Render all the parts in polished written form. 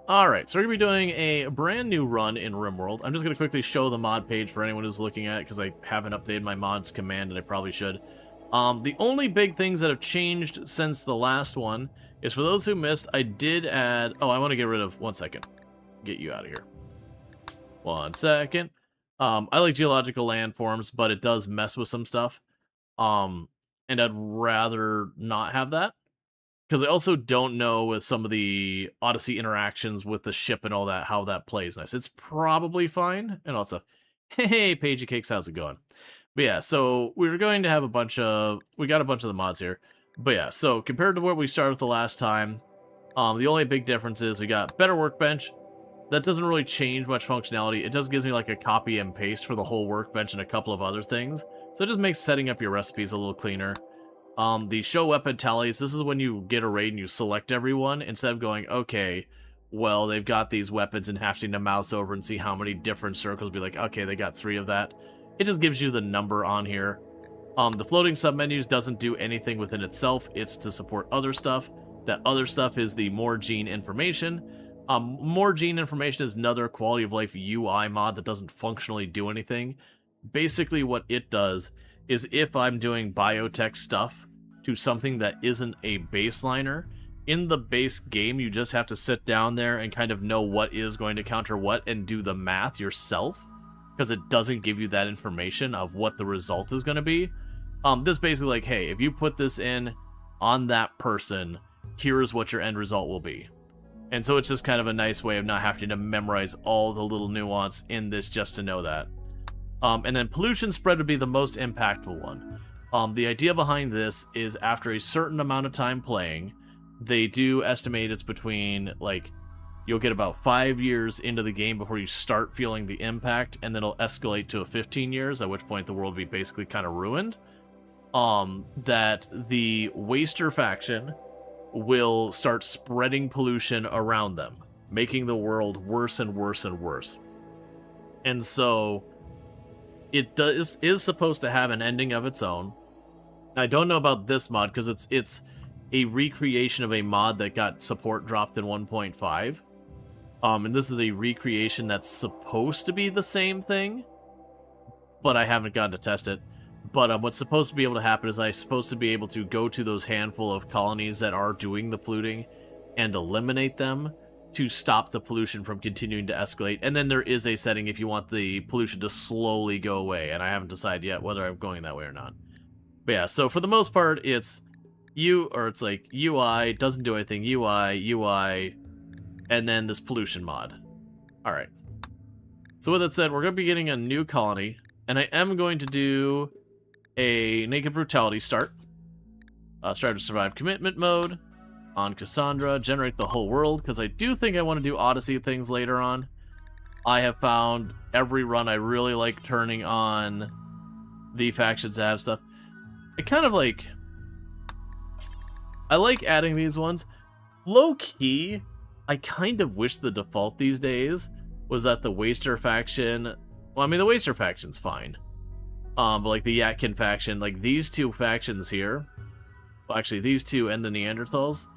Alright, so we're going to be doing a brand new run in RimWorld. I'm just going to quickly show the mod page for anyone who's looking at it, because I haven't updated my mods command, and I probably should. The only big things that have changed since the last one is, for those who missed, I did add... Oh, I want to get rid of... One second. Get you out of here. One second. I like geological landforms, but it does mess with some stuff. And I'd rather not have that. Because I also don't know with some of the Odyssey interactions with the ship and all that, how that plays nice. It's probably fine. And also, hey, Pagey Cakes, how's it going? But yeah, so we were going to have we got a bunch of the mods here. But yeah, so compared to where we started the last time, the only big difference is we got better workbench. That doesn't really change much functionality. It just gives me like a copy and paste for the whole workbench and a couple of other things. So it just makes setting up your recipes a little cleaner. The show weapon tallies, this is when you get a raid and you select everyone, instead of going, okay, well, they've got these weapons and having to mouse over and see how many different circles, be like, okay, they got 3 of that. It just gives you the number on here. The floating submenus doesn't do anything within itself, it's to support other stuff. That other stuff is the more gene information. More gene information is another quality of life UI mod that doesn't functionally do anything. Basically what it does is, if I'm doing biotech stuff to something that isn't a baseliner, in the base game you just have to sit down there and kind of know what is going to counter what and do the math yourself, because it doesn't give you that information of what the result is going to be. This basically like, hey, if you put this in on that person, here's what your end result will be. And so it's just kind of a nice way of not having to memorize all the little nuance in this just to know that. And then pollution spread would be the most impactful one. The idea behind this is, after a certain amount of time playing, they do estimate it's between, like, you'll get about 5 years into the game before you start feeling the impact, and then it'll escalate to 15 years, at which point the world will be basically kind of ruined. That the Waster faction will start spreading pollution around them, making the world worse and worse and worse. And so it is supposed to have an ending of its own. I don't know about this mod, because it's a recreation of a mod that got support dropped in 1.5. And this is a recreation that's supposed to be the same thing, but I haven't gotten to test it. But what's supposed to be able to happen is I'm supposed to be able to go to those handful of colonies that are doing the polluting and eliminate them to stop the pollution from continuing to escalate. And then there is a setting if you want the pollution to slowly go away, and I haven't decided yet whether I'm going that way or not. But yeah, so for the most part, it's like UI, doesn't do anything, UI, and then this pollution mod. Alright. So with that said, we're going to be getting a new colony, and I am going to do a Naked Brutality start. Strive to Survive Commitment mode. On Cassandra, generate the whole world, because I do think I want to do Odyssey things later on. I have found every run I really like turning on the factions that have stuff. I like adding these ones. Low-key, I kind of wish the default these days was that the Waster faction... Well, I mean, the Waster faction's fine. But like the Yatkin faction, like these two factions here... Well, actually, these two and the Neanderthals...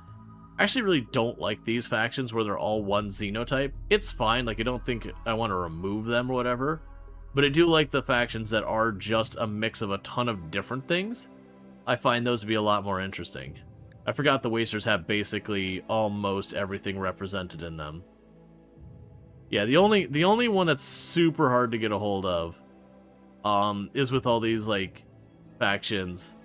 I actually really don't like these factions where they're all one xenotype. It's fine, like I don't think I want to remove them or whatever. But I do like the factions that are just a mix of a ton of different things. I find those to be a lot more interesting. I forgot the Wasters have basically almost everything represented in them. Yeah, the only one that's super hard to get a hold of is with all these like factions,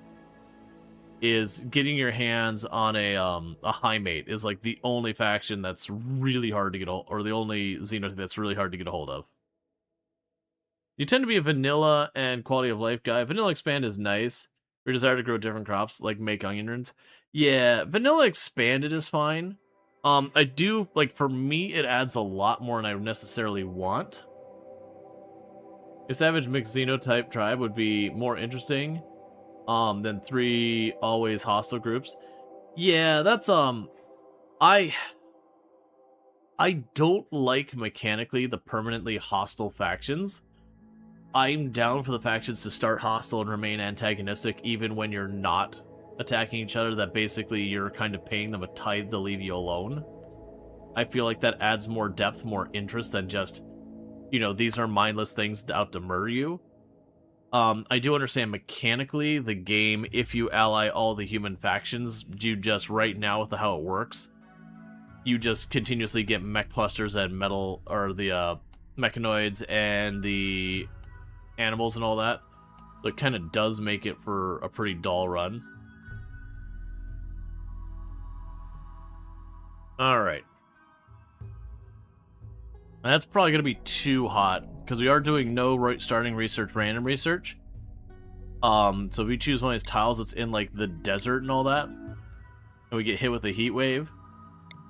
is getting your hands on a high mate is like the only faction that's really hard to get or the only xenotype that's really hard to get a hold of. You tend to be a vanilla and quality of life guy. Vanilla expand is nice. Your desire to grow different crops, like make onion rings. Yeah, vanilla expanded is fine. I do, like, for me, it adds a lot more than I necessarily want. A savage mixed xenotype tribe would be more interesting than 3 always hostile groups. Yeah, that's, I don't like, mechanically, the permanently hostile factions. I'm down for the factions to start hostile and remain antagonistic even when you're not attacking each other, that basically you're kind of paying them a tithe to leave you alone. I feel like that adds more depth, more interest than just, you know, these are mindless things out to murder you. I do understand mechanically the game, if you ally all the human factions, you just, right now with how it works, you just continuously get mech clusters and metal, or the mechanoids and the animals and all that. So it kind of does make it for a pretty dull run. Alright. That's probably going to be too hot, because we are doing no starting research, random research. So if we choose one of these tiles that's in, like, the desert and all that, and we get hit with a heat wave,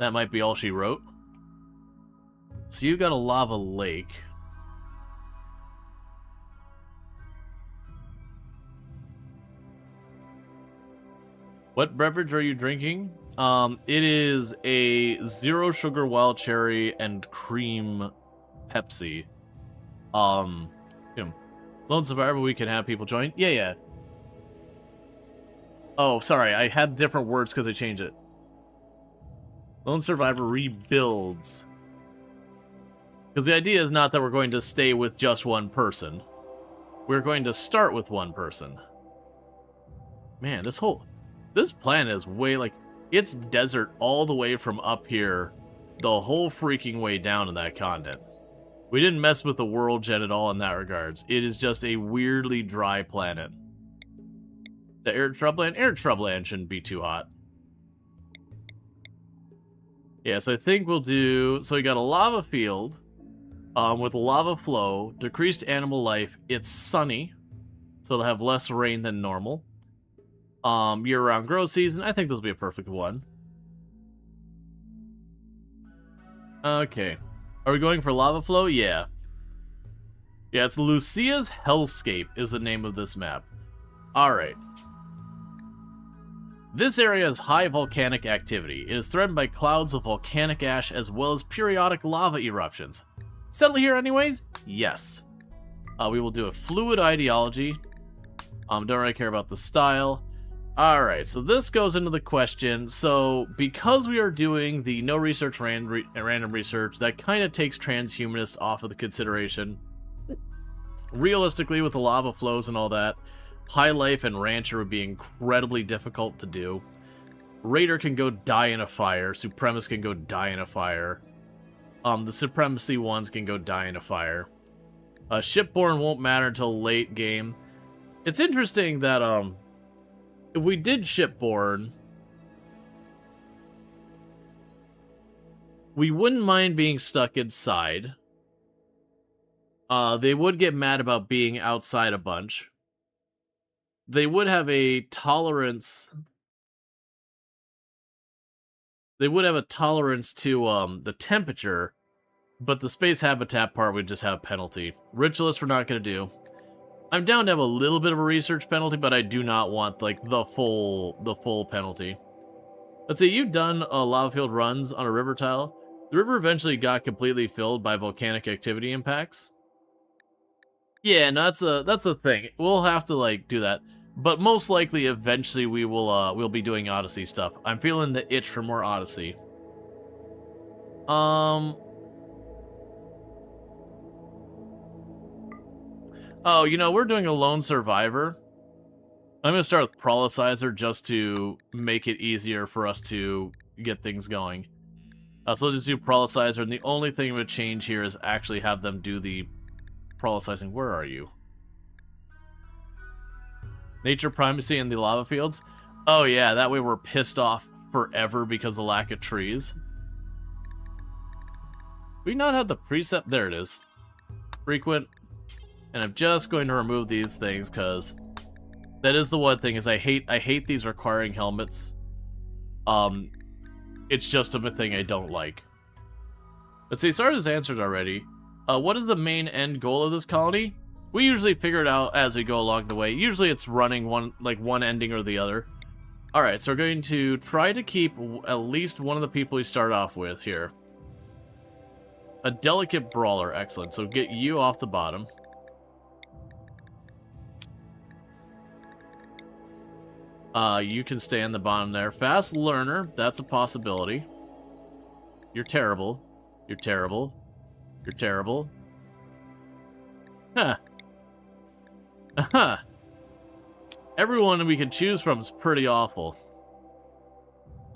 that might be all she wrote. So you got a lava lake. What beverage are you drinking? It is a 0 sugar wild cherry and cream Pepsi. You know, Lone Survivor, we can have people join. Yeah. Oh, sorry, I had different words because I changed it. Lone Survivor rebuilds. Because the idea is not that we're going to stay with just one person. We're going to start with one person. Man, this planet is way, like, it's desert all the way from up here, the whole freaking way down in that continent. We didn't mess with the world gen at all in that regards. It is just a weirdly dry planet. The arid shrubland shouldn't be too hot. Yeah, so I think we'll do... So we got a lava field with lava flow, decreased animal life. It's sunny, so it'll have less rain than normal. Year-round grow season. I think this will be a perfect one. Okay. Are we going for lava flow? Yeah. Yeah, it's Lucia's Hellscape is the name of this map. Alright. This area has high volcanic activity. It is threatened by clouds of volcanic ash as well as periodic lava eruptions. Settle here anyways? Yes. We will do a fluid ideology. Don't really care about the style. Alright, so this goes into the question. So, because we are doing the no research random research, that kind of takes transhumanists off of the consideration. Realistically, with the lava flows and all that, High Life and Rancher would be incredibly difficult to do. Raider can go die in a fire. Supremacist can go die in a fire. The Supremacy ones can go die in a fire. Shipborne won't matter until late game. It's interesting that, if we did Shipborne, we wouldn't mind being stuck inside. They would get mad about being outside a bunch. They would have a tolerance... They would have a tolerance to, the temperature, but the space habitat part would just have penalty. Ritualist we're not going to do. I'm down to have a little bit of a research penalty, but I do not want, like, the full penalty. Let's say you've done lava field runs on a river tile. The river eventually got completely filled by volcanic activity impacts. Yeah, no, that's a thing. We'll have to, like, do that. But most likely, eventually, we'll be doing Odyssey stuff. I'm feeling the itch for more Odyssey. Oh, you know, we're doing a lone survivor. I'm going to start with Prolicizer just to make it easier for us to get things going. So we'll just do Prolicizer, and the only thing I'm going to change here is actually have them do the Prolicizing. Where are you? Nature primacy in the lava fields? Oh yeah, that way we're pissed off forever because of the lack of trees. We not have the precept? There it is. Frequent. And I'm just going to remove these things because that is the one thing is I hate these requiring helmets. It's just a thing I don't like. Let's see, Sarah's answered already. What is the main end goal of this colony? We usually figure it out as we go along the way. Usually it's running one ending or the other. Alright, so we're going to try to keep at least one of the people we start off with here. A delicate brawler, excellent. So get you off the bottom. You can stay on the bottom there. Fast learner, that's a possibility. You're terrible. You're terrible. You're terrible. Huh. Huh. Everyone we can choose from is pretty awful.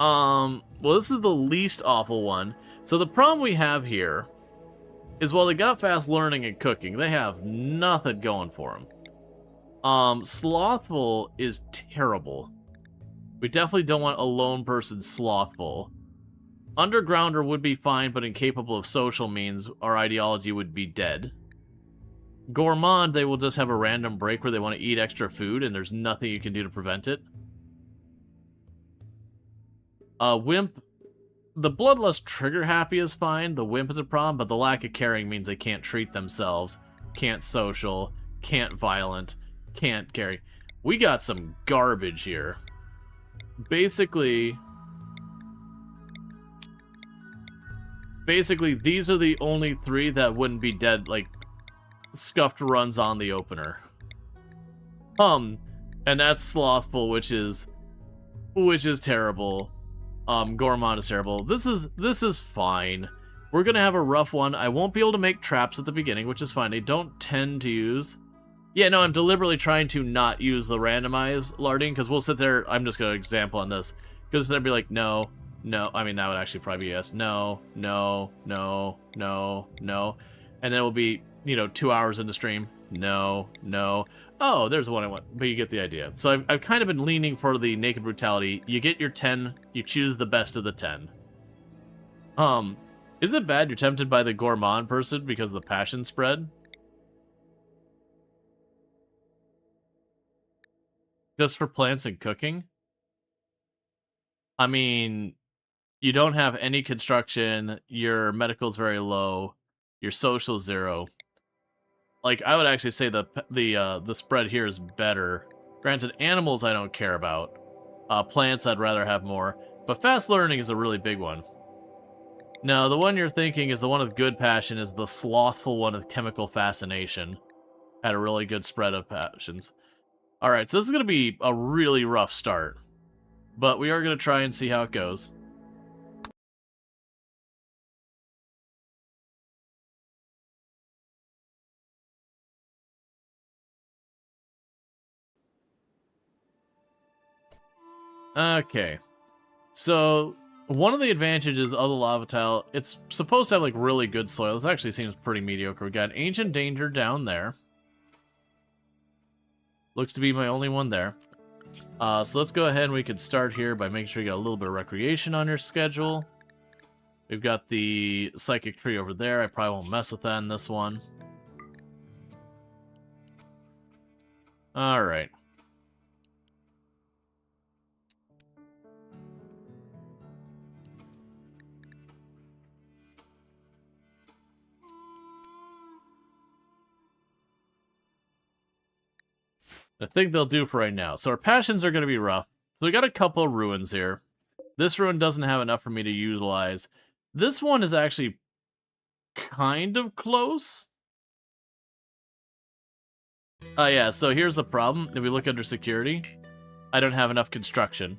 Well, this is the least awful one. So the problem we have here is, while they got fast learning and cooking, they have nothing going for them. Slothful is terrible. We definitely don't want a lone person slothful. Undergrounder would be fine, but incapable of social means, our ideology would be dead. Gourmand, they will just have a random break where they want to eat extra food, and there's nothing you can do to prevent it. Wimp, the bloodlust trigger happy is fine. The wimp is a problem, but the lack of caring means they can't treat themselves, can't social, can't violent, can't carry. We got some garbage here. Basically, these are the only three that wouldn't be dead, like, scuffed runs on the opener. And that's Slothful, which is terrible. Gourmand is terrible. This is fine. We're gonna have a rough one. I won't be able to make traps at the beginning, which is fine. They don't tend to use... Yeah, no, I'm deliberately trying to not use the randomized larding, because we'll sit there... I'm just gonna example on this. Because then I'd be like, no... No, I mean, that would actually probably be yes. No, no, no, no, no. And then it will be, you know, 2 hours into stream. No, no. Oh, there's the one I want. But you get the idea. So I've kind of been leaning for the Naked Brutality. You get your 10, you choose the best of the 10. Is it bad you're tempted by the Gourmand person because of the passion spread? Just for plants and cooking? I mean... You don't have any construction, your medical's very low, your social's 0. Like, I would actually say the spread here is better. Granted, animals I don't care about. Plants I'd rather have more. But fast learning is a really big one. No, the one you're thinking is the one with good passion is the slothful one with chemical fascination. Had a really good spread of passions. Alright, so this is going to be a really rough start. But we are going to try and see how it goes. Okay, so one of the advantages of the lava tile, it's supposed to have like really good soil. This actually seems pretty mediocre. We got Ancient Danger down there. Looks to be my only one there. So let's go ahead and we can start here by making sure you got a little bit of recreation on your schedule. We've got the Psychic Tree over there. I probably won't mess with that in this one. Alright. I think they'll do for right now. So our passions are going to be rough. So we got a couple of ruins here. This ruin doesn't have enough for me to utilize. This one is actually kind of close. Yeah, so here's the problem. If we look under security, I don't have enough construction.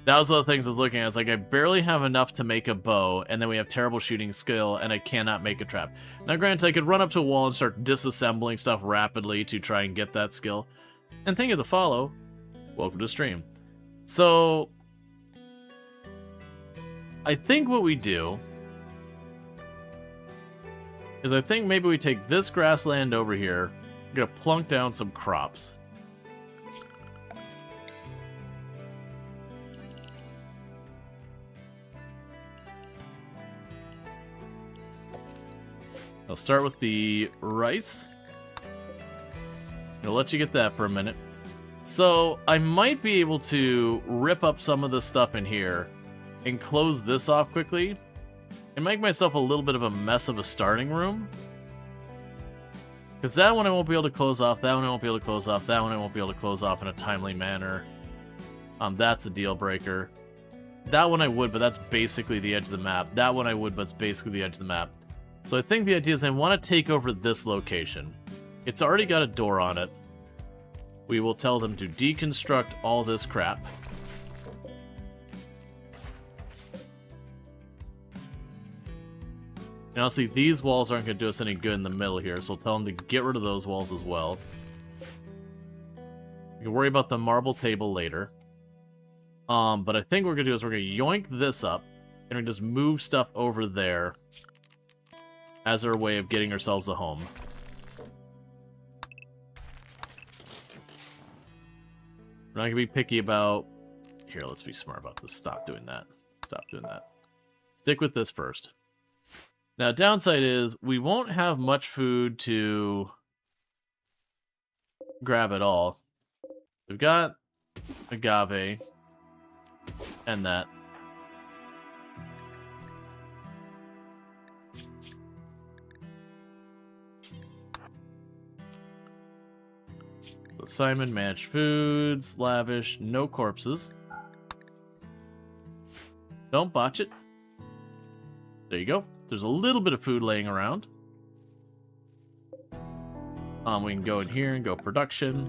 That was one of the things I was looking at. It's like, I barely have enough to make a bow, and then we have terrible shooting skill, and I cannot make a trap. Now, granted, I could run up to a wall and start disassembling stuff rapidly to try and get that skill. And thank you to follow. Welcome to stream. So, I think what we do is I think maybe we take this grassland over here. We're going to plunk down some crops. I'll start with the rice. I'll let you get that for a minute. So, I might be able to rip up some of this stuff in here and close this off quickly and make myself a little bit of a mess of a starting room. Because that one I won't be able to close off, that one I won't be able to close off, that one I won't be able to close off in a timely manner. That's a deal breaker. That one I would, but that's basically the edge of the map. That one I would, but it's basically the edge of the map. So I think the idea is I want to take over this location. It's already got a door on it. We will tell them to deconstruct all this crap. And honestly, these walls aren't going to do us any good in the middle here, so we'll tell them to get rid of those walls as well. We can worry about the marble table later. But I think what we're going to do is we're going to yoink this up, and we're going to just move stuff over there as our way of getting ourselves a home. We're not going to be picky about... Here, let's be smart about this. Stop doing that. Stop doing that. Stick with this first. Now, downside is we won't have much food to grab at all. We've got agave and that. So Simon, managed foods, lavish, no corpses. Don't botch it. There you go. There's a little bit of food laying around. We can go in here and go production.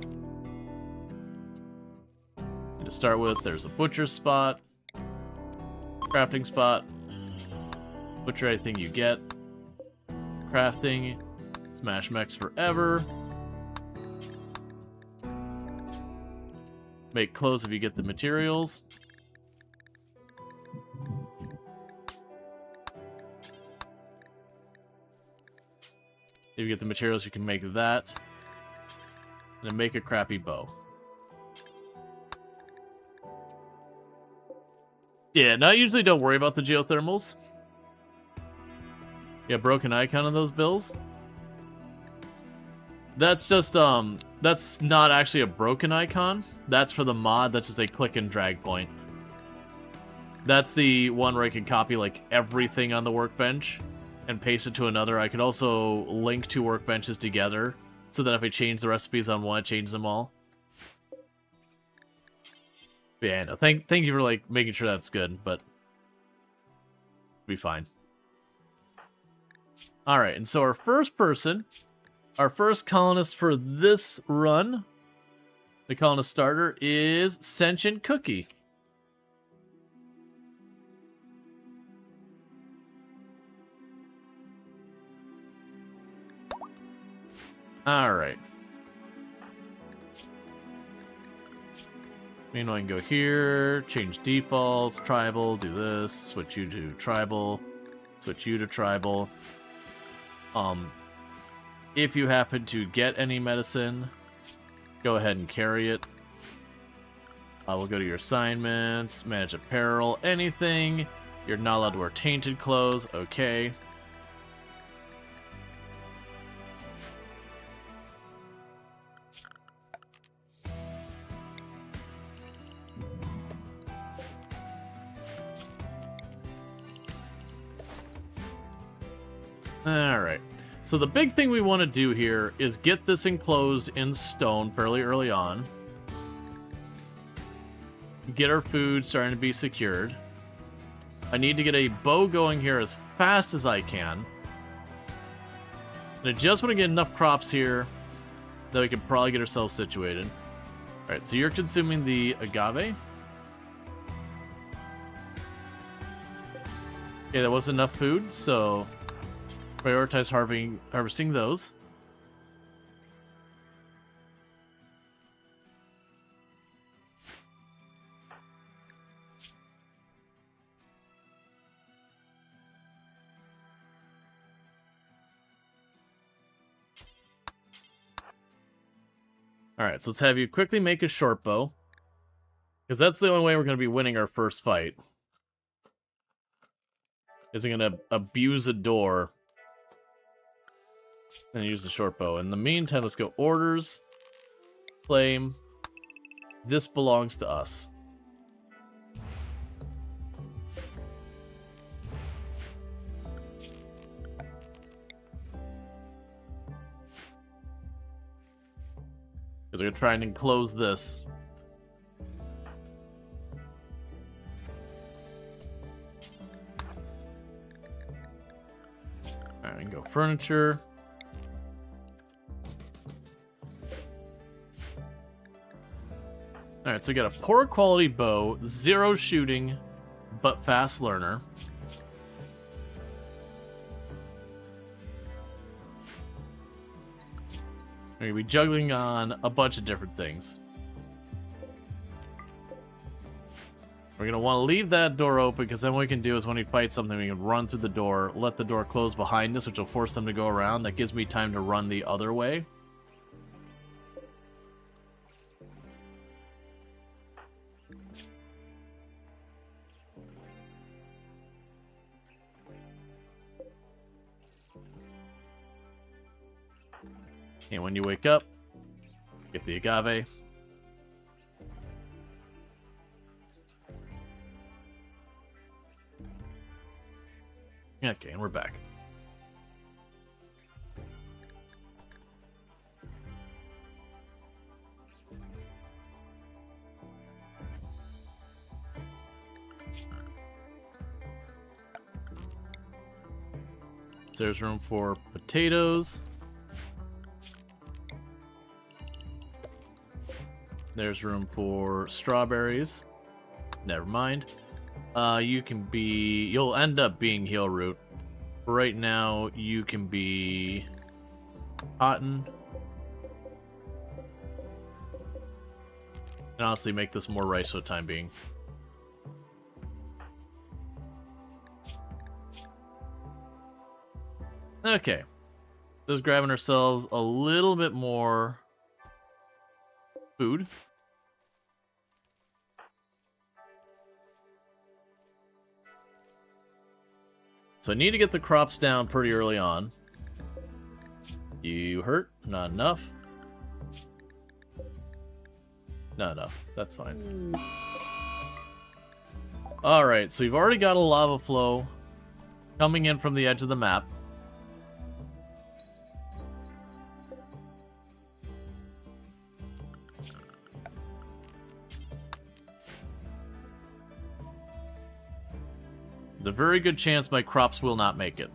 And to start with, there's a butcher spot, crafting spot, butcher anything you get, crafting, smash mechs forever, make clothes if you get the materials. If you get the materials, you can make that. And then make a crappy bow. Yeah, now usually don't worry about the geothermals. Yeah, broken icon on those bills. That's just, that's not actually a broken icon. That's for the mod, that's just a click and drag point. That's the one where I can copy, like, everything on the workbench and paste it to another. I could also link two workbenches together, so that if I change the recipes on one, I change them all. But yeah, no, thank you for, like, making sure that's good, but be fine. Alright, and so our first person, our first colonist for this run, the colonist starter, is Sentient Cookie. Alright. Meanwhile, I can go here, change defaults, tribal, do this, switch you to tribal, switch you to tribal. If you happen to get any medicine, go ahead and carry it. We'll go to your assignments, manage apparel, anything. You're not allowed to wear tainted clothes, okay. Alright, so the big thing we want to do here is get this enclosed in stone fairly early on. Get our food starting to be secured. I need to get a bow going here as fast as I can. And I just want to get enough crops here that we can probably get ourselves situated. Alright, so you're consuming the agave. Okay, that wasn't enough food, so prioritize harvesting those. Alright, so let's have you quickly make a short bow. Because that's the only way we're going to be winning our first fight. Is going to abuse a door and use the short bow. In the meantime, let's go orders, claim. This belongs to us. Because we're going to try and enclose this. Alright, we can go furniture. Alright, so we got a poor quality bow, 0 shooting, but fast learner. We're going to be juggling on a bunch of different things. We're going to want to leave that door open, because then what we can do is when we fight something, we can run through the door, let the door close behind us, which will force them to go around. That gives me time to run the other way. And when you wake up, get the agave. Okay, and we're back. So there's room for potatoes. There's room for strawberries. Never mind. You'll end up being heel root. Right now, you can be cotton. And honestly, make this more rice for the time being. Okay. Just grabbing ourselves a little bit more food. So I need to get the crops down pretty early on. You hurt? Not enough. Not enough. That's fine. Alright, so you've already got a lava flow coming in from the edge of the map. There's a very good chance my crops will not make it.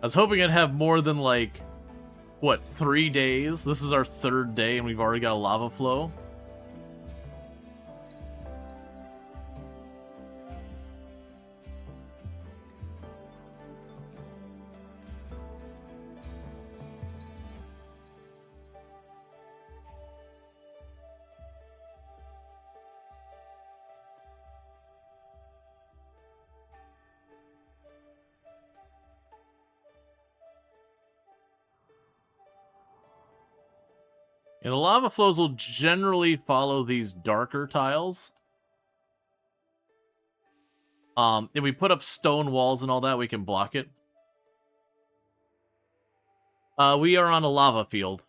I was hoping I'd have more than, like, what, 3 days? This is our 3rd day and we've already got a lava flow. And the lava flows will generally follow these darker tiles. If we put up stone walls and all that, we can block it. We are on a lava field.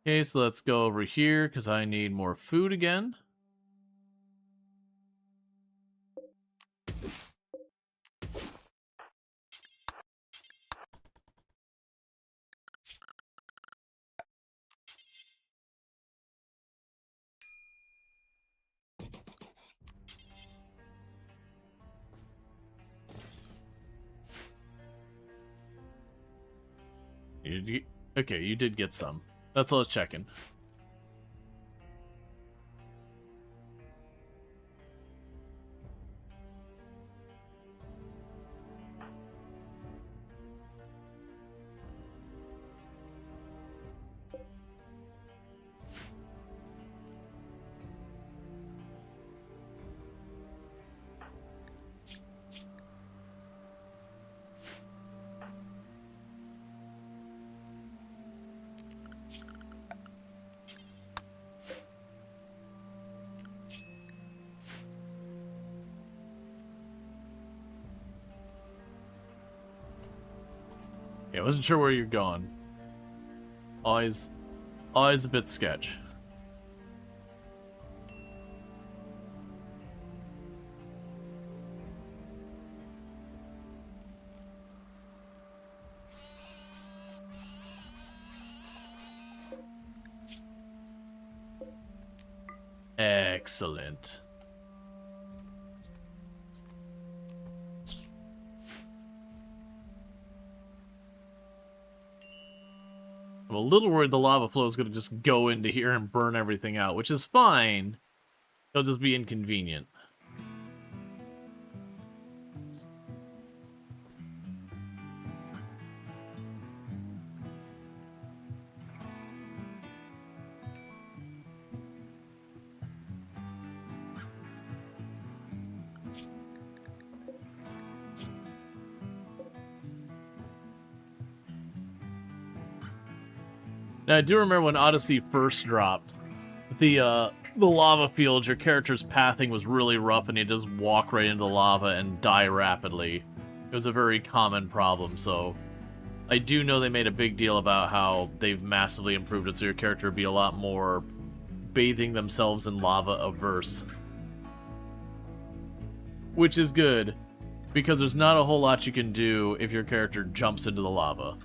Okay, so let's go over here, because I need more food again. Okay, you did get some. That's all I was checking. Yeah, I wasn't sure where you're going. Always a bit sketch. Excellent. I'm a little worried the lava flow is going to just go into here and burn everything out, which is fine. It'll just be inconvenient. Now, I do remember when Odyssey first dropped, the lava field, your character's pathing was really rough and you just walk right into the lava and die rapidly. It was a very common problem, so I do know they made a big deal about how they've massively improved it so your character would be a lot more bathing themselves in lava averse. Which is good, because there's not a whole lot you can do if your character jumps into the lava.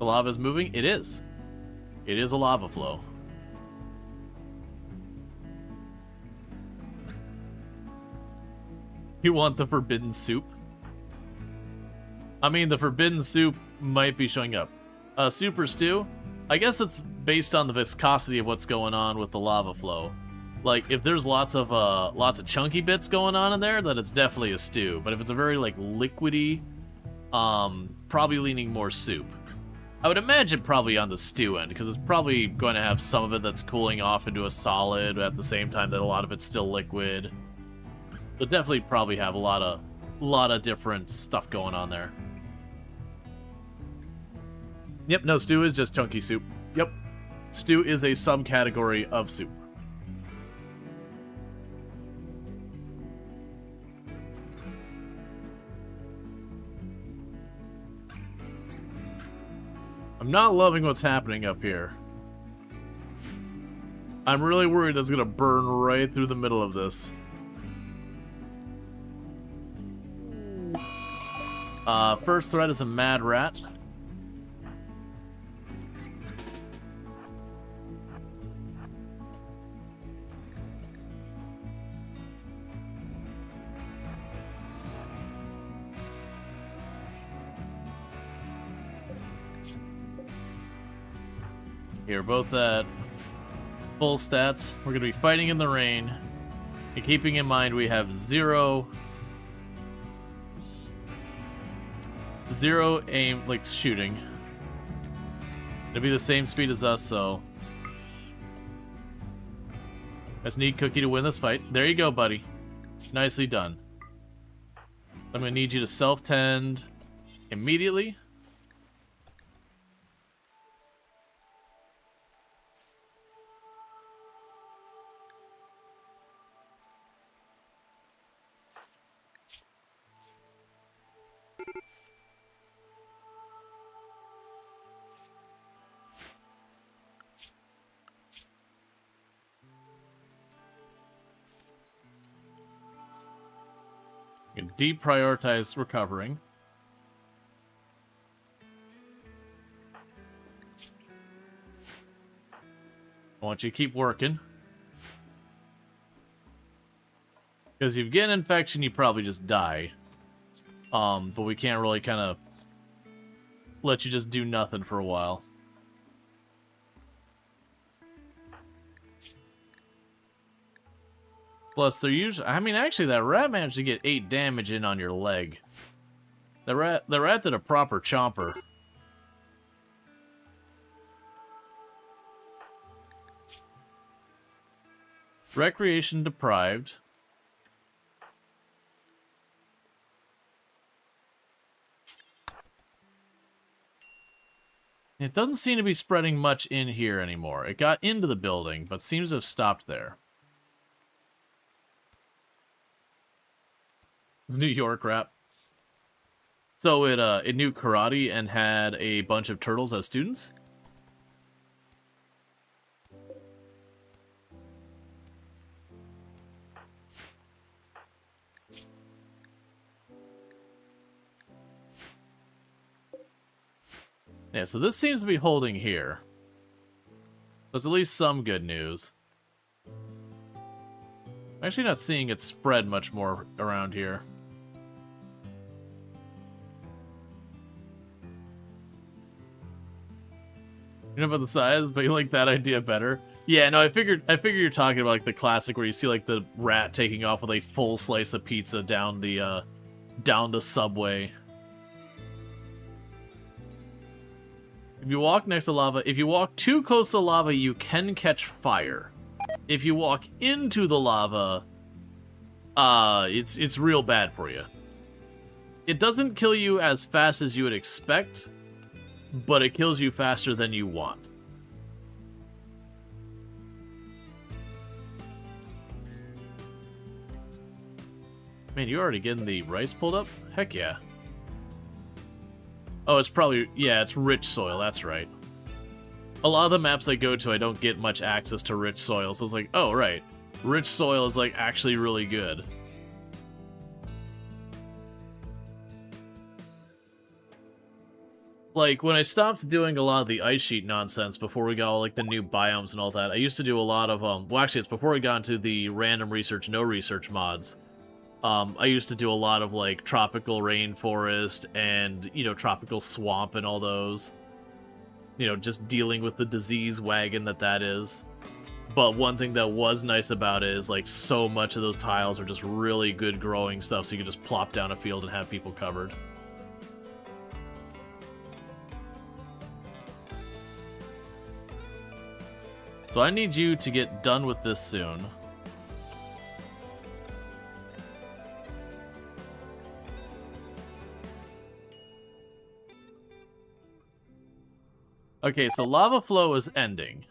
The lava is moving? It is. It is a lava flow. You want the forbidden soup? I mean, the forbidden soup might be showing up. Super stew? I guess it's based on the viscosity of what's going on with the lava flow. Like, if there's lots of chunky bits going on in there, then it's definitely a stew. But if it's a very, like, liquidy, probably leaning more soup. I would imagine probably on the stew end, because it's probably going to have some of it that's cooling off into a solid at the same time that a lot of it's still liquid. They'll definitely probably have a lot of different stuff going on there. Yep, no, stew is just chunky soup. Yep. Stew is a subcategory of soup. I'm not loving what's happening up here. I'm really worried that's gonna burn right through the middle of this. First threat is a mad rat. Here, both at full stats. We're going to be fighting in the rain. And keeping in mind we have zero aim, like, shooting. It'll be the same speed as us, so... I just need Cookie to win this fight. There you go, buddy. Nicely done. I'm going to need you to self-tend immediately. You can deprioritize recovering. I want you to keep working. Because if you get an infection, you probably just die. But we can't really kind of let you just do nothing for a while. Plus, they're usually... I mean, actually, that rat managed to get 8 damage in on your leg. The rat did a proper chomper. Recreation deprived. It doesn't seem to be spreading much in here anymore. It got into the building, but seems to have stopped there. It's New York rap. So it knew karate and had a bunch of turtles as students. Yeah, so this seems to be holding here. There's at least some good news. I'm actually not seeing it spread much more around here. You know about the size, but you like that idea better? Yeah, no, I figured you're talking about like the classic where you see like the rat taking off with a full slice of pizza down the subway. If you walk next to lava, if you walk too close to lava, you can catch fire. If you walk into the lava, it's real bad for you. It doesn't kill you as fast as you would expect, but it kills you faster than you want. Man, you already getting the rice pulled up? Heck yeah. Oh, it's probably... Yeah, it's rich soil, that's right. A lot of the maps I go to, I don't get much access to rich soil, so it's like, oh, right. Rich soil is, like, actually really good. Like, when I stopped doing a lot of the ice sheet nonsense before we got all, like, the new biomes and all that, I used to do a lot of, well, actually, it's before I got into the random research, no research mods. I used to do a lot of, like, tropical rainforest and, you know, tropical swamp and all those. You know, just dealing with the disease wagon that is. But one thing that was nice about it is, like, so much of those tiles are just really good growing stuff, so you can just plop down a field and have people covered. So I need you to get done with this soon. Okay, so lava flow is ending.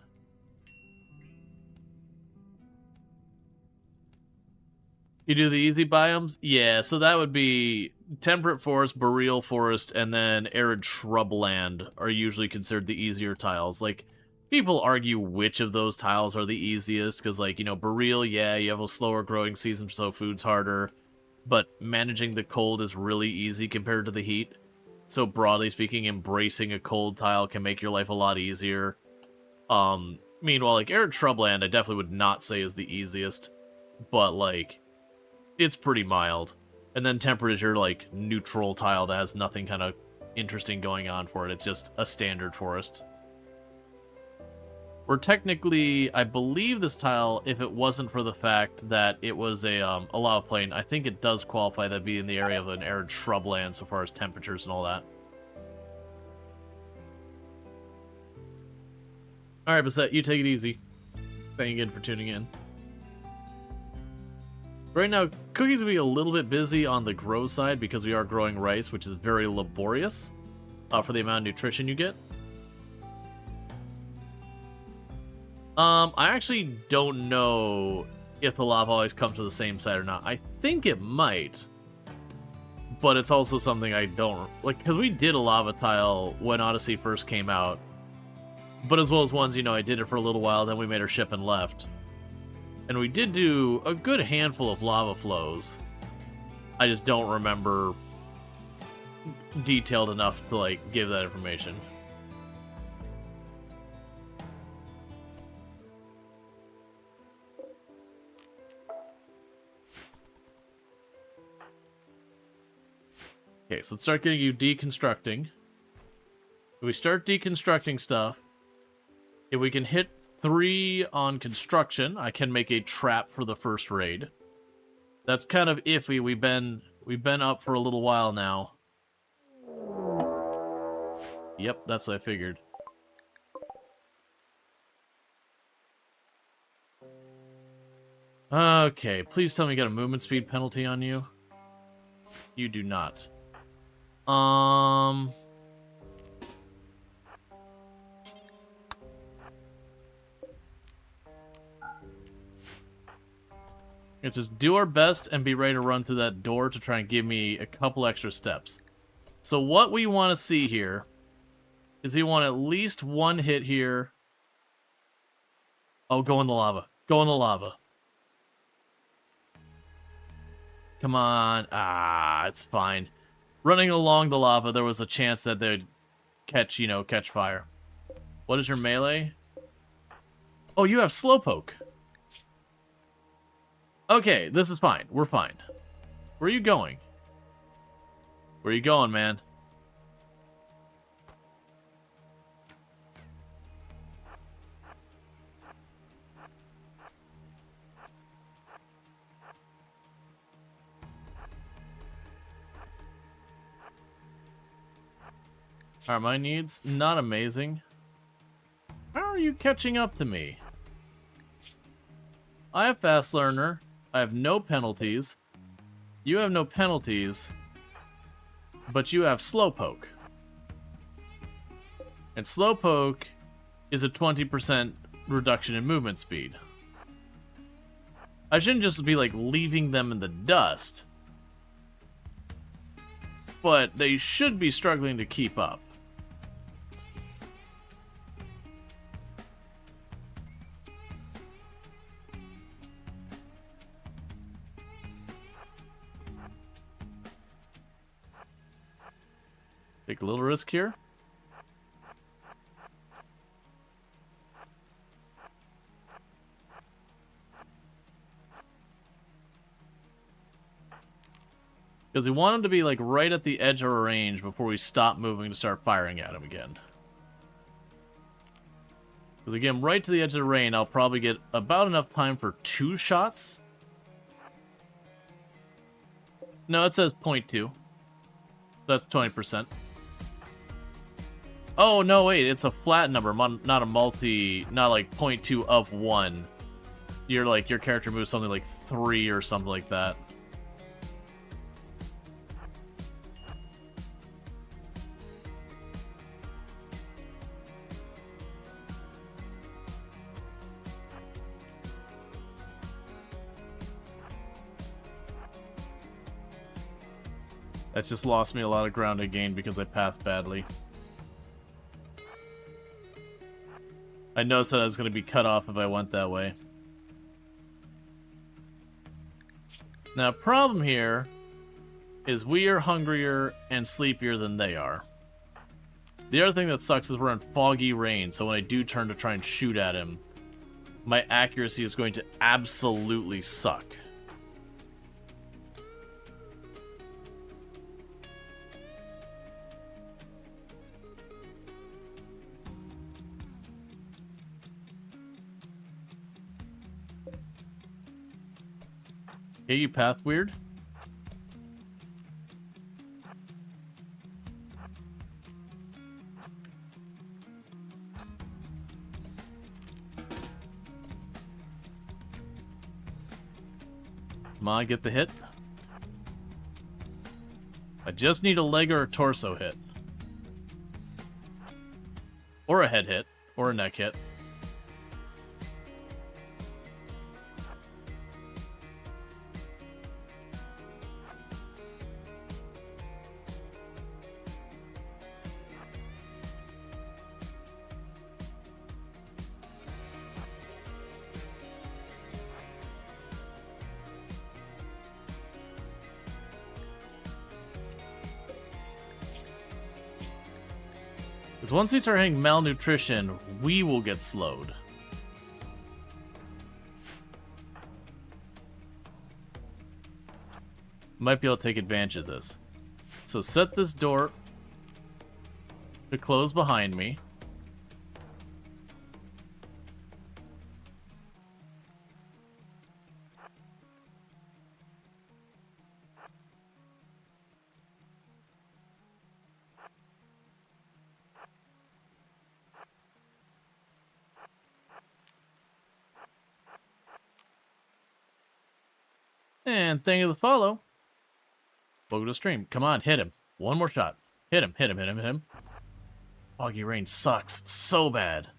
You do the easy biomes? Yeah, so that would be temperate forest, boreal forest, and then arid shrubland are usually considered the easier tiles. Like, people argue which of those tiles are the easiest, because, like, you know, boreal, yeah, you have a slower growing season, so food's harder, but managing the cold is really easy compared to the heat. So broadly speaking, embracing a cold tile can make your life a lot easier. Meanwhile, like, arid shrubland, I definitely would not say is the easiest, but, like, it's pretty mild. And then temperate is your, like, neutral tile that has nothing kind of interesting going on for it. It's just a standard forest. We're technically, I believe this tile, if it wasn't for the fact that it was a lava plain, I think it does qualify that be in the area of an arid shrubland so far as temperatures and all that. Alright, Bassett, you take it easy. Thank you again for tuning in. Right now, Cookie's will be a little bit busy on the grow side because we are growing rice, which is very laborious for the amount of nutrition you get. I actually don't know if the lava always comes to the same side or not. I think it might, but it's also something I don't... Like, because we did a lava tile when Odyssey first came out, but as well as ones, you know, I did it for a little while, then we made our ship and left. And we did do a good handful of lava flows. I just don't remember detailed enough to, like, give that information. Okay, so let's start getting you deconstructing. If we start deconstructing stuff, if we can hit 3 on construction, I can make a trap for the first raid. That's kind of iffy. We've been up for a little while now. Yep, that's what I figured. Okay, please tell me you got a movement speed penalty on you. You do not. Let's just do our best and be ready to run through that door to try and give me a couple extra steps. So what we want to see here is we want at least one hit here. Oh, go in the lava. Go in the lava. Come on. Ah, it's fine. Running along the lava, there was a chance that they'd catch, you know, catch fire. What is your melee? Oh, you have slowpoke. Okay, this is fine. We're fine. Where are you going? Where are you going, man? Are my needs not amazing? How are you catching up to me? I have fast learner. I have no penalties. You have no penalties. But you have slowpoke. And slowpoke is a 20% reduction in movement speed. I shouldn't just be like leaving them in the dust. But they should be struggling to keep up. Take a little risk here. Because we want him to be like right at the edge of our range before we stop moving to start firing at him again. Because again, right to the edge of the range, I'll probably get about enough time for 2 shots. No, it says 0.2. That's 20%. Oh, no, wait, it's a flat number, not a multi, not like 0.2 of 1. You're like, your character moves something like 3 or something like that. That just lost me a lot of ground I gained because I pathed badly. I noticed that I was going to be cut off if I went that way. Now, problem here is we are hungrier and sleepier than they are. The other thing that sucks is we're in foggy rain, so when I do turn to try and shoot at him, my accuracy is going to absolutely suck. Hey, you path weird? Come on, get the hit. I just need a leg or a torso hit. Or a head hit. Or a neck hit. Because once we start hitting malnutrition, we will get slowed. Might be able to take advantage of this. So set this door to close behind me. And thank you for the follow. Welcome to the stream. Come on, hit him. One more shot. Hit him, hit him, hit him, hit him. Foggy rain sucks so bad.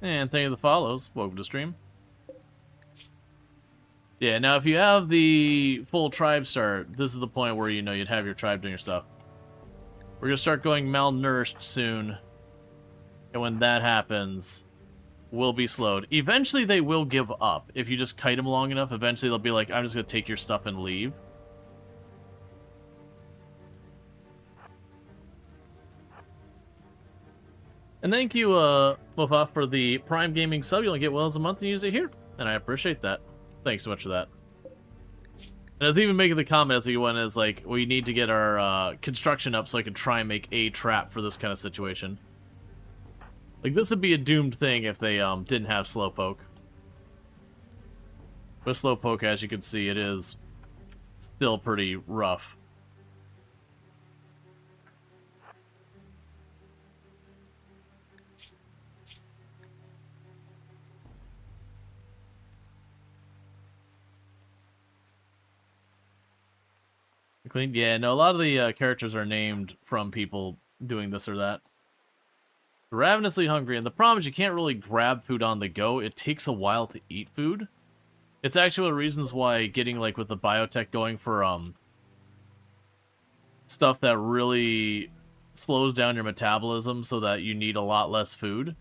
And thank you for the follows. Welcome to the stream. Yeah, now if you have the full tribe start, this is the point where, you know, you'd have your tribe doing your stuff. We're going to start going malnourished soon. And when that happens, we'll be slowed. Eventually, they will give up. If you just kite them long enough, eventually they'll be like, I'm just going to take your stuff and leave. And thank you, Mofa, for the Prime Gaming sub. You only get once a month and use it here. And I appreciate that. Thanks so much for that. And I was even making the comment as we went, is like, we need to get our construction up so I can try and make a trap for this kind of situation. Like, this would be a doomed thing if they didn't have Slowpoke. With Slowpoke, as you can see, it is still pretty rough. Clean? Yeah, no, a lot of the characters are named from people doing this or that. Ravenously hungry, and the problem is you can't really grab food on the go. It takes a while to eat food. It's actually one of the reasons why getting, like, with the biotech going for, stuff that really slows down your metabolism so that you need a lot less food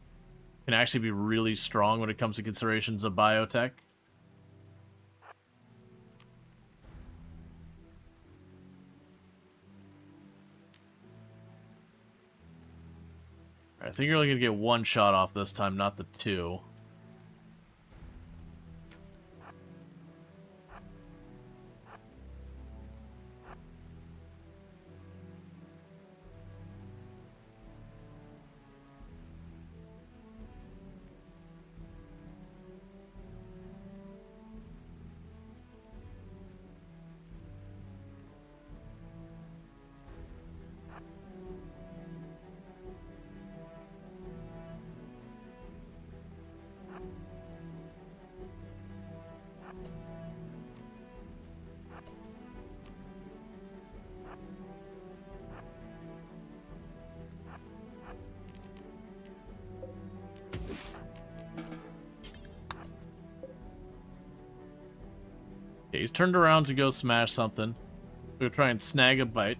can actually be really strong when it comes to considerations of biotech. I think you're only going to get one shot off this time, not the two. Okay, he's turned around to go smash something. We'll try and snag a bite.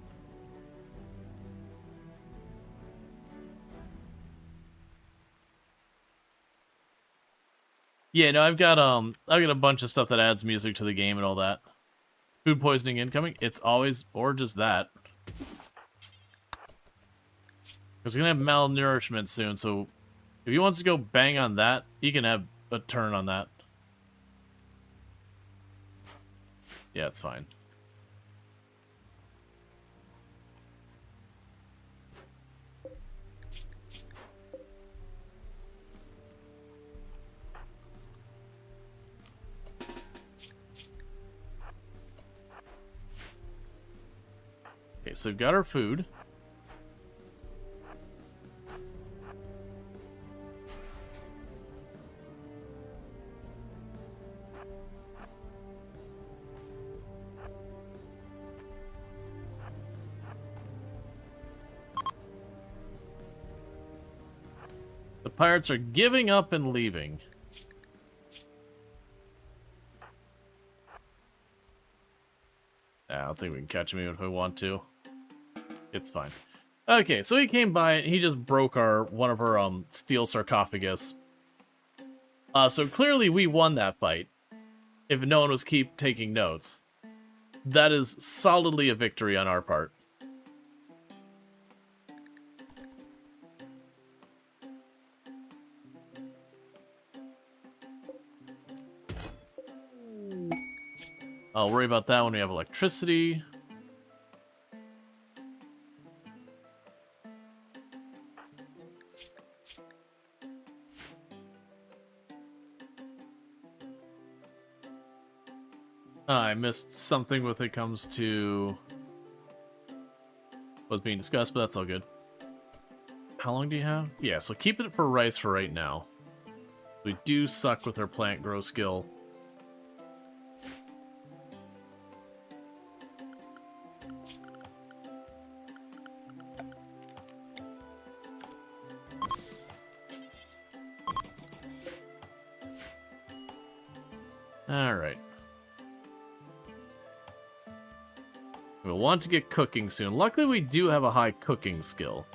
Yeah, no, I've got a bunch of stuff that adds music to the game and all that. Food poisoning incoming. It's always, or just that. Because we're gonna have malnourishment soon, so if he wants to go bang on that, he can have a turn on that. Yeah, it's fine. Okay, so we've got our food. The pirates are giving up and leaving. I don't think we can catch him even if we want to. It's fine. Okay, so he came by and he just broke one of our steel sarcophagus. So clearly we won that fight. If no one was keep taking notes. That is solidly a victory on our part. I'll worry about that when we have electricity. I missed something when it comes to what's being discussed, but that's all good. How long do you have? Yeah, so keep it for rice for right now. We do suck with our plant grow skill. Alright. We'll want to get cooking soon. Luckily, we do have a high cooking skill.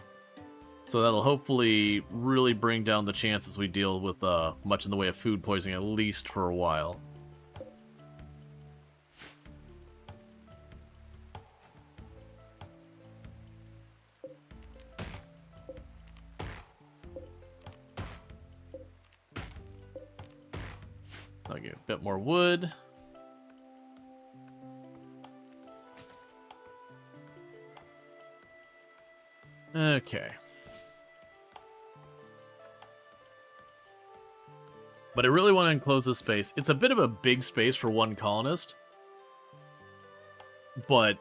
So that'll hopefully really bring down the chances we deal with much in the way of food poisoning, at least for a while. I'll get a bit more wood. Okay. But I really want to enclose this space. It's a bit of a big space for one colonist. But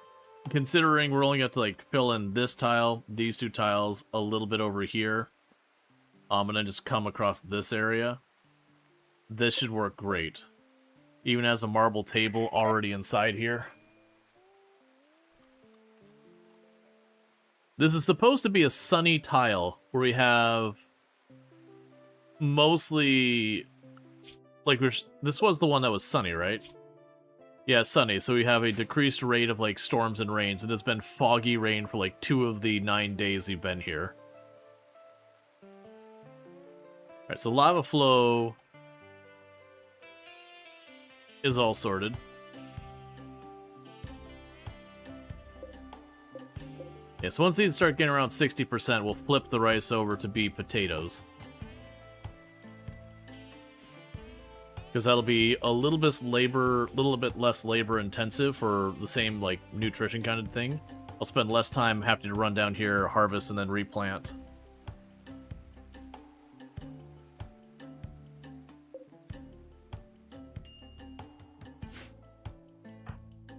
considering we're only going to like fill in this tile, these 2 tiles, a little bit over here, and then just come across this area, this should work great. Even as a marble table already inside here. This is supposed to be a sunny tile where we have mostly like this was the one that was sunny, right? Yeah, sunny. So we have a decreased rate of like storms and rains, and it's been foggy rain for like 2 of the 9 days we've been here. Alright, so lava flow is all sorted. Yeah, so once these start getting around 60%, we'll flip the rice over to be potatoes. Because that'll be a little bit less labor intensive for the same like nutrition kind of thing. I'll spend less time having to run down here, harvest, and then replant.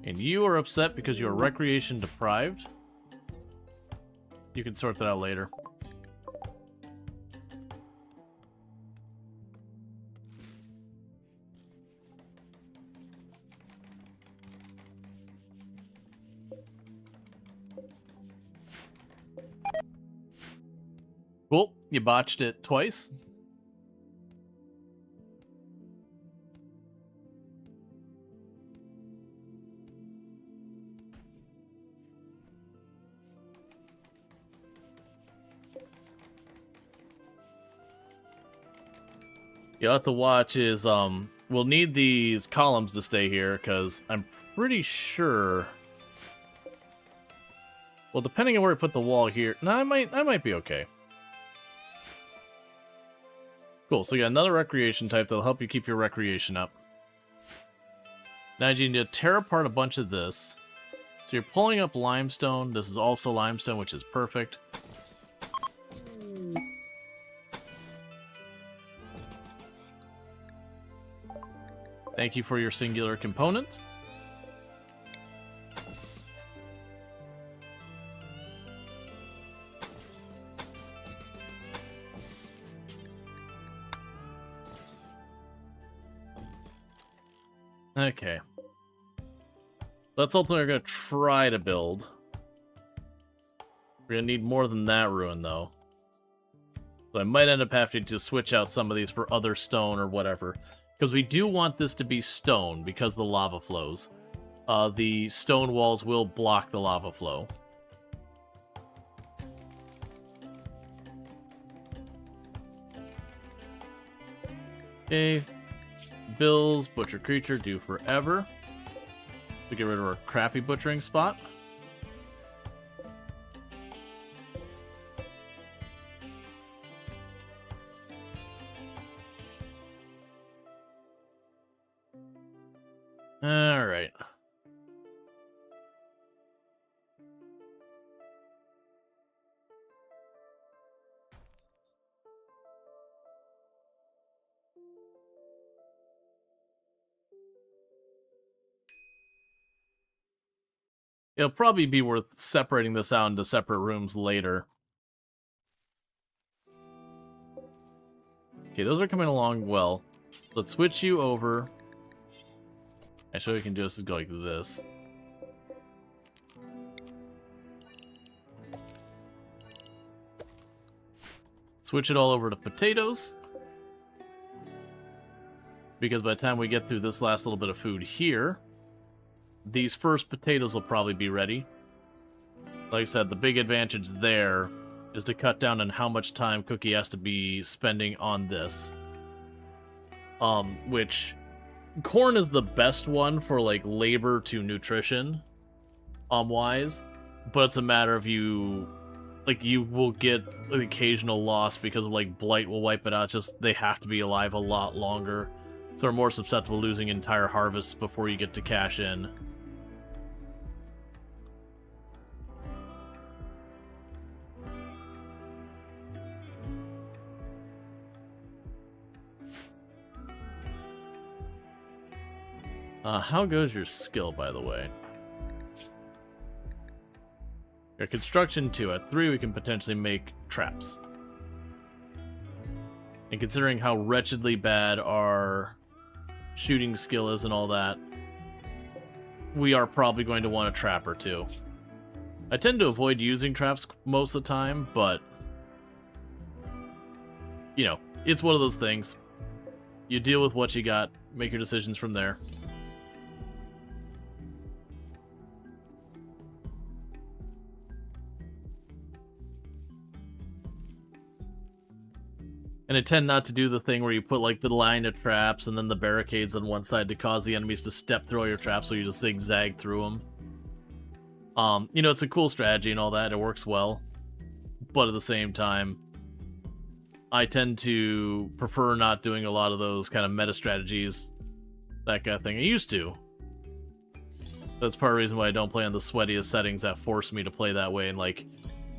And you are upset because you are recreation deprived. You can sort that out later. Cool, you botched it twice. You'll have to watch is, we'll need these columns to stay here, because I'm pretty sure... Well, depending on where I put the wall here... No, I might be okay. Cool, so you got another recreation type that'll help you keep your recreation up. Now you need to tear apart a bunch of this. So you're pulling up limestone. This is also limestone, which is perfect. Thank you for your singular component. Okay. That's ultimately we're going to try to build. We're going to need more than that ruin, though. So I might end up having to switch out some of these for other stone or whatever. Because we do want this to be stone, because the lava flows. The stone walls will block the lava flow. Okay. Bills, butcher creature, do forever. We get rid of our crappy butchering spot. Alright. It'll probably be worth separating this out into separate rooms later. Okay, those are coming along well. Let's switch you over. Actually, we can just go like this. Switch it all over to potatoes. Because by the time we get through this last little bit of food here, these first potatoes will probably be ready. Like I said, the big advantage there is to cut down on how much time Cookie has to be spending on this. Which... corn is the best one for, like, labor to nutrition, wise. But it's a matter of you... like, you will get an occasional loss because of, like, blight will wipe it out. It's just, they have to be alive a lot longer. So they're more susceptible to losing entire harvests before you get to cash in. How goes your skill, by the way? Your construction 2. At 3, we can potentially make traps. And considering how wretchedly bad our shooting skill is and all that, we are probably going to want a trap or 2. I tend to avoid using traps most of the time, but, you know, it's one of those things. You deal with what you got, make your decisions from there. And I tend not to do the thing where you put, like, the line of traps and then the barricades on one side to cause the enemies to step through all your traps, so you just zigzag through them. You know, it's a cool strategy and all that, it works well. But at the same time, I tend to prefer not doing a lot of those kind of meta strategies, that kind of thing. I used to. That's part of the reason why I don't play on the sweatiest settings that force me to play that way and, like,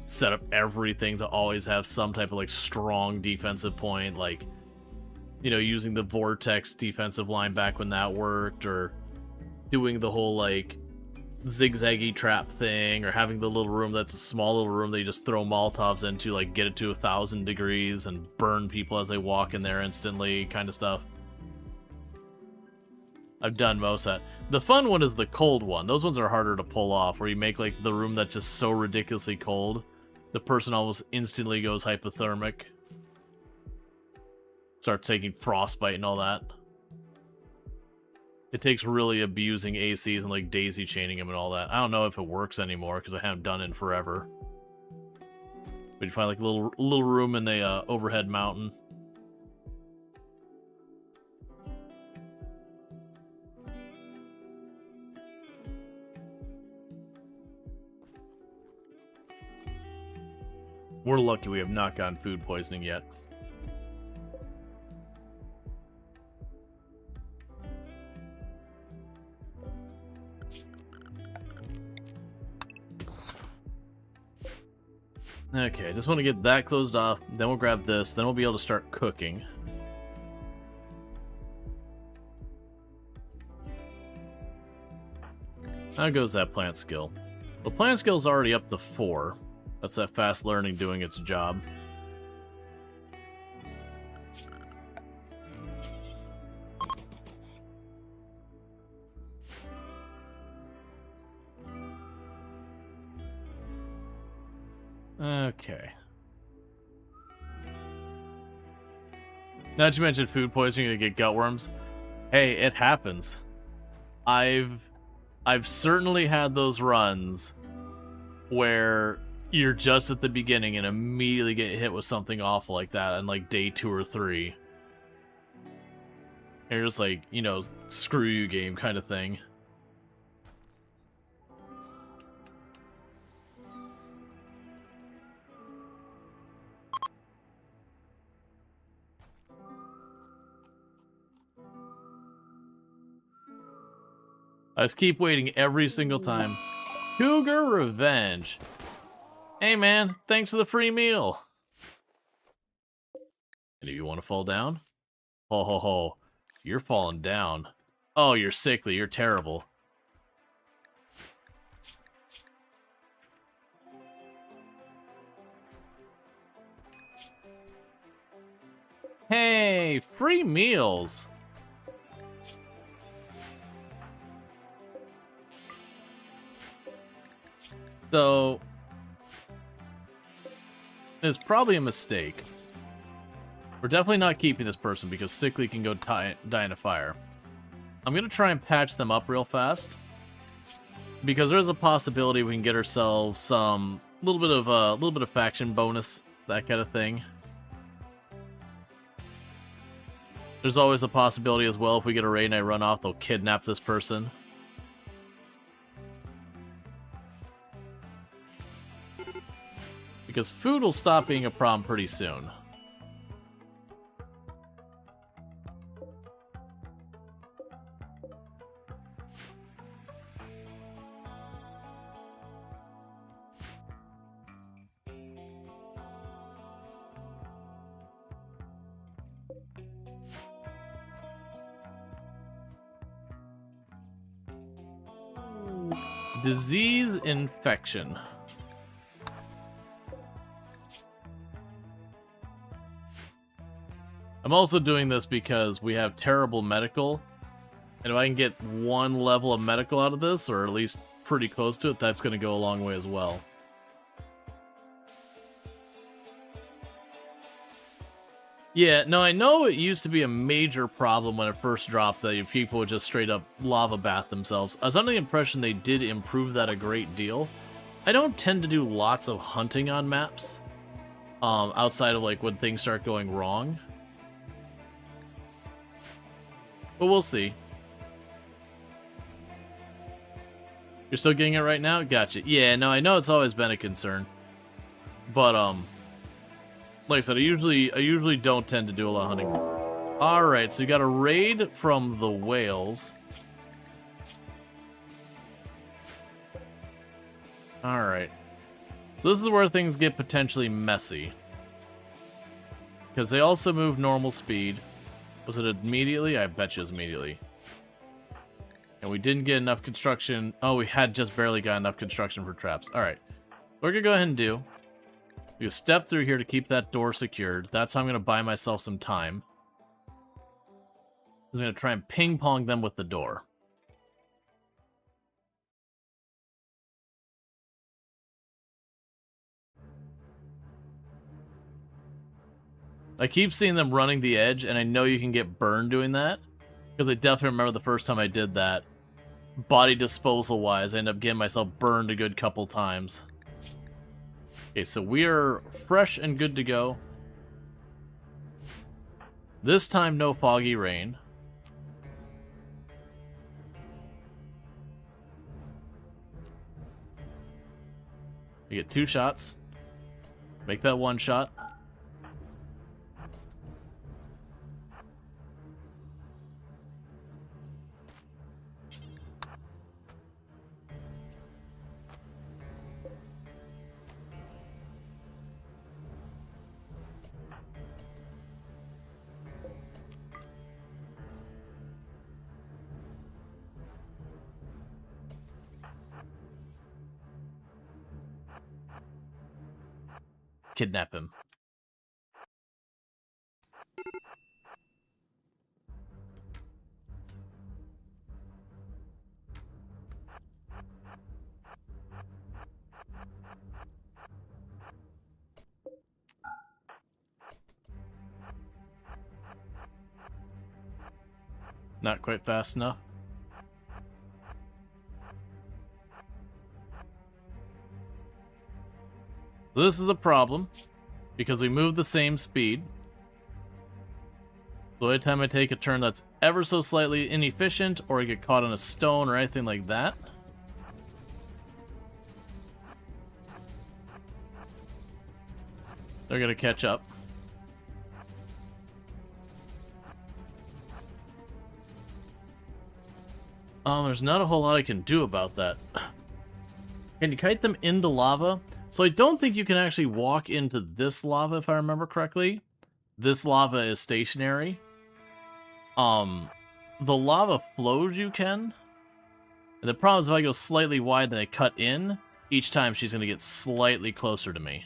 set up everything to always have some type of, like, strong defensive point, like, you know, using the Vortex defensive line back when that worked, or doing the whole, like, zigzaggy trap thing, or having the little room that's a small little room that you just throw Molotovs into, like, get it to 1,000 degrees and burn people as they walk in there instantly, kind of stuff. I've done most of that. The fun one is the cold one. Those ones are harder to pull off, where you make, like, the room that's just so ridiculously cold, the person almost instantly goes hypothermic. Starts taking frostbite and all that. It takes really abusing ACs and, like, daisy chaining them and all that. I don't know if it works anymore, because I haven't done it in forever. But you find, like, a little room in the overhead mountain. We're lucky we have not gotten food poisoning yet. Okay, just want to get that closed off, then we'll grab this, then we'll be able to start cooking. How goes that plant skill? The plant skill's already up to 4. That's that fast learning doing its job. Okay. Now that you mentioned food poisoning, you're gonna get gut worms. Hey, it happens. I've certainly had those runs where you're just at the beginning and immediately get hit with something awful like that on, like, day 2 or 3. And you're just like, you know, screw you game kind of thing. I just keep waiting every single time. Cougar Revenge. Hey man, thanks for the free meal. And if you want to fall down? Ho ho ho. You're falling down. Oh, you're sickly, you're terrible. Hey, free meals. So, it's probably a mistake. We're definitely not keeping this person because sickly can go die in a fire. I'm gonna try and patch them up real fast because there's a possibility we can get ourselves some little bit of faction bonus, that kind of thing. There's always a possibility as well if we get a raid and I run off, they'll kidnap this person. Because food will stop being a problem pretty soon. Disease infection. I'm also doing this because we have terrible medical, and if I can get one level of medical out of this, or at least pretty close to it, that's going to go a long way as well. Yeah, no, I know it used to be a major problem when it first dropped that people would just straight up lava bath themselves. I was under the impression they did improve that a great deal. I don't tend to do lots of hunting on maps, outside of like when things start going wrong. But we'll see. You're still getting it right now? Gotcha. Yeah, no, I know it's always been a concern. But, like I said, I usually don't tend to do a lot of hunting. Alright, so you got a raid from the whales. Alright. So this is where things get potentially messy. Because they also move normal speed. Was it immediately? I bet you it was immediately. And we didn't get enough construction. Oh, we had just barely got enough construction for traps. Alright. What we're going to go ahead and do, we step through here to keep that door secured. That's how I'm going to buy myself some time. I'm going to try and ping-pong them with the door. I keep seeing them running the edge, and I know you can get burned doing that. Because I definitely remember the first time I did that. Body disposal-wise, I ended up getting myself burned a good couple times. Okay, so we are fresh and good to go. This time, no foggy rain. We get 2 shots. Make that 1 shot. Kidnap him. Not quite fast enough. So this is a problem, because we move the same speed. So every time I take a turn that's ever so slightly inefficient, or I get caught on a stone or anything like that, they're gonna catch up. There's not a whole lot I can do about that. Can you kite them into lava? So I don't think you can actually walk into this lava, if I remember correctly. This lava is stationary. The lava flows you can. And the problem is if I go slightly wide and I cut in, each time she's going to get slightly closer to me.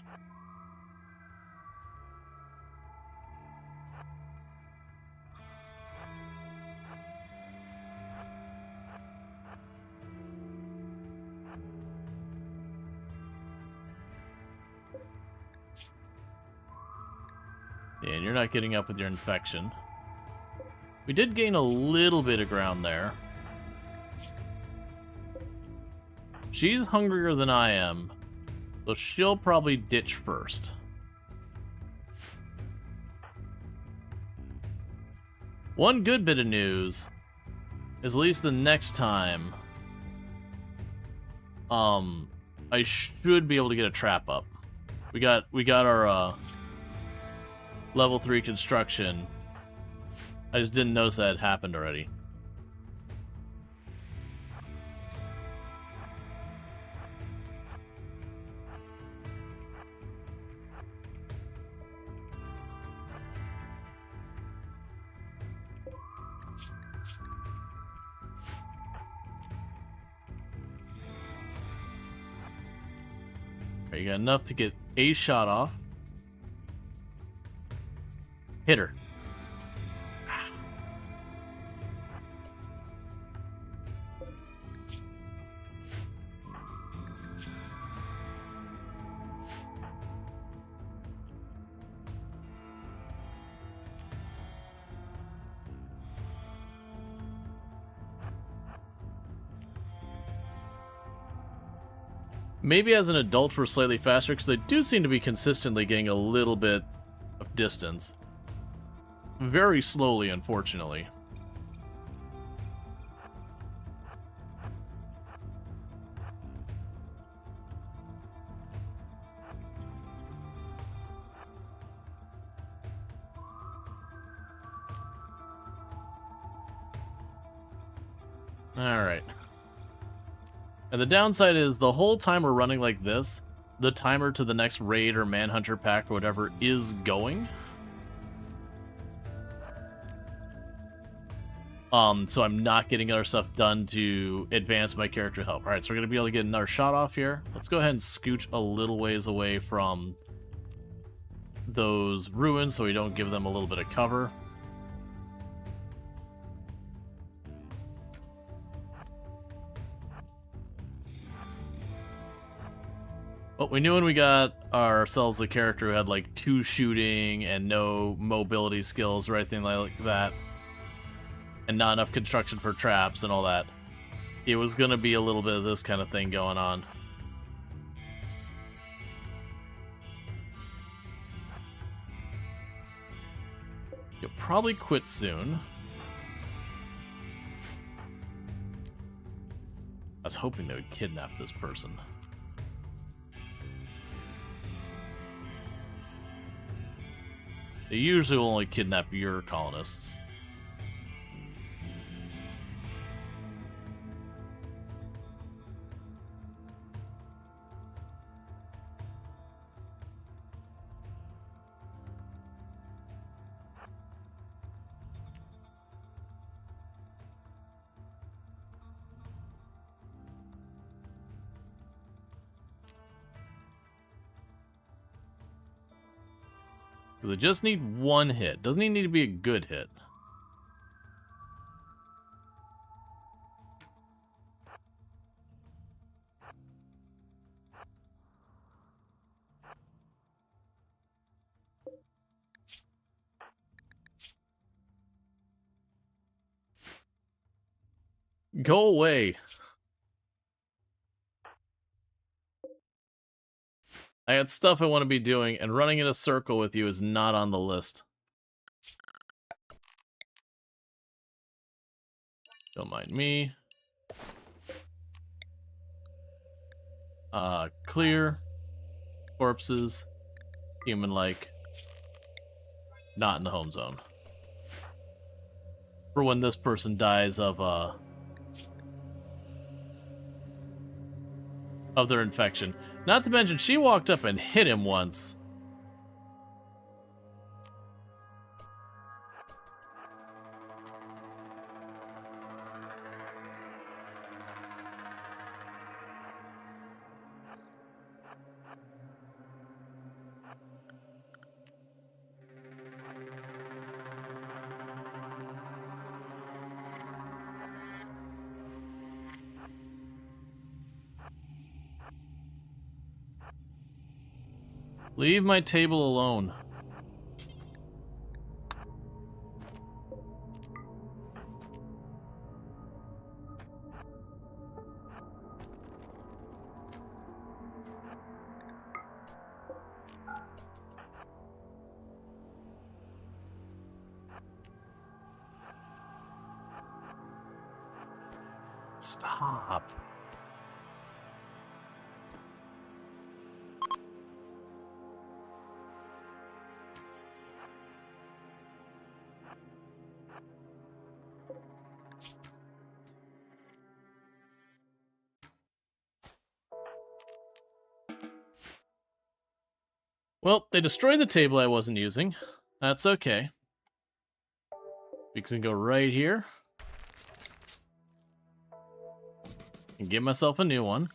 Yeah, and you're not getting up with your infection. We did gain a little bit of ground there. She's hungrier than I am, so she'll probably ditch first. One good bit of news is at least the next time, I should be able to get a trap up. We got our level 3 construction. I just didn't notice that had happened already. Right, you got enough to get a shot off. Hit her. Maybe as an adult we're slightly faster, because I do seem to be consistently getting a little bit of distance. Very slowly, unfortunately. Alright. And the downside is, the whole time we're running like this, the timer to the next raid or manhunter pack or whatever is going. So I'm not getting other stuff done to advance my character help. Alright, so we're going to be able to get another shot off here. Let's go ahead and scooch a little ways away from those ruins so we don't give them a little bit of cover. Well, we knew when we got ourselves a character who had like 2 shooting and no mobility skills or anything like that, and not enough construction for traps and all that, it was gonna be a little bit of this kind of thing going on. You'll probably quit soon. I was hoping they would kidnap this person. They usually will only kidnap your colonists. Because I just need 1 hit. Doesn't even need to be a good hit. Go away. I got stuff I want to be doing, and running in a circle with you is not on the list. Don't mind me. Clear. Corpses. Human-like. Not in the home zone. For when this person dies of their infection. Not to mention, she walked up and hit him once. Leave my table alone. Stop. Well, they destroyed the table I wasn't using. That's okay. We can go right here. And get myself a new one.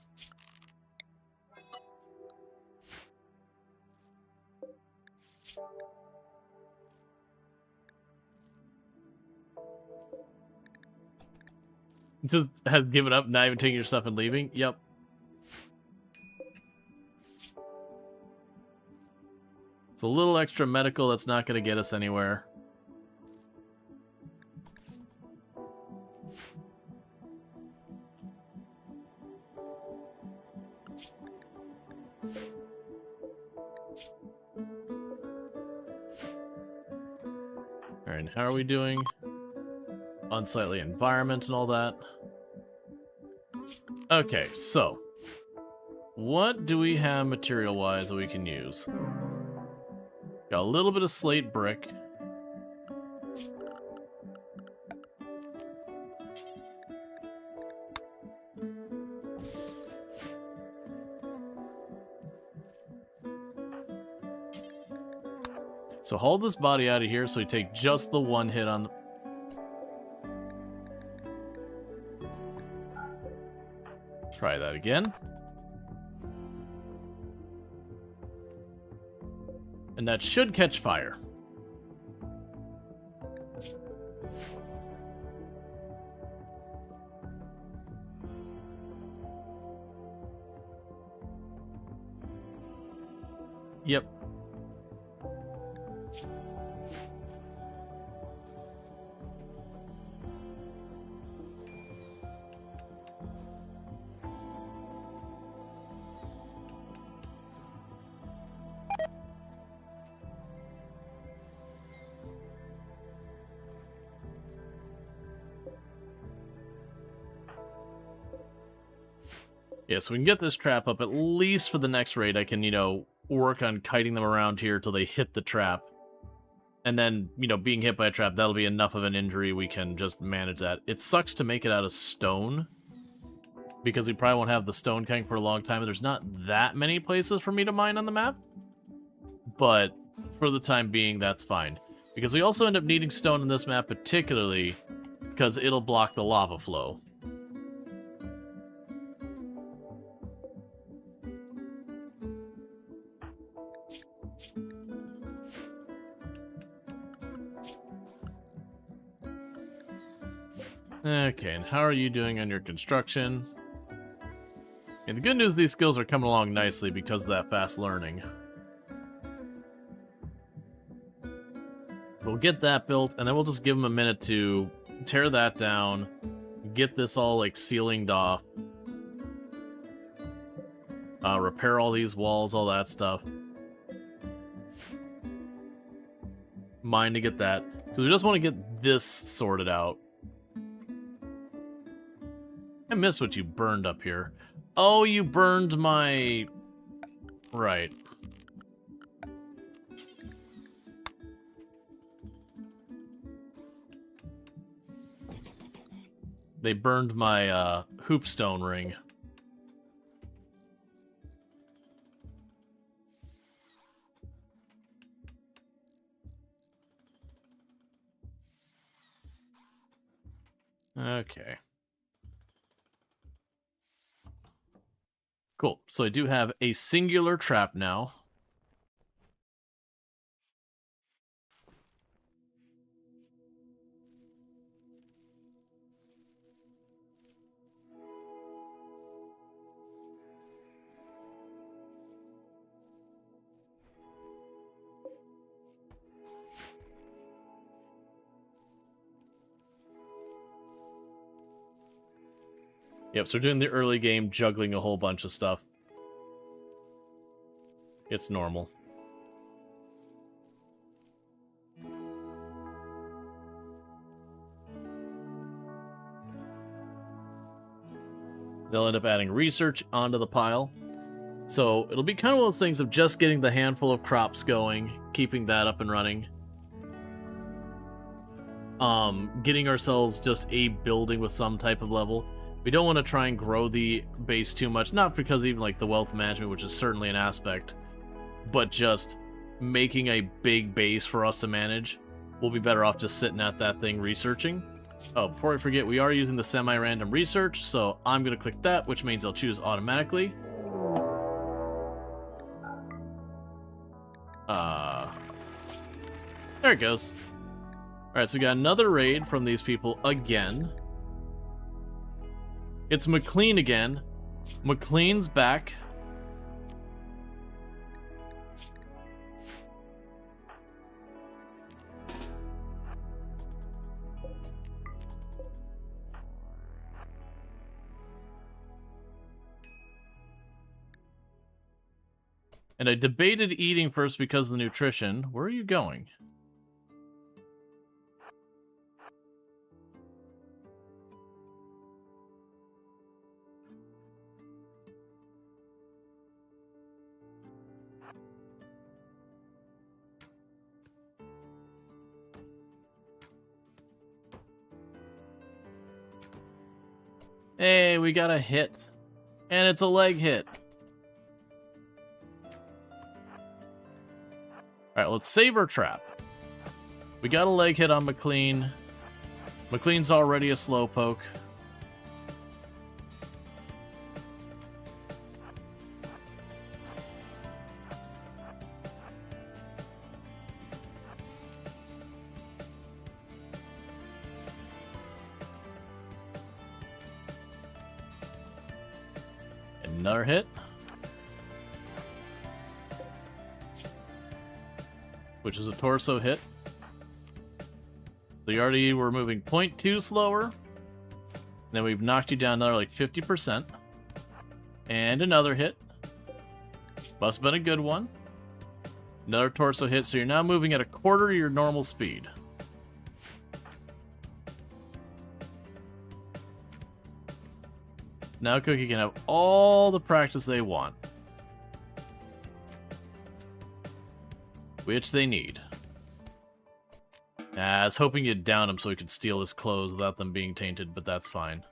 Just has given up, not even taking your stuff and leaving? Yep. It's a little extra medical that's not going to get us anywhere. Alright, and how are we doing? Unsightly environments and all that. Okay, so what do we have material-wise that we can use? Got a little bit of slate brick. So haul this body out of here so we take just the one hit on the... Try that again. And that should catch fire. Yep. Yeah, so we can get this trap up, at least for the next raid. I can, work on kiting them around here till they hit the trap. And then, being hit by a trap, that'll be enough of an injury, we can just manage that. It sucks to make it out of stone, because we probably won't have the stone cutting for a long time. There's not that many places for me to mine on the map. But for the time being, that's fine. Because we also end up needing stone in this map particularly, because it'll block the lava flow. Okay, and how are you doing on your construction? And the good news, these skills are coming along nicely because of that fast learning. We'll get that built, and then we'll just give them a minute to tear that down, get this all, ceilinged off, repair all these walls, all that stuff. Mine to get that, because we just want to get this sorted out. I missed what you burned up here. Oh, you burned my... Right. They burned my hoopstone ring. Okay. Cool. So I do have a singular trap now. Yep, so we're doing the early game, juggling a whole bunch of stuff. It's normal. They'll end up adding research onto the pile. So it'll be kind of one of those things of just getting the handful of crops going, keeping that up and running. Getting ourselves just a building with some type of level. We don't want to try and grow the base too much, not because even the wealth management, which is certainly an aspect, but just making a big base for us to manage. We'll be better off just sitting at that thing researching. Oh, before I forget, we are using the semi-random research, so I'm going to click that, which means I'll choose automatically. There it goes. Alright, so we got another raid from these people again. It's McLean again. McLean's back. And I debated eating first because of the nutrition. Where are you going? Hey, we got a hit. And it's a leg hit. Alright, let's save our trap. We got a leg hit on McLean. McLean's already a slowpoke. Another hit. Which is a torso hit. So you already were moving 0.2 slower. Then we've knocked you down another like 50%. And another hit. Must have been a good one. Another torso hit, so you're now moving at a quarter of your normal speed. Now Cookie can have all the practice they want. Which they need. I was hoping you'd down him so he could steal his clothes without them being tainted, but that's fine.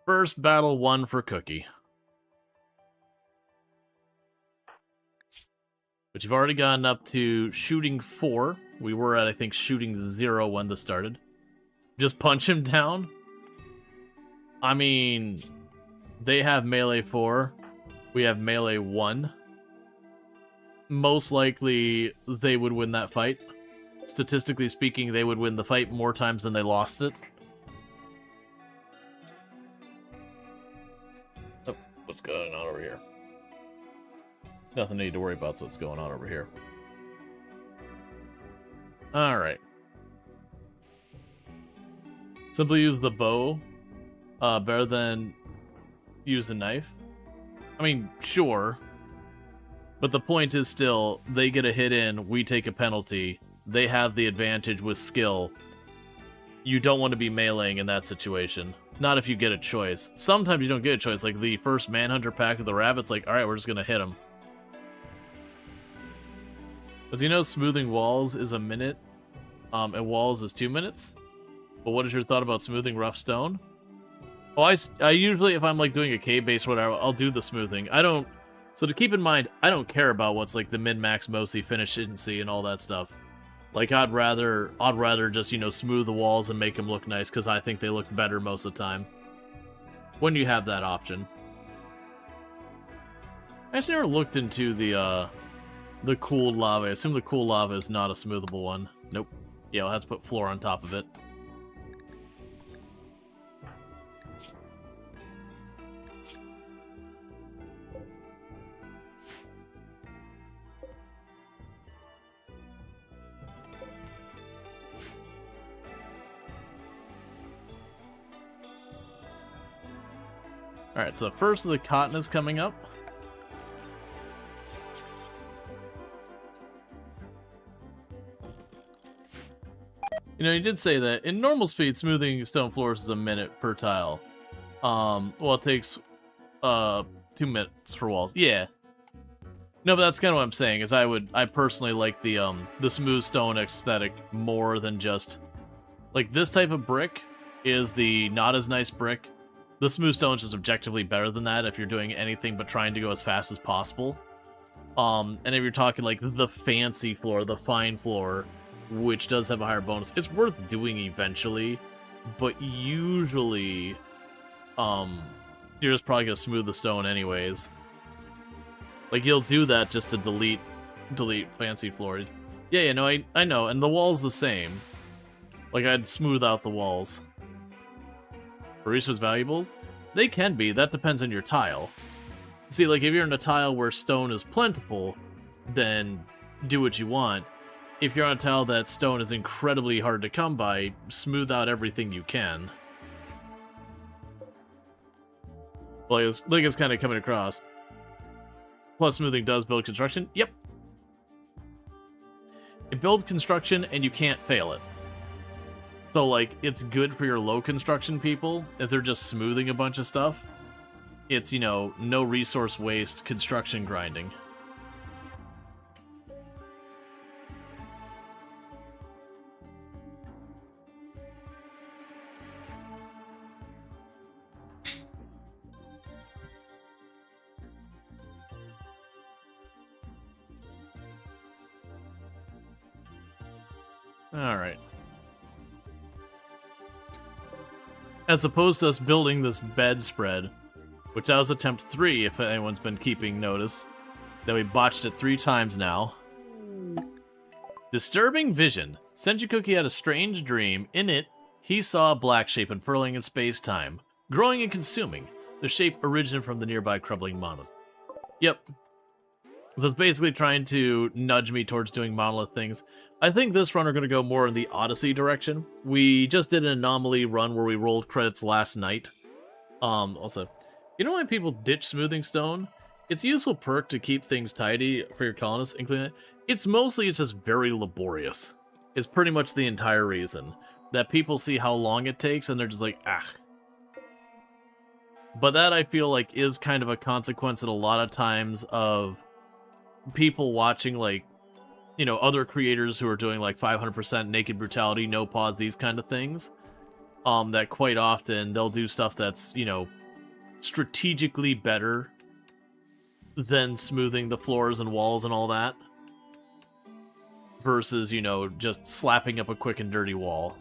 First battle won for Cookie. But you've already gotten up to shooting 4. We were at, I think, shooting 0 when this started. Just punch him down? I mean, they have melee 4. We have melee 1. Most likely, they would win that fight. Statistically speaking, they would win the fight more times than they lost it. Oh, what's going on over here? Nothing I need to worry about, so what's going on over here. Alright. Simply use the bow. Better than use a knife. I mean, sure. But the point is still, they get a hit in, we take a penalty. They have the advantage with skill. You don't want to be meleeing in that situation. Not if you get a choice. Sometimes you don't get a choice, like the first Manhunter pack of the rabbits, like, alright, we're just gonna hit him. But do you know smoothing walls is a minute, and walls is 2 minutes? But what is your thought about smoothing rough stone? Oh, I usually, if I'm like doing a cave-based or whatever, I'll do the smoothing. I don't... So to keep in mind, I don't care about what's like the min-max, mostly efficiency and all that stuff. Like, I'd rather just, you know, smooth the walls and make them look nice, because I think they look better most of the time. When you have that option. I just never looked into the cooled lava. I assume the cooled lava is not a smoothable one. Nope. Yeah, I'll have to put floor on top of it. Alright, so first the cotton is coming up. You know, you did say that in normal speed, smoothing stone floors is a minute per tile. Well, it takes 2 minutes for walls. Yeah. No, but that's kind of what I'm saying, is I personally like the smooth stone aesthetic more than just... Like, this type of brick is the not as nice brick. The smooth stone is just objectively better than that if you're doing anything but trying to go as fast as possible. And if you're talking like the fancy floor, the fine floor, which does have a higher bonus, it's worth doing eventually, but usually you're just probably gonna smooth the stone anyways. Like, you'll do that just to delete fancy floors. Yeah, no, I know, and the wall's the same. Like, I'd smooth out the walls. For resource valuables, they can be. That depends on your tile. See, like, if you're in a tile where stone is plentiful, then do what you want. If you're on a tile that stone is incredibly hard to come by, smooth out everything you can. Like it's kind of coming across. Plus, smoothing does build construction. Yep. It builds construction, and you can't fail it. So, like, it's good for your low construction people if they're just smoothing a bunch of stuff. It's, you know, no resource waste construction grinding. Alright. As opposed to us building this bedspread, which that was attempt 3, if anyone's been keeping notice, that we botched it 3 times now. Disturbing vision. Senju Cookie had a strange dream. In it, he saw a black shape unfurling in space-time, growing and consuming. The shape originated from the nearby crumbling monolith. Yep. So it's basically trying to nudge me towards doing monolith things. I think this run are going to go more in the Odyssey direction. We just did an anomaly run where we rolled credits last night. Also, you know why people ditch smoothing stone? It's a useful perk to keep things tidy for your colonists, including it. It's just very laborious. It's pretty much the entire reason. That people see how long it takes and they're just like, ah. But that, I feel like, is kind of a consequence at a lot of times of people watching, like, you know, other creators who are doing, like, 500% naked brutality, no pause, these kind of things. That quite often they'll do stuff that's, you know, strategically better than smoothing the floors and walls and all that. Versus, you know, just slapping up a quick and dirty wall.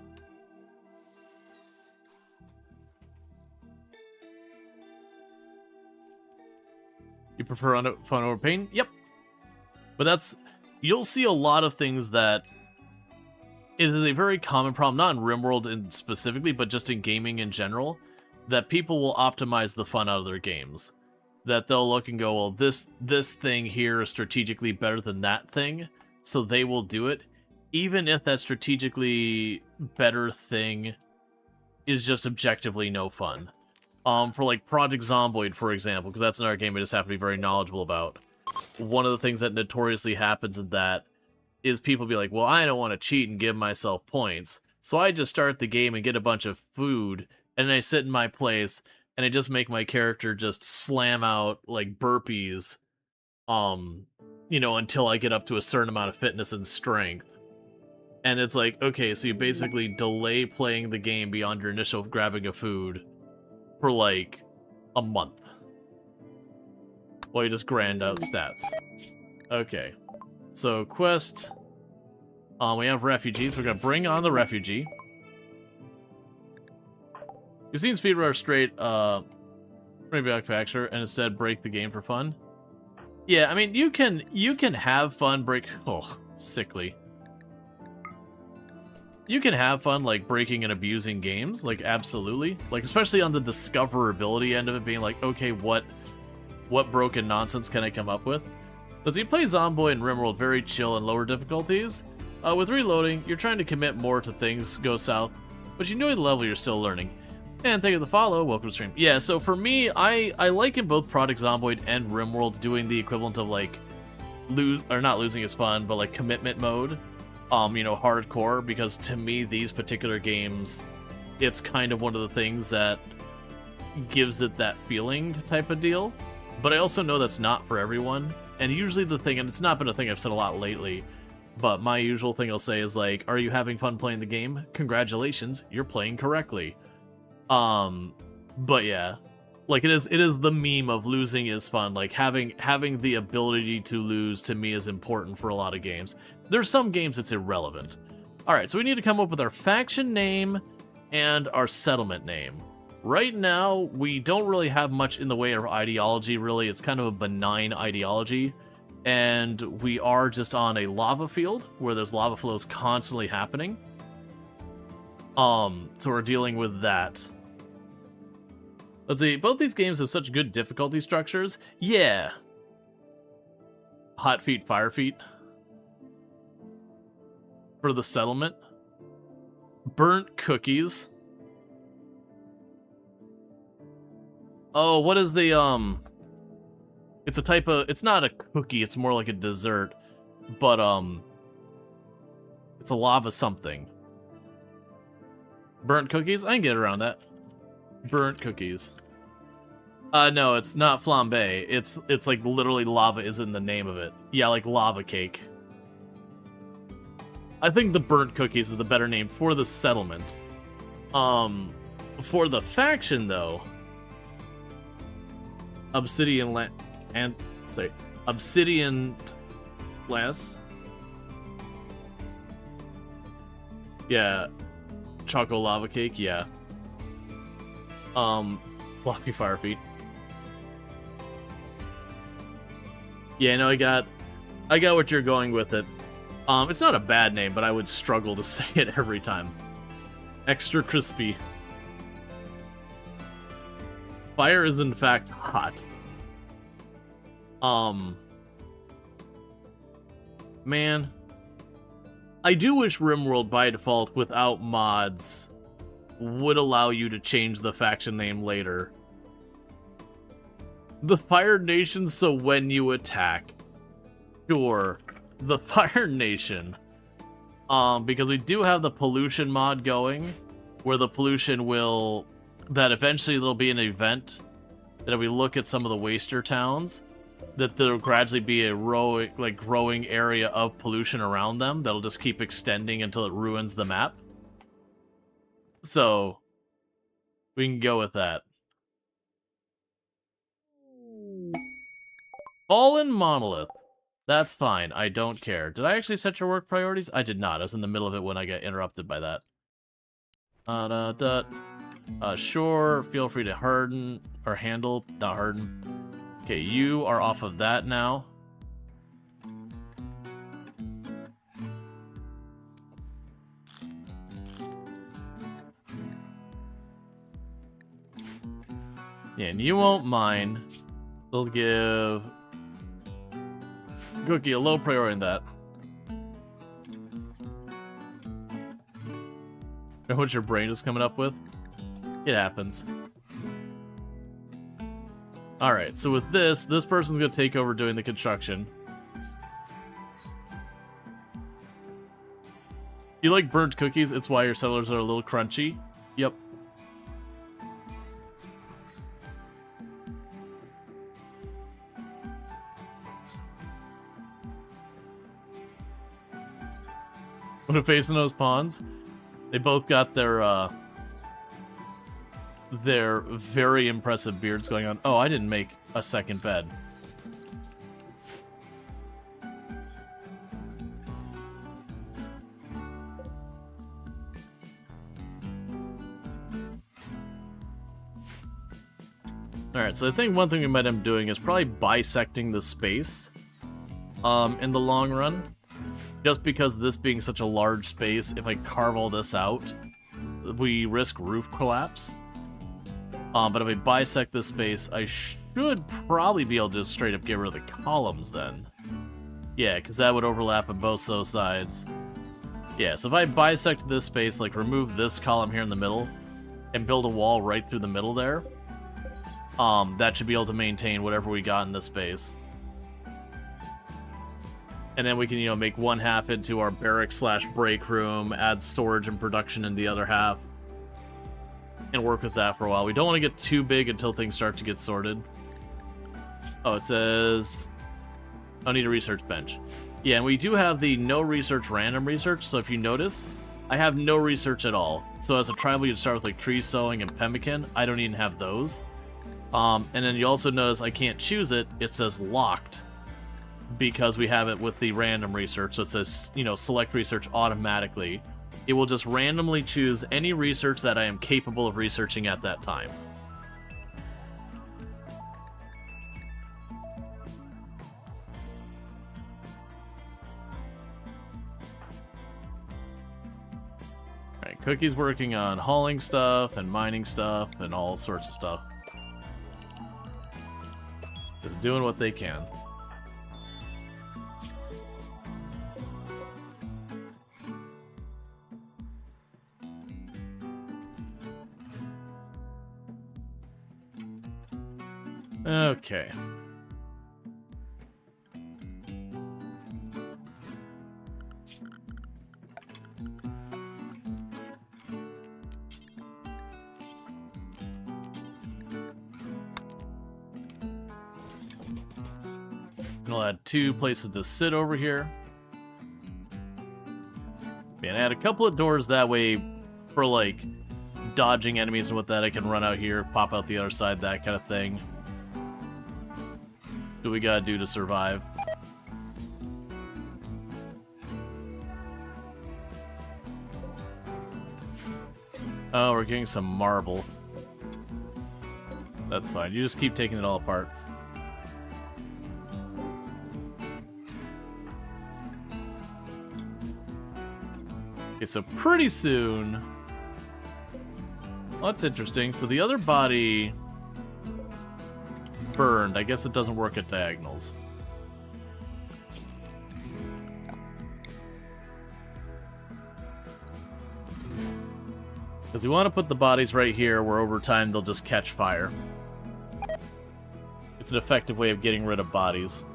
You prefer fun over pain? Yep. But that's... You'll see a lot of things that... It is a very common problem, not in RimWorld specifically, but just in gaming in general, that people will optimize the fun out of their games. That they'll look and go, well, this thing here is strategically better than that thing, so they will do it, even if that strategically better thing is just objectively no fun. For, like, Project Zomboid, for example, because that's another game I just happen to be very knowledgeable about. One of the things that notoriously happens in that is people be like, well, I don't want to cheat and give myself points, so I just start the game and get a bunch of food, and then I sit in my place, and I just make my character just slam out, like, burpees, you know, until I get up to a certain amount of fitness and strength. And it's like, okay, so you basically delay playing the game beyond your initial grabbing of food for, like, a month. Well, you just grind out stats. Okay. So, quest. We have refugees. We're gonna bring on the refugee. You've seen speedrunners straight, bring back Factor and instead break the game for fun. Yeah, I mean, you can have fun sickly. You can have fun, like, breaking and abusing games, like, absolutely. Like, especially on the discoverability end of it, being like, okay, what broken nonsense can I come up with? Because you play Zomboid and RimWorld very chill and lower difficulties. With reloading, you're trying to commit more to things go south, but you enjoy the level you're still learning. And thank you for the follow, welcome to stream. Yeah, so for me, I like in both Project Zomboid and RimWorld doing the equivalent of, like, not losing is fun, but, like, commitment mode. You know, hardcore, because to me, these particular games, it's kind of one of the things that gives it that feeling type of deal. But I also know that's not for everyone, and usually the thing, and it's not been a thing I've said a lot lately, but my usual thing I'll say is like, are you having fun playing the game? Congratulations, you're playing correctly. But yeah, like it is the meme of losing is fun. Like having the ability to lose to me is important for a lot of games. There's some games it's irrelevant. All right, so we need to come up with our faction name and our settlement name. Right now, we don't really have much in the way of ideology, really. It's kind of a benign ideology. And we are just on a lava field where there's lava flows constantly happening. So we're dealing with that. Let's see, both these games have such good difficulty structures. Yeah. Hot feet, fire feet. For the settlement. Burnt cookies. Oh, what is the, it's a type of, it's not a cookie, it's more like a dessert. But, it's a lava something. Burnt cookies? I can get around that. Burnt cookies. No, it's not flambe. It's like literally lava is in the name of it. Yeah, like lava cake. I think the burnt cookies is the better name for the settlement. For the faction though, Obsidian less. Yeah. Choco lava cake, yeah. Floppy fire feet. Yeah, no, I got what you're going with it. It's not a bad name, but I would struggle to say it every time. Extra crispy. Fire is in fact hot. Man. I do wish RimWorld by default without mods would allow you to change the faction name later. The Fire Nation, so when you attack. Sure. The Fire Nation. Because we do have the pollution mod going, where the pollution will... that eventually there'll be an event that if we look at some of the waster towns, that there'll gradually be a growing area of pollution around them that'll just keep extending until it ruins the map. So, we can go with that. Fallen Monolith. That's fine. I don't care. Did I actually set your work priorities? I did not. I was in the middle of it when I got interrupted by that. Sure. Feel free to harden or handle. Not harden. Okay, you are off of that now. Yeah, and you won't mind. They'll give Cookie a low priority in that. Know what your brain is coming up with? It happens. Alright, so with this person's gonna take over doing the construction. You like burnt cookies? It's why your settlers are a little crunchy? Yep. What a face in those pawns. They both got their very impressive beards going on. Oh, I didn't make a second bed. Alright, so I think one thing we might end up doing is probably bisecting the space in the long run. Just because this being such a large space, if I carve all this out, we risk roof collapse. But if I bisect this space, I should probably be able to just straight up get rid of the columns then. Yeah, because that would overlap on both those sides. Yeah, so if I bisect this space, like remove this column here in the middle, and build a wall right through the middle there, that should be able to maintain whatever we got in this space. And then we can, you know, make one half into our barracks / break room, add storage and production in the other half, and work with that for a while. We don't want to get too big until things start to get sorted. Oh, it says, I need a research bench. Yeah, and we do have the no research random research, so if you notice, I have no research at all. So as a tribal, you'd start with like tree sowing and pemmican. I don't even have those. And then you also notice I can't choose it. It says locked, because we have it with the random research, so it says, you know, select research automatically. It will just randomly choose any research that I am capable of researching at that time. Alright, Cookie's working on hauling stuff and mining stuff and all sorts of stuff. Doing what they can. Okay. We'll add 2 places to sit over here. And add a couple of doors that way for, like, dodging enemies and what that I can run out here, pop out the other side, that kind of thing. What do we gotta do to survive? Oh, we're getting some marble. That's fine. You just keep taking it all apart. Okay, so pretty soon... Well, that's interesting. So the other body... burned. I guess it doesn't work at diagonals. Because we want to put the bodies right here, where over time they'll just catch fire. It's an effective way of getting rid of bodies.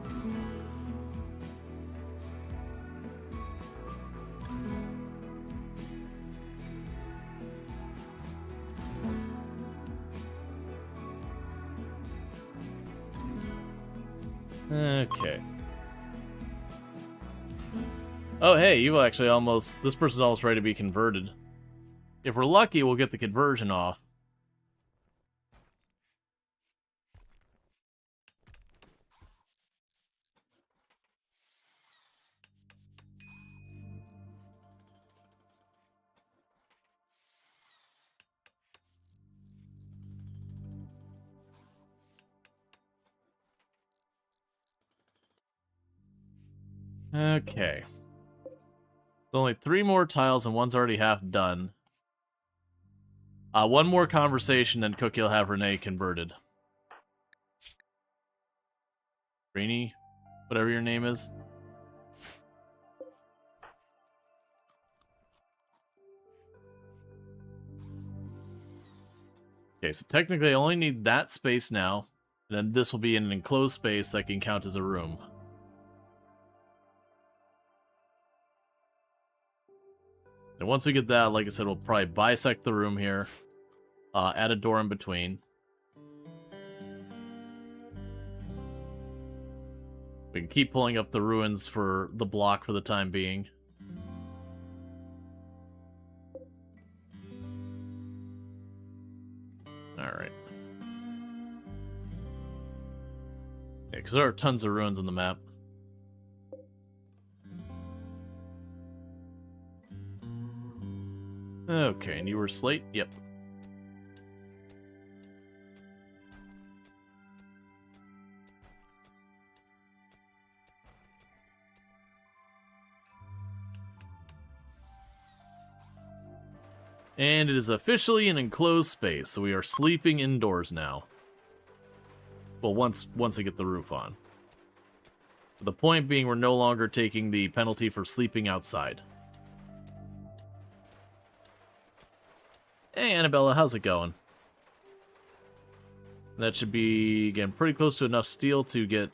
Okay. Oh, hey, you actually almost... This person's almost ready to be converted. If we're lucky, we'll get the conversion off. Okay. Only 3 more tiles and one's already half done. One more conversation, then Cookie will have Renee converted. Rainy, whatever your name is. Okay, so technically I only need that space now, and then this will be in an enclosed space that can count as a room. And once we get that, like I said, we'll probably bisect the room here, add a door in between. We can keep pulling up the ruins for the block for the time being. Alright. Yeah, because there are tons of ruins on the map. Okay, and you were Slate? Yep. And it is officially an enclosed space, so we are sleeping indoors now. Well, once I get the roof on. The point being, we're no longer taking the penalty for sleeping outside. Hey, Annabella, how's it going? That should be, again, pretty close to enough steel to get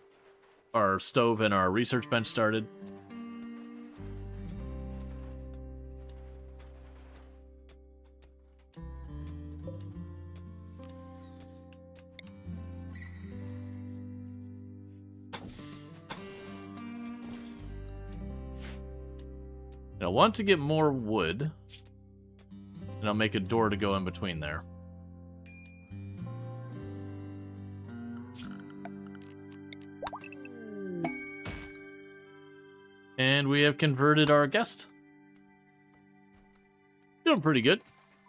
our stove and our research bench started. Now, I want to get more wood. And I'll make a door to go in between there. And we have converted our guest. Doing pretty good.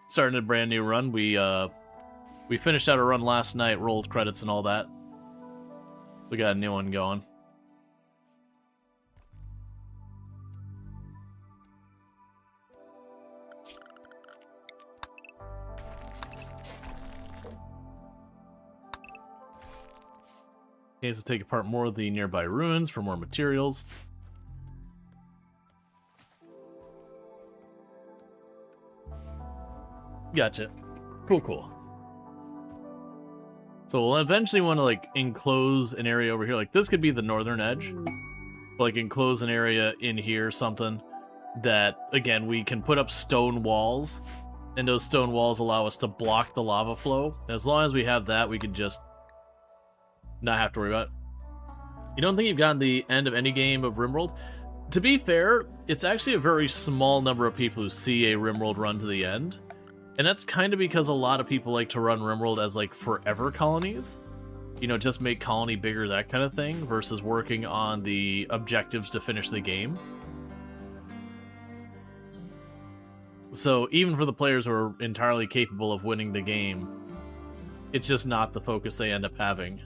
Starting a brand new run. We finished out a run last night, rolled credits and all that. We got a new one going. Okay, so take apart more of the nearby ruins for more materials. Gotcha. Cool, cool. So we'll eventually want to, like, enclose an area over here. Like, this could be the northern edge. Like, enclose an area in here, something that, again, we can put up stone walls. And those stone walls allow us to block the lava flow. As long as we have that, we can just not have to worry about it. You don't think you've gotten the end of any game of RimWorld? To be fair, it's actually a very small number of people who see a RimWorld run to the end. And that's kind of because a lot of people like to run RimWorld as, like, forever colonies. You know, just make colony bigger, that kind of thing, versus working on the objectives to finish the game. So even for the players who are entirely capable of winning the game, it's just not the focus they end up having.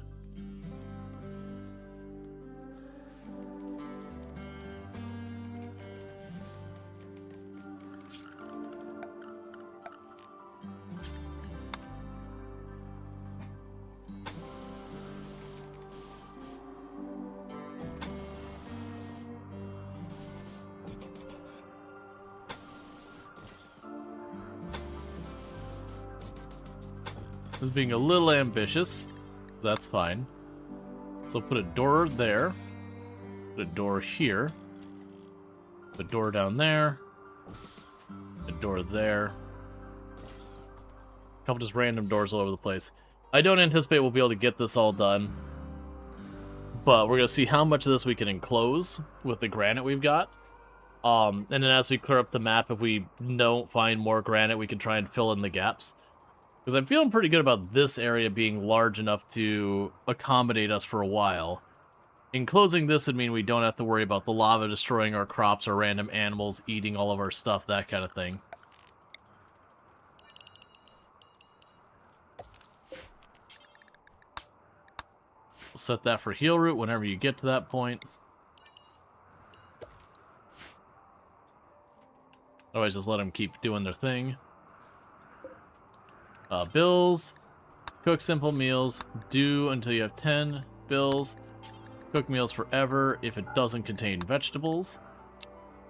This is being a little ambitious. That's fine. So put a door there. Put a door here. Put a door down there. A door there. A couple just random doors all over the place. I don't anticipate we'll be able to get this all done. But we're going to see how much of this we can enclose with the granite we've got. And then as we clear up the map, if we don't find more granite, we can try and fill in the gaps. Because I'm feeling pretty good about this area being large enough to accommodate us for a while. Enclosing this would mean we don't have to worry about the lava destroying our crops or random animals eating all of our stuff, that kind of thing. We'll set that for heal route whenever you get to that point. Otherwise, just let them keep doing their thing. Bills, cook simple meals, do until you have 10 bills, cook meals forever if it doesn't contain vegetables,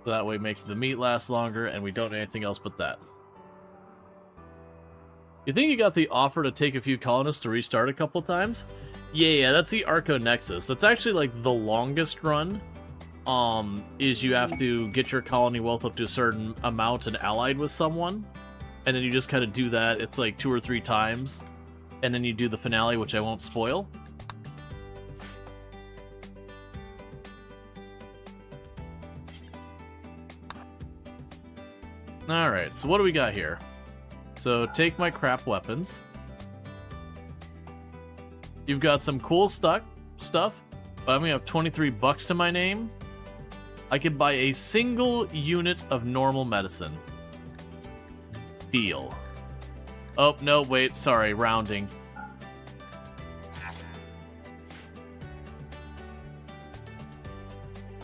so that way make the meat last longer and we don't need anything else but that. You think you got the offer to take a few colonists to restart a couple times? Yeah, that's the Arco Nexus. That's actually like the longest run, is you have to get your colony wealth up to a certain amount and allied with someone. And then you just kind of do that. It's like 2 or 3 times. And then you do the finale, which I won't spoil. Alright, so what do we got here? So, take my crap weapons. You've got some cool stuff, but I'm gonna have 23 bucks to my name. I could buy a single unit of normal medicine. Deal. Oh, no, wait, sorry, rounding.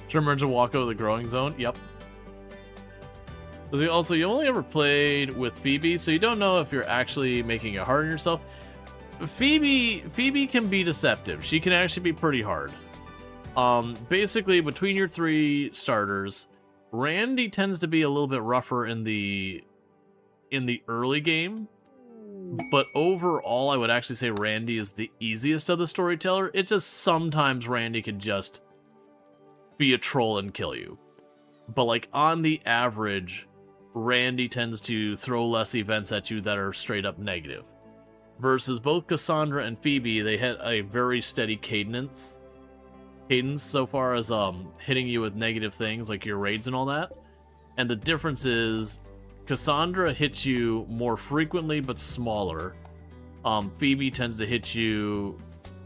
Trimmer to walk over the growing zone, yep. Also, you only ever played with Phoebe, so you don't know if you're actually making it hard on yourself. Phoebe can be deceptive. She can actually be pretty hard. Basically, between your 3 starters, Randy tends to be a little bit rougher in the early game, but overall I would actually say Randy is the easiest of the storyteller. It's just sometimes Randy can just be a troll and kill you. But like on the average, Randy tends to throw less events at you that are straight up negative. Versus both Cassandra and Phoebe, they had a very steady cadence so far as hitting you with negative things like your raids and all that. And the difference is Cassandra hits you more frequently but smaller. Phoebe tends to hit you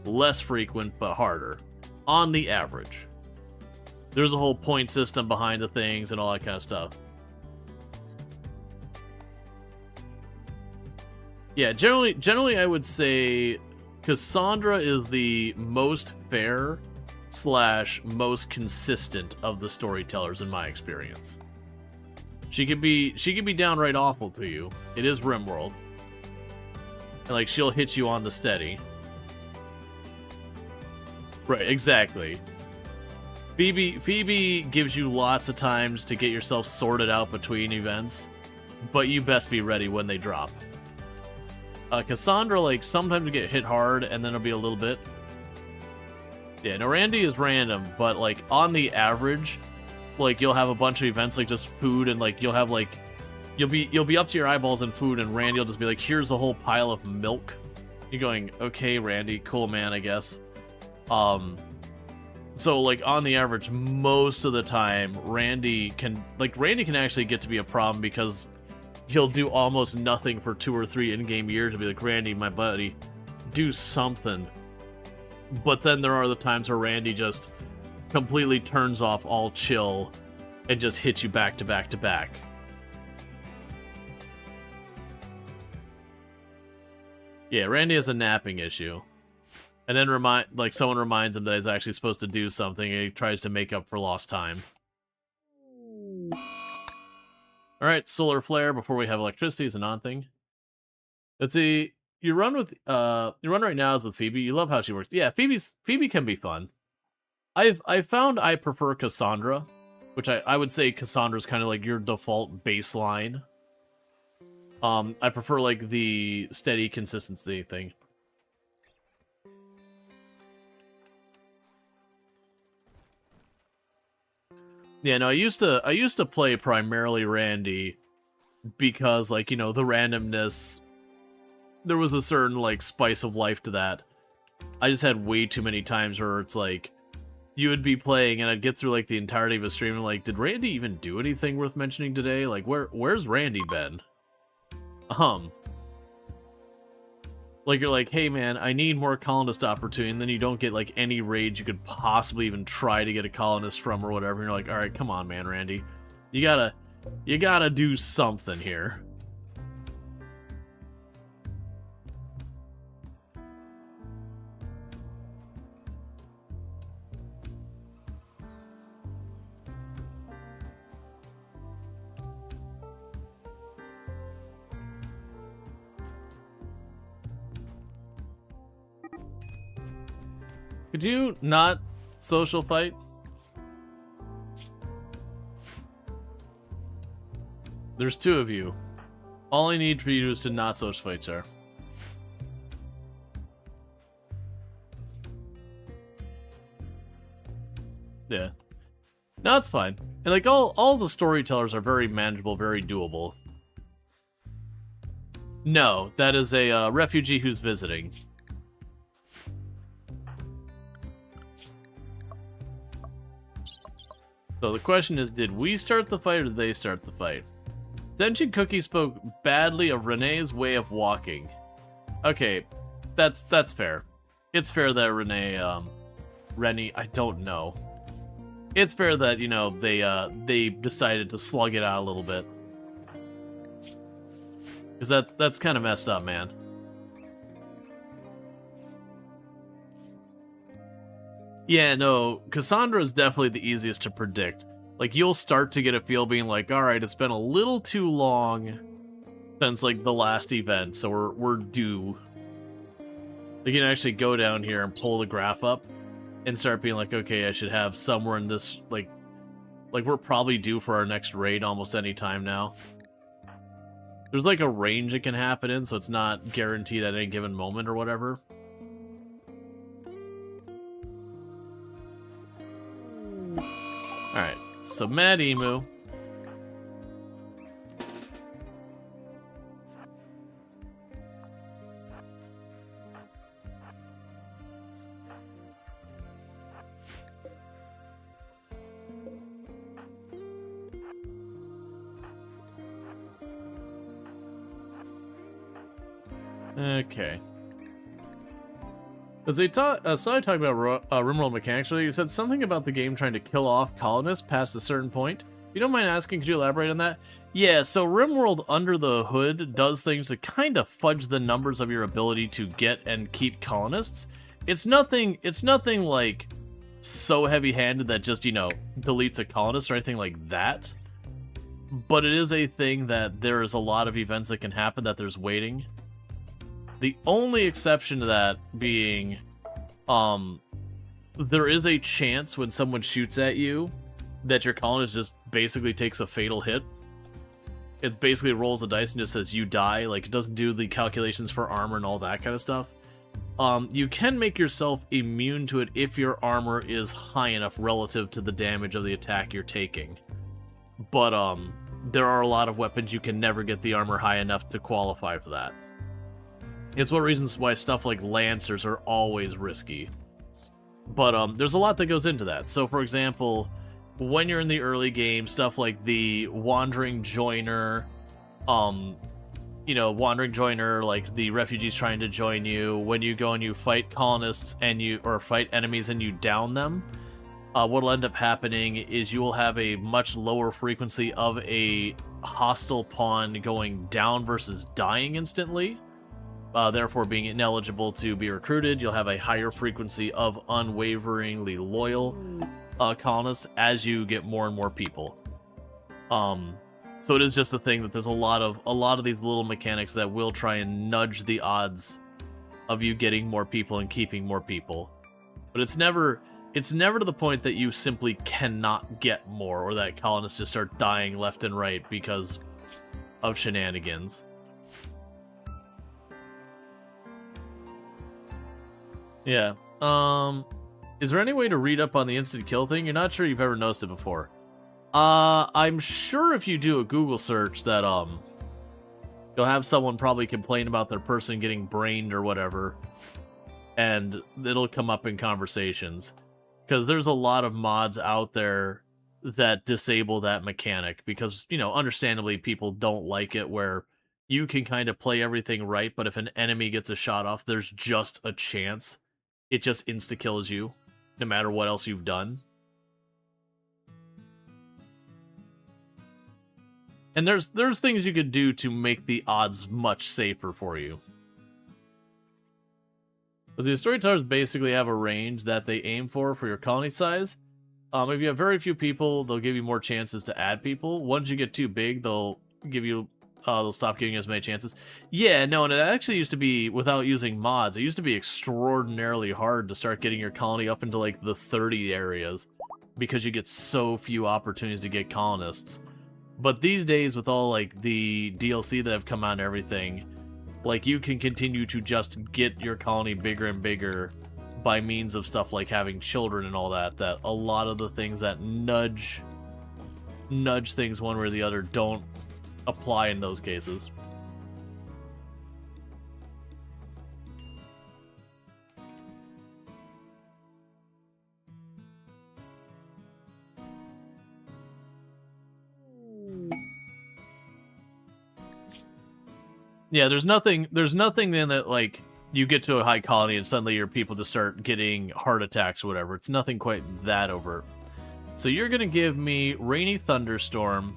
less frequent but harder, on the average. There's a whole point system behind the things and all that kind of stuff. Yeah, generally I would say Cassandra is the most fair / most consistent of the storytellers in my experience. She could be downright awful to you. It is RimWorld. And like she'll hit you on the steady. Right, exactly. Phoebe gives you lots of times to get yourself sorted out between events, but you best be ready when they drop. Cassandra, like, sometimes you get hit hard, and then it'll be a little bit. Yeah, no, Randy is random, but, like, on the average, like, you'll have a bunch of events, like, just food, and, like, you'll have, like, you'll be up to your eyeballs in food, and Randy will just be like, here's a whole pile of milk. You're going, okay, Randy, cool man, I guess. So, like, on the average, most of the time, Randy can actually get to be a problem because he'll do almost nothing for 2 or 3 in-game years and be like, Randy, my buddy, do something. But then there are the times where Randy just completely turns off all chill and just hits you back to back to back. Yeah, Randy has a napping issue. And then someone reminds him that he's actually supposed to do something, and he tries to make up for lost time. Alright, solar flare before we have electricity is a non-thing. Let's see. Your run right now is with Phoebe. You love how she works. Yeah, Phoebe can be fun. I've found I prefer Cassandra, which I would say Cassandra's kind of like your default baseline. I prefer like the steady consistency thing. Yeah, no, I used to play primarily Randy because, like, you know, the randomness, there was a certain, like, spice of life to that. I just had way too many times where it's like, you would be playing and I'd get through, like, the entirety of a stream and, like, did Randy even do anything worth mentioning today? Like, where's Randy been? Like, you're like, hey man, I need more colonist opportunity, and then you don't get, like, any raids you could possibly even try to get a colonist from or whatever, and you're like, alright, come on, man, Randy. You gotta do something here. Could you not social fight? There's 2 of you. All I need for you is to not social fight, sir. Yeah. No, it's fine. And like all the storytellers are very manageable, very doable. No, that is a refugee who's visiting. So the question is, did we start the fight or did they start the fight? Sentient Cookie spoke badly of Renee's way of walking. Okay, that's fair. It's fair that Rennie, I don't know. It's fair that, you know, they decided to slug it out a little bit. Because that's kind of messed up, man. Yeah, no, Cassandra is definitely the easiest to predict. Like, you'll start to get a feel being like, alright, it's been a little too long since, like, the last event, so we're due. You can actually go down here and pull the graph up and start being like, okay, I should have somewhere in this, like we're probably due for our next raid almost any time now. There's, like, a range it can happen in, so it's not guaranteed at any given moment or whatever. Alright, so Mad Emu. Okay. As they saw you talk about RimWorld mechanics earlier, you said something about the game trying to kill off colonists past a certain point. If you don't mind asking, could you elaborate on that? Yeah, so RimWorld under the hood does things to kind of fudge the numbers of your ability to get and keep colonists. It's nothing like so heavy-handed that just, you know, deletes a colonist or anything like that. But it is a thing that there is a lot of events that can happen that there's waiting. The only exception to that being, there is a chance when someone shoots at you that your colonist just basically takes a fatal hit. It basically rolls the dice and just says you die. Like, it doesn't do the calculations for armor and all that kind of stuff. You can make yourself immune to it if your armor is high enough relative to the damage of the attack you're taking. But there are a lot of weapons you can never get the armor high enough to qualify for that. It's one reason why stuff like Lancers are always risky. But there's a lot that goes into that. So, for example, when you're in the early game, stuff like the Wandering Joiner, Wandering Joiner, like the refugees trying to join you, when you go and you fight colonists or fight enemies and you down them, what'll end up happening is you will have a much lower frequency of a hostile pawn going down versus dying instantly, therefore being ineligible to be recruited. You'll have a higher frequency of unwaveringly loyal colonists as you get more and more people. So it is just a thing that there's a lot of these little mechanics that will try and nudge the odds of you getting more people and keeping more people. But it's never to the point that you simply cannot get more, or that colonists just start dying left and right because of shenanigans. Yeah. Is there any way to read up on the instant kill thing? You're not sure you've ever noticed it before. I'm sure if you do a Google search that, you'll have someone probably complain about their person getting brained or whatever, and it'll come up in conversations. Because there's a lot of mods out there that disable that mechanic, because, understandably people don't like it where you can kind of play everything right, but if an enemy gets a shot off, there's just a chance it just insta-kills you, no matter what else you've done. And there's things you could do to make the odds much safer for you. But the storytellers basically have a range that they aim for your colony size. If you have very few people, they'll give you more chances to add people. Once you get too big, they'll stop giving you as many chances. Yeah, no, and it actually used to be, without using mods, it used to be extraordinarily hard to start getting your colony up into like the 30 areas, because you get so few opportunities to get colonists. But these days, with all like the DLC that have come out and everything, like, you can continue to just get your colony bigger and bigger by means of stuff like having children and all that, that a lot of the things that nudge things one way or the other don't apply in those cases. Yeah, there's nothing then that, like, you get to a high colony and suddenly your people just start getting heart attacks or whatever. It's nothing quite that overt. So you're gonna give me Rainy Thunderstorm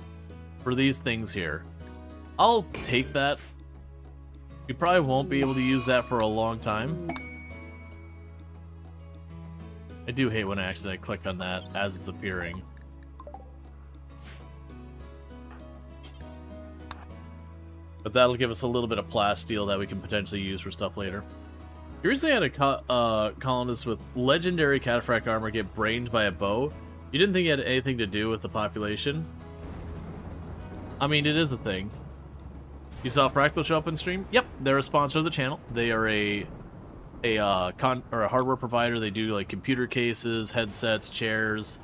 for these things here. I'll take that. You probably won't be able to use that for a long time. I do hate when I accidentally click on that as it's appearing. But that'll give us a little bit of plasteel that we can potentially use for stuff later. You recently had a colonist with legendary cataphract armor get brained by a bow. You didn't think it had anything to do with the population? I mean, it is a thing. You saw Fractal show up in stream? Yep, they're a sponsor of the channel. They are a hardware provider. They do like computer cases, headsets, chairs,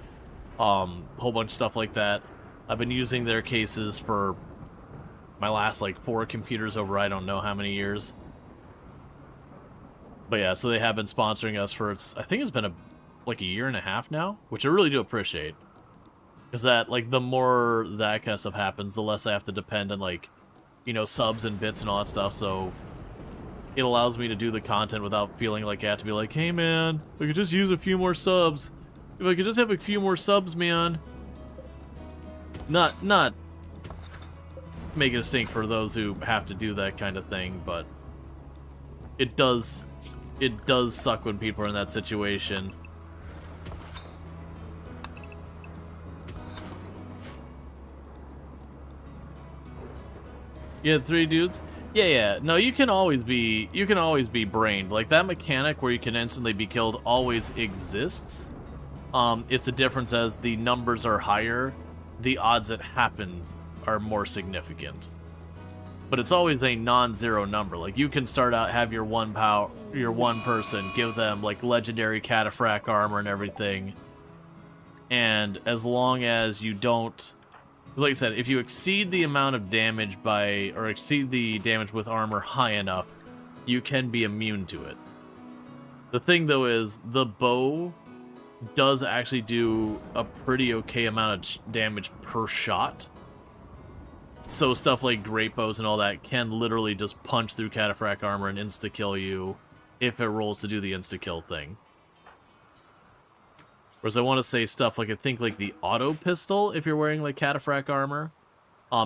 whole bunch of stuff like that. I've been using their cases for my last like 4 computers over I don't know how many years. But yeah, so they have been sponsoring us for I think it's been like a year and a half now, which I really do appreciate. Because that, like, the more that kind of stuff happens, the less I have to depend on, like, subs and bits and all that stuff, so it allows me to do the content without feeling like I have to be like, hey man, I could just use a few more subs. If I could just have a few more subs, man. Not making a stink for those who have to do that kind of thing, but it does suck when people are in that situation. You had 3 dudes? Yeah. No, you can always be brained. Like that mechanic where you can instantly be killed always exists. It's a difference as the numbers are higher, the odds it happens are more significant. But it's always a non-zero number. Like you can start out, have your one person, give them like legendary cataphract armor and everything. And as long as you don't, like I said, if you exceed the amount of damage or exceed the damage with armor high enough, you can be immune to it. The thing though is, the bow does actually do a pretty okay amount of damage per shot. So stuff like great bows and all that can literally just punch through cataphract armor and insta-kill you if it rolls to do the insta-kill thing. Whereas I want to say stuff like, I think like the auto pistol, if you're wearing like cataphract armor,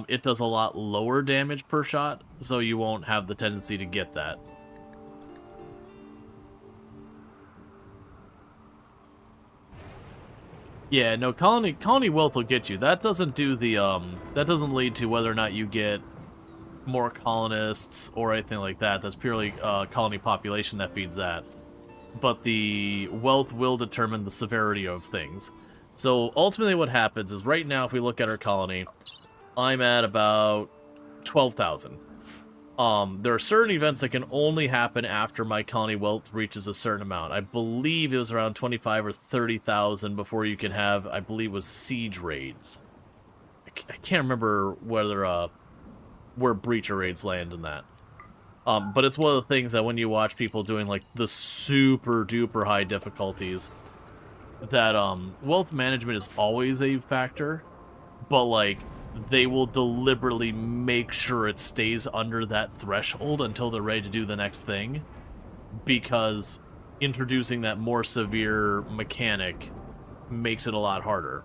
it does a lot lower damage per shot, so you won't have the tendency to get that. Yeah, no, colony wealth will get you. That doesn't do the that doesn't lead to whether or not you get more colonists or anything like that. That's purely colony population that feeds that. But the wealth will determine the severity of things. So ultimately what happens is, right now if we look at our colony, I'm at about 12,000. There are certain events that can only happen after my colony wealth reaches a certain amount. I believe it was around 25 or 30,000 before you can have, I believe it was siege raids. I can't remember whether where breacher raids land in that. But it's one of the things that when you watch people doing like the super duper high difficulties, that wealth management is always a factor, but like they will deliberately make sure it stays under that threshold until they're ready to do the next thing, because introducing that more severe mechanic makes it a lot harder.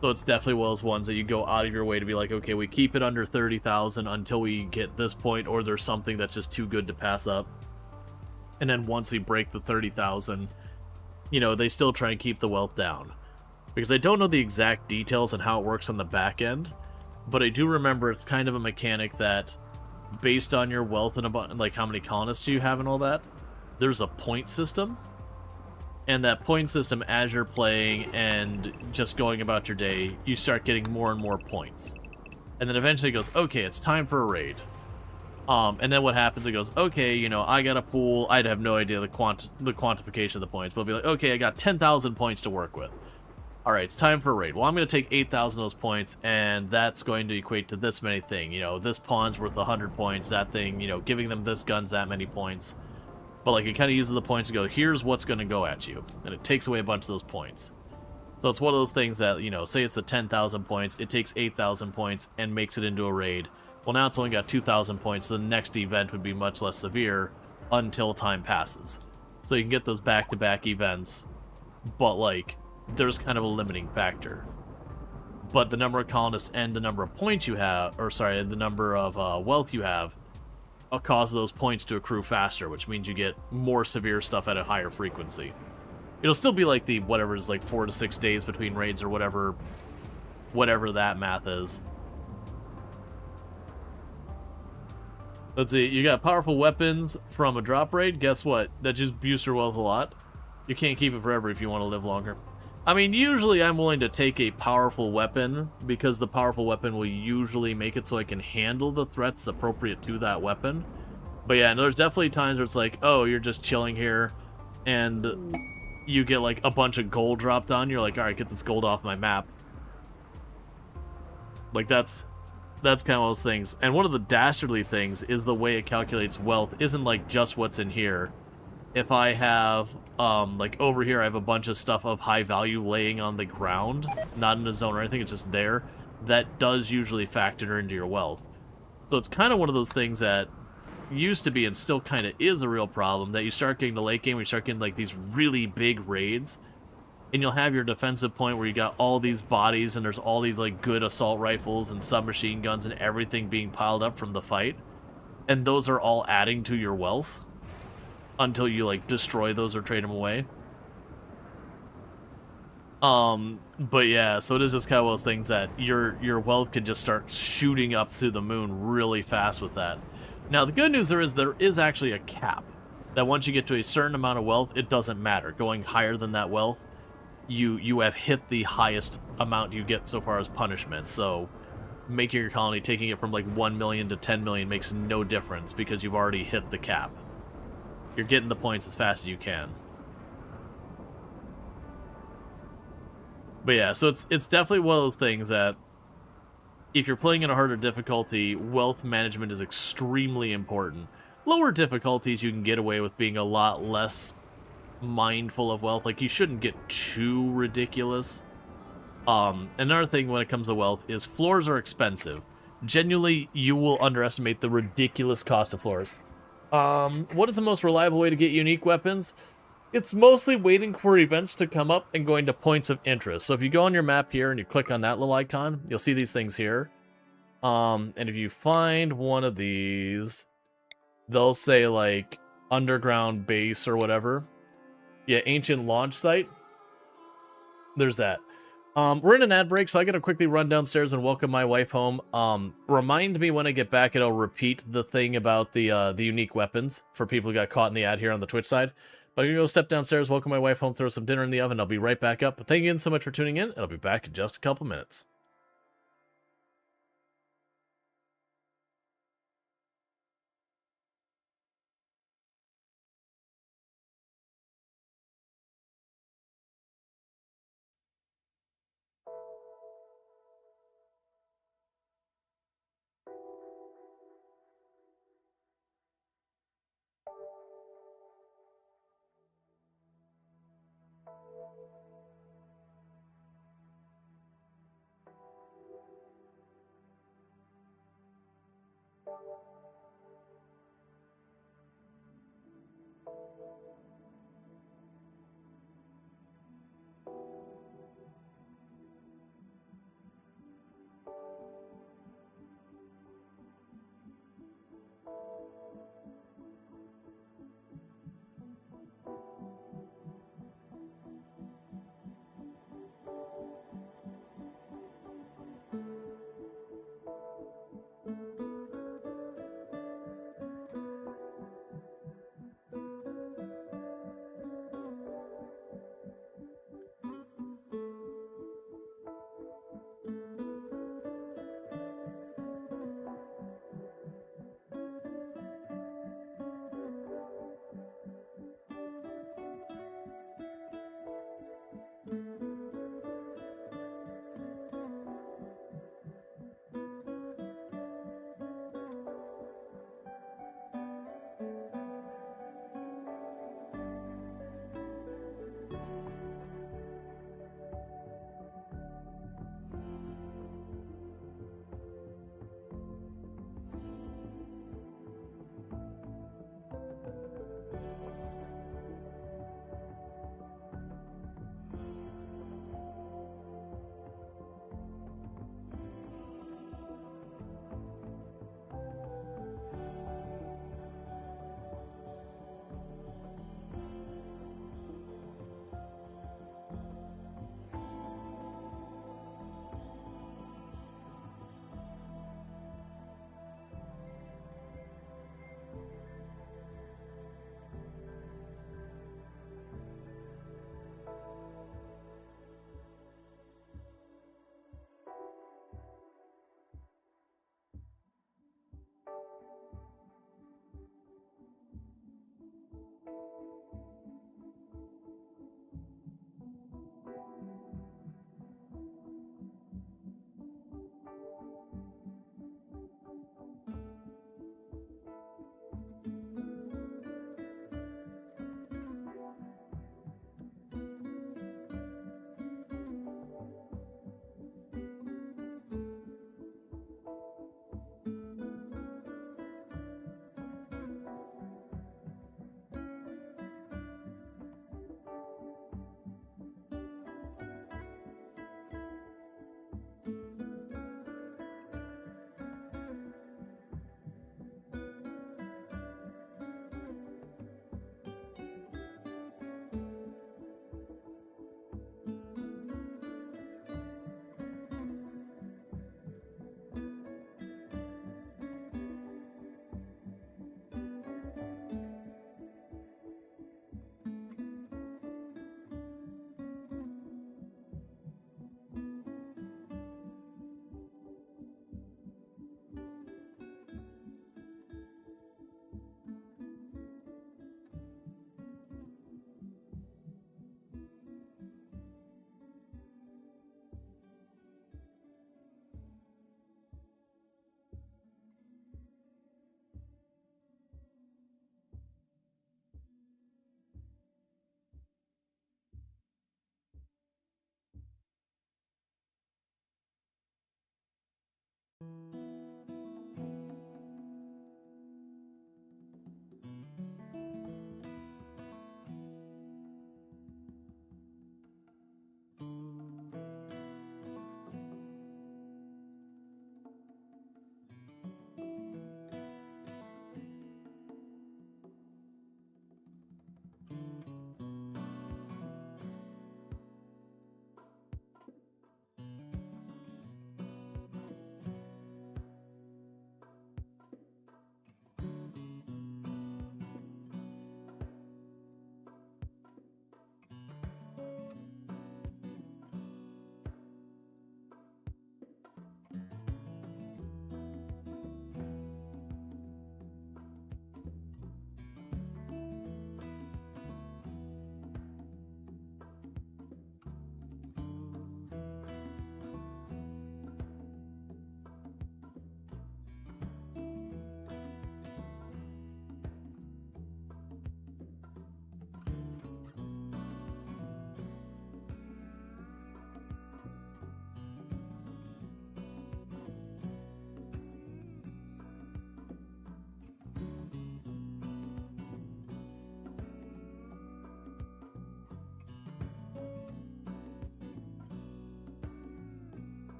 So it's definitely one of those ones that you go out of your way to be like, okay, we keep it under 30,000 until we get this point, or there's something that's just too good to pass up. And then once we break the 30,000, you know, they still try and keep the wealth down. Because I don't know the exact details on how it works on the back end, but I do remember it's kind of a mechanic that, based on your wealth and about like how many colonists you have and all that, there's a point system. And that point system, as you're playing and just going about your day, you start getting more and more points. And then eventually it goes, okay, it's time for a raid. And then what happens, it goes, okay, you know, I got a pool. I'd have no idea the quantification of the points, but it'll be like, okay, I got 10,000 points to work with. All right, it's time for a raid. Well, I'm going to take 8,000 of those points, and that's going to equate to this many thing. You know, this pawn's worth 100 points, that thing, you know, giving them this gun's that many points. But, like, it kind of uses the points to go, here's what's going to go at you. And it takes away a bunch of those points. So it's one of those things that, you know, say it's the 10,000 points, it takes 8,000 points and makes it into a raid. Well, now it's only got 2,000 points, so the next event would be much less severe until time passes. So you can get those back-to-back events, but, like, there's kind of a limiting factor. But the number of colonists and the number of points you have, or sorry, the number of wealth you have, cause those points to accrue faster, which means you get more severe stuff at a higher frequency. It'll still be like the whatever is like 4 to 6 days between raids or whatever that math is. Let's see, you got powerful weapons from a drop raid. Guess what? That just boosts your wealth a lot. You can't keep it forever if you want to live longer. I mean, usually I'm willing to take a powerful weapon, because the powerful weapon will usually make it so I can handle the threats appropriate to that weapon. But yeah, there's definitely times where it's like, oh, you're just chilling here, and you get like a bunch of gold dropped on you. You're like, alright, get this gold off my map. Like, that's kind of one of those things. And one of the dastardly things is the way it calculates wealth isn't like just what's in here. If I have, like over here, I have a bunch of stuff of high value laying on the ground, not in a zone or anything, it's just there, that does usually factor into your wealth. So it's kind of one of those things that used to be and still kind of is a real problem, that you start getting to late game, where you start getting like these really big raids, and you'll have your defensive point where you got all these bodies and there's all these like good assault rifles and submachine guns and everything being piled up from the fight, and those are all adding to your wealth until you like destroy those or trade them away. But yeah, so it is just kind of one of those things that your wealth can just start shooting up through the moon really fast with that. Now, the good news there is actually a cap that once you get to a certain amount of wealth, it doesn't matter. Going higher than that wealth, you have hit the highest amount you get so far as punishment. So making your colony, taking it from like 1 million to 10 million makes no difference because you've already hit the cap. You're getting the points as fast as you can. But yeah, so it's definitely one of those things that if you're playing in a harder difficulty, wealth management is extremely important. Lower difficulties, you can get away with being a lot less mindful of wealth. Like, you shouldn't get too ridiculous. Another thing when it comes to wealth is floors are expensive. Genuinely, you will underestimate the ridiculous cost of floors. What is the most reliable way to get unique weapons? It's mostly waiting for events to come up and going to points of interest. So if you go on your map here and you click on that little icon, you'll see these things here. And if you find one of these, they'll say like underground base or whatever. Yeah, ancient launch site. There's that. We're in an ad break, so I gotta quickly run downstairs and welcome my wife home. Remind me when I get back and I'll repeat the thing about the unique weapons for people who got caught in the ad here on the Twitch side. But I'm gonna go step downstairs, welcome my wife home, throw some dinner in the oven. I'll be right back up. But thank you again so much for tuning in, and I'll be back in just a couple minutes.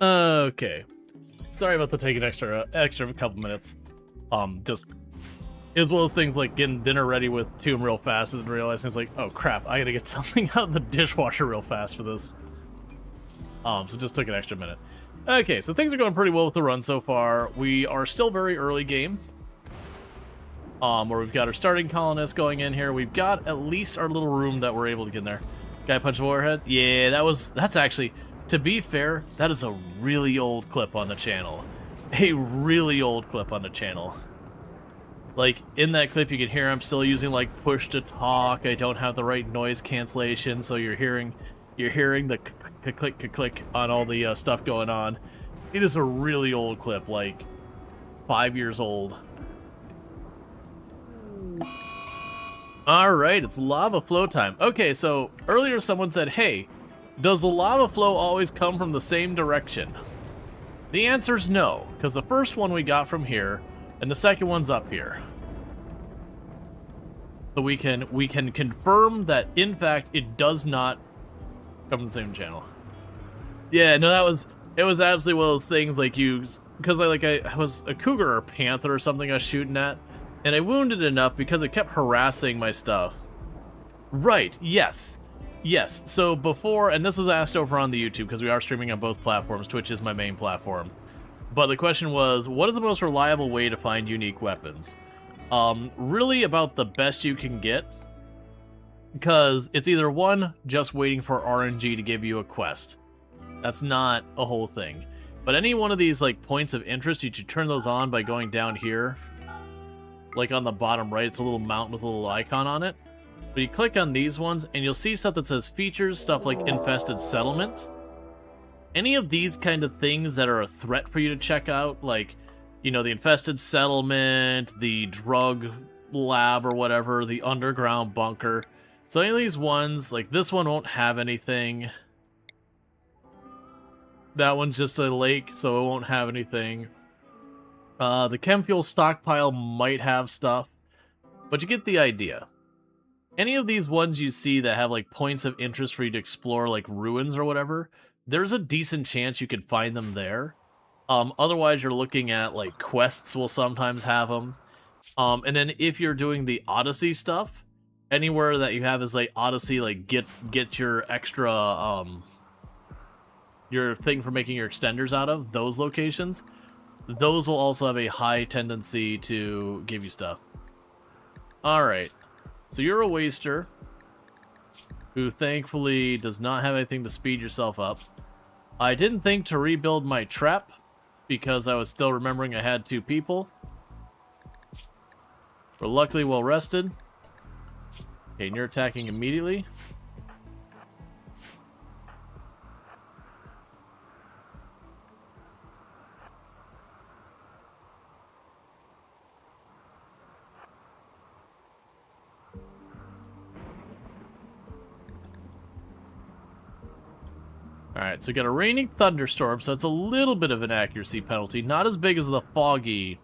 Okay. Sorry about the taking extra couple minutes. Just as well as things like getting dinner ready with Tomb real fast and then realizing it's like, oh crap, I gotta get something out of the dishwasher real fast for this. So just took an extra minute. Okay, so things are going pretty well with the run so far. We are still very early game. Where we've got our starting colonists going in here. We've got at least our little room that we're able to get in there. Guy punch a warhead? Yeah, that's actually, to be fair, that is a really old clip on the channel. A really old clip on the channel. Like, in that clip, you can hear I'm still using, like, push to talk. I don't have the right noise cancellation, so you're hearing the click on all the stuff going on. It is a really old clip, like 5 years old. All right, it's lava flow time. Okay, so earlier someone said, hey, does the lava flow always come from the same direction? The answer's no, because the first one we got from here, and the second one's up here. So we can confirm that, in fact, it does not come from the same channel. Yeah, no, it was absolutely one of those things, like, because I was a cougar or a panther or something I was shooting at, and I wounded enough because it kept harassing my stuff. Right, yes. Yes, so before, and this was asked over on the YouTube, because we are streaming on both platforms, Twitch is my main platform. But the question was, what is the most reliable way to find unique weapons? Really about the best you can get, because it's either one, just waiting for RNG to give you a quest. That's not a whole thing. But any one of these, like, points of interest, you should turn those on by going down here. Like on the bottom right, it's a little mountain with a little icon on it. But you click on these ones, and you'll see stuff that says features, stuff like infested settlement. Any of these kind of things that are a threat for you to check out, like, you know, the infested settlement, the drug lab or whatever, the underground bunker. So any of these ones, like this one won't have anything. That one's just a lake, so it won't have anything. The chem fuel stockpile might have stuff, but you get the idea. Any of these ones you see that have like points of interest for you to explore, like ruins or whatever, there's a decent chance you could find them there. Otherwise, you're looking at like quests will sometimes have them. And then if you're doing the Odyssey stuff, anywhere that you have is like Odyssey, like get your extra your thing for making your extenders out of, those locations. Those will also have a high tendency to give you stuff. Alright, so you're a waster who thankfully does not have anything to speed yourself up. I didn't think to rebuild my trap because I was still remembering I had 2 people. We're luckily well rested. Okay, and you're attacking immediately. Alright, so we got a raining thunderstorm, so it's a little bit of an accuracy penalty. Not as big as the foggy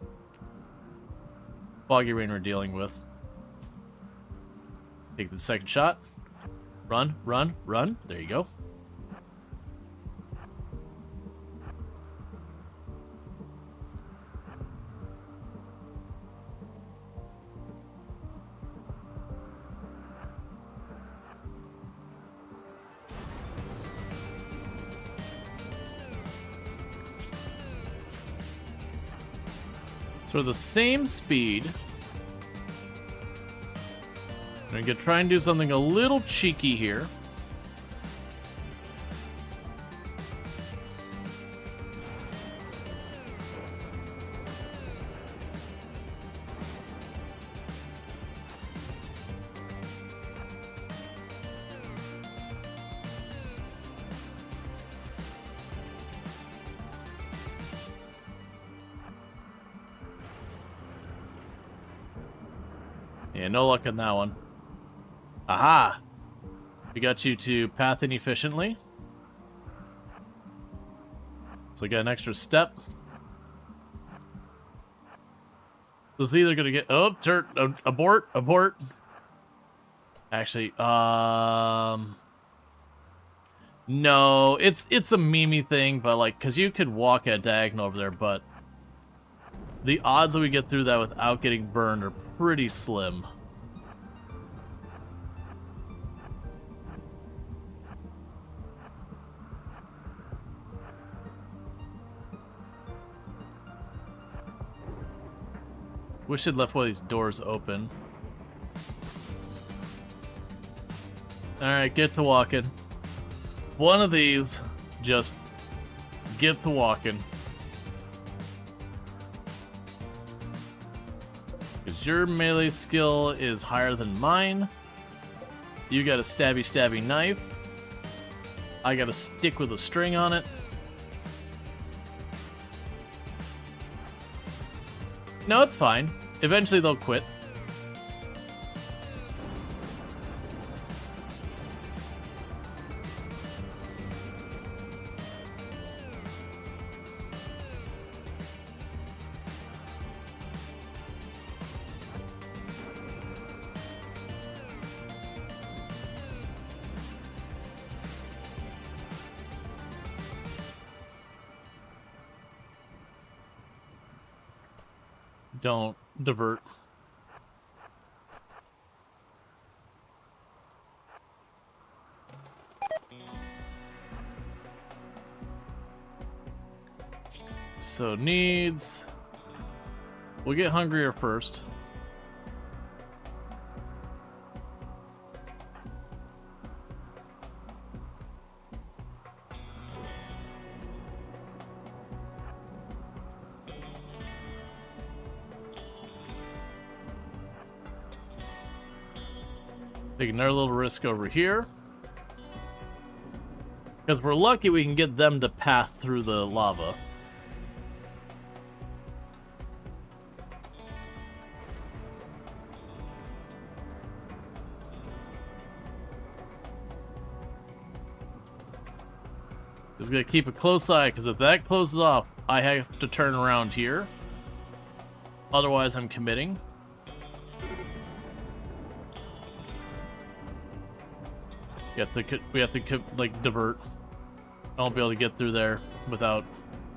rain we're dealing with. Take the second shot. Run, run, run. There you go. So the same speed. I'm gonna try and do something a little cheeky here. Yeah, no luck on that one. Aha! We got you to path inefficiently. So we got an extra step. This is either gonna get abort. Actually, no, it's a memey thing, but like, cause you could walk at diagonal over there, but the odds that we get through that without getting burned are pretty slim. Wish I'd left one of these doors open. Alright, get to walking. One of these, just get to walking. Because your melee skill is higher than mine. You got a stabby knife. I got a stick with a string on it. No, it's fine. Eventually they'll quit. Don't divert. So needs. We'll get hungrier first. Take another little risk over here. Because we're lucky we can get them to path through the lava. Just gonna keep a close eye, because if that closes off, I have to turn around here. Otherwise, I'm committing. We have to like divert. I won't be able to get through there without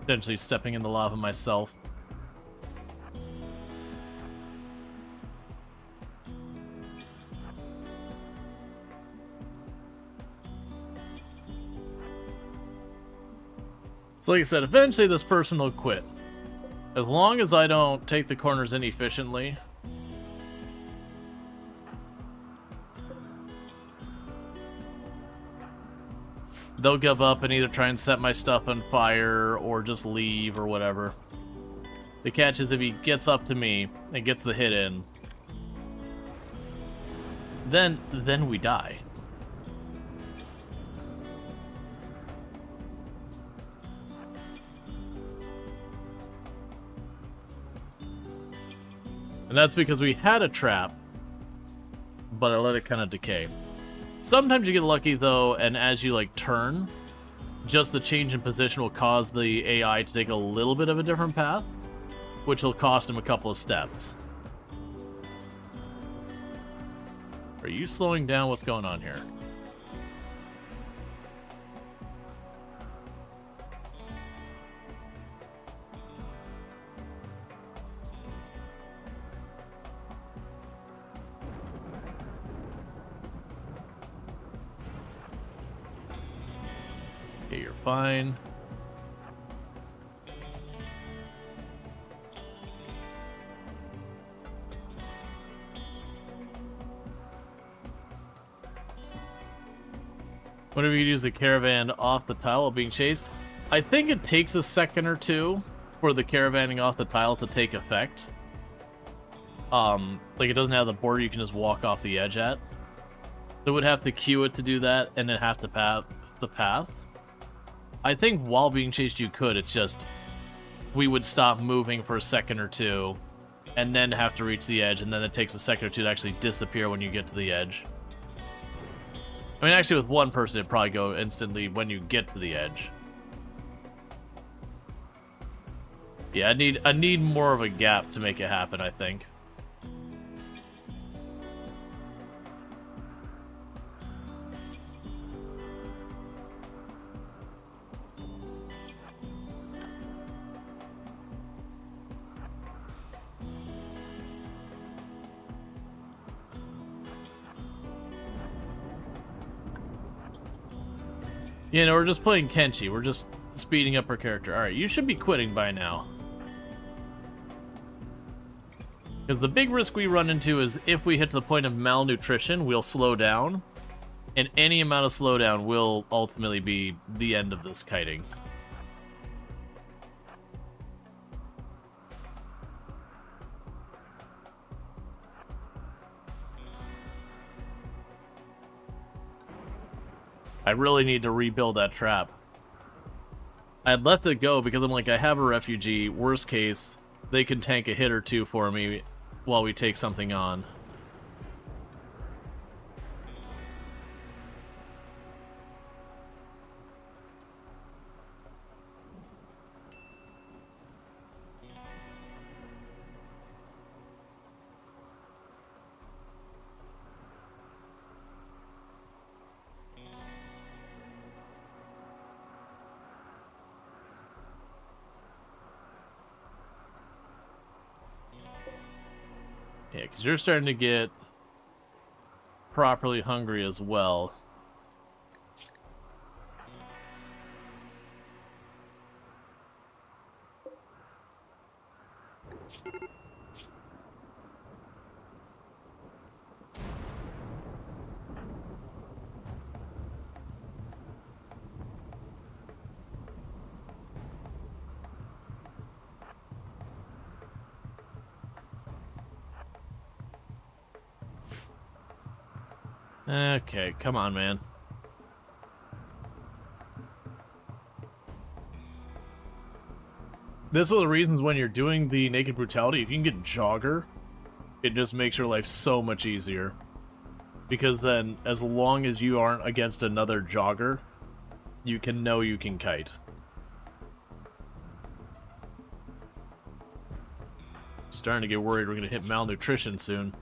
potentially stepping in the lava myself. So like I said, eventually this person will quit. As long as I don't take the corners inefficiently. They'll give up and either try and set my stuff on fire or just leave or whatever. The catch is if he gets up to me and gets the hit in, then we die. And that's because we had a trap, but I let it kind of decay. Sometimes you get lucky, though, and as you, like, turn, just the change in position will cause the AI to take a little bit of a different path, which will cost him a couple of steps. Are you slowing down? What's going on here? Okay, you're fine. Whenever you use the caravan off the tile while being chased, I think it takes a second or two for the caravanning off the tile to take effect. Like it doesn't have the border you can just walk off the edge at. So it would have to queue it to do that, and then have to path the path. I think while being chased you could, it's just we would stop moving for a second or two and then have to reach the edge, and then it takes a second or two to actually disappear when you get to the edge. I mean, actually with one person it'd probably go instantly when you get to the edge. Yeah, I need more of a gap to make it happen, I think. Yeah, no, we're just playing Kenshi. We're just speeding up our character. Alright, you should be quitting by now. Because the big risk we run into is if we hit to the point of malnutrition, we'll slow down. And any amount of slowdown will ultimately be the end of this kiting. I really need to rebuild that trap. I had left it go because I'm like, I have a refugee. Worst case, they can tank a hit or two for me while we take something on. Yeah, because you're starting to get properly hungry as well. Okay, come on, man. This is one of the reasons when you're doing the naked brutality, if you can get Jogger, it just makes your life so much easier. Because then, as long as you aren't against another Jogger, you can know you can kite. Starting to get worried we're going to hit malnutrition soon.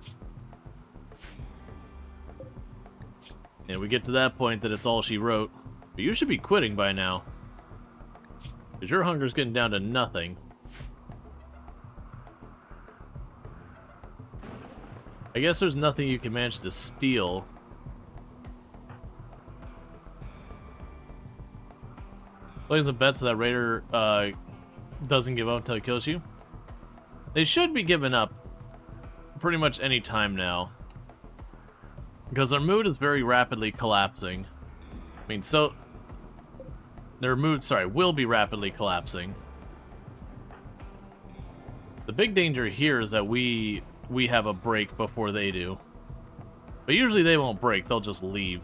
And we get to that point that it's all she wrote. But you should be quitting by now. Because your hunger's getting down to nothing. I guess there's nothing you can manage to steal. Playing the bets that Raider doesn't give up until he kills you. They should be giving up pretty much any time now. Because their mood is very rapidly collapsing. I mean, so... Their mood, sorry, will be rapidly collapsing. The big danger here is that we have a break before they do. But usually they won't break, they'll just leave.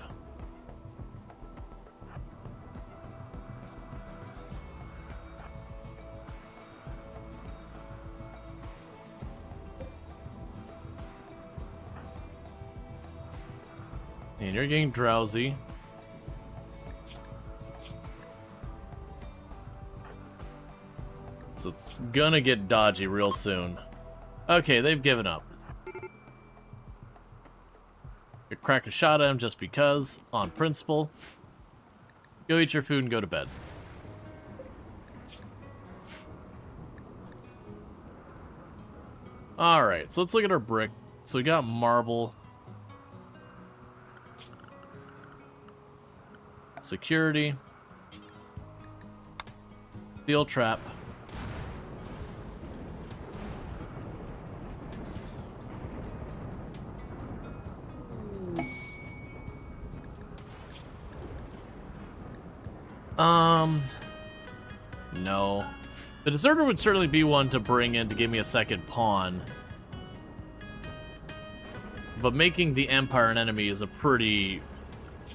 And you're getting drowsy. So it's gonna get dodgy real soon. Okay, they've given up. You crack a shot at him just because, on principle. Go eat your food and go to bed. Alright, so let's look at our brick. So we got marble. Security. Steel trap. No. The deserter would certainly be one to bring in to give me a second pawn. But making the Empire an enemy is a pretty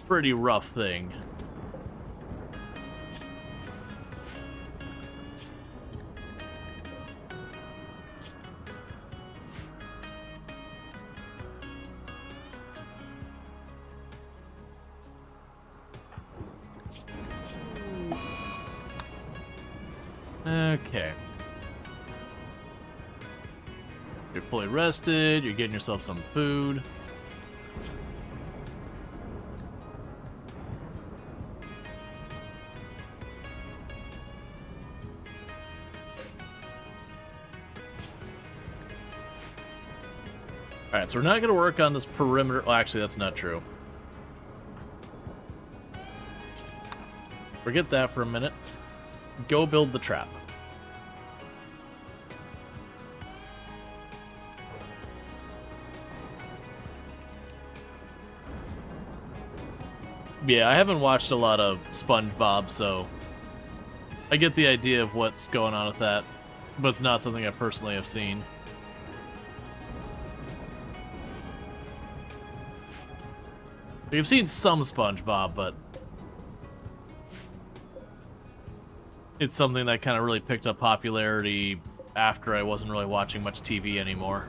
rough thing. Okay. You're fully rested, you're getting yourself some food. Alright, so we're not going to work on this perimeter. Well, actually, that's not true. Forget that for a minute. Go build the trap. Yeah, I haven't watched a lot of SpongeBob, so I get the idea of what's going on with that, but it's not something I personally have seen. We've seen some SpongeBob, but It's something that kind of really picked up popularity after I wasn't really watching much TV anymore.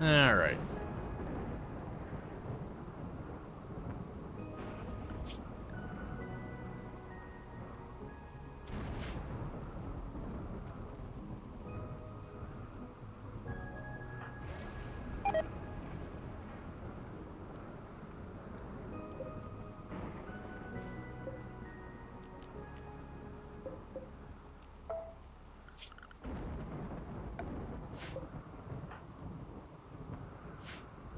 All right.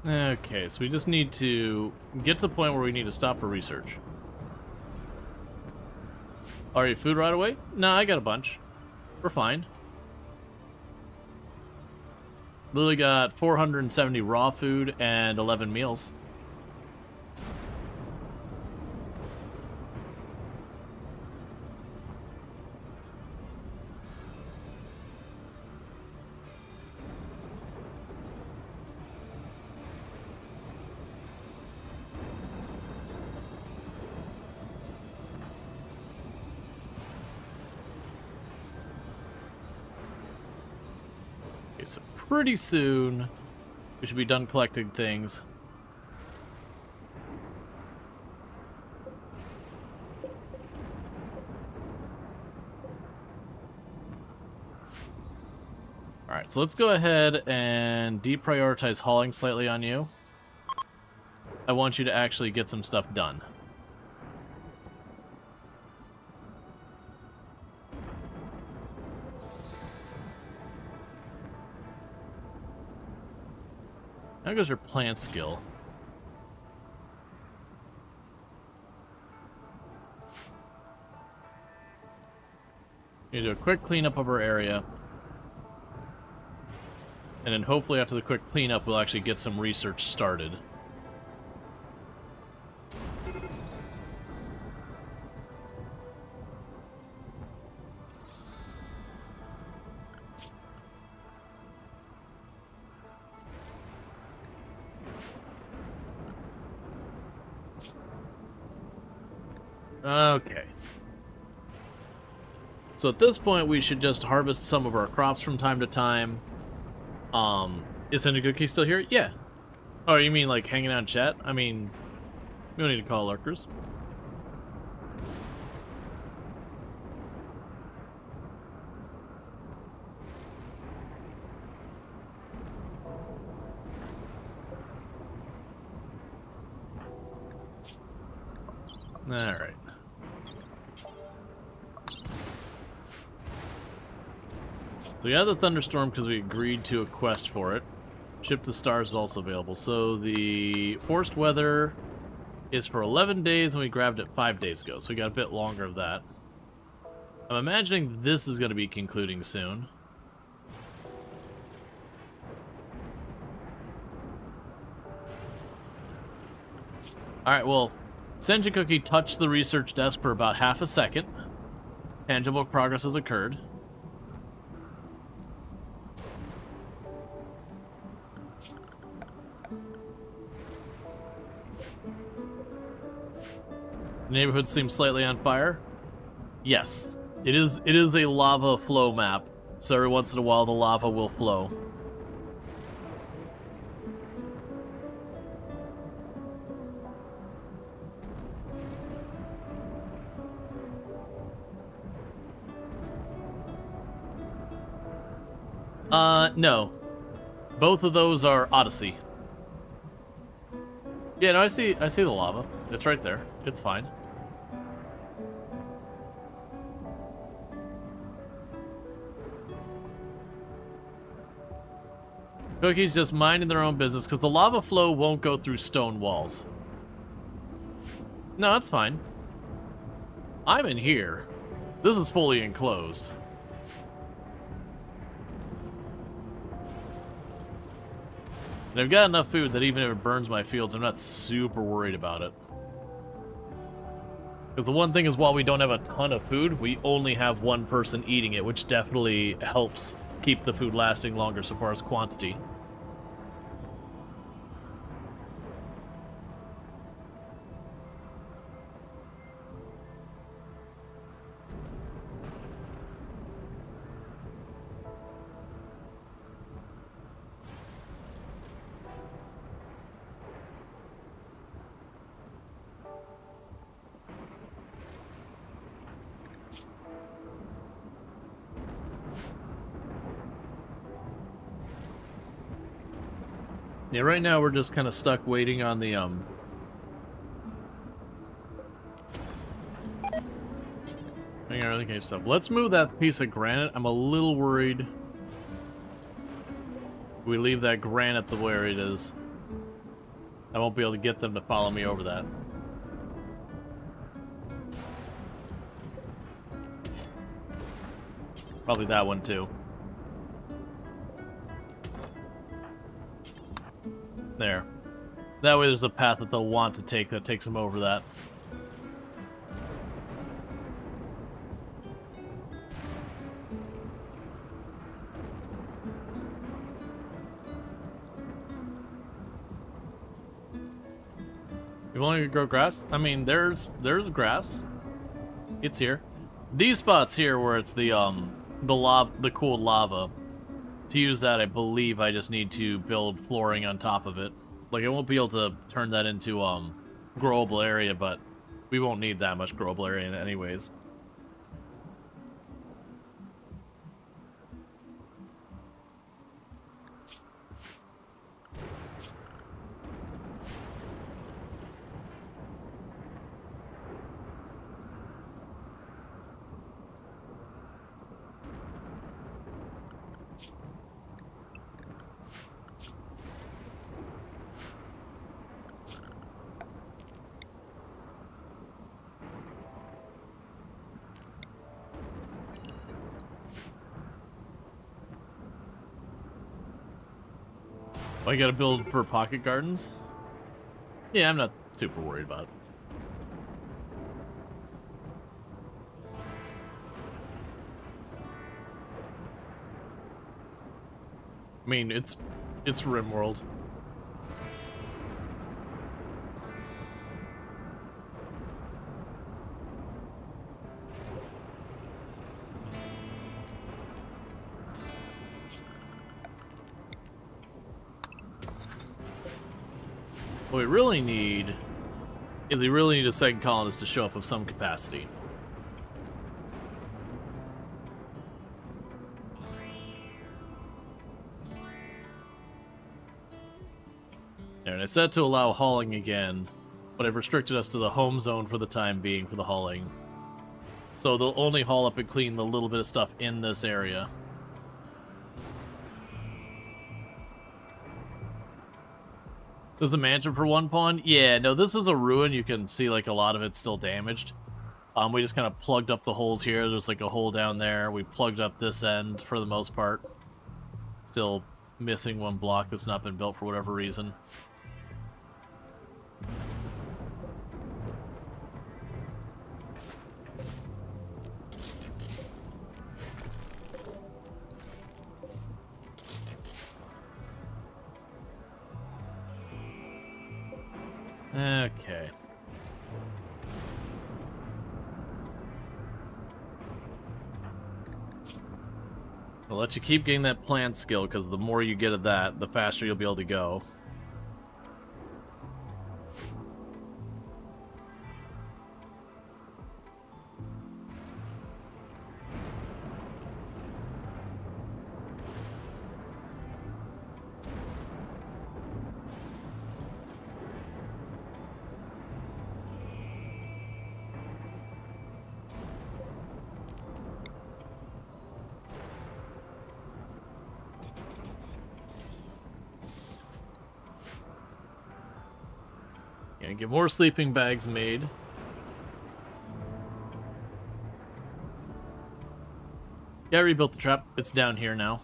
Okay, so we just need to get to the point where we need to stop for research. Are you food right away? No, I got a bunch. We're fine. Literally got 470 raw food and 11 meals. Okay, so pretty soon we should be done collecting things. Alright, so let's go ahead and deprioritize hauling slightly on you. I want you to actually get some stuff done. How goes your plant skill? We do a quick cleanup of our area. And then hopefully after the quick cleanup, we'll actually get some research started. Okay. So at this point, we should just harvest some of our crops from time to time. Is Senjiguki still here? Yeah. Oh, you mean like hanging out in chat? I mean, we don't need to call lurkers. Alright. So we have the thunderstorm because we agreed to a quest for it. Ship to Stars is also available. So the forced weather is for 11 days and we grabbed it 5 days ago. So we got a bit longer of that. I'm imagining this is going to be concluding soon. Alright, well, Senjiguki touched the research desk for about half a second. Tangible progress has occurred. The neighborhood seems slightly on fire. Yes, it is a lava flow map, so every once in a while the lava will flow. No. Both of those are Odyssey. Yeah, no, I see the lava. It's right there. It's fine. Cookie's just minding their own business because the lava flow won't go through stone walls. No, that's fine. I'm in here. This is fully enclosed. And I've got enough food that even if it burns my fields, I'm not super worried about it. Because the one thing is, while we don't have a ton of food, we only have one person eating it, which definitely helps keep the food lasting longer so far as quantity. Yeah, right now we're just kind of stuck waiting on the, hang on, okay, so let's move that piece of granite. I'm a little worried we leave that granite the where it is. I won't be able to get them to follow me over that. Probably that one too. There. That way there's a path that they'll want to take that takes them over that. You want to grow grass? I mean, there's grass. It's here. These spots here where it's the cooled lava. To use that, I believe I just need to build flooring on top of it. Like, I won't be able to turn that into growable area, but we won't need that much growable area anyways. Oh, you gotta build for pocket gardens? Yeah, I'm not super worried about it. I mean, it's RimWorld. What we really need is a second colonist to show up of some capacity. There, and I said to allow hauling again, but I've restricted us to the home zone for the time being for the hauling. So they'll only haul up and clean the little bit of stuff in this area. There's a mansion for one pawn? Yeah, no, this is a ruin. You can see, like, a lot of it's still damaged. We just kind of plugged up the holes here. There's, like, a hole down there. We plugged up this end for the most part. Still missing one block that's not been built for whatever reason. Okay. I'll let you keep getting that plant skill, because the more you get of that, the faster you'll be able to go. And get more sleeping bags made. Yeah, I rebuilt the trap. It's down here now.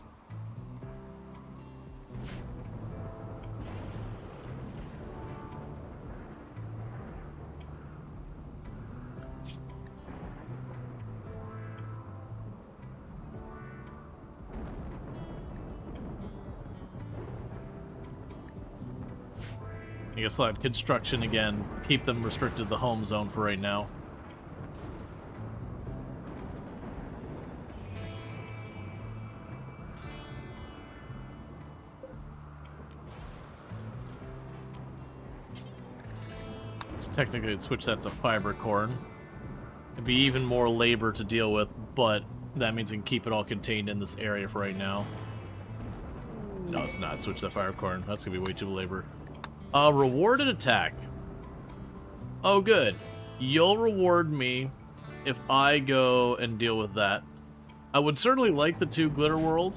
I guess I'll add construction again. Keep them restricted to the home zone for right now. Technically, I'd switch that to fiber corn. It'd be even more labor to deal with, but that means I can keep it all contained in this area for right now. No, it's not. Switch that fire corn. That's gonna be way too labor. Rewarded attack. Oh, good. You'll reward me if I go and deal with that. I would certainly like the 2 glitter world.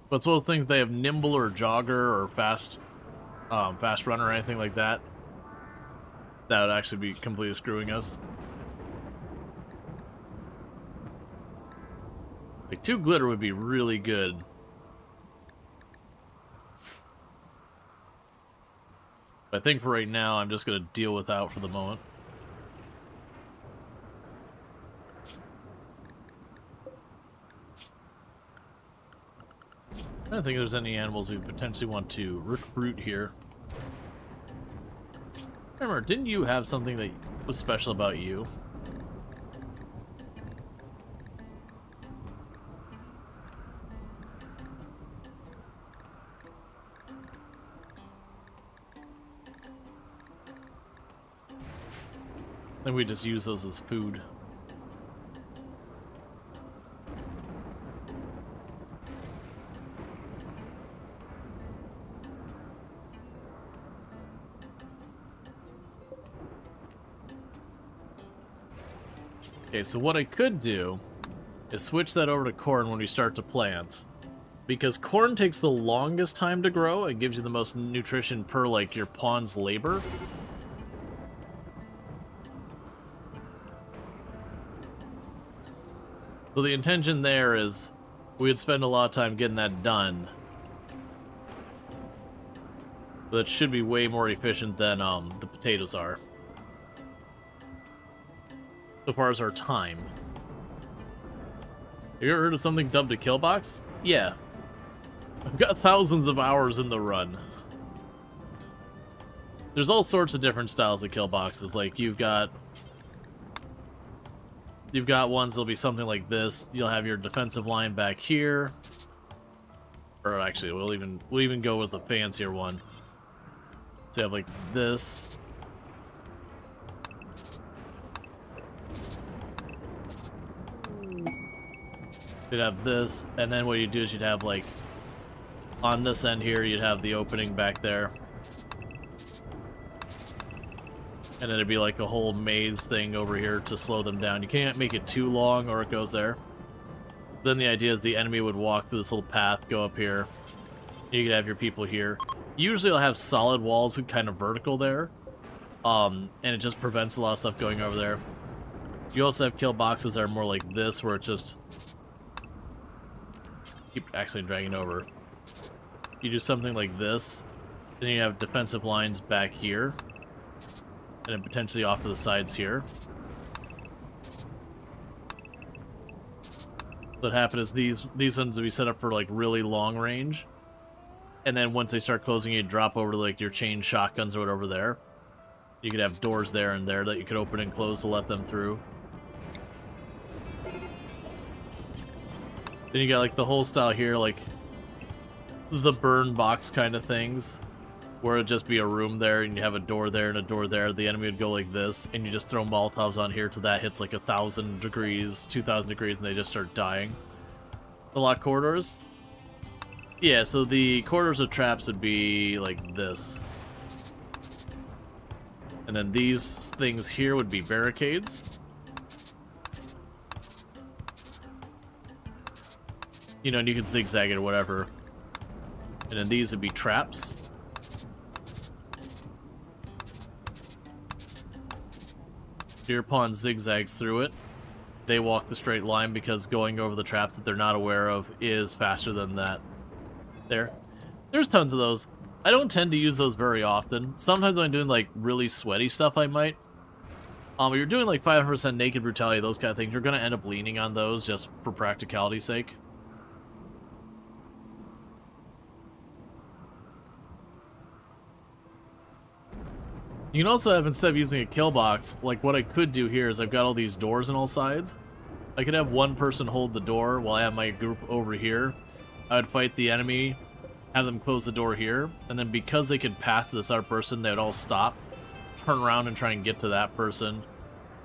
But it's one of the things they have nimble or jogger or fast runner or anything like that. That would actually be completely screwing us. Like 2 glitter would be really good. But I think for right now, I'm just gonna deal without for the moment. I don't think there's any animals we potentially want to recruit here. Remember, didn't you have something that was special about you? Then we just use those as food. Okay, so what I could do is switch that over to corn when we start to plant. Because corn takes the longest time to grow and gives you the most nutrition per, like, your pawn's labor. So the intention there is we would spend a lot of time getting that done. But it should be way more efficient than the potatoes are. So far as our time. Have you ever heard of something dubbed a kill box? Yeah. I've got thousands of hours in the run. There's all sorts of different styles of kill boxes. Like you've got ones that'll be something like this. You'll have your defensive line back here. Or actually, we'll even go with a fancier one. So you have like this. You'd have this, and then what you do is you'd have like on this end here, you'd have the opening back there. And then it'd be like a whole maze thing over here to slow them down. You can't make it too long or it goes there. Then the idea is the enemy would walk through this little path, go up here. You could have your people here. Usually I'll have solid walls and kind of vertical there. And it just prevents a lot of stuff going over there. You also have kill boxes that are more like this, where it's just... keep actually dragging over. You do something like this, then you have defensive lines back here. And then potentially off to the sides here. What happens is these ones will be set up for like really long range. And then once they start closing, you drop over to like your chain shotguns or whatever there. You could have doors there and there that you could open and close to let them through. Then you got like the whole style here, like the burn box kind of things. Where it'd just be a room there, and you have a door there and a door there. The enemy would go like this, and you just throw Molotovs on here till that hits like 1,000 degrees, 2,000 degrees, and they just start dying. The lock corridors? Yeah, so the corridors of traps would be like this. And then these things here would be barricades. You know, and you can zigzag it or whatever. And then these would be traps. Your pawn zigzags through it. They walk the straight line because going over the traps that they're not aware of is faster than that. There's tons of those. I don't tend to use those very often. Sometimes when I'm doing like really sweaty stuff, I might. If you're doing like 500% naked brutality, those kind of things, you're going to end up leaning on those just for practicality's sake. You can also have, instead of using a kill box, like what I could do here is I've got all these doors on all sides. I could have one person hold the door while I have my group over here. I would fight the enemy, have them close the door here, and then because they could pass to this other person, they would all stop, turn around and try and get to that person.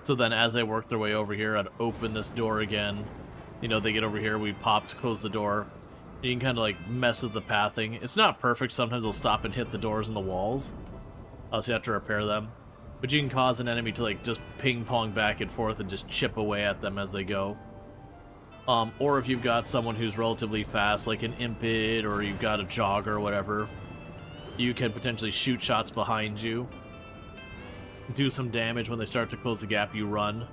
So then as they work their way over here, I'd open this door again. You know, they get over here, we pop to close the door. You can kind of like mess with the pathing. It's not perfect. Sometimes they'll stop and hit the doors and the walls. So you have to repair them. But you can cause an enemy to like just ping pong back and forth and just chip away at them as they go. Or if you've got someone who's relatively fast, like an impid, or you've got a jogger or whatever, you can potentially shoot shots behind you. Do some damage. When they start to close the gap, you run.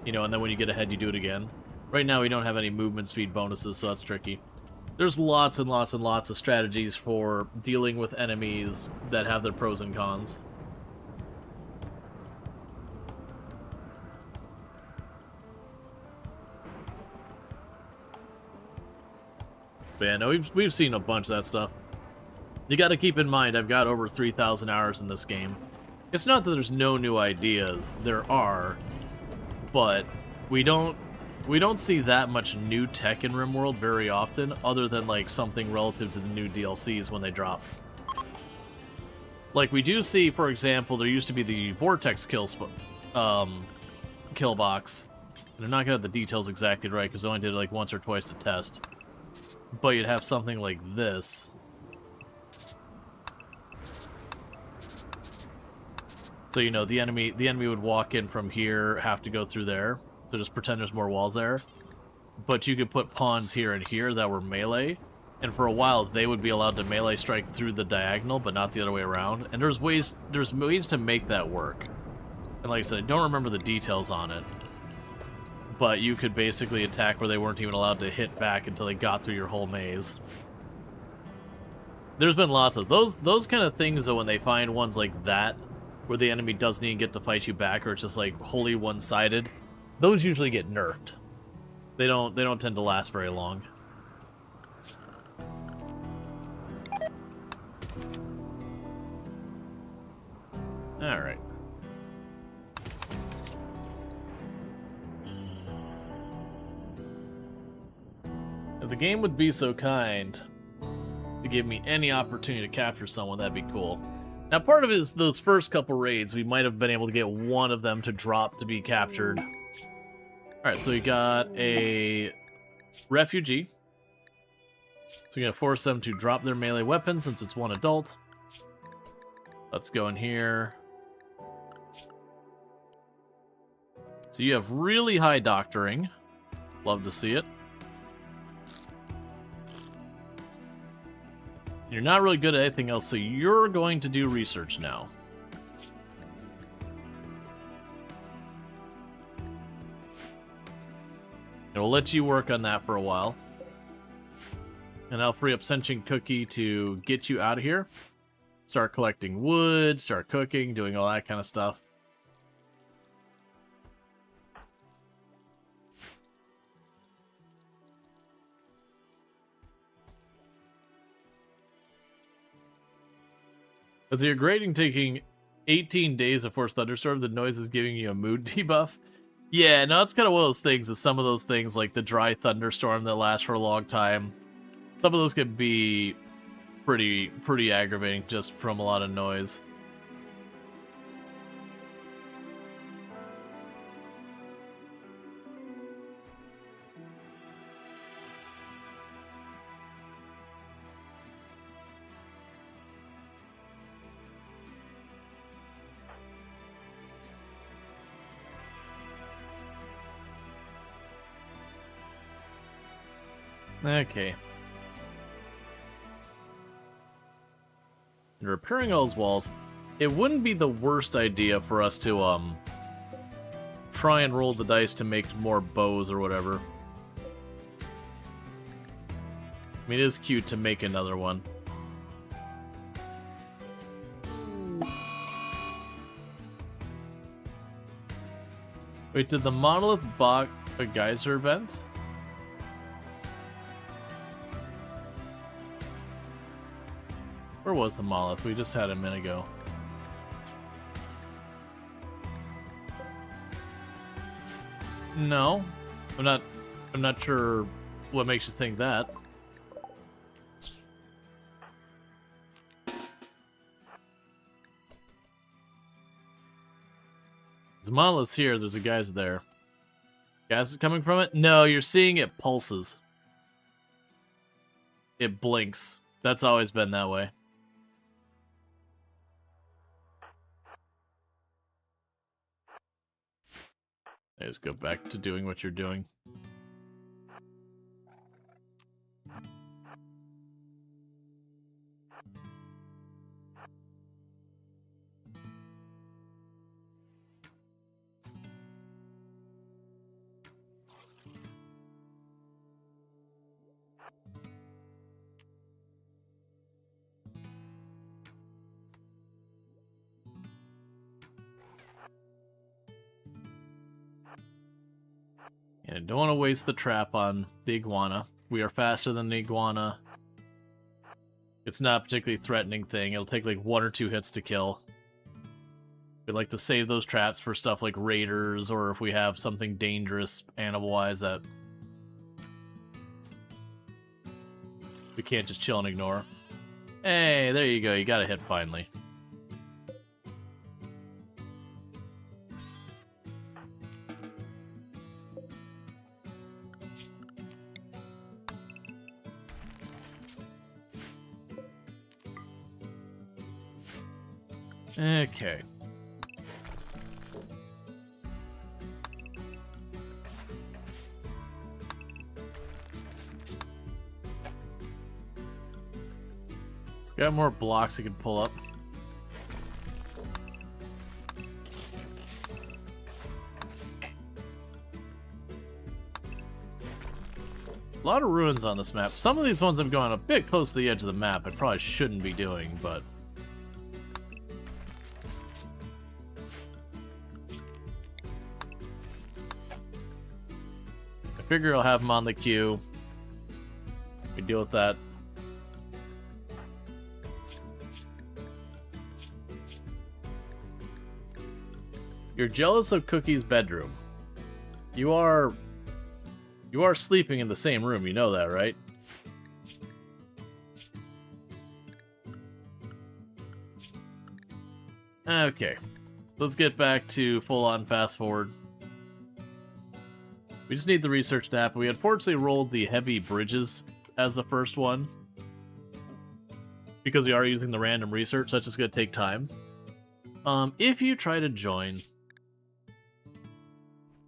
You know, and then when you get ahead, you do it again. Right now, we don't have any movement speed bonuses, so that's tricky. There's lots and lots and lots of strategies for dealing with enemies that have their pros and cons. But yeah, no, we've seen a bunch of that stuff. You got to keep in mind, I've got over 3,000 hours in this game. It's not that there's no new ideas. There are, but we don't see that much new tech in RimWorld very often, other than like something relative to the new DLCs when they drop. Like we do see, for example, there used to be the Vortex kill box. And I'm not gonna have the details exactly right because I only did it like once or twice to test. But you'd have something like this. So, you know, the enemy would walk in from here, have to go through there. So just pretend there's more walls there. But you could put pawns here and here that were melee. And for a while, they would be allowed to melee strike through the diagonal, but not the other way around. And there's ways to make that work. And like I said, I don't remember the details on it. But you could basically attack where they weren't even allowed to hit back until they got through your whole maze. There's been lots of those kind of things, though, when they find ones like that, where the enemy doesn't even get to fight you back, or it's just like wholly one-sided, those usually get nerfed. They don't tend to last very long. All right. If the game would be so kind to give me any opportunity to capture someone, that'd be cool. Now, part of it is those first couple raids, we might have been able to get one of them to drop to be captured. Alright, so we got a refugee. So we're going to force them to drop their melee weapon since it's one adult. Let's go in here. So you have really high doctoring. Love to see it. You're not really good at anything else, so you're going to do research now. And we'll let you work on that for a while. And I'll free up Sentient Cookie to get you out of here. Start collecting wood, start cooking, doing all that kind of stuff. As you're grading taking 18 days of Force Thunderstorm, the noise is giving you a mood debuff. Yeah, no, it's kind of one of those things, that some of those things, like the dry thunderstorm that lasts for a long time, some of those can be pretty aggravating just from a lot of noise. Okay. And repairing all those walls, it wouldn't be the worst idea for us to, try and roll the dice to make more bows or whatever. I mean, it is cute to make another one. Wait, did the monolith block a geyser vent? Where was the monolith? We just had it a minute ago. No, I'm not sure what makes you think that. There's monoliths here. There's a guy's there. Gas is coming from it? No, you're seeing it pulses. It blinks. That's always been that way. Just go back to doing what you're doing. And I don't want to waste the trap on the iguana. We are faster than the iguana. It's not a particularly threatening thing. It'll take like 1 or 2 hits to kill. We'd like to save those traps for stuff like raiders, or if we have something dangerous animal-wise that we can't just chill and ignore. Hey, there you go. You got a hit finally. Okay. It's got more blocks I can pull up. A lot of ruins on this map. Some of these ones have gone a bit close to the edge of the map. I probably shouldn't be doing, but I figure I'll have them on the queue. We deal with that. You're jealous of Cookie's bedroom. You are sleeping in the same room, you know that, right? Okay. Let's get back to full-on fast-forward. We just need the research to happen. We unfortunately rolled the heavy bridges as the first one. Because we are using the random research, that's just going to take time. If you try to join,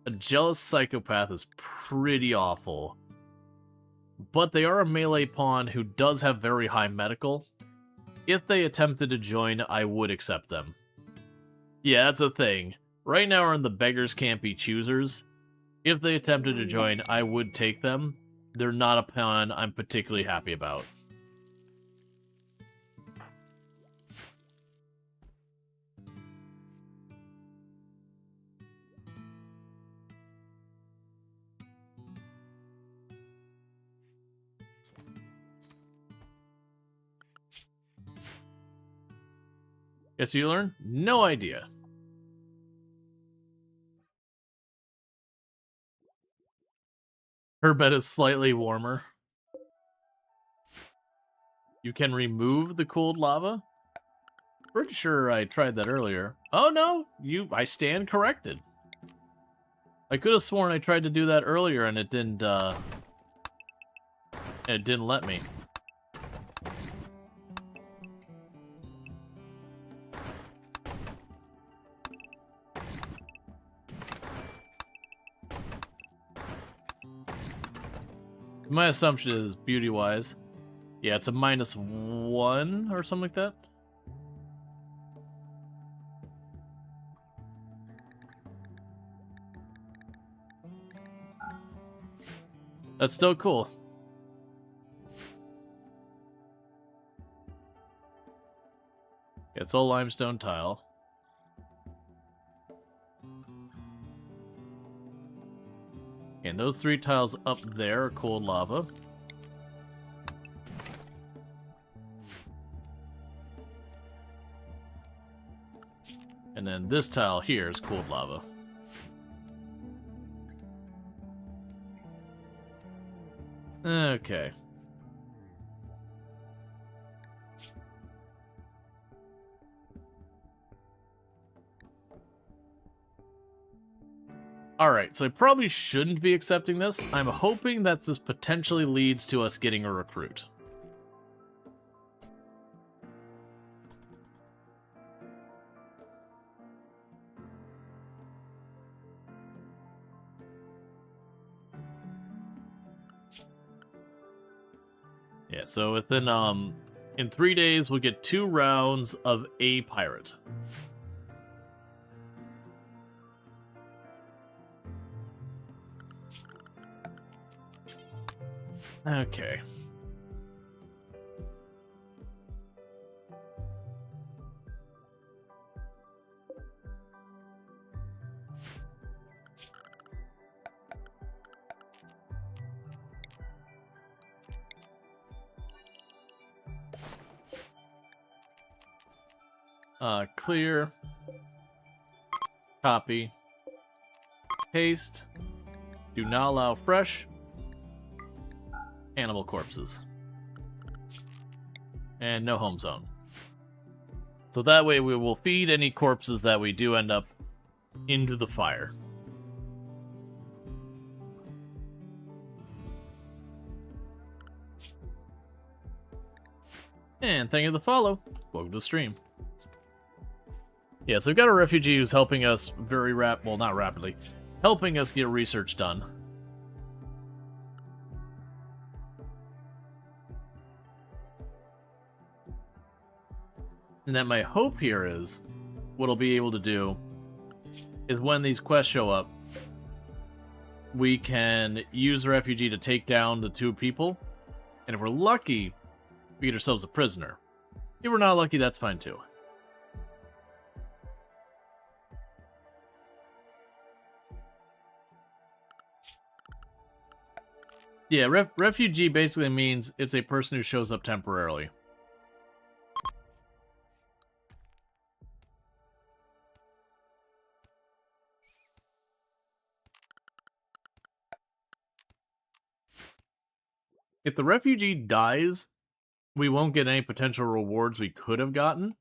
a jealous psychopath is pretty awful. But they are a melee pawn who does have very high medical. If they attempted to join, I would accept them. Yeah, that's a thing. Right now we're in the beggars can't be choosers. If they attempted to join, I would take them. They're not a pawn I'm particularly happy about. Guess you learn? No idea. Her bed is slightly warmer. You can remove the cooled lava? Pretty sure I tried that earlier. Oh no, I stand corrected. I could have sworn I tried to do that earlier and it didn't let me. My assumption is beauty-wise. Yeah, it's a -1 or something like that. That's still cool. Yeah, it's all limestone tile. And those 3 tiles up there are cold lava. And then this tile here is cold lava. Okay. Alright, so I probably shouldn't be accepting this. I'm hoping that this potentially leads to us getting a recruit. Yeah, so within, in 3 days, we'll get 2 rounds of a pirate. Okay. Clear. Copy. Paste. Do not allow fresh. Animal corpses. And no home zone. So that way we will feed any corpses that we do end up into the fire. And thank you for the follow. Welcome to the stream. Yeah, so we've got a refugee who's helping us well, not rapidly, helping us get research done. And then my hope here is, what I'll be able to do is when these quests show up, we can use the refugee to take down the 2 people, and if we're lucky, we get ourselves a prisoner. If we're not lucky, that's fine too. Yeah, refugee basically means it's a person who shows up temporarily. If the refugee dies, we won't get any potential rewards we could have gotten.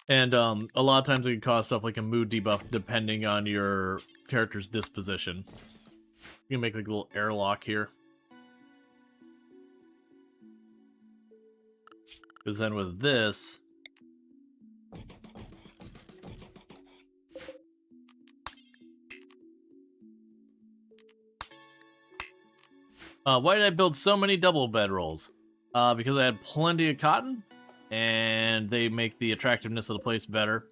And a lot of times it can cause stuff like a mood debuff depending on your character's disposition. You can make like a little airlock here. Because then with this... why did I build so many double bedrolls? Because I had plenty of cotton, and they make the attractiveness of the place better.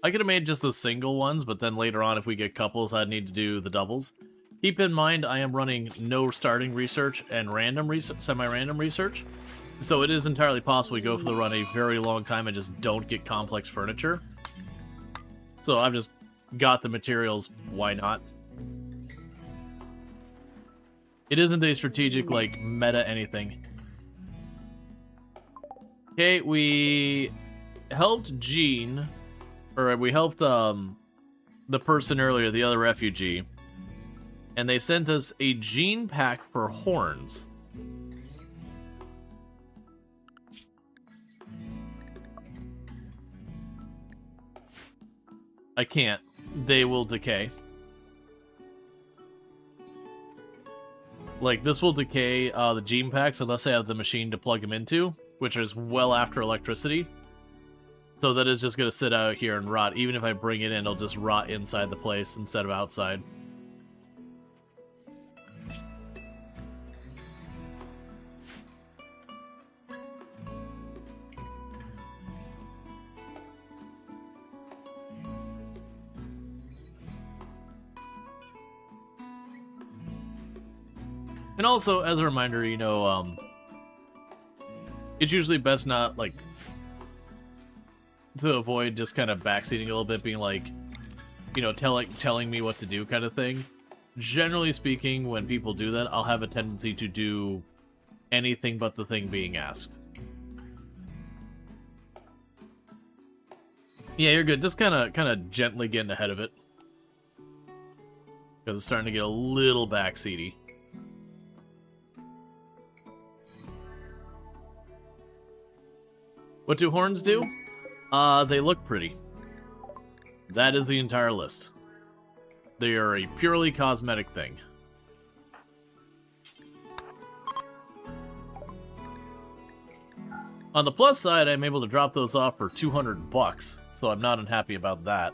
I could have made just the single ones, but then later on, if we get couples, I'd need to do the doubles. Keep in mind, I am running no starting research and random research, semi-random research, so it is entirely possible we go for the run a very long time and just don't get complex furniture. So I've just got the materials, why not? It isn't a strategic, like, meta anything. Okay, we helped Jean, or we helped, the person earlier, the other refugee, and they sent us a gene pack for horns. I can't. They will decay. Like, this will decay the gene packs unless I have the machine to plug them into, which is well after electricity. So that is just going to sit out here and rot. Even if I bring it in, it'll just rot inside the place instead of outside. And also, as a reminder, you know, it's usually best not, like, to avoid just kind of backseating a little bit, being like, you know, telling me what to do kind of thing. Generally speaking, when people do that, I'll have a tendency to do anything but the thing being asked. Yeah, you're good. Just kind of gently getting ahead of it. Because it's starting to get a little backseaty. What do horns do? They look pretty. That is the entire list. They are a purely cosmetic thing. On the plus side, I'm able to drop those off for 200 bucks, so I'm not unhappy about that.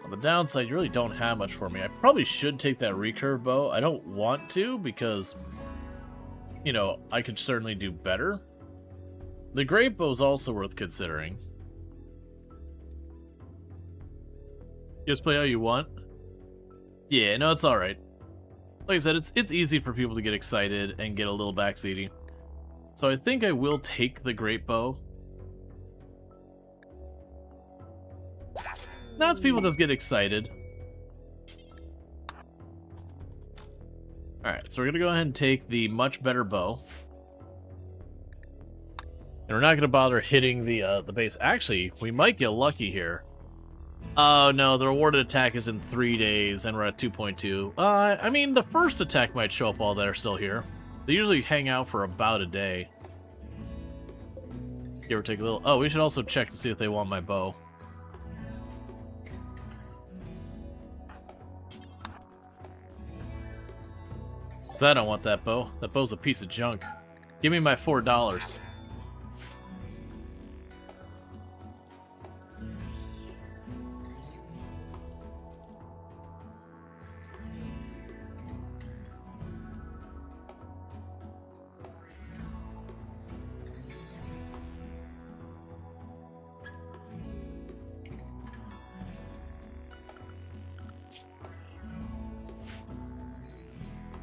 On the downside, you really don't have much for me. I probably should take that recurve bow. I don't want to because, you know, I could certainly do better. The great bow is also worth considering. Just play how you want. Yeah, no, it's alright. Like I said, it's easy for people to get excited and get a little backseaty. So I think I will take the great bow. That's people just get excited. Alright, so we're gonna go ahead and take the much better bow. And we're not gonna bother hitting the base. Actually, we might get lucky here. Oh no, the rewarded attack is in 3 days, and we're at 2.2. I mean, the first attack might show up while they're still here. They usually hang out for about a day. Give or take a little. Oh, we should also check to see if they want my bow. So I don't want that bow. That bow's a piece of junk. Give me my $4.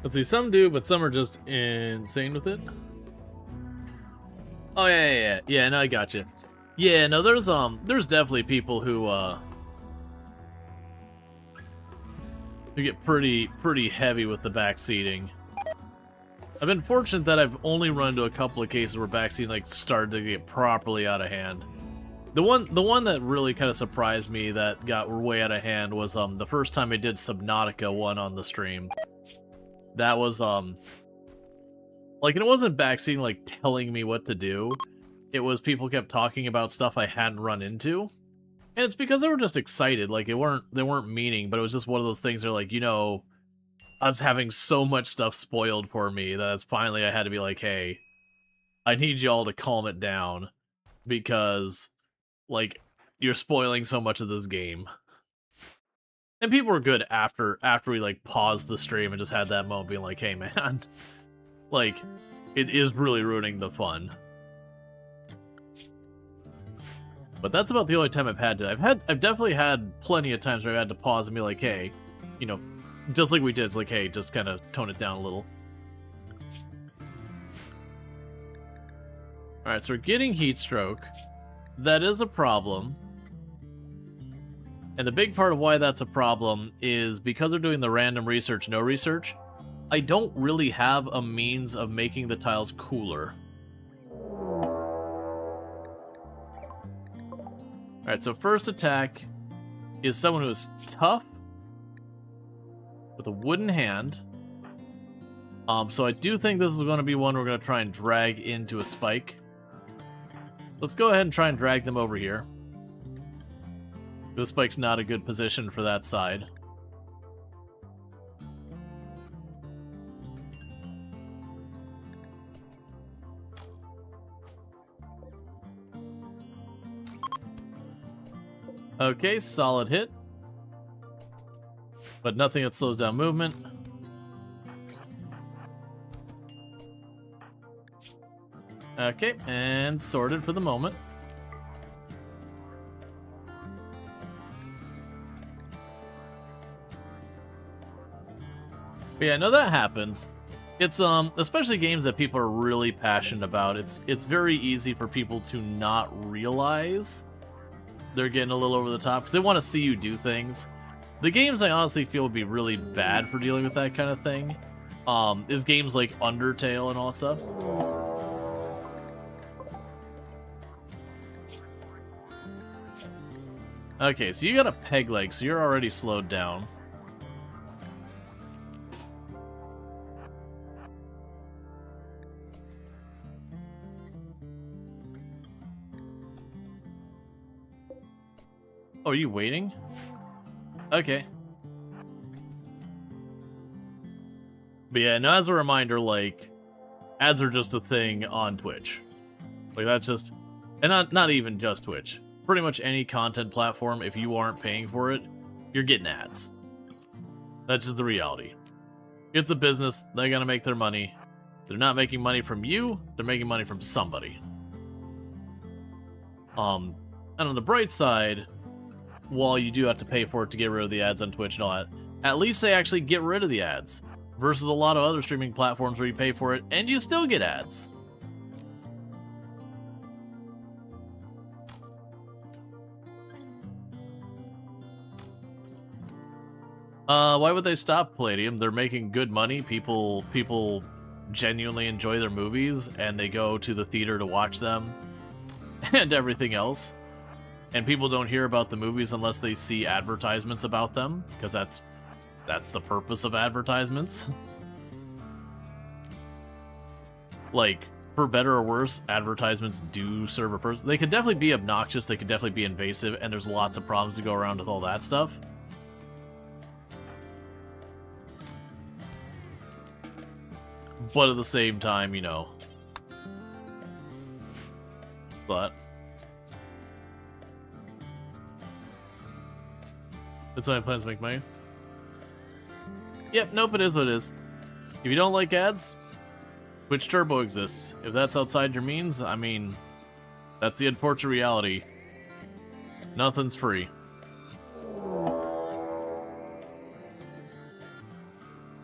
Let's see, some do, but some are just insane with it. Oh yeah, no, I gotcha. Yeah, no, there's definitely people who get pretty heavy with the backseating. I've been fortunate that I've only run into a couple of cases where backseating like started to get properly out of hand. The one that really kind of surprised me that got way out of hand was the first time I did Subnautica 1 on the stream. That was, like, and it wasn't backseating, like, telling me what to do. It was people kept talking about stuff I hadn't run into. And it's because they were just excited, like, they weren't meaning, but it was just one of those things where, like, you know, I was having so much stuff spoiled for me that finally I had to be like, hey, I need y'all to calm it down, because, like, you're spoiling so much of this game. And people were good after we, like, paused the stream and just had that moment being like, hey, man, like, it is really ruining the fun. But that's about the only time I've had to. I've definitely had plenty of times where I've had to pause and be like, hey, you know, just like we did, it's like, hey, just kind of tone it down a little. Alright, so we're getting heat stroke. That is a problem. And the big part of why that's a problem is because they're doing the random research, no research, I don't really have a means of making the tiles cooler. Alright, so first attack is someone who is tough with a wooden hand. So I do think this is going to be one we're going to try and drag into a spike. Let's go ahead and try and drag them over here. This spike's not a good position for that side. Okay, solid hit. But nothing that slows down movement. Okay, and sorted for the moment. But yeah, no, that happens. It's especially games that people are really passionate about. It's very easy for people to not realize they're getting a little over the top because they want to see you do things. The games I honestly feel would be really bad for dealing with that kind of thing is games like Undertale and all that stuff. Okay, so you got a peg leg, so you're already slowed down. Oh, are you waiting? Okay. But yeah, no, as a reminder, like, ads are just a thing on Twitch. Like, that's just... And not even just Twitch. Pretty much any content platform, if you aren't paying for it, you're getting ads. That's just the reality. It's a business, they gotta make their money. They're not making money from you, they're making money from somebody. And on the bright side, while you do have to pay for it to get rid of the ads on Twitch and all that, at least they actually get rid of the ads. Versus a lot of other streaming platforms where you pay for it and you still get ads. Why would they stop Palladium? They're making good money. People genuinely enjoy their movies, and they go to the theater to watch them, and everything else. And people don't hear about the movies unless they see advertisements about them, because that's the purpose of advertisements. Like, for better or worse, advertisements do serve a purpose. They could definitely be obnoxious, they could definitely be invasive, and there's lots of problems to go around with all that stuff. But at the same time, you know. But that's how I plan to make money. Yep, nope, it is what it is. If you don't like ads, Twitch Turbo exists. If that's outside your means, I mean, that's the unfortunate reality. Nothing's free.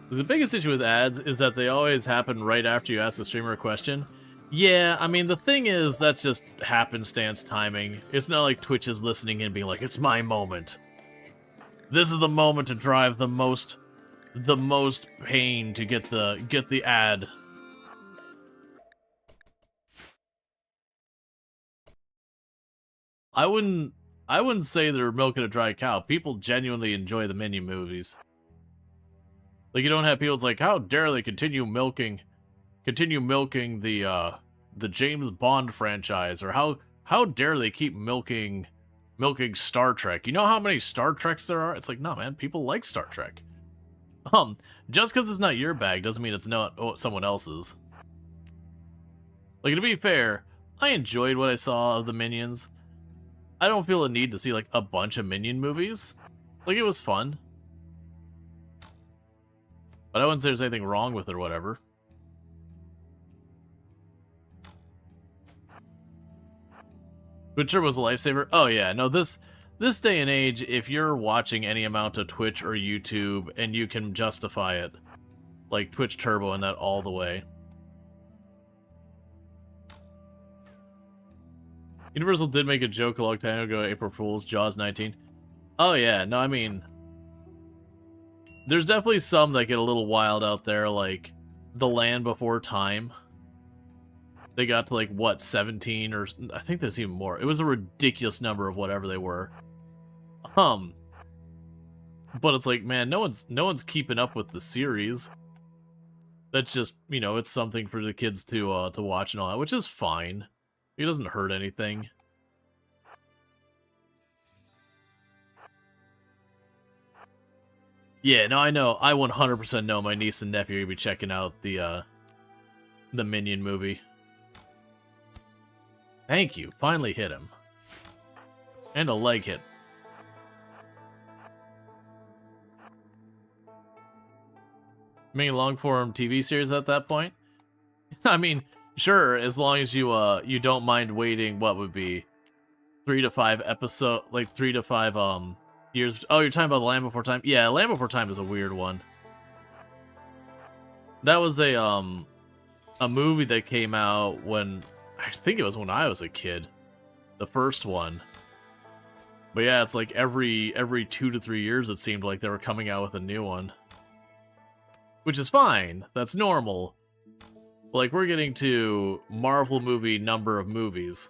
The biggest issue with ads is that they always happen right after you ask the streamer a question. Yeah, I mean, the thing is, that's just happenstance timing. It's not like Twitch is listening and being like, it's my moment. This is the moment to drive the most pain to get the ad. I wouldn't say they're milking a dry cow. People genuinely enjoy the Minion movies. Like, you don't have people, it's like, how dare they continue milking the James Bond franchise, or how dare they keep milking Star Trek? You know how many Star Treks there are? It's like, no, man, people like Star Trek. Just because it's not your bag doesn't mean it's not someone else's. Like, to be fair, I enjoyed what I saw of the Minions. I don't feel a need to see, like, a bunch of Minion movies. Like, it was fun. But I wouldn't say there's anything wrong with it or whatever. Twitch was a lifesaver? Oh yeah, no, this day and age, if you're watching any amount of Twitch or YouTube and you can justify it, like Twitch Turbo and that all the way. Universal did make a joke a long time ago, April Fool's, Jaws 19. Oh yeah, no, I mean, there's definitely some that get a little wild out there, like The Land Before Time. They got to, like, what, 17, or I think there's even more. It was a ridiculous number of whatever they were. But it's like, man, no one's keeping up with the series. That's just, you know, it's something for the kids to watch and all that, which is fine. It doesn't hurt anything. Yeah, no, I know. I 100% know my niece and nephew are gonna be checking out the Minion movie. Thank you. Finally hit him. And a leg hit. Making long-form TV series at that point? I mean, sure, as long as you you don't mind waiting, what would be 3 to 5 episodes, like 3 to 5 years. Oh, you're talking about The Land Before Time? Yeah, Land Before Time is a weird one. That was a movie that came out when, I think it was when I was a kid. The first one. But yeah, it's like every 2 to 3 years it seemed like they were coming out with a new one. Which is fine. That's normal. But like, we're getting to Marvel movie number of movies.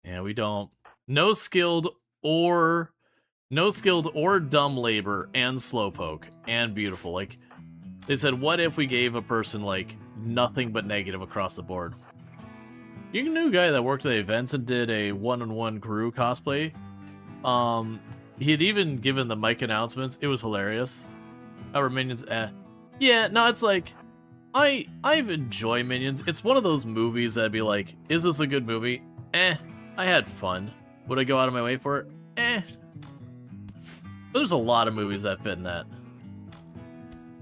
Yeah, we don't. No skilled or dumb labor and slowpoke and beautiful. Like, They said, what if we gave a person, like, nothing but negative across the board? You knew a guy that worked at the events and did a one-on-one Gru cosplay. He had even given the mic announcements. It was hilarious. Our Minions, Yeah, no, it's like, I've enjoyed Minions. It's one of those movies that'd be like, is this a good movie? I had fun. Would I go out of my way for it? But there's a lot of movies that fit in that.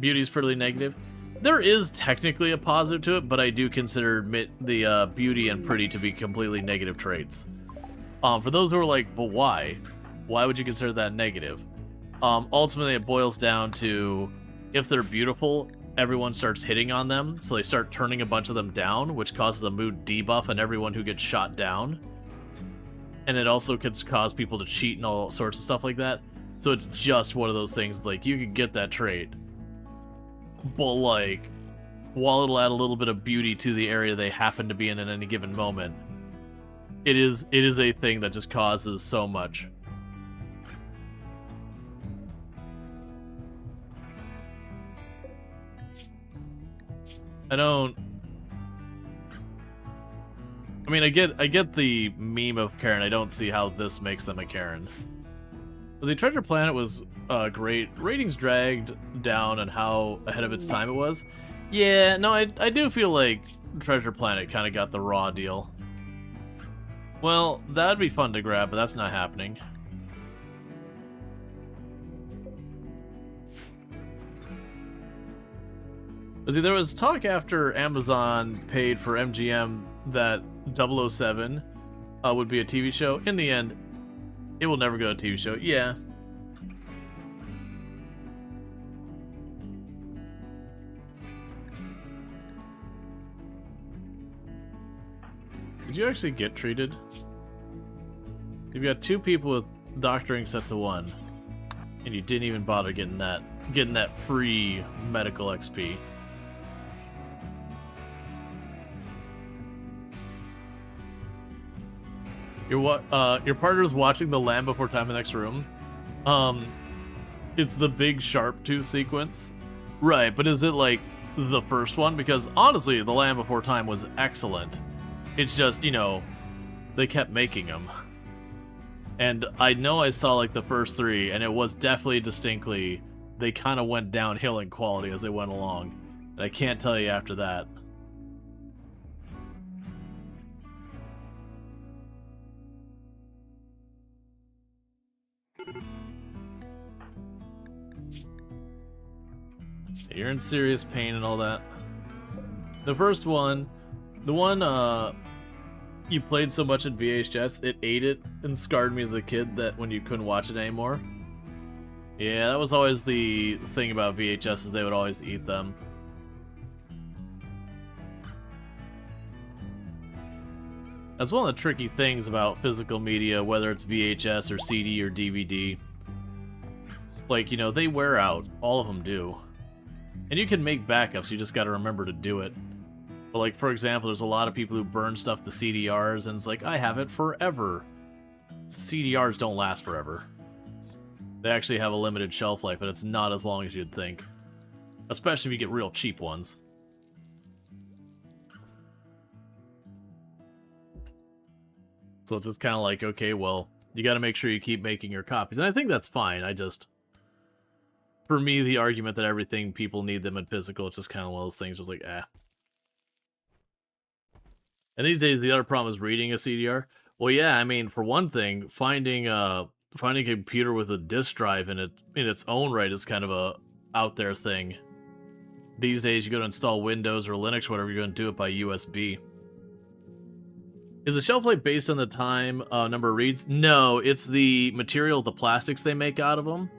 Beauty's pretty negative. There is technically a positive to it, but I do consider the beauty and pretty to be completely negative traits. For those who are like, but why? Why would you consider that negative? Ultimately, it boils down to, if they're beautiful, everyone starts hitting on them, so they start turning a bunch of them down, which causes a mood debuff on everyone who gets shot down. And it also could cause people to cheat and all sorts of stuff like that. So it's just one of those things, like, you could get that trait. But, like, while it'll add a little bit of beauty to the area they happen to be in at any given moment, it is a thing that just causes so much. I mean, I get the meme of Karen. I don't see how this makes them a Karen. The Treasure Planet was great. Ratings dragged down on how ahead of its time it was. Yeah, no, I do feel like Treasure Planet kind of got the raw deal. Well, that'd be fun to grab, but that's not happening. See, there was talk after Amazon paid for MGM that 007 would be a TV show. In the end, it will never go to a TV show. Yeah. Did you actually get treated? You've got 2 people with doctoring set to 1, and you didn't even bother getting that free medical XP. Your partner's watching The Land Before Time in the next room. It's the big sharp tooth sequence. Right, but is it like the first one? Because honestly, The Land Before Time was excellent. It's just, you know, they kept making them. And I know I saw like the first 3, and it was definitely distinctly, they kind of went downhill in quality as they went along. And I can't tell you after that. You're in serious pain and all that. The first one, the one you played so much in VHS, it ate it and scarred me as a kid that when you couldn't watch it anymore. Yeah, that was always the thing about VHS, is they would always eat them. That's one of the tricky things about physical media, whether it's VHS or CD or DVD. Like, you know, they wear out. All of them do. And you can make backups, you just gotta remember to do it. But like, for example, there's a lot of people who burn stuff to CDRs, and it's like, I have it forever. CDRs don't last forever. They actually have a limited shelf life, and it's not as long as you'd think. Especially if you get real cheap ones. So it's just kind of like, okay, well, you gotta make sure you keep making your copies. And I think that's fine, I just... For me, the argument that everything people need them in physical, it's just kind of one of those things, just like, eh. And these days, the other problem is reading a CDR. Well, yeah, I mean, for one thing, finding a computer with a disk drive in its own right is kind of a out there thing. These days, you go to install Windows or Linux, or whatever, you're going to do it by USB. Is the shelf life based on the time number of reads? No, it's the material, the plastics they make out of them.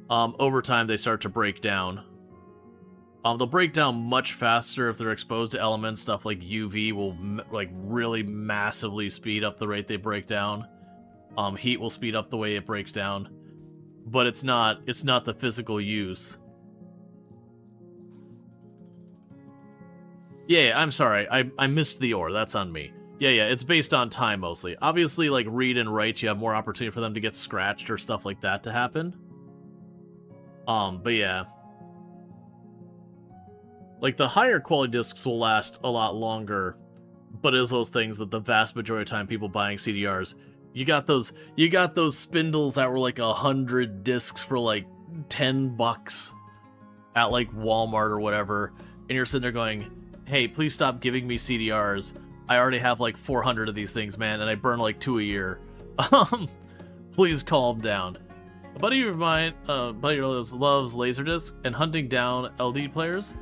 Over time, they start to break down. They'll break down much faster if they're exposed to elements. Stuff like UV will like really massively speed up the rate they break down. Heat will speed up the way it breaks down, but it's not the physical use. Yeah, I'm sorry, I missed the ore. That's on me. Yeah, it's based on time mostly. Obviously, like read and write, you have more opportunity for them to get scratched or stuff like that to happen. But yeah. Like, the higher quality discs will last a lot longer, but it is those things that the vast majority of time people buying CDRs, you got those spindles that were like 100 discs for like $10 at like Walmart or whatever, and you're sitting there going, hey, please stop giving me CDRs. I already have like 400 of these things, man, and I burn like 2 a year. Please calm down. A buddy of mine, loves Laserdisc and hunting down LD players,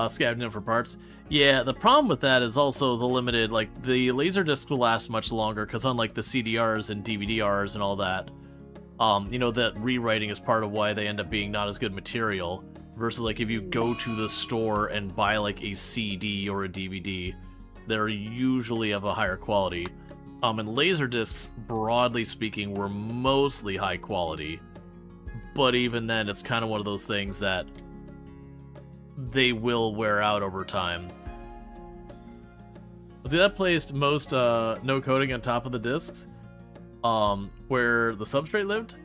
scavenging them for parts. Yeah, the problem with that is also the limited, like, the Laserdisc will last much longer, because unlike the CDRs and DVDRs and all that, you know, that rewriting is part of why they end up being not as good material, versus, like, if you go to the store and buy, like, a CD or a DVD, they're usually of a higher quality. And Laserdiscs, broadly speaking, were mostly high quality, but even then, it's kind of one of those things that they will wear out over time. See, that placed most no coating on top of the discs, where the substrate lived.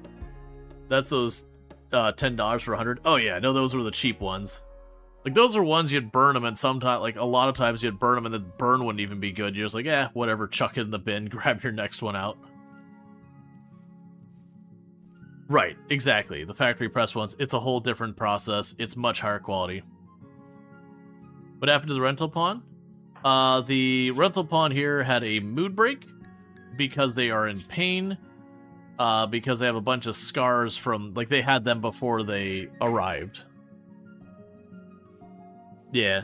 That's those $10 for 100. Oh yeah, no, those were the cheap ones. Like, those are ones you'd burn them, and sometimes, like, a lot of times you'd burn them, and the burn wouldn't even be good. You're just like, eh, whatever, chuck it in the bin, grab your next one out. Right, exactly. The factory press ones, it's a whole different process. It's much higher quality. What happened to the rental pawn? The rental pawn here had a mood break because they are in pain, because they have a bunch of scars from, like, they had them before they arrived. Yeah.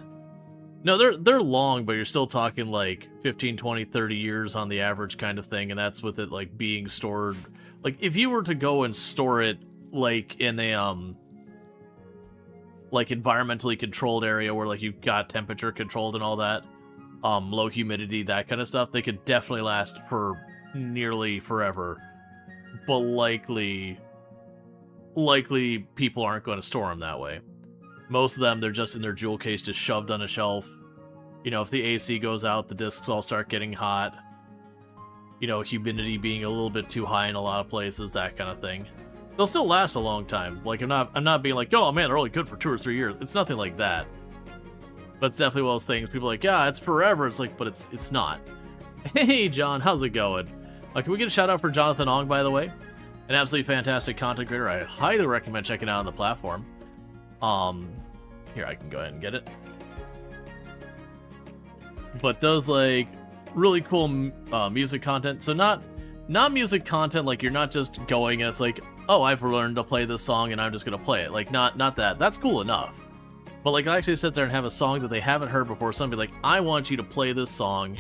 No, they're long, but you're still talking, like, 15, 20, 30 years on the average kind of thing, and that's with it, like, being stored. Like, if you were to go and store it, like, in a, like, environmentally controlled area where, like, you've got temperature controlled and all that, low humidity, that kind of stuff, they could definitely last for nearly forever. But likely people aren't going to store them that way. Most of them, they're just in their jewel case, just shoved on a shelf. You know, if the AC goes out, the discs all start getting hot. You know, humidity being a little bit too high in a lot of places, that kind of thing. They'll still last a long time. Like, I'm not being like, oh man, they're only good for 2 or 3 years. It's nothing like that. But it's definitely one of those things. People are like, yeah, it's forever. It's like, but it's not. Hey, John, how's it going? Can we get a shout out for Jonathan Ong, by the way? An absolutely fantastic content creator. I highly recommend checking out on the platform. Here, I can go ahead and get it. But does, like, really cool music content. So not music content, like, you're not just going and it's like, oh, I've learned to play this song and I'm just gonna play it. Like, not that. That's cool enough. But, like, I actually sit there and have a song that they haven't heard before. Somebody like, I want you to play this song.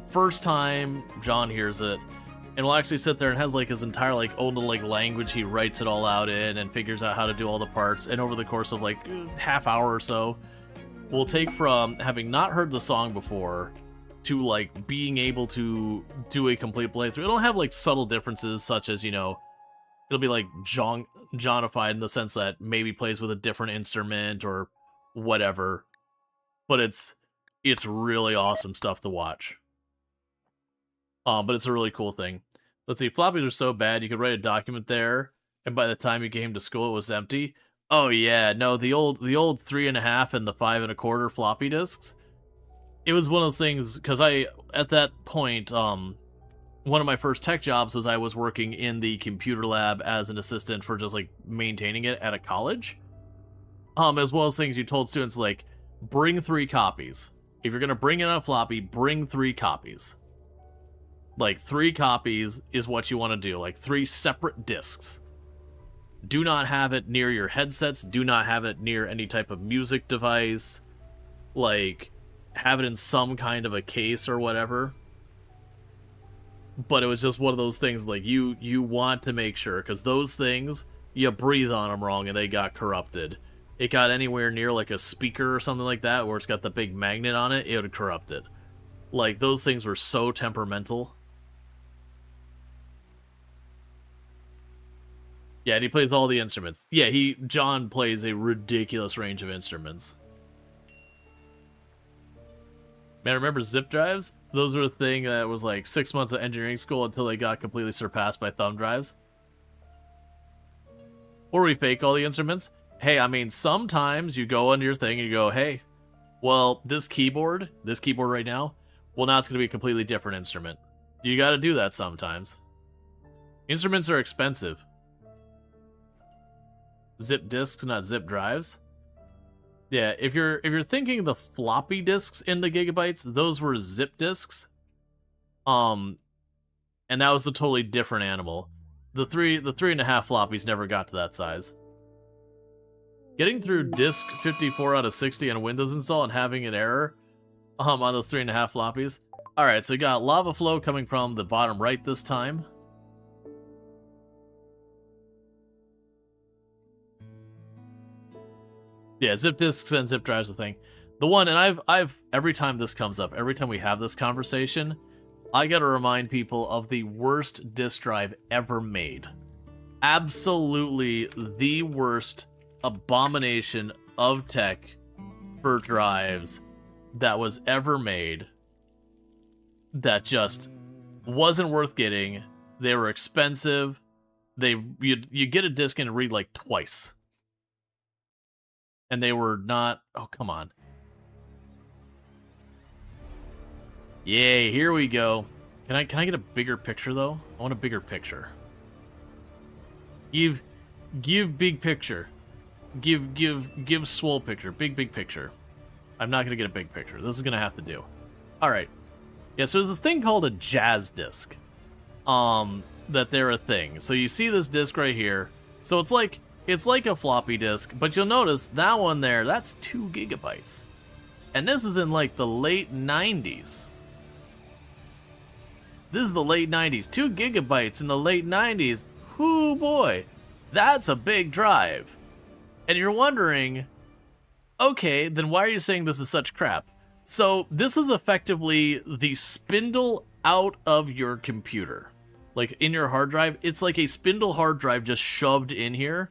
First time John hears it. And we'll actually sit there and has, like, his entire, like, own little, like, language he writes it all out in and figures out how to do all the parts. And over the course of, like, half hour or so, we'll take from having not heard the song before to, like, being able to do a complete playthrough. It'll have, like, subtle differences, such as, you know, it'll be, like, Johnified in the sense that maybe plays with a different instrument or whatever. But it's really awesome stuff to watch. But it's a really cool thing. Let's see, floppies are so bad, you could write a document there, and by the time you came to school, it was empty. Oh yeah, no, the old 3.5 and the 5 1/4 floppy disks. It was one of those things, because at that point, one of my first tech jobs was I was working in the computer lab as an assistant for just, like, maintaining it at a college. As well as things you told students, like, bring 3 copies. If you're gonna bring in a floppy, bring 3 copies. Like, 3 copies is what you want to do. Like, 3 separate discs. Do not have it near your headsets. Do not have it near any type of music device. Like, have it in some kind of a case or whatever. But it was just one of those things, like, you want to make sure, because those things, you breathe on them wrong and they got corrupted. It got anywhere near, like, a speaker or something like that, where it's got the big magnet on it, it would corrupt it. Like, those things were so temperamental. Yeah, and he plays all the instruments. Yeah, John plays a ridiculous range of instruments. Man, remember zip drives? Those were a thing that was like 6 months of engineering school until they got completely surpassed by thumb drives. Or we fake all the instruments. Hey, I mean, sometimes you go into your thing and you go, hey, Well, this keyboard right now, well, now it's going to be a completely different instrument. You got to do that sometimes. Instruments are expensive. Zip disks, not zip drives. Yeah, if you're thinking the floppy disks in the gigabytes, those were zip disks. And that was a totally different animal. The 3.5 floppies never got to that size. Getting through disk 54 out of 60 on a Windows install and having an error on those 3.5 floppies. Alright, so we got lava flow coming from the bottom right this time. Yeah, zip disks and zip drives the thing. The one, and I've every time this comes up, every time we have this conversation, I gotta remind people of the worst disk drive ever made. Absolutely the worst abomination of tech for drives that was ever made. That just wasn't worth getting. They were expensive. You get a disc and read like twice. And they were not... Oh, come on. Yay, here we go. Can I get a bigger picture, though? I want a bigger picture. Give big picture. Give swole picture. Big picture. I'm not going to get a big picture. This is going to have to do. Alright. Yeah, so there's this thing called a jazz disc. That they're a thing. So you see this disc right here. So it's like a floppy disk, but you'll notice that one there, that's 2 gigabytes. And this is in like the late 90s. This is the late 90s. 2 gigabytes in the late 90s. Whoo boy, that's a big drive. And you're wondering, okay, then why are you saying this is such crap? So this is effectively the spindle out of your computer. Like in your hard drive, it's like a spindle hard drive just shoved in here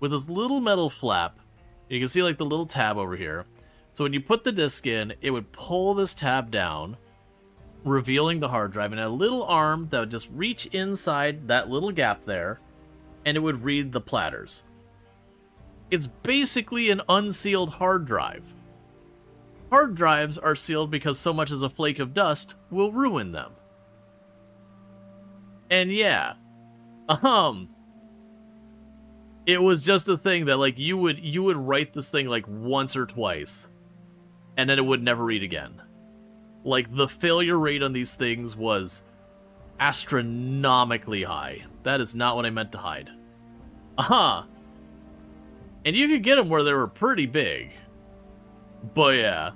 with this little metal flap. You can see like the little tab over here. So when you put the disk in, it would pull this tab down, revealing the hard drive, and a little arm that would just reach inside that little gap there, and it would read the platters. It's basically an unsealed hard drive. Hard drives are sealed because so much as a flake of dust will ruin them. And yeah, it was just a thing that like you would write this thing like once or twice, and then it would never read again. Like the failure rate on these things was astronomically high. That is not what I meant to hide. And you could get them where they were pretty big. But yeah.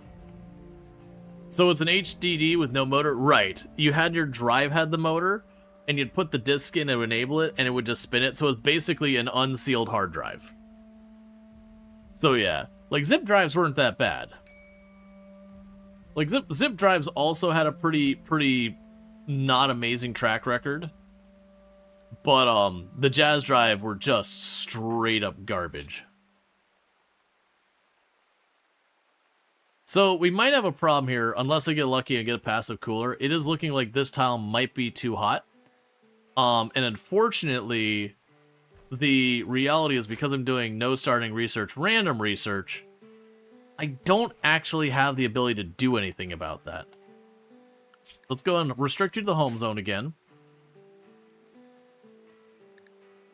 So it's an HDD with no motor? Right. You had your drive had the motor, and you'd put the disk in and enable it, and it would just spin it. So it's basically an unsealed hard drive. So yeah. Like zip drives weren't that bad. Like zip drives also had a pretty not amazing track record. But the Jazz drive were just straight up garbage. So we might have a problem here, unless I get lucky and get a passive cooler. It is looking like this tile might be too hot. And unfortunately, the reality is because I'm doing no starting research, random research, I don't actually have the ability to do anything about that. Let's go and restrict you to the home zone again.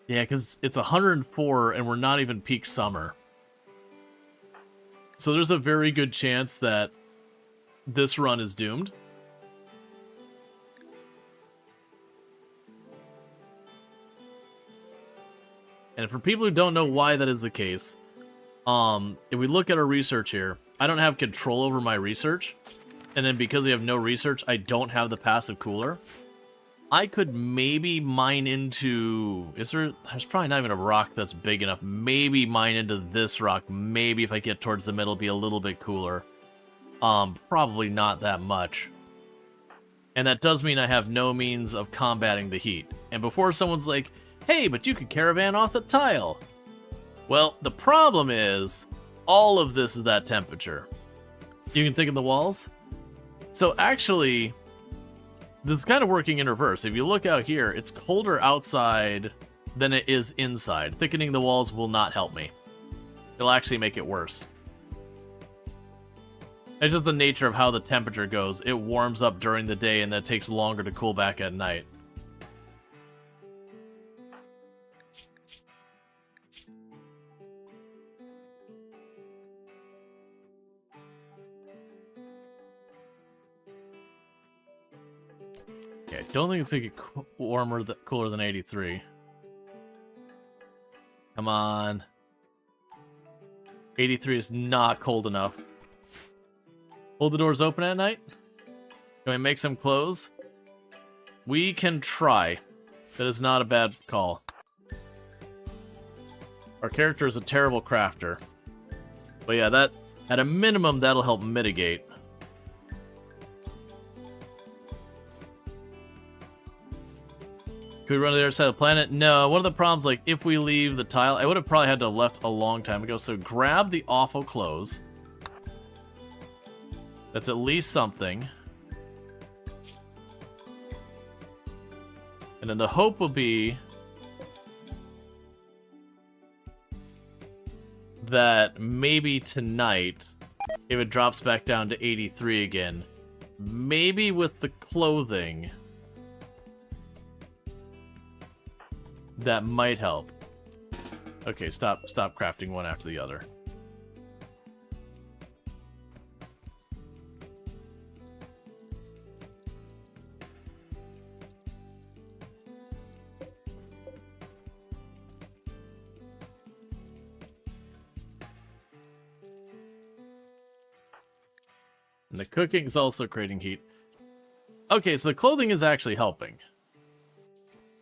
Yeah, because it's 104 and we're not even peak summer. So there's a very good chance that this run is doomed. And for people who don't know why that is the case, if we look at our research here, I don't have control over my research. And then because I have no research, I don't have the passive cooler. I could maybe mine into... There's probably not even a rock that's big enough. Maybe mine into this rock. Maybe if I get towards the middle, be a little bit cooler. Probably not that much. And that does mean I have no means of combating the heat. And before someone's like, hey, but you could caravan off the tile. Well, the problem is, all of this is that temperature. You can think of the walls? So actually... this is kind of working in reverse. If you look out here, it's colder outside than it is inside. Thickening the walls will not help me. It'll actually make it worse. It's just the nature of how the temperature goes. It warms up during the day and then it takes longer to cool back at night. Okay, I don't think it's gonna get cooler than 83. Come on. 83 is not cold enough. Hold the doors open at night? Can we make some clothes? We can try. That is not a bad call. Our character is a terrible crafter. But yeah, that at a minimum, that'll help mitigate. Could we run to the other side of the planet? No, one of the problems, like, if we leave the tile, I would have probably had to have left a long time ago, so grab the awful clothes. That's at least something. And then the hope will be that maybe tonight, if it drops back down to 83 again, maybe with the clothing, that might help. Okay, stop crafting one after the other. And the cooking is also creating heat. Okay, so the clothing is actually helping.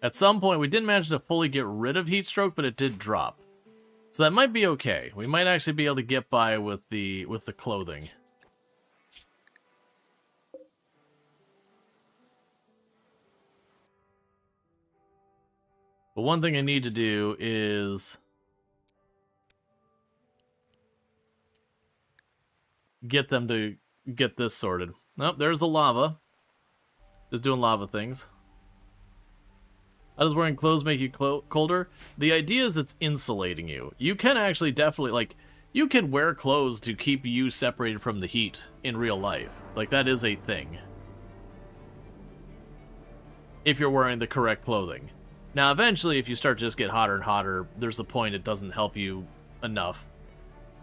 At some point, we didn't manage to fully get rid of heat stroke, but it did drop. So that might be okay. We might actually be able to get by with the clothing. But one thing I need to do is get them to get this sorted. Nope, there's the lava. Just doing lava things. How does wearing clothes make you colder? The idea is it's insulating you. You can actually definitely, like, you can wear clothes to keep you separated from the heat in real life. Like, that is a thing. If you're wearing the correct clothing. Now, eventually, if you start to just get hotter and hotter, there's a point it doesn't help you enough.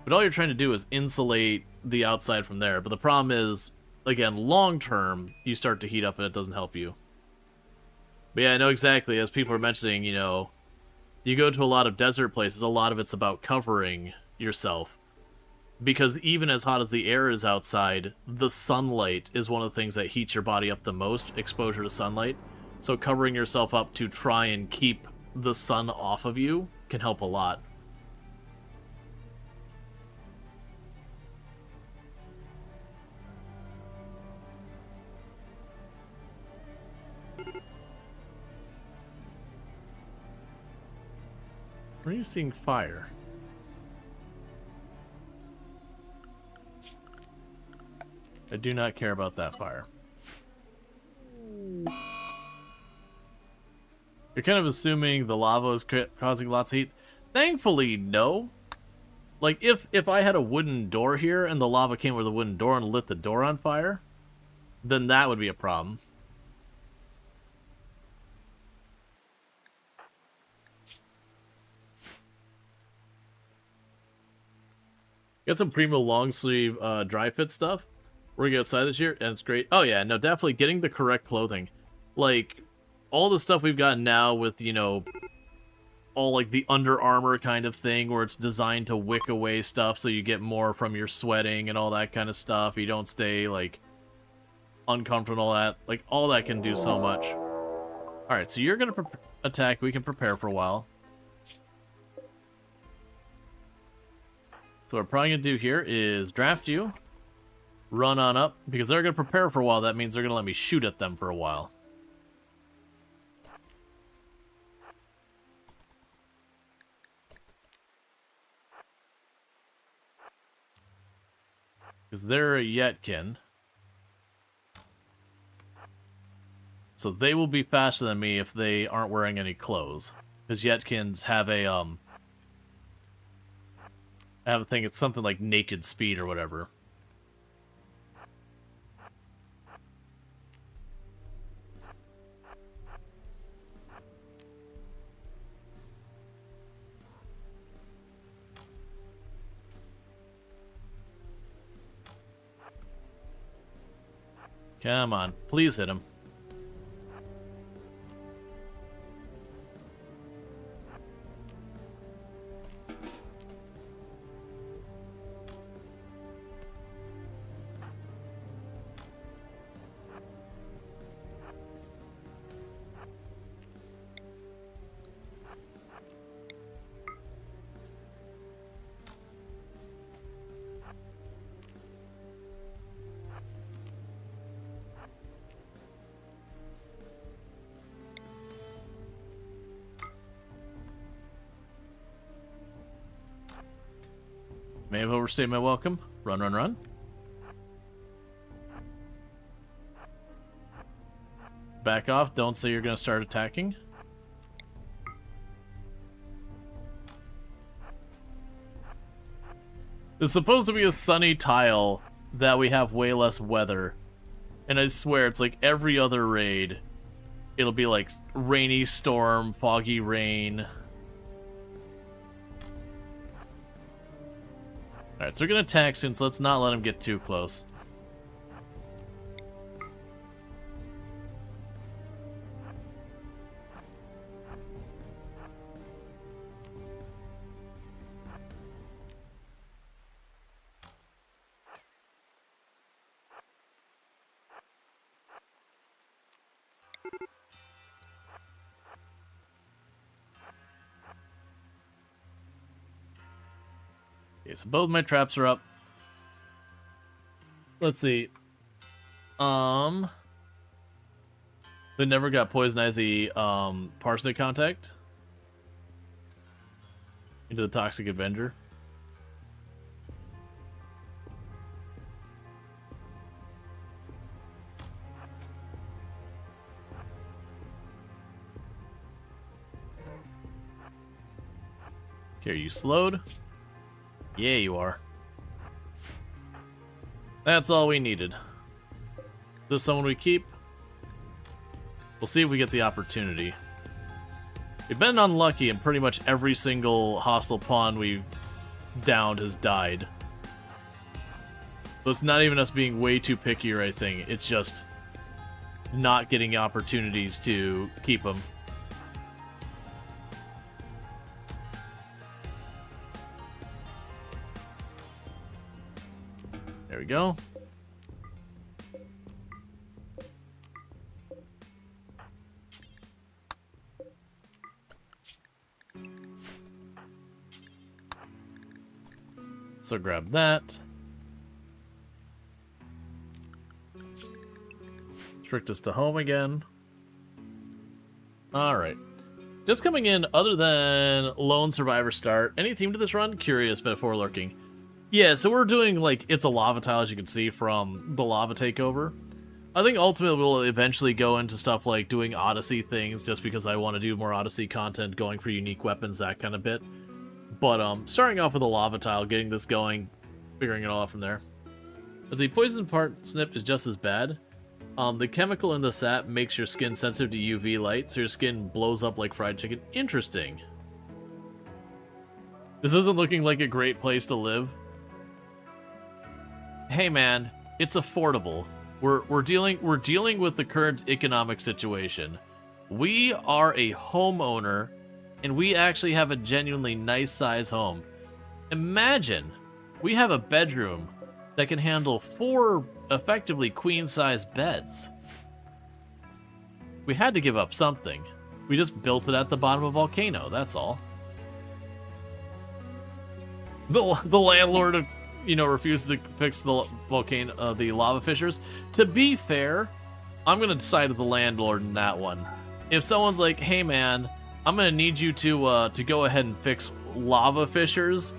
But all you're trying to do is insulate the outside from there. But the problem is, again, long term, you start to heat up and it doesn't help you. But yeah, I know exactly, as people are mentioning, you know, you go to a lot of desert places, a lot of it's about covering yourself. Because even as hot as the air is outside, the sunlight is one of the things that heats your body up the most, exposure to sunlight. So covering yourself up to try and keep the sun off of you can help a lot. Where are you seeing fire? I do not care about that fire. You're kind of assuming the lava is causing lots of heat. Thankfully, no. Like, if I had a wooden door here and the lava came with a wooden door and lit the door on fire, then that would be a problem. Got some Primo long sleeve dry fit stuff. We're gonna get outside this year, and it's great. Oh yeah, no, definitely getting the correct clothing. Like, all the stuff we've got now with, you know, all like the Under Armour kind of thing, where it's designed to wick away stuff so you get more from your sweating and all that kind of stuff. You don't stay, like, uncomfortable and all that. Like, all that can do so much. Alright, so you're gonna attack. We can prepare for a while. So what we're probably going to do here is draft you, run on up, because they're going to prepare for a while. That means they're going to let me shoot at them for a while. Because they're a Yetkin. So they will be faster than me if they aren't wearing any clothes. Because Yetkins have a, I have a thing, it's something like naked speed or whatever. Come on, please hit him. May have overstayed my welcome. Run, run, run. Back off. Don't say you're going to start attacking. It's supposed to be a sunny tile that we have way less weather. And I swear, it's like every other raid. It'll be like rainy storm, foggy rain. Alright, so we're going to attack soon, so let's not let him get too close. Okay, so both my traps are up. Let's see. They never got poison as a parsnip contact into the Toxic Avenger. Okay, are you slowed? Yeah, you are. That's all we needed. This is someone we keep. We'll see if we get the opportunity. We've been unlucky and pretty much every single hostile pawn we've downed has died. So it's not even us being way too picky or anything. It's just not getting opportunities to keep them. There we go. So grab that. Tricked us to home again. Alright. Just coming in, other than Lone Survivor Start, any theme to this run? Curious, Metaphor Lurking. Yeah, so we're doing, like, It's a Lava Tile, as you can see from the Lava Takeover. I think ultimately we'll eventually go into stuff like doing Odyssey things, just because I want to do more Odyssey content, going for unique weapons, that kind of bit. But, starting off with a Lava Tile, getting this going, figuring it all out from there. But the poison parsnip is just as bad. The chemical in the sap makes your skin sensitive to UV light, so your skin blows up like fried chicken. Interesting. This isn't looking like a great place to live. Hey man, it's affordable. We're dealing with the current economic situation. We are a homeowner, and we actually have a genuinely nice size home. Imagine we have a bedroom that can handle 4 effectively queen-size beds. We had to give up something. We just built it at the bottom of a volcano, that's all. The landlord, refuses to fix the volcano, the lava fissures. To be fair, I'm gonna side with the landlord in that one. If someone's like, "Hey man, I'm gonna need you to go ahead and fix lava fissures,"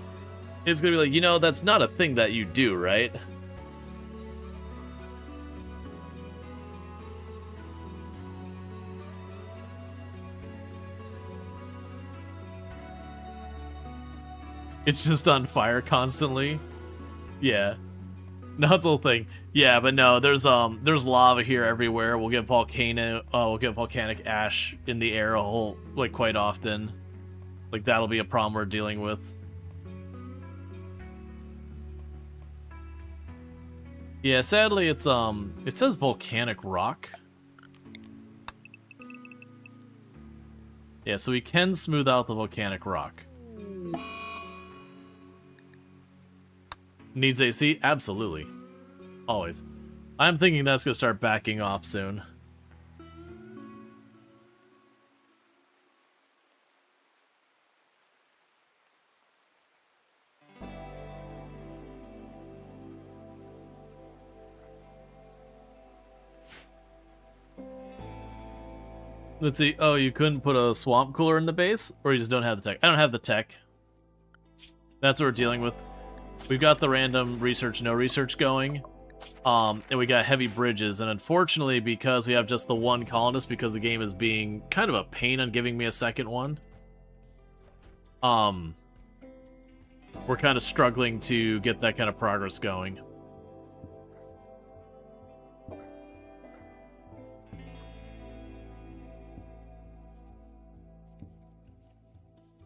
it's gonna be like, that's not a thing that you do, right? It's just on fire constantly. Yeah. No, it's a whole thing. Yeah, but no, there's lava here everywhere. We'll get volcanic ash in the air quite often. Like that'll be a problem we're dealing with. Yeah, sadly it's it says volcanic rock. Yeah, so we can smooth out the volcanic rock. Needs AC? Absolutely. Always. I'm thinking that's going to start backing off soon. Let's see. Oh, you couldn't put a swamp cooler in the base? Or you just don't have the tech? I don't have the tech. That's what we're dealing with. We've got the random research, no research going. And we got heavy bridges. And unfortunately, because we have just the one colonist, because the game is being kind of a pain on giving me a second one, we're kind of struggling to get that kind of progress going.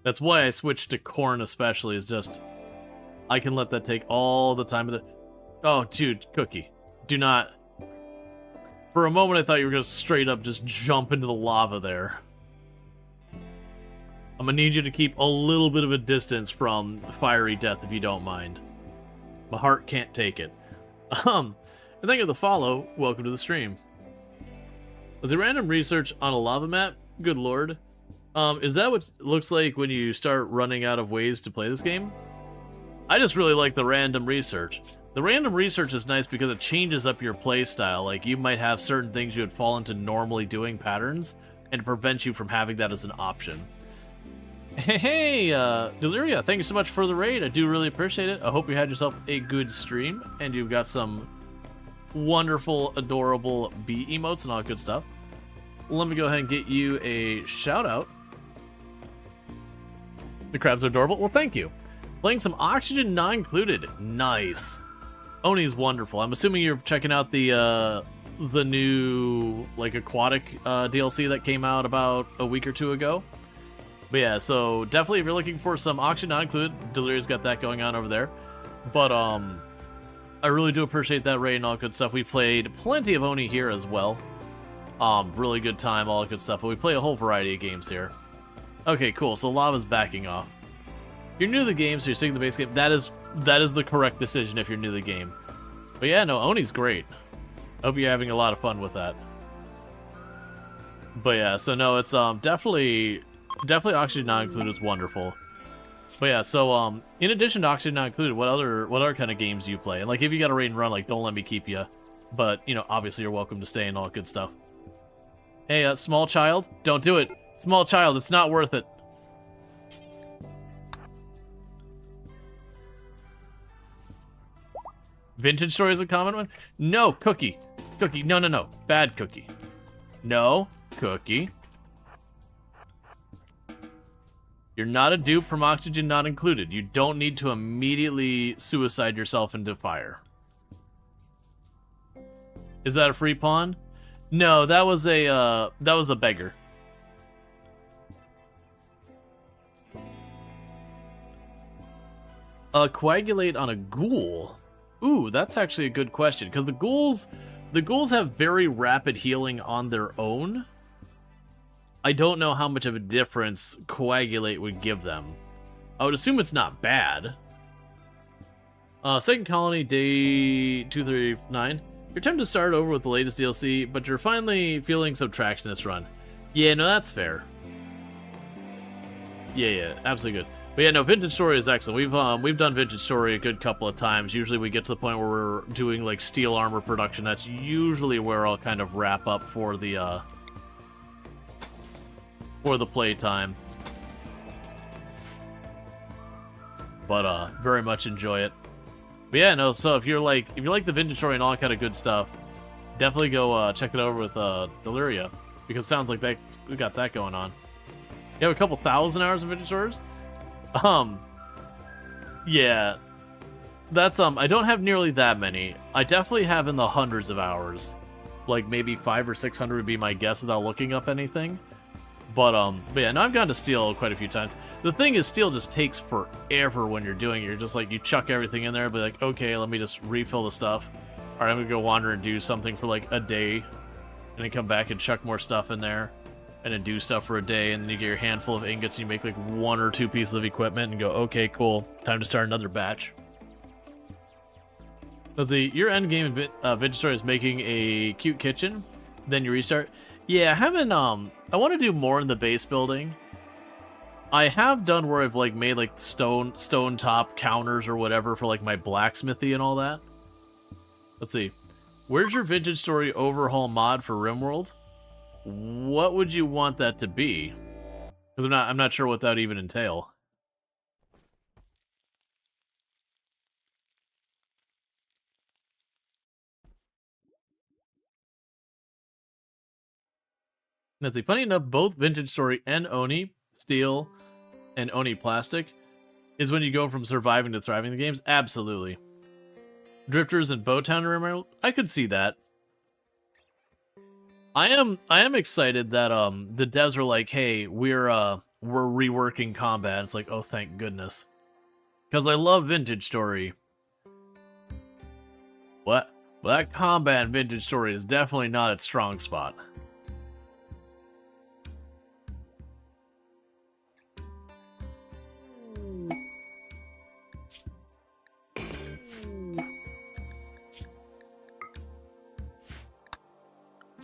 That's why I switched to corn especially, is just... I can let that take all the time of the... Oh, dude, Cookie. Do not... For a moment I thought you were going to straight up just jump into the lava there. I'm going to need you to keep a little bit of a distance from fiery death if you don't mind. My heart can't take it. And thank you for the follow. Welcome to the stream. Was it random research on a lava map? Good lord. Is that what it looks like when you start running out of ways to play this game? I just really like the random research. The random research is nice because it changes up your play style. Like, you might have certain things you would fall into normally doing patterns, and it prevents you from having that as an option. Hey, Deliria, thank you so much for the raid. I do really appreciate it. I hope you had yourself a good stream, and you've got some wonderful, adorable bee emotes and all that good stuff. Let me go ahead and get you a shout-out. The crabs are adorable. Well, thank you. Playing some Oxygen not included. Nice. Oni's wonderful. I'm assuming you're checking out the new like aquatic DLC that came out about a week or two ago. But yeah, so definitely if you're looking for some Oxygen not included, Deliria's got that going on over there. But I really do appreciate that raid and all good stuff. We played plenty of Oni here as well. Really good time, all good stuff. But we play a whole variety of games here. Okay, cool. So lava's backing off. If you're new to the game, so you're sticking to the base game, that is the correct decision if you're new to the game. But yeah, no, Oni's great. I hope you're having a lot of fun with that. But yeah, so no, it's definitely Oxygen not included is wonderful. But yeah, so in addition to Oxygen not included, what other kind of games do you play? And like, if you got a raid and run, like, don't let me keep you. But you know, obviously you're welcome to stay and all that good stuff. Hey, small child, don't do it. Small child, it's not worth it. Vintage Story is a common one? No, Cookie. Cookie, no, no, no. Bad Cookie. No, Cookie. You're not a dupe from Oxygen not included. You don't need to immediately suicide yourself into fire. Is that a free pawn? No, that was a beggar. Coagulate on a ghoul. Ooh, that's actually a good question, because the ghouls have very rapid healing on their own. I don't know how much of a difference Coagulate would give them. I would assume it's not bad. Second colony, day 239. You're tempted to start over with the latest DLC, but you're finally feeling some traction this run. Yeah, no, that's fair. Yeah, absolutely good. But yeah, no, Vintage Story is excellent. We've done Vintage Story a good couple of times. Usually we get to the point where we're doing like steel armor production. That's usually where I'll kind of wrap up for the playtime. But very much enjoy it. But yeah, no, so if you like the Vintage Story and all that kind of good stuff, definitely go check it over with Deliria, because it sounds like we got that going on. You have a couple thousand hours of Vintage Stories? Yeah. That's I don't have nearly that many. I definitely have in the hundreds of hours. Like maybe 500 or 600 would be my guess without looking up anything. But yeah, no, I've gone to steel quite a few times. The thing is, steel just takes forever when you're doing it. You're just like, you chuck everything in there, be like, okay, let me just refill the stuff. All right, I'm gonna go wander and do something for like a day, and then come back and chuck more stuff in there, and then do stuff for a day, and then you get your handful of ingots, and you make like 1 or 2 pieces of equipment, and go, okay, cool, time to start another batch. Let's see, your end game Vintage Story is making a cute kitchen, then you restart. Yeah, I haven't, I want to do more in the base building. I have done where I've, like, made, like, stone top counters or whatever for, like, my blacksmithy and all that. Let's see. Where's your Vintage Story overhaul mod for RimWorld? What would you want that to be? Because I'm not sure what that would even entail. Let's see. Funny enough, both Vintage Story and Oni, Steel, and Oni Plastic, is when you go from surviving to thriving in the games. Absolutely. Drifters and Bowtown RimWorld, I could see that. I am excited that the devs are like, hey, we're reworking combat. It's like, oh, thank goodness, because I love Vintage Story. What? Well, that combat in Vintage Story is definitely not its strong spot.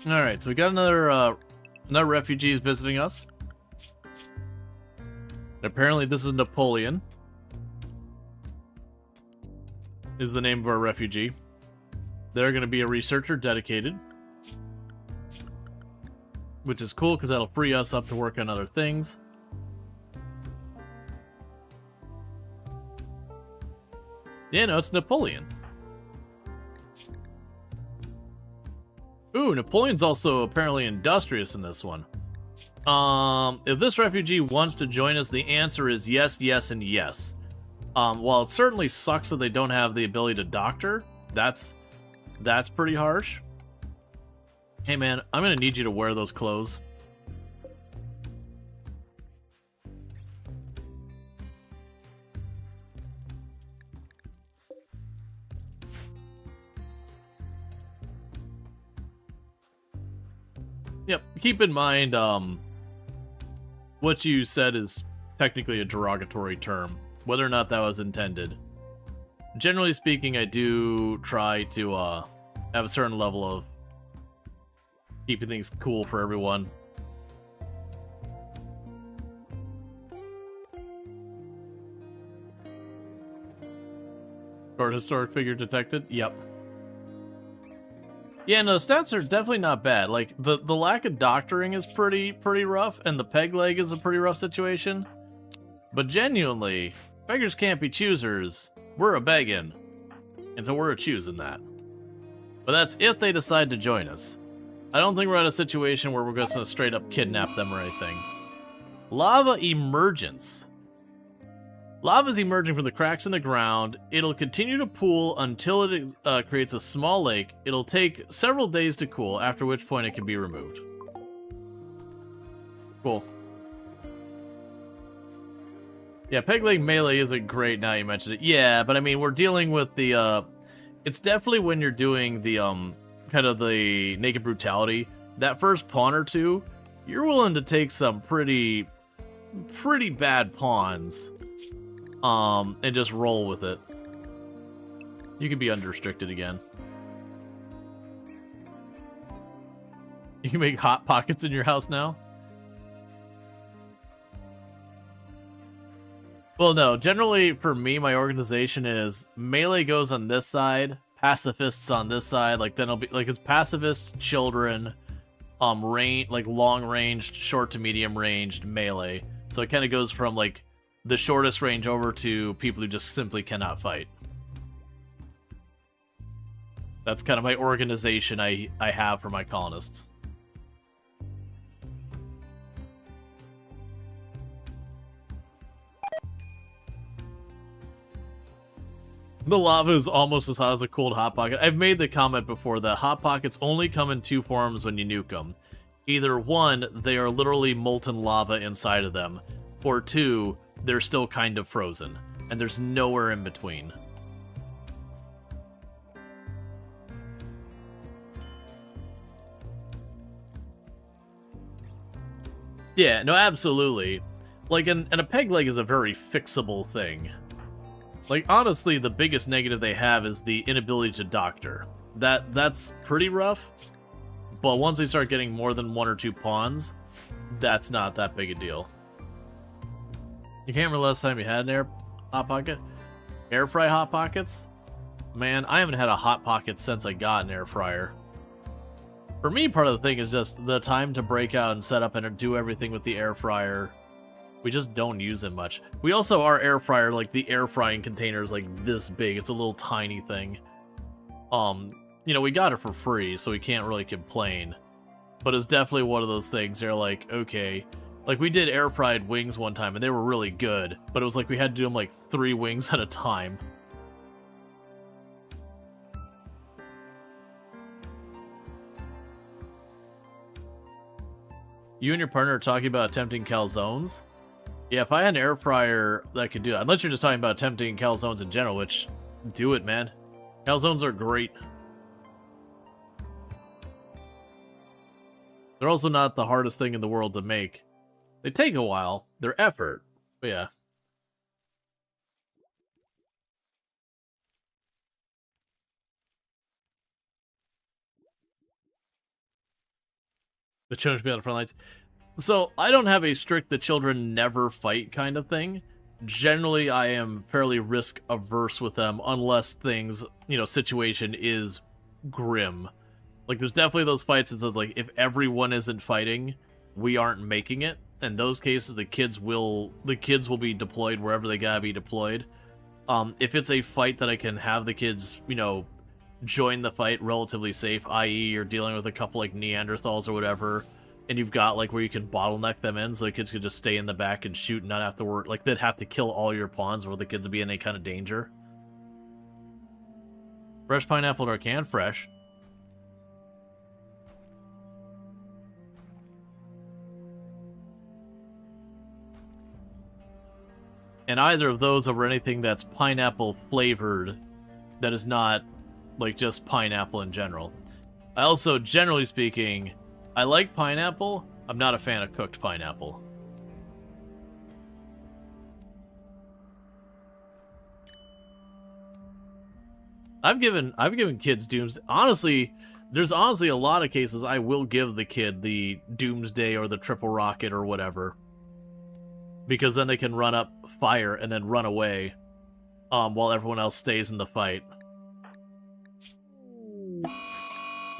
All right, so we got another refugee visiting us. Apparently, this is Napoleon. Is the name of our refugee. They're going to be a researcher dedicated, which is cool because that'll free us up to work on other things. Yeah, no, it's Napoleon. Ooh, Napoleon's also apparently industrious in this one. If this refugee wants to join us, the answer is yes, yes, and yes. While it certainly sucks that they don't have the ability to doctor, that's pretty harsh. Hey man, I'm gonna need you to wear those clothes. Yep, keep in mind, what you said is technically a derogatory term, whether or not that was intended. Generally speaking, I do try to, have a certain level of keeping things cool for everyone. Or historic figure detected? Yep. Yeah, no, the stats are definitely not bad. Like, the lack of doctoring is pretty rough, and the peg leg is a pretty rough situation. But genuinely, beggars can't be choosers. We're a begging. And so we're a choosing that. But that's if they decide to join us. I don't think we're at a situation where we're just gonna straight up kidnap them or anything. Lava emergence. Lava's emerging from the cracks in the ground. It'll continue to pool until it creates a small lake. It'll take several days to cool, after which point it can be removed. Cool. Yeah, peg leg melee isn't great now you mentioned it. Yeah, but I mean, we're dealing with the, it's definitely when you're doing the, kind of the naked brutality. That first pawn or two, you're willing to take some pretty bad pawns. And just roll with it. You can be unrestricted again. You can make hot pockets in your house now? Well, no. Generally, for me, my organization is melee goes on this side, pacifists on this side. Like, then it'll be like it's pacifists, children, range, like long ranged, short to medium ranged melee. So it kind of goes from like the shortest range over to people who just simply cannot fight. That's kind of my organization I have for my colonists. The lava is almost as hot as a cold Hot Pocket. I've made the comment before that Hot Pockets only come in two forms when you nuke them. Either one, they are literally molten lava inside of them, or two, they're still kind of frozen, and there's nowhere in between. Yeah, no, absolutely. Like, and a peg leg is a very fixable thing. Like, honestly, the biggest negative they have is the inability to doctor. That's pretty rough, but once they start getting more than one or two pawns, that's not that big a deal. You can't remember the last time you had an Hot Pocket? Air fry Hot Pockets? Man, I haven't had a Hot Pocket since I got an air fryer. For me, part of the thing is just the time to break out and set up and do everything with the air fryer. We just don't use it much. We also, our air fryer, like, the air frying container is like this big. It's a little tiny thing. You know, we got it for free, so we can't really complain. But it's definitely one of those things you're like, okay. Like, we did air fried wings one time, and they were really good. But it was like we had to do them like 3 wings at a time. You and your partner are talking about attempting calzones? Yeah, if I had an air fryer that could do that, unless you're just talking about attempting calzones in general, which, do it, man. Calzones are great. They're also not the hardest thing in the world to make. They take a while. They're effort. But yeah. The children should be on the front lines. So, I don't have a strict the children never fight kind of thing. Generally, I am fairly risk averse with them unless things, you know, situation is grim. Like, there's definitely those fights that says, like, if everyone isn't fighting, we aren't making it. In those cases, the kids will be deployed wherever they gotta be deployed. If it's a fight that I can have the kids, you know, join the fight relatively safe, i.e. you're dealing with a couple, like, Neanderthals or whatever, and you've got, like, where you can bottleneck them in so the kids could just stay in the back and shoot and not have to work. Like, they'd have to kill all your pawns where the kids would be in any kind of danger. Fresh pineapple or canned? Fresh. And either of those over anything that's pineapple flavored that is not, like, just pineapple in general. I also, generally speaking, I like pineapple. I'm not a fan of cooked pineapple. I've given kids Doomsday. Honestly, there's honestly a lot of cases I will give the kid the Doomsday or the Triple Rocket or whatever. Because then they can run up, fire, and then run away while everyone else stays in the fight.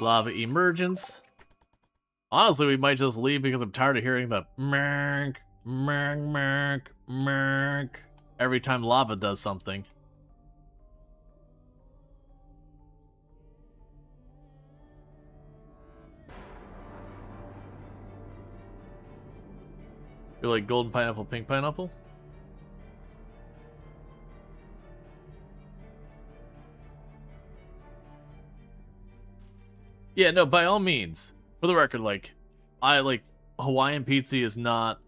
Lava emergence. Honestly, we might just leave because I'm tired of hearing the merk, merk, merk, merk every time lava does something. You're like golden pineapple, pink pineapple? Yeah, no, by all means. For the record, like, I like Hawaiian pizza is not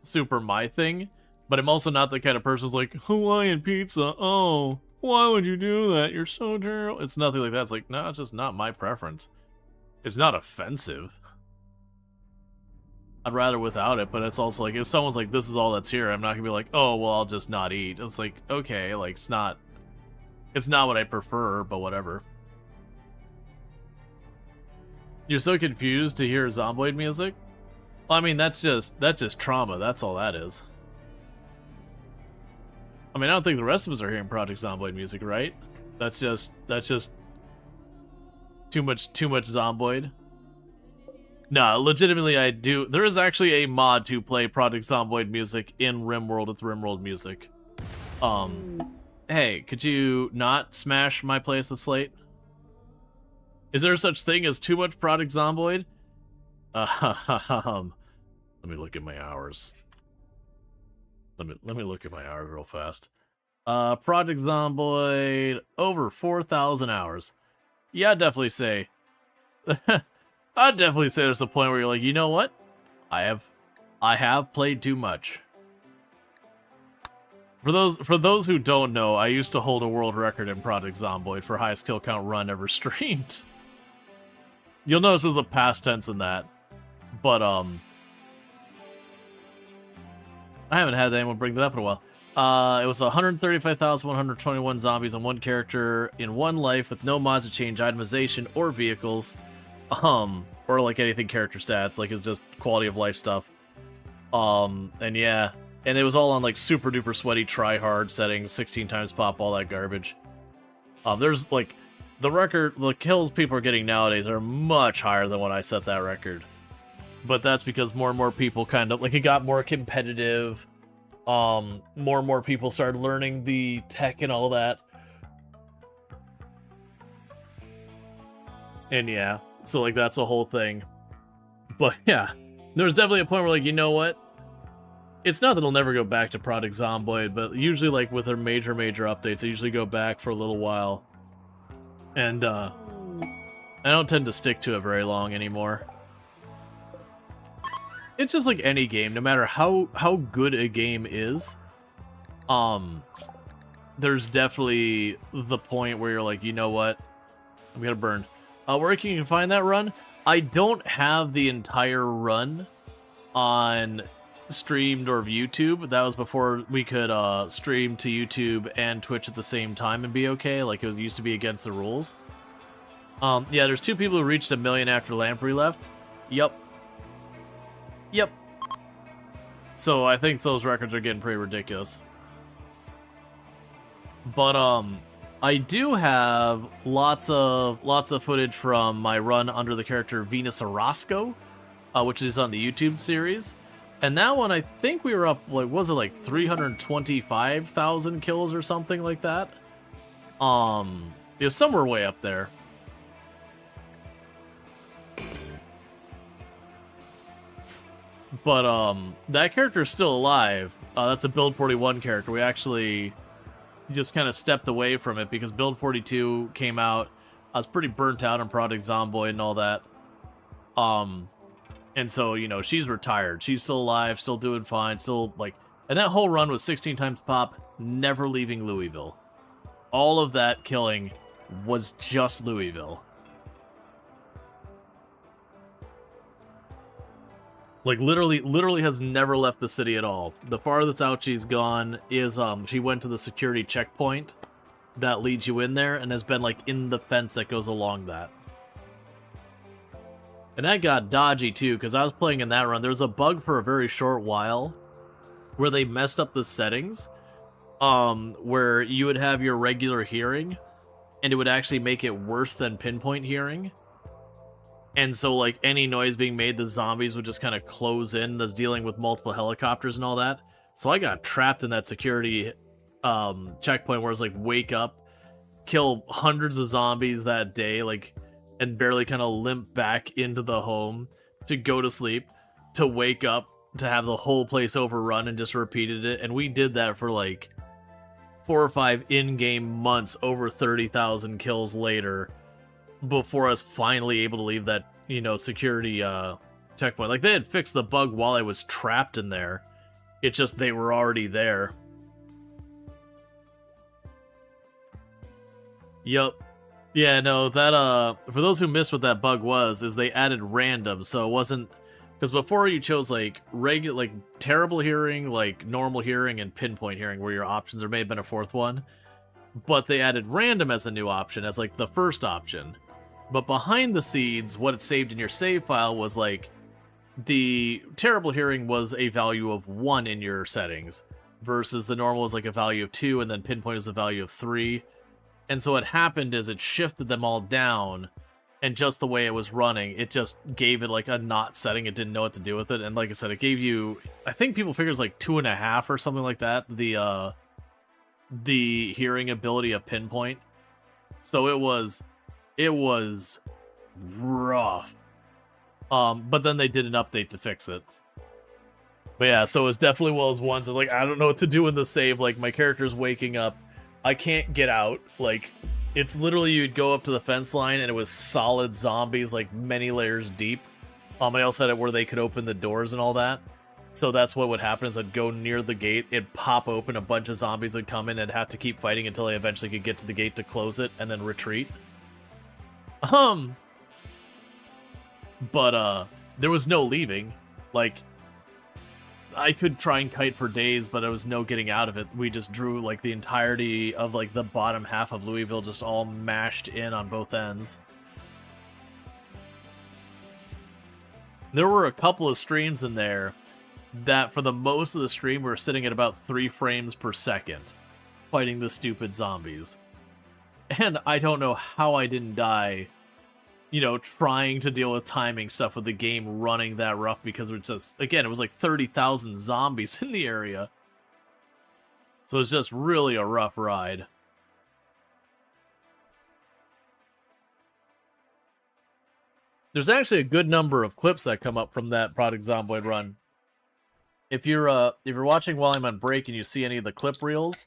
super my thing, but I'm also not the kind of person who's like, Hawaiian pizza, oh, why would you do that? You're so terrible. It's nothing like that. It's like, no, it's just not my preference. It's not offensive. I'd rather without it, but it's also like, if someone's like, this is all that's here, I'm not gonna be like, oh, well, I'll just not eat. It's like, okay, like, it's not what I prefer, but whatever. You're so confused to hear Zomboid music? Well, I mean, that's just trauma, that's all that is. I mean, I don't think the rest of us are hearing Project Zomboid music, right? That's just too much Zomboid. No, legitimately I do. There is actually a mod to play Project Zomboid music in RimWorld with RimWorld music. Hey, could you not smash my play as the slate? Is there such thing as too much Project Zomboid? Let me look at my hours. Let me look at my hours real fast. Project Zomboid, over 4,000 hours. Yeah, I'd definitely say... I'd definitely say there's a point where you're like, you know what? I have played too much. For those who don't know, I used to hold a world record in Project Zomboid for highest kill count run ever streamed. You'll notice there's a past tense in that. But, I haven't had anyone bring that up in a while. It was 135,121 zombies and one character in one life with no mods to change itemization or vehicles. Or like anything character stats, like it's just quality of life stuff. And yeah. And it was all on like super duper sweaty try hard settings, 16 times pop, all that garbage. There's like the kills people are getting nowadays are much higher than when I set that record. But that's because more and more people kind of like it got more competitive. More and more people started learning the tech and all that. And yeah, so like that's a whole thing. But yeah, there's definitely a point where like, you know what? It's not that it'll never go back to Project Zomboid, but usually like with their major updates, they usually go back for a little while. And I don't tend to stick to it very long anymore. It's just like any game, no matter how good a game is, there's definitely the point where you're like, you know what? I'm gonna burn. Where can you find that run? I don't have the entire run on streamed or YouTube. That was before we could stream to YouTube and Twitch at the same time and be okay. Like it used to be against the rules. Yeah, there's 2 people who reached 1 million after Lamprey left. Yep. So I think those records are getting pretty ridiculous. But I do have lots of footage from my run under the character Venus Orozco, which is on the YouTube series. And that one, I think we were up, like, was it like 325,000 kills or something like that? It was somewhere way up there. But, that character is still alive. That's a Build 41 character. We actually just kind of stepped away from it because Build 42 came out. I was pretty burnt out on Project Zomboid and all that. And so, you know, she's retired. She's still alive, still doing fine, still, like... And that whole run was 16 times pop, never leaving Louisville. All of that killing was just Louisville. Like, literally has never left the city at all. The farthest out she's gone is, she went to the security checkpoint that leads you in there and has been, like, in the fence that goes along that. And that got dodgy, too, because I was playing in that run. There was a bug for a very short while where they messed up the settings, where you would have your regular hearing, and it would actually make it worse than pinpoint hearing. And so, like, any noise being made, the zombies would just kind of close in as dealing with multiple helicopters and all that. So I got trapped in that security checkpoint where it's like, wake up, kill hundreds of zombies that day, like... and barely kind of limp back into the home to go to sleep, to wake up, to have the whole place overrun and just repeated it. And we did that for like 4 or 5 in-game months, over 30,000 kills later, before I was finally able to leave that, you know, security checkpoint. Like, they had fixed the bug while I was trapped in there. It's just they were already there. Yup. Yeah, no, that, for those who missed what that bug was, is they added random, so it wasn't, because before you chose, like, like, terrible hearing, like, normal hearing, and pinpoint hearing were your options, or may have been a 4th one, but they added random as a new option, as, like, the first option. But behind the scenes, what it saved in your save file was, like, the terrible hearing was a value of 1 in your settings, versus the normal was, like, a value of 2, and then pinpoint is a value of 3. And so what happened is it shifted them all down, and just the way it was running, it just gave it like a not setting. It didn't know what to do with it. And like I said, it gave you, I think people figure it's like 2.5 or something like that, the hearing ability of pinpoint. So it was rough. But then they did an update to fix it. But yeah, so it's definitely one of those ones. It's like, I don't know what to do in the save. Like, my character's waking up. I can't get out. Like, it's literally you'd go up to the fence line and it was solid zombies, like many layers deep. I also had it where they could open the doors and all that. So that's what would happen is I'd go near the gate, it'd pop open, a bunch of zombies would come in and have to keep fighting until they eventually could get to the gate to close it and then retreat. But there was no leaving. Like, I could try and kite for days, but there was no getting out of it. We just drew, like, the entirety of, like, the bottom half of Louisville just all mashed in on both ends. There were a couple of streams in there that, for the most of the stream, we were sitting at about 3 frames per second, fighting the stupid zombies. And I don't know how I didn't die, you know, trying to deal with timing stuff with the game running that rough, because it's just, again, it was like 30,000 zombies in the area. So it's just really a rough ride. There's actually a good number of clips that come up from that Project Zomboid run. If you're watching while I'm on break and you see any of the clip reels,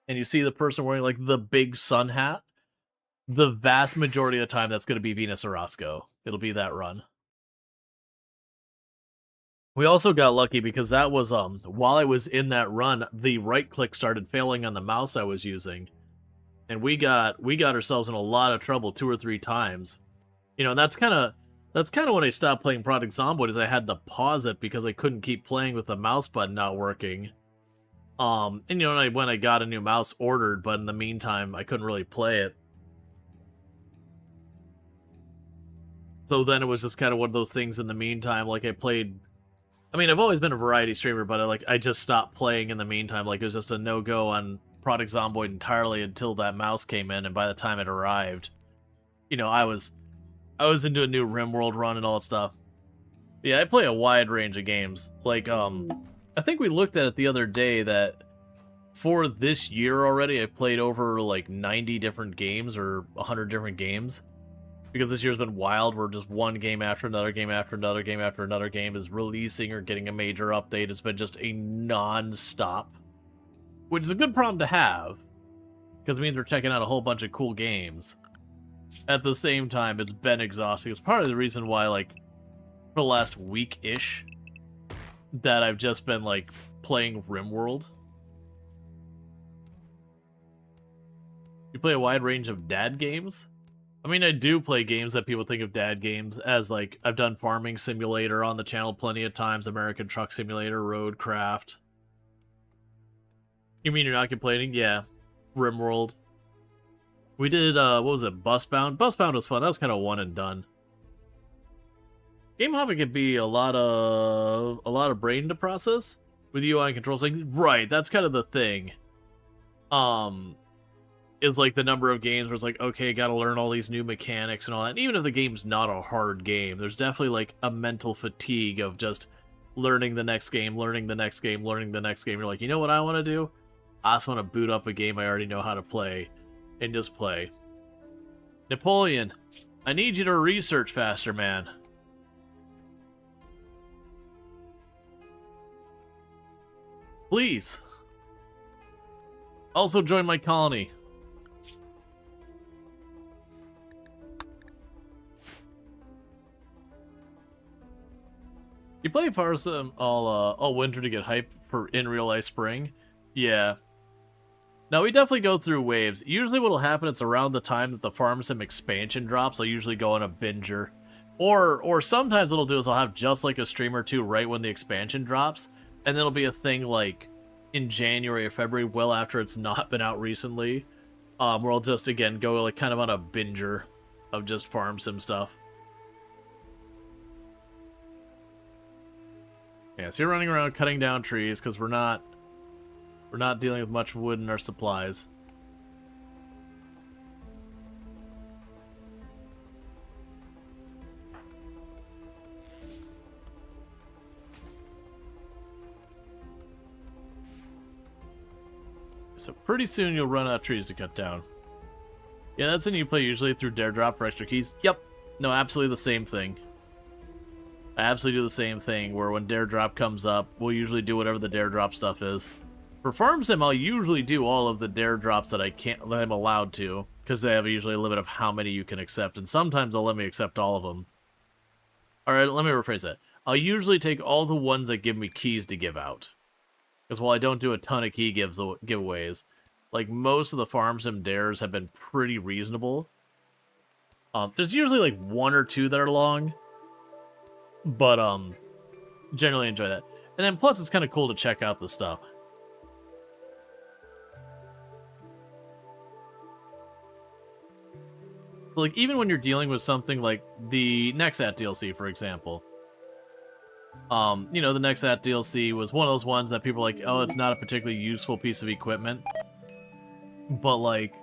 and you see the person wearing like the big sun hat, the vast majority of the time that's going to be Venus Orozco. It'll be that run. We also got lucky because that was while I was in that run, the right click started failing on the mouse I was using, and we got ourselves in a lot of trouble 2 or 3 times. You know, and that's kind of when I stopped playing Project Zomboid, is I had to pause it because I couldn't keep playing with the mouse button not working. And you know, when I got a new mouse ordered, but in the meantime I couldn't really play it. So then it was just kind of one of those things in the meantime, like I played... I mean, I've always been a variety streamer, but I just stopped playing in the meantime. Like, it was just a no-go on Project Zomboid entirely until that mouse came in, and by the time it arrived, you know, I was into a new RimWorld run and all that stuff. Yeah, I play a wide range of games. Like, I think we looked at it the other day that for this year already, I've played over, like, 90 different games or 100 different games. Because this year's been wild, where just one game after another game after another game after another game is releasing or getting a major update. It's been just a non-stop, which is a good problem to have, because it means we're checking out a whole bunch of cool games. At the same time, it's been exhausting. It's part of the reason why, like, for the last week-ish, that I've just been, like, playing RimWorld. You play a wide range of dad games? I mean, I do play games that people think of dad games as, like, I've done Farming Simulator on the channel plenty of times, American Truck Simulator, Roadcraft. You mean you're not complaining? Yeah. RimWorld. We did, what was it, Busbound? Busbound was fun. That was kind of one and done. Game hopping can be a lot of brain to process with UI and controls. Like, right, that's kind of the thing. Is like the number of games where it's like, okay, gotta learn all these new mechanics and all that. And even if the game's not a hard game, there's definitely like a mental fatigue of just learning the next game, learning the next game, learning the next game. You're like, you know what I want to do? I just want to boot up a game I already know how to play and just play. Napoleon, I need you to research faster, man. Please. Also join my colony. You play Fire Sim all winter to get hype for in real life spring? Yeah. Now, we definitely go through waves. Usually what'll happen, it's around the time that the Farm Sim expansion drops. I'll usually go on a binger. Or sometimes what I'll do is I'll have just like a stream or two right when the expansion drops. And then it'll be a thing like in January or February, well after it's not been out recently. Where I'll just, again, go like kind of on a binger of just Farm Sim stuff. Yeah, so you're running around cutting down trees because we're not dealing with much wood in our supplies. So pretty soon you'll run out of trees to cut down. Yeah, that's when you play usually through Dare Drop for extra keys. Yep. No, absolutely the same thing. I absolutely do the same thing, where when Dare Drop comes up, we'll usually do whatever the Dare Drop stuff is. For Farm Sim, I'll usually do all of the Dare Drops that I'm allowed to, because they have usually a limit of how many you can accept, and sometimes they'll let me accept all of them. Alright, let me rephrase that. I'll usually take all the ones that give me keys to give out. Because while I don't do a ton of key giveaways, like, most of the Farm Sim Dares have been pretty reasonable. There's usually, like, 1 or 2 that are long, but, generally enjoy that. And then, plus, it's kind of cool to check out the stuff. But, like, even when you're dealing with something like the Nexat DLC, for example, you know, the Nexat DLC was one of those ones that people are like, oh, it's not a particularly useful piece of equipment. But, like,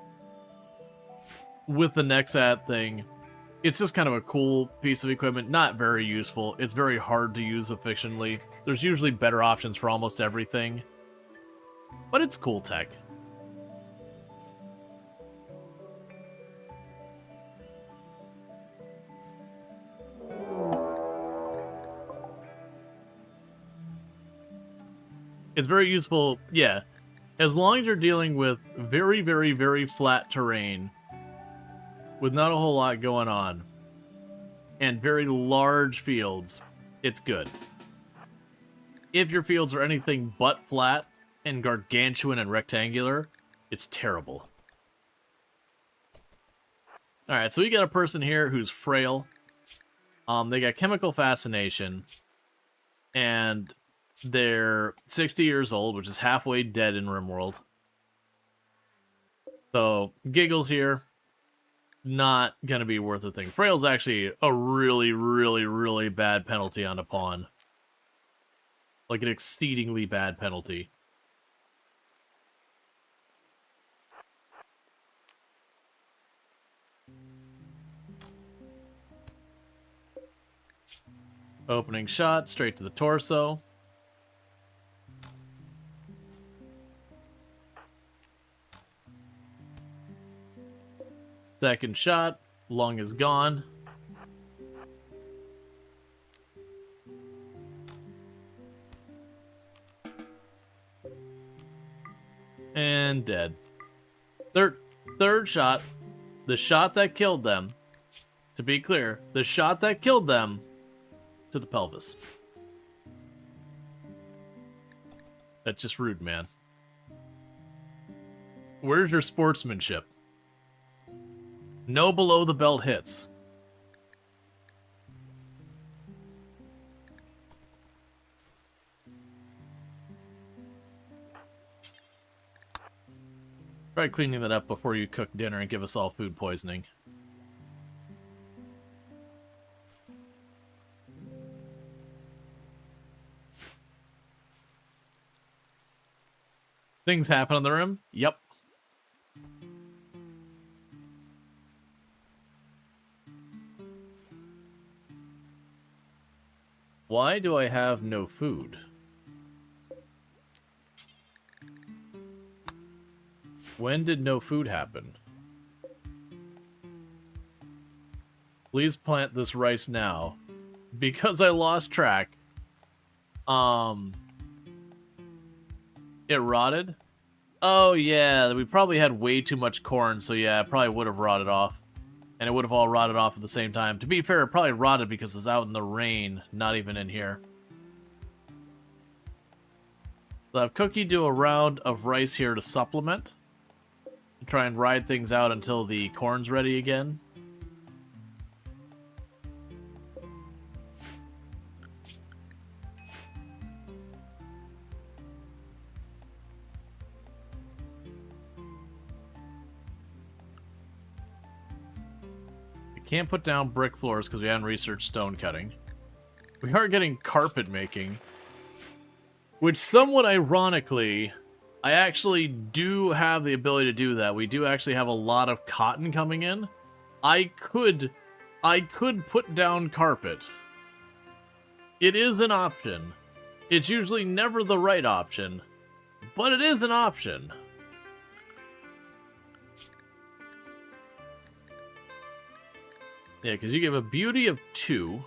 with the Nexat thing, it's just kind of a cool piece of equipment. Not very useful. It's very hard to use efficiently. There's usually better options for almost everything. But it's cool tech. It's very useful, yeah. As long as you're dealing with very, very, very flat terrain with not a whole lot going on and very large fields, it's good. If your fields are anything but flat and gargantuan and rectangular, it's terrible. Alright, so we got a person here who's frail. They got chemical fascination, and they're 60 years old, which is halfway dead in RimWorld. So, giggles here, not gonna be worth a thing. Frail's actually a really, really, really bad penalty on a pawn. Like an exceedingly bad penalty. Opening shot, straight to the torso. Second shot, lung is gone. And dead. Third shot, the shot that killed them, to be clear, the shot that killed them, to the pelvis. That's just rude, man. Where's your sportsmanship? No below the belt hits. Try cleaning that up before you cook dinner and give us all food poisoning. Things happen on the rim? Yep. Why do I have no food? When did no food happen? Please plant this rice now. Because I lost track. It rotted? Oh yeah, we probably had way too much corn, so yeah, it probably would have rotted off. And it would have all rotted off at the same time. To be fair, it probably rotted because it's out in the rain, not even in here. So I'll have Cookie do a round of rice here to supplement. Try and ride things out until the corn's ready again. Can't put down brick floors because we haven't researched stone cutting. We are getting carpet making, which somewhat ironically, I actually do have the ability to do that. We do actually have a lot of cotton coming in. I could put down carpet. It is an option. It's usually never the right option, but it is an option. Yeah, because you give a beauty of 2.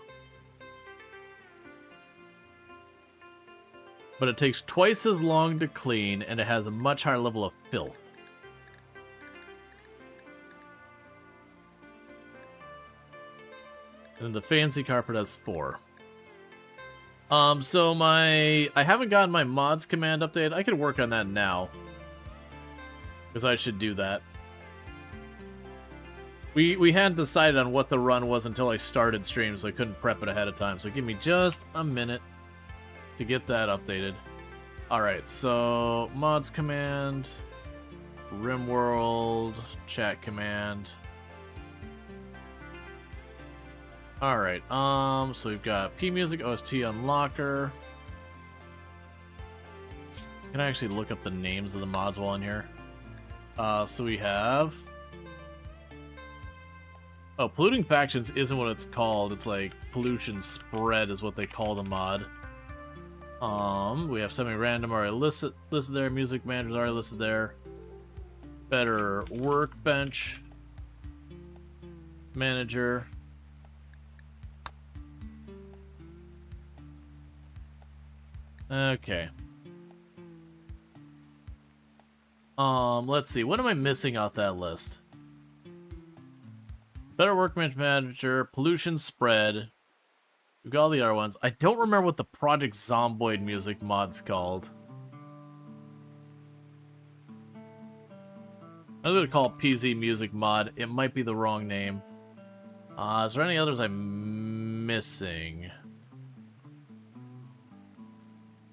but it takes twice as long to clean, and it has a much higher level of filth. And the fancy carpet has 4. So I haven't gotten my mods command updated. I could work on that now, because I should do that. We hadn't decided on what the run was until I started stream, so I couldn't prep it ahead of time. So give me just a minute to get that updated. Alright, so mods command, RimWorld, chat command. Alright, so we've got P-Music, OST Unlocker. Can I actually look up the names of the mods while in here? So we have... Oh, Polluting Factions isn't what it's called. It's like Pollution Spread is what they call the mod. We have Semi-Random already listed there. Music Manager's already listed there. Better Workbench. Manager. Okay. Let's see. What am I missing off that list? Better Workbench Manager, Pollution Spread. We've got all the other ones. I don't remember what the Project Zomboid music mod's called. I'm going to call it PZ Music Mod. It might be the wrong name. Is there any others I'm missing?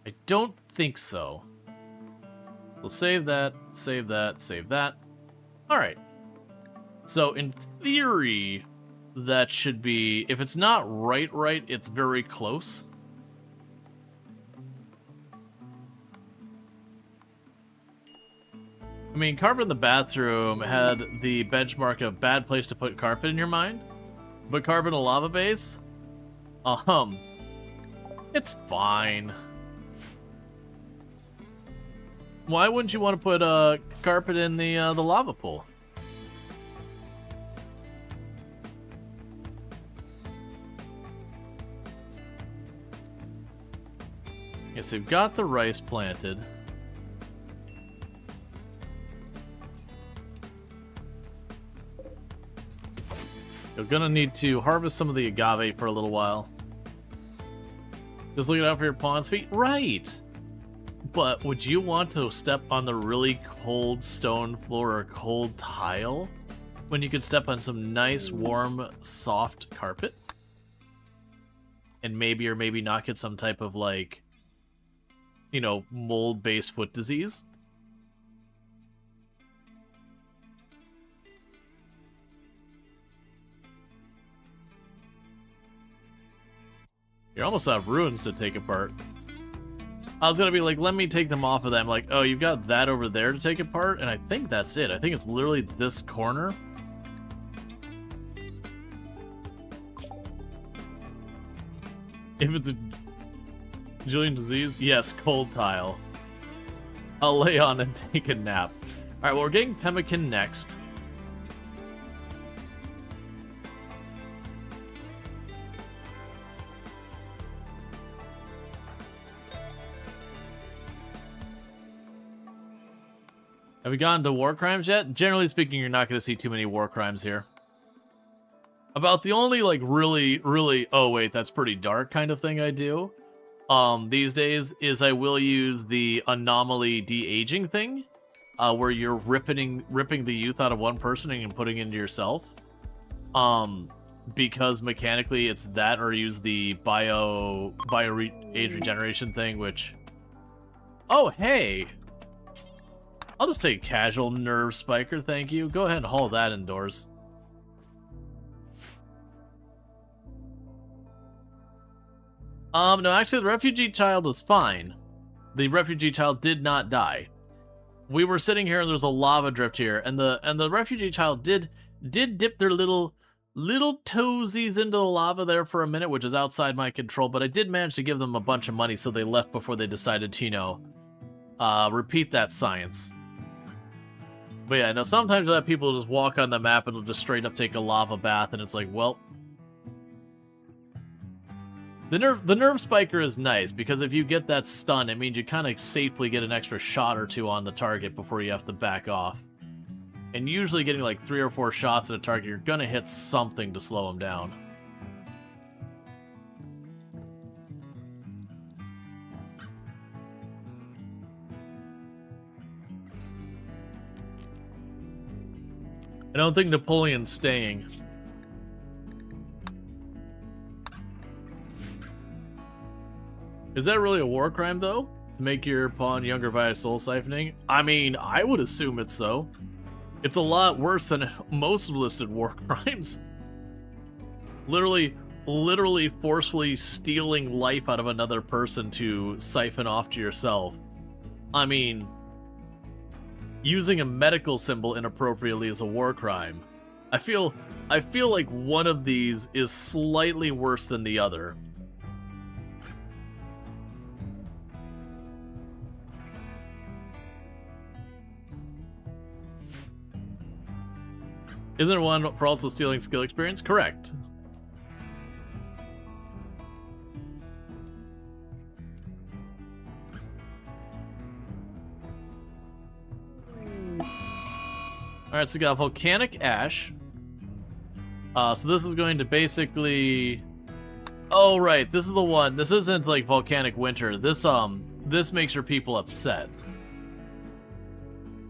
I don't think so. We'll save that, save that, save that. Alright. So, in theory, that should be... If it's not right, it's very close. I mean, carpet in the bathroom had the benchmark of bad place to put carpet in your mind. But carpet in a lava base? It's fine. Why wouldn't you want to put carpet in the lava pool? Yes, they've got the rice planted. You're gonna need to harvest some of the agave for a little while. Just looking out for your pawn's feet? Right! But would you want to step on the really cold stone floor or cold tile when you could step on some nice, warm, soft carpet? And maybe or maybe not get some type of, like, you know, mold-based foot disease? You're almost out of ruins to take apart. I was gonna be like, let me take them off of them. Like, oh, you've got that over there to take apart? And I think that's it. I think it's literally this corner. If it's a Jillian disease, yes, cold tile. I'll lay on and take a nap. Alright, well, we're getting pemmican next. Have we gotten to war crimes yet? Generally speaking, you're not going to see too many war crimes here. About the only, like, really, oh wait, that's pretty dark kind of thing I do, these days, is I will use the anomaly de-aging thing, where you're ripping the youth out of one person and putting it into yourself. Because mechanically it's that, or use the age regeneration thing, which... Oh, hey! I'll just take casual nerve spiker, thank you. Go ahead and haul that indoors. No, actually the refugee child was fine. The refugee child did not die. We were sitting here and there was a lava drift here, and the refugee child did dip their little toesies into the lava there for a minute, which is outside my control, but I did manage to give them a bunch of money so they left before they decided to, you know, repeat that science. But yeah, no, sometimes I have people just walk on the map and will just straight up take a lava bath, and it's like, well... The nerve spiker is nice because if you get that stun, it means you kind of safely get an extra shot or two on the target before you have to back off. And usually getting like 3 or 4 shots at a target, you're gonna hit something to slow him down. I don't think Napoleon's staying. Is that really a war crime, though? To make your pawn younger via soul siphoning? I mean, I would assume it's so. It's a lot worse than most listed war crimes. Literally forcefully stealing life out of another person to siphon off to yourself. I mean, using a medical symbol inappropriately is a war crime. I feel like one of these is slightly worse than the other. Isn't it one for also stealing skill experience? Correct. Alright, so we got Volcanic Ash. So this is going to basically... Oh, right, this is the one. This isn't like Volcanic Winter. This makes your people upset.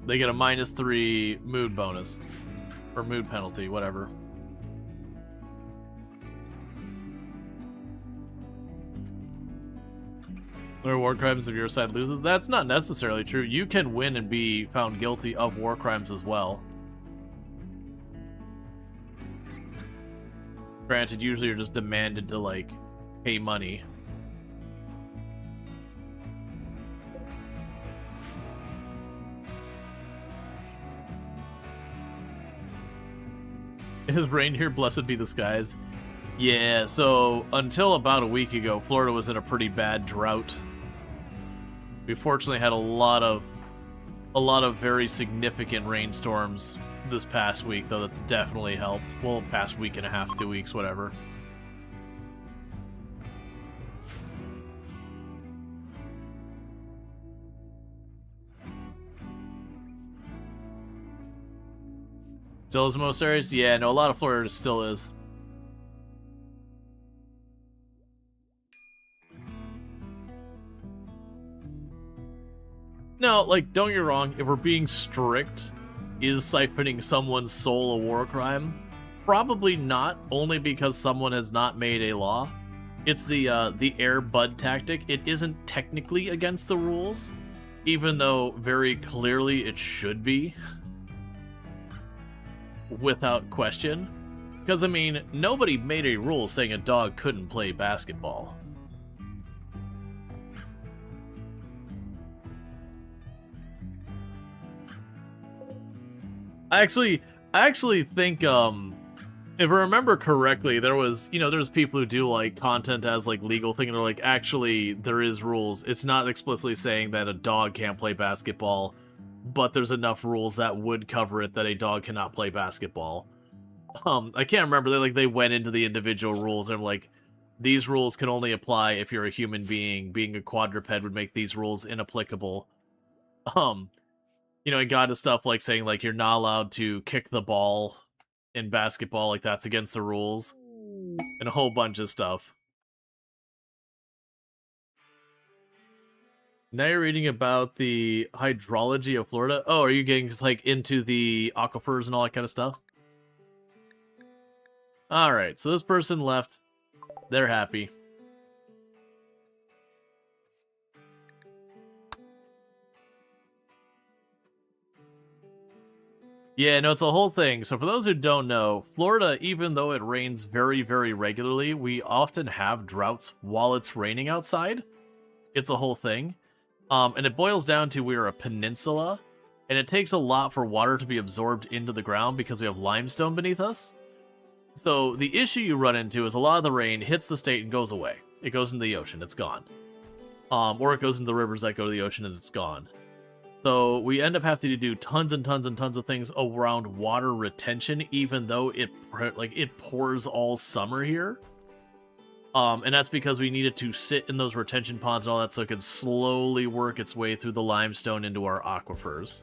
They get a -3 mood bonus. Or mood penalty, whatever. There are war crimes if your side loses. That's not necessarily true. You can win and be found guilty of war crimes as well. Granted, usually you're just demanded to, like, pay money. It has rained here, blessed be the skies. Yeah, so until about a week ago, Florida was in a pretty bad drought. We fortunately had a lot of very significant rainstorms this past week, though that's definitely helped. Well, past week and a half, 2 weeks, whatever. Still is most areas? Yeah, no, a lot of Florida still is. No, like, don't get me wrong, if we're being strict, is siphoning someone's soul a war crime? Probably not, only because someone has not made a law. It's the Air Bud tactic. It isn't technically against the rules, even though very clearly it should be. Without question. Because, I mean, nobody made a rule saying a dog couldn't play basketball. I actually think, if I remember correctly, there was, there's people who do, like, content as, like, legal thing, and they're like, actually, there is rules. It's not explicitly saying that a dog can't play basketball, but there's enough rules that would cover it that a dog cannot play basketball. I can't remember. They went into the individual rules and like, these rules can only apply if you're a human being. Being a quadruped would make these rules inapplicable. And got to stuff like saying like you're not allowed to kick the ball in basketball, like that's against the rules, and a whole bunch of stuff. Now you're reading about the hydrology of Florida. Oh, are you getting just like into the aquifers and all that kind of stuff? Alright, so this person left. They're happy. Yeah, no, it's a whole thing. So for those who don't know, Florida, even though it rains very, very regularly, we often have droughts while it's raining outside. It's a whole thing. And it boils down to we're a peninsula, and it takes a lot for water to be absorbed into the ground because we have limestone beneath us. So the issue you run into is a lot of the rain hits the state and goes away. It goes into the ocean, it's gone. Or it goes into the rivers that go to the ocean and it's gone. So we end up having to do tons and tons and tons of things around water retention, even though it pours all summer here. And that's because we needed to sit in those retention ponds and all that so it could slowly work its way through the limestone into our aquifers.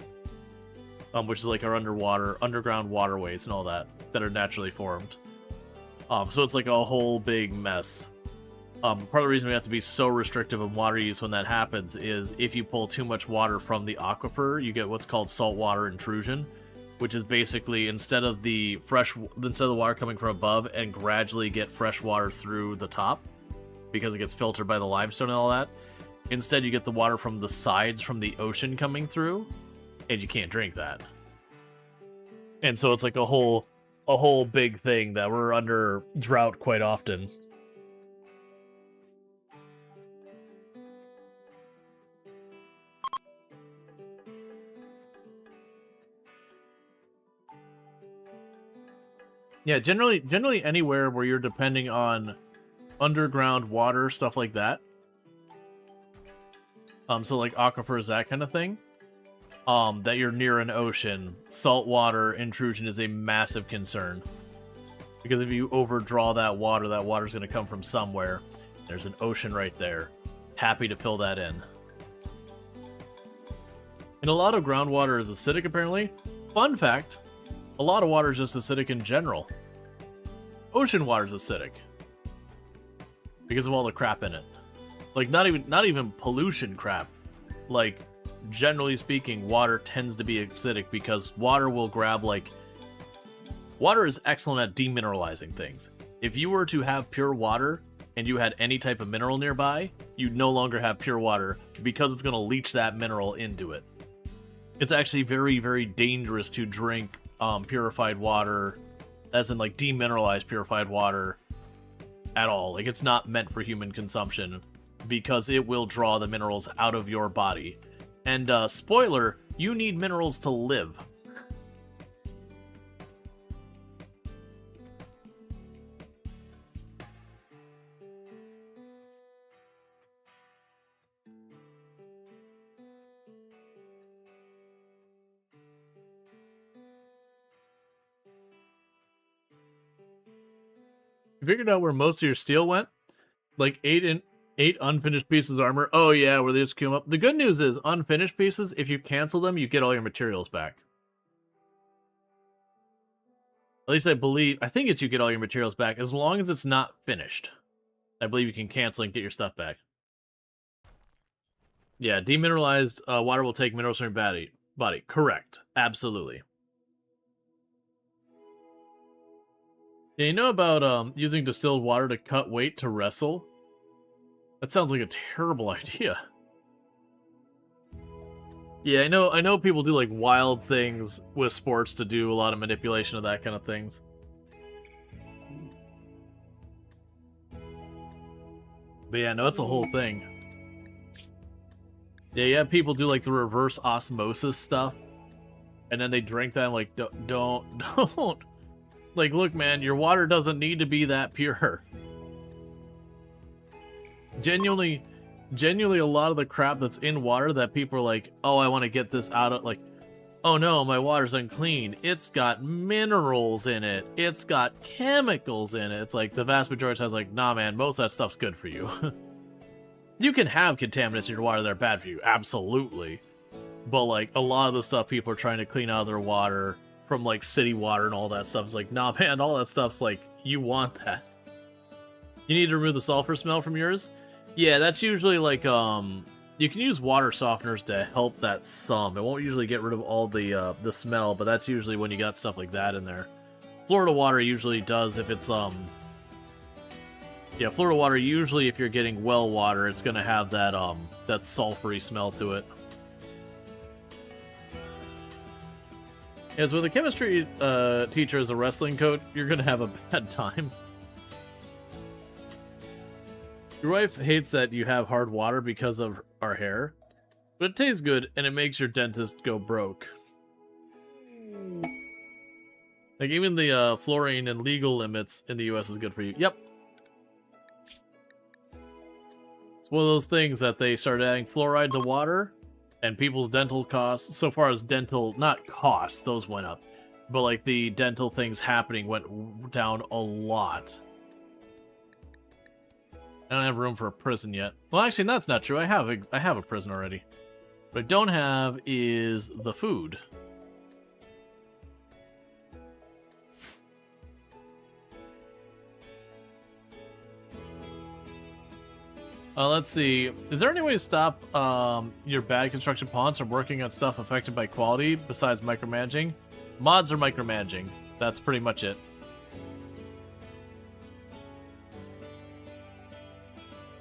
Which is like our underground waterways and all that are naturally formed. So it's like a whole big mess. Part of the reason we have to be so restrictive of water use when that happens is if you pull too much water from the aquifer, you get what's called saltwater intrusion, which is basically instead of the water coming from above and gradually get fresh water through the top because it gets filtered by the limestone and all that, instead you get the water from the sides from the ocean coming through, and you can't drink that. And so it's like a whole big thing that we're under drought quite often. Yeah, generally anywhere where you're depending on underground water, stuff like that. So like aquifers, that kind of thing. That you're near an ocean, saltwater intrusion is a massive concern. Because if you overdraw that water's going to come from somewhere. There's an ocean right there. Happy to fill that in. And a lot of groundwater is acidic, apparently. Fun fact, a lot of water is just acidic in general. Ocean water is acidic. Because of all the crap in it. Like, not even pollution crap. Like, generally speaking, water tends to be acidic because water will grab, like... Water is excellent at demineralizing things. If you were to have pure water and you had any type of mineral nearby, you'd no longer have pure water because it's going to leach that mineral into it. It's actually very, very dangerous to drink purified water, as in like demineralized purified water at all. Like, it's not meant for human consumption because it will draw the minerals out of your body. And spoiler, you need minerals to live. You figured out where most of your steel went? Like 8 unfinished pieces of armor. Oh yeah, where they just queue them up. The good news is, unfinished pieces, if you cancel them, you get all your materials back. At least I think it's you get all your materials back, as long as it's not finished. I believe you can cancel and get your stuff back. Yeah, demineralized water will take minerals from your body. Correct. Absolutely. Yeah, you know about using distilled water to cut weight to wrestle? That sounds like a terrible idea. Yeah, I know people do like wild things with sports to do a lot of manipulation of that kind of things. But yeah, no, it's a whole thing. Yeah, you have people do like the reverse osmosis stuff, and then they drink that and like, don't. Like, look, man, your water doesn't need to be that pure. Genuinely, a lot of the crap that's in water that people are like, oh, I want to get this out of, like, oh no, my water's unclean. It's got minerals in it. It's got chemicals in it. It's like, the vast majority of times, like, nah, man, most of that stuff's good for you. You can have contaminants in your water that are bad for you, absolutely. But, like, a lot of the stuff people are trying to clean out of their water from, like, city water and all that stuff is like, nah, man, all that stuff's like, you want that. You need to remove the sulfur smell from yours? Yeah, that's usually, like, you can use water softeners to help that some. It won't usually get rid of all the smell, but that's usually when you got stuff like that in there. Florida water usually does if it's, yeah, Florida water, usually if you're getting well water, it's gonna have that, that sulfury smell to it. As with a chemistry teacher as a wrestling coach, you're gonna have a bad time. Your wife hates that you have hard water because of our hair, but it tastes good and it makes your dentist go broke. Like, even the fluorine and legal limits in the US is good for you. Yep. It's one of those things that they started adding fluoride to water, and people's dental costs, so far as dental, not costs, those went up, but like the dental things happening went down a lot. I don't have room for a prison yet. Well, actually, that's not true. I have a prison already. What I don't have is the food. Let's see. Is there any way to stop your bad construction pawns from working on stuff affected by quality besides micromanaging? Mods are micromanaging. That's pretty much it.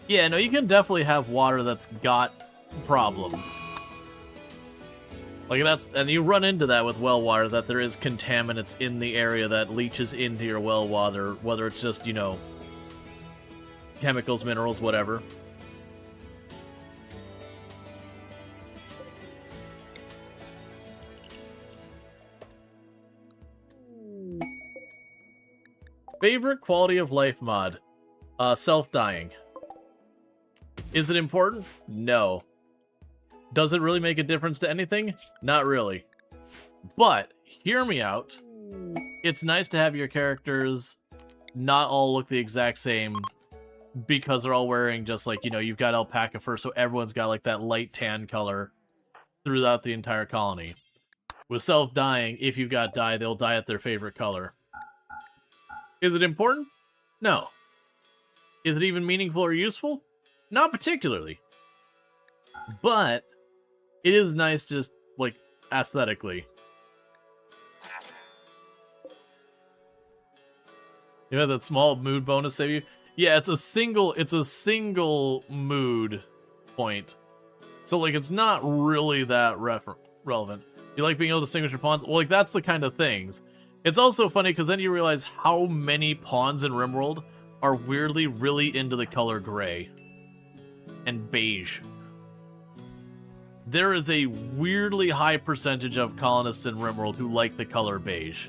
Yeah, no, you can definitely have water that's got problems. Like and you run into that with well water, that there is contaminants in the area that leaches into your well water, whether it's just, you know, chemicals, minerals, whatever. Favorite quality of life mod? Self-dying. Is it important? No. Does it really make a difference to anything? Not really. But, hear me out. It's nice to have your characters not all look the exact same because they're all wearing just like, you know, you've got alpaca fur, so everyone's got like that light tan color throughout the entire colony. With self-dying, if you've got dye, they'll dye at their favorite color. Is it important? No. Is it even meaningful or useful? Not particularly. But it is nice just, like, aesthetically. You have that small mood bonus save you? Yeah, it's a single mood point. So, like, it's not really that relevant. You like being able to distinguish your pawns? Well, like, that's the kind of things. It's also funny because then you realize how many pawns in RimWorld are weirdly really into the color gray and beige. There is a weirdly high percentage of colonists in RimWorld who like the color beige.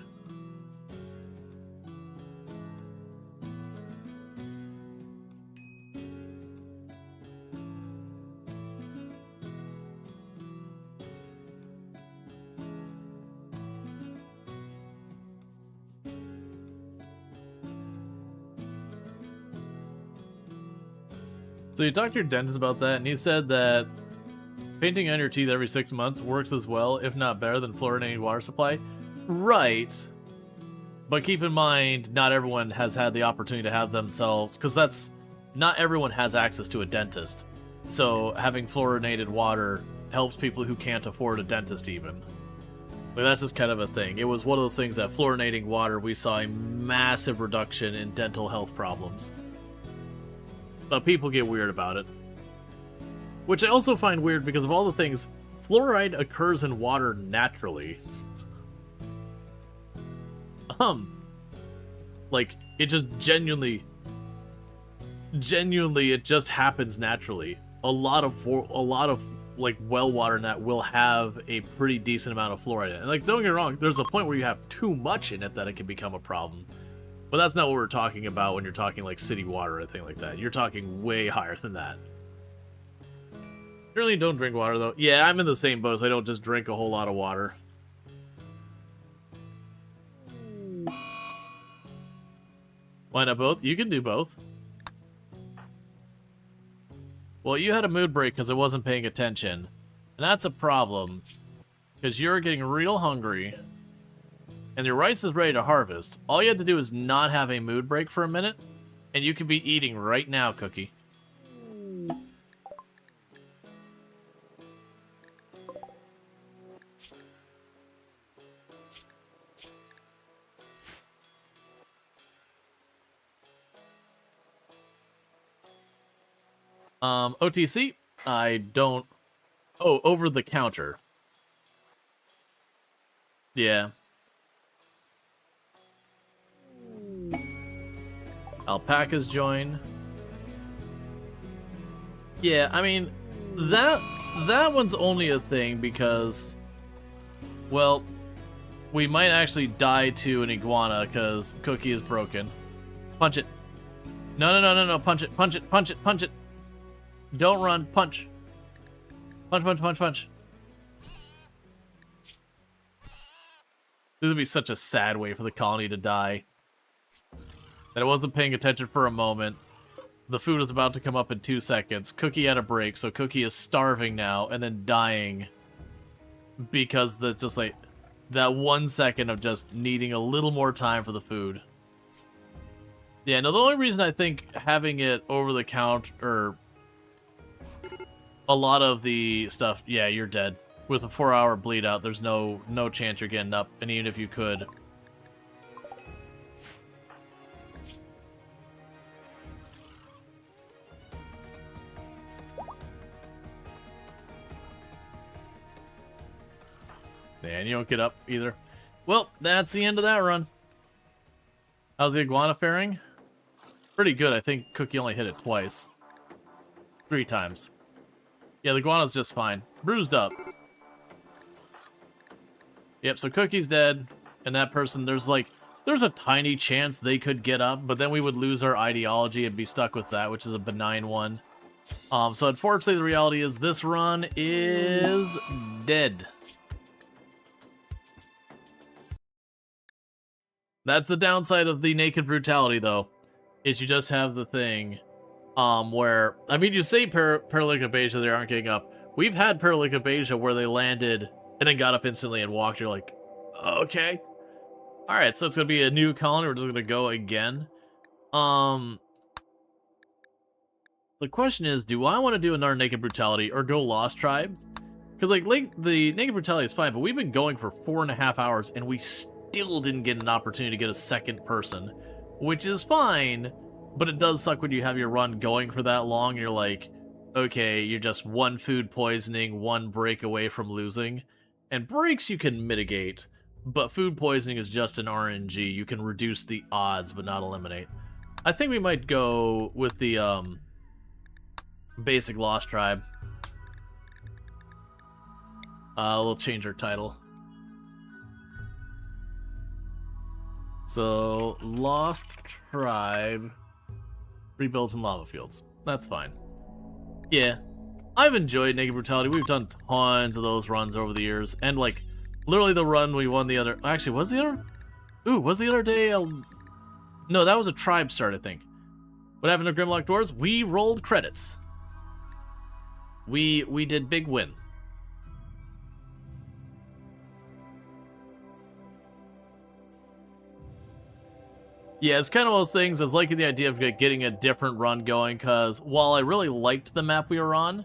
So you talked to your dentist about that, and he said that painting on your teeth every 6 months works as well, if not better, than fluoridated water supply. Right. But keep in mind, not everyone has had the opportunity to have themselves, because not everyone has access to a dentist. So having fluoridated water helps people who can't afford a dentist even. But that's just kind of a thing. It was one of those things that fluoridating water, we saw a massive reduction in dental health problems. But people get weird about it. Which I also find weird because of all the things, fluoride occurs in water naturally. Like, it just genuinely, it just happens naturally. A lot of like well water in that will have a pretty decent amount of fluoride in it. And like, don't get me wrong, there's a point where you have too much in it that it can become a problem. But that's not what we're talking about when you're talking like city water or anything like that. You're talking way higher than that. Generally don't drink water though. Yeah, I'm in the same boat, so I don't just drink a whole lot of water. Why not both? You can do both. Well, you had a mood break because I wasn't paying attention. And that's a problem. Because you're getting real hungry. And your rice is ready to harvest. All you have to do is not have a mood break for a minute, and you can be eating right now, Cookie. OTC? I don't... Oh, over the counter. Yeah. Alpacas join. Yeah, I mean, that one's only a thing because, well, we might actually die to an iguana because Cookie is broken. Punch it. No, punch it, punch it, punch it, punch it. Don't run, punch. Punch, punch, punch, punch. This would be such a sad way for the colony to die. That I wasn't paying attention for a moment. The food is about to come up in 2 seconds. Cookie had a break, so Cookie is starving now and then dying because that's just like that 1 second of just needing a little more time for the food. Yeah, no, the only reason I think having it over the counter, a lot of the stuff, yeah, you're dead. With a 4-hour bleed out, there's no chance you're getting up, and even if you could. And you don't get up either. Well, that's the end of that run. How's the iguana faring? Pretty good. I think Cookie only hit it twice. 3 times. Yeah, the iguana's just fine. Bruised up. Yep, so Cookie's dead. And that person, there's a tiny chance they could get up, but then we would lose our ideology and be stuck with that, which is a benign one. So unfortunately, the reality is this run is dead. That's the downside of the naked brutality, though, is you just have the thing where, I mean, you say Paralicabasia, they aren't getting up. We've had Paralicabasia where they landed and then got up instantly and walked. You're like, okay. All right, so it's going to be a new colony. We're just going to go again. The question is, do I want to do another naked brutality or go Lost Tribe? Because, like, the naked brutality is fine, but we've been going for 4.5 hours and we still didn't get an opportunity to get a second person, which is fine, but it does suck when you have your run going for that long and you're like, okay, you're just 1 food poisoning, 1 break away from losing. And breaks you can mitigate, but food poisoning is just an RNG. You can reduce the odds, but not eliminate. I think we might go with the basic Lost Tribe. We'll change our title. So, Lost Tribe rebuilds in lava fields. That's fine. Yeah, I've enjoyed Naked Brutality. We've done tons of those runs over the years. And, like, literally the run we won the other... Actually, was the other... Ooh, was the other day... No, that was a tribe start, I think. What happened to Grimlock Doors? We rolled credits. We did big win. Yeah, it's kind of one of those things. I was liking the idea of getting a different run going, because while I really liked the map we were on,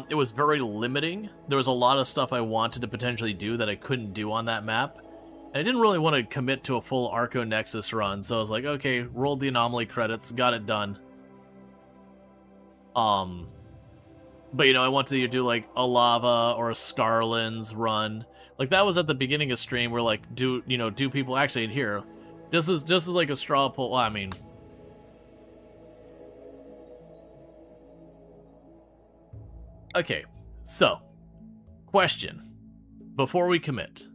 it was very limiting. There was a lot of stuff I wanted to potentially do that I couldn't do on that map. And I didn't really want to commit to a full Arco Nexus run, so I was like, okay, rolled the anomaly credits, got it done. But, you know, I wanted to either do, like, a Lava or a Scarlands run. Like, that was at the beginning of stream where, like, do people... Actually, in here... This is like a straw poll. Well, I mean, okay. So, question: before we commit,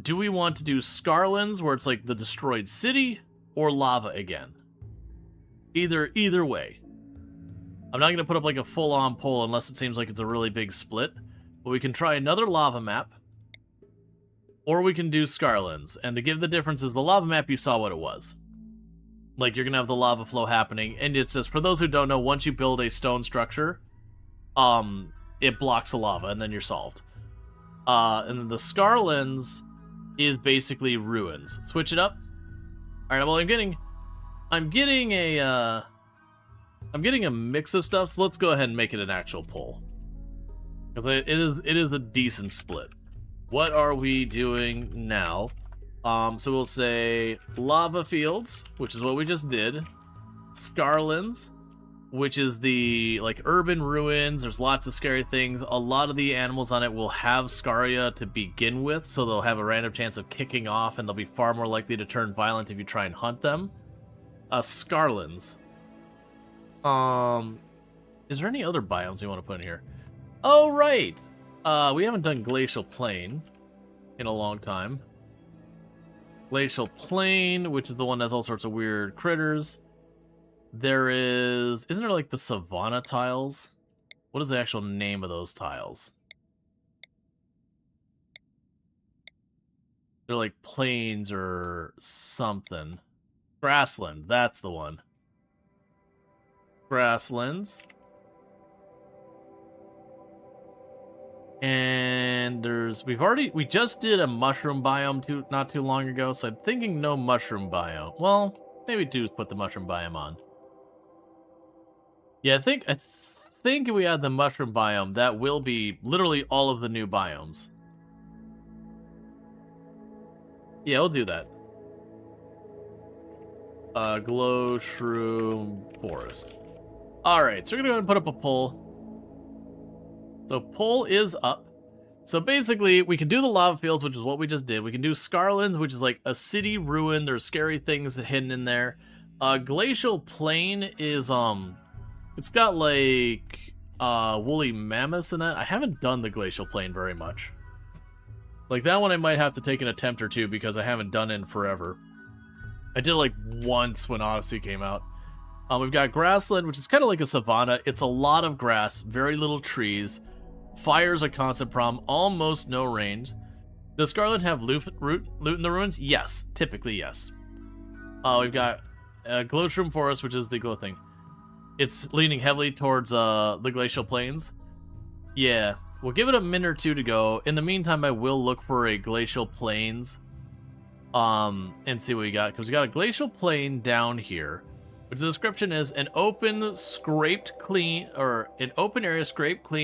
do we want to do Scarlands, where it's like the destroyed city, or lava again? Either way, I'm not gonna put up like a full-on poll unless it seems like it's a really big split. But we can try another lava map. Or we can do Scarlands, and to give the differences, the lava map, you saw what it was. Like, you're gonna have the lava flow happening, and it's just, for those who don't know, once you build a stone structure, it blocks the lava, and then you're solved. And then the Scarlands is basically ruins. Switch it up. Alright, well, I'm getting a mix of stuff, so let's go ahead and make it an actual poll. Because it is a decent split. What are we doing now? So we'll say lava fields, which is what we just did. Scarlands, which is the, like, urban ruins. There's lots of scary things. A lot of the animals on it will have Scaria to begin with, so they'll have a random chance of kicking off, and they'll be far more likely to turn violent if you try and hunt them. Scarlands. Is there any other biomes you want to put in here? Oh, right! We haven't done Glacial Plain in a long time. Glacial Plain, which is the one that has all sorts of weird critters. There is... Isn't there, like, the Savanna tiles? What is the actual name of those tiles? They're like plains or something. Grassland, that's the one. Grasslands. And we just did a mushroom biome not too long ago, so I'm thinking no mushroom biome. Well, maybe do put the mushroom biome on. Yeah, I think if we add the mushroom biome, that will be literally all of the new biomes. Yeah, we'll do that. Glow Shroom Forest. Alright, so we're gonna go ahead and put up a poll. So poll is up. So basically, we can do the lava fields, which is what we just did. We can do Scarlands, which is like a city ruin. There's scary things hidden in there. Glacial Plain is, it's got like, woolly mammoths in it. I haven't done the Glacial Plain very much. Like, that one I might have to take an attempt or two because I haven't done it in forever. I did it like once when Odyssey came out. We've got Grassland, which is kind of like a savanna. It's a lot of grass, very little trees. Fire's a constant problem, almost no range. Does Scarlet have loot in the ruins? Yes, typically yes. We've got Glow Shroom Forest, which is the glow thing. It's leaning heavily towards the Glacial Plains. Yeah, we'll give it a minute or two to go. In the meantime, I will look for a Glacial Plains and see what we got. Because we got a Glacial Plain down here, which the description is an open area scraped clean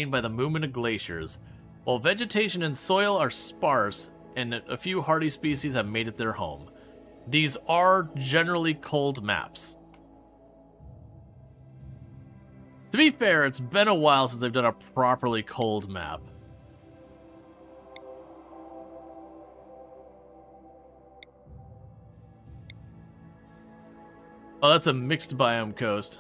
by the movement of glaciers. While vegetation and soil are sparse, and a few hardy species have made it their home. These are generally cold maps. To be fair, it's been a while since I've done a properly cold map. Oh, that's a mixed biome coast.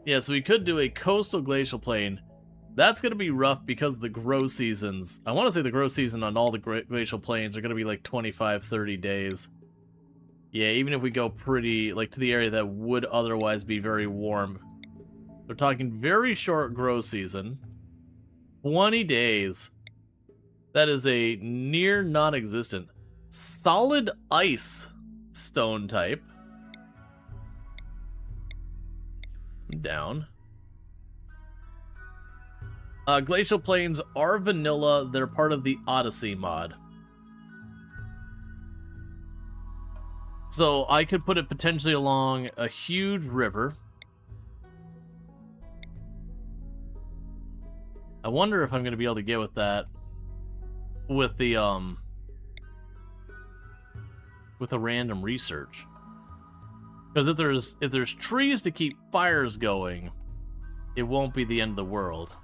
Yeah, so we could do a coastal glacial plain. That's going to be rough because the grow seasons. I want to say the grow season on all the glacial plains are going to be like 25, 30 days. Yeah, even if we go pretty, like, to the area that would otherwise be very warm. We're talking very short grow season. 20 days. That is a near non-existent. Solid ice stone type. Down. Glacial Plains are vanilla. They're part of the Odyssey mod. So I could put it potentially along a huge river. I wonder if I'm going to be able to get with that with the with a random research. Because if there's trees to keep fires going, it won't be the end of the world.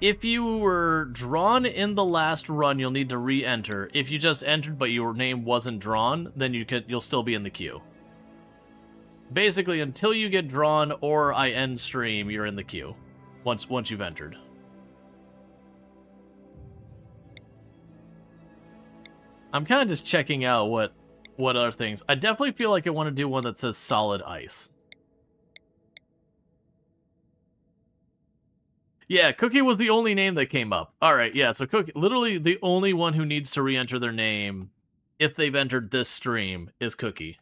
If you were drawn in the last run, you'll need to re-enter. If you just entered but your name wasn't drawn, then you'll still be in the queue. Basically, until you get drawn or I end stream, you're in the queue. Once you've entered. I'm kind of just checking out what other things. I definitely feel like I want to do one that says solid ice. Yeah, Cookie was the only name that came up. Alright, yeah, so Cookie, literally the only one who needs to re-enter their name, if they've entered this stream, is Cookie.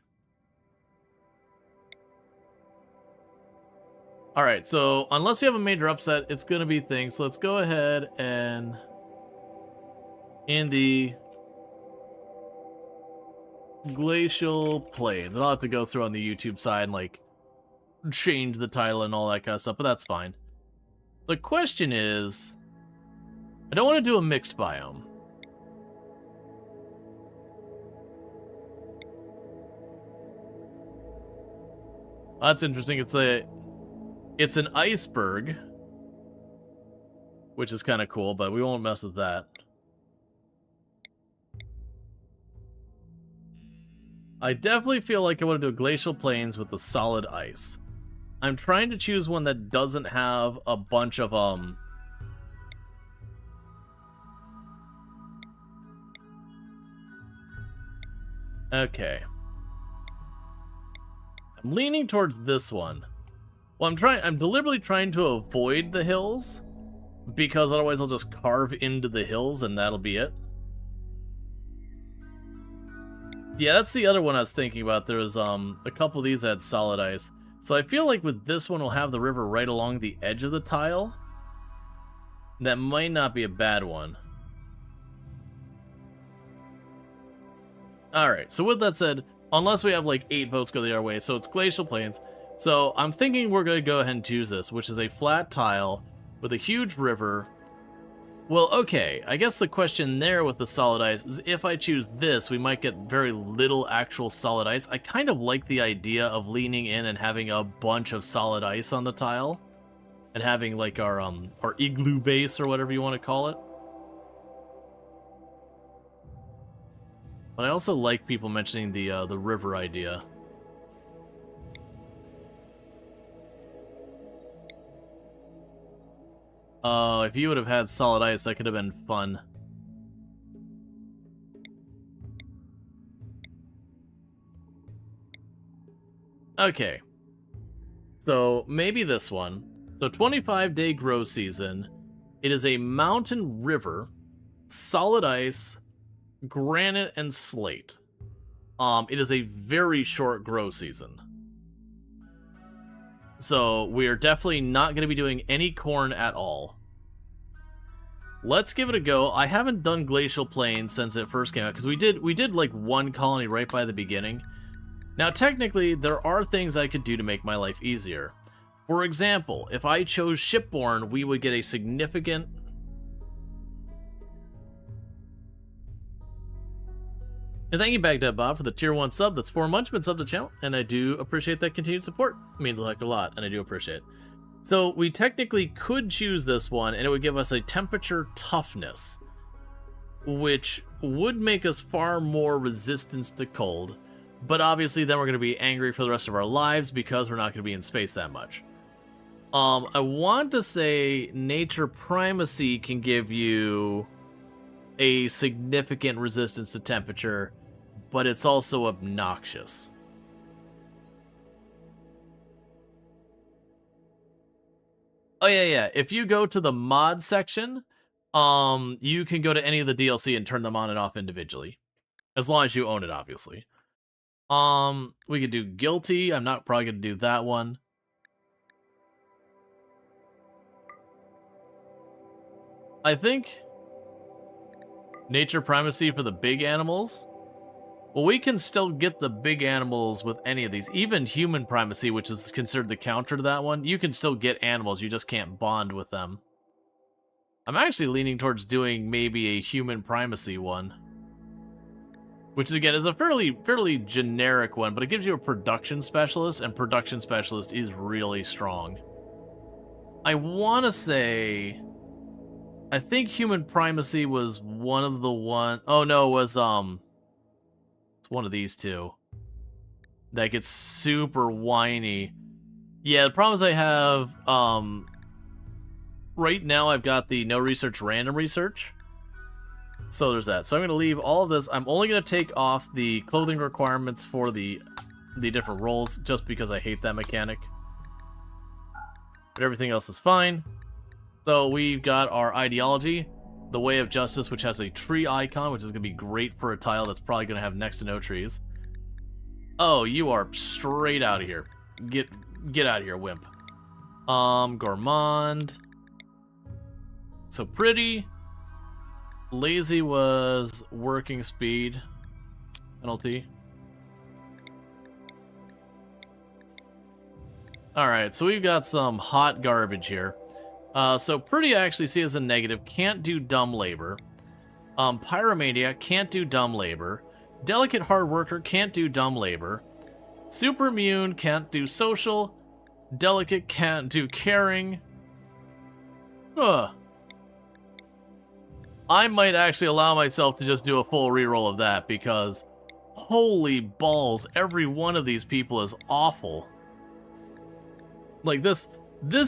Alright, so unless you have a major upset, it's gonna be things. So let's go ahead and in the Glacial Plains. I'll have to go through on the YouTube side and like change the title and all that kind of stuff, but that's fine. The question is, I don't want to do a mixed biome. That's interesting. It's an iceberg, which is kind of cool, but we won't mess with that. I definitely feel like I want to do Glacial Plains with the solid ice. I'm trying to choose one that doesn't have a bunch of, Okay. I'm leaning towards this one. Well, I'm deliberately trying to avoid the hills, because otherwise I'll just carve into the hills and that'll be it. Yeah, that's the other one I was thinking about. There was a couple of these that had solid ice. So I feel like with this one, we'll have the river right along the edge of the tile. That might not be a bad one. Alright, so with that said, unless we have like 8 votes go the other way, so it's Glacial Plains. So I'm thinking we're going to go ahead and choose this, which is a flat tile with a huge river. Well, okay, I guess the question there with the solid ice is if I choose this, we might get very little actual solid ice. I kind of like the idea of leaning in and having a bunch of solid ice on the tile. And having like our igloo base or whatever you want to call it. But I also like people mentioning the river idea. If you would have had solid ice, that could have been fun. Okay. So, maybe this one. So, 25-day grow season. It is a mountain river, solid ice, granite, and slate. It is a very short grow season. So we are definitely not going to be doing any corn at all. Let's give it a go. I haven't done Glacial Plains since it first came out, because we did like one colony right by the beginning. Now technically, there are things I could do to make my life easier. For example, if I chose Shipborne, we would get a significant... And thank you, Baghdad Bob, for the tier 1 sub. That's 4 months, been subbed to the channel, and I do appreciate that continued support. It means a heck of a lot, and I do appreciate it. So we technically could choose this one, and it would give us a temperature toughness, which would make us far more resistance to cold. But obviously, then we're going to be angry for the rest of our lives because we're not going to be in space that much. I want to say Nature Primacy can give you a significant resistance to temperature, but it's also obnoxious. Oh yeah. If you go to the mod section, you can go to any of the DLC and turn them on and off individually, as long as you own it, obviously. We could do Guilty. I'm not probably gonna do that one. I think Nature Primacy for the big animals. Well, we can still get the big animals with any of these. Even Human Primacy, which is considered the counter to that one, you can still get animals, you just can't bond with them. I'm actually leaning towards doing maybe a Human Primacy one. Which, again, is a fairly generic one, but it gives you a Production Specialist, and Production Specialist is really strong. I want to say... I think Human Primacy was one of the one... Oh, no, it was, it's one of these two. That gets super whiny. Yeah, the problem is I have, right now I've got the no research, random research. So there's that. So I'm going to leave all of this. I'm only going to take off the clothing requirements for the different roles, just because I hate that mechanic. But everything else is fine. So we've got our ideology, the Way of Justice, which has a tree icon, which is going to be great for a tile that's probably going to have next to no trees. Oh, you are straight out of here. Get out of here, wimp. Gourmand. So pretty. Lazy was working speed penalty. Alright, so we've got some hot garbage here. So pretty I actually see as a negative. Can't do dumb labor. Pyromania can't do dumb labor. Delicate hard worker can't do dumb labor. Super immune can't do social. Delicate can't do caring. Ugh. I might actually allow myself to just do a full reroll of that, because holy balls, every one of these people is awful. Like this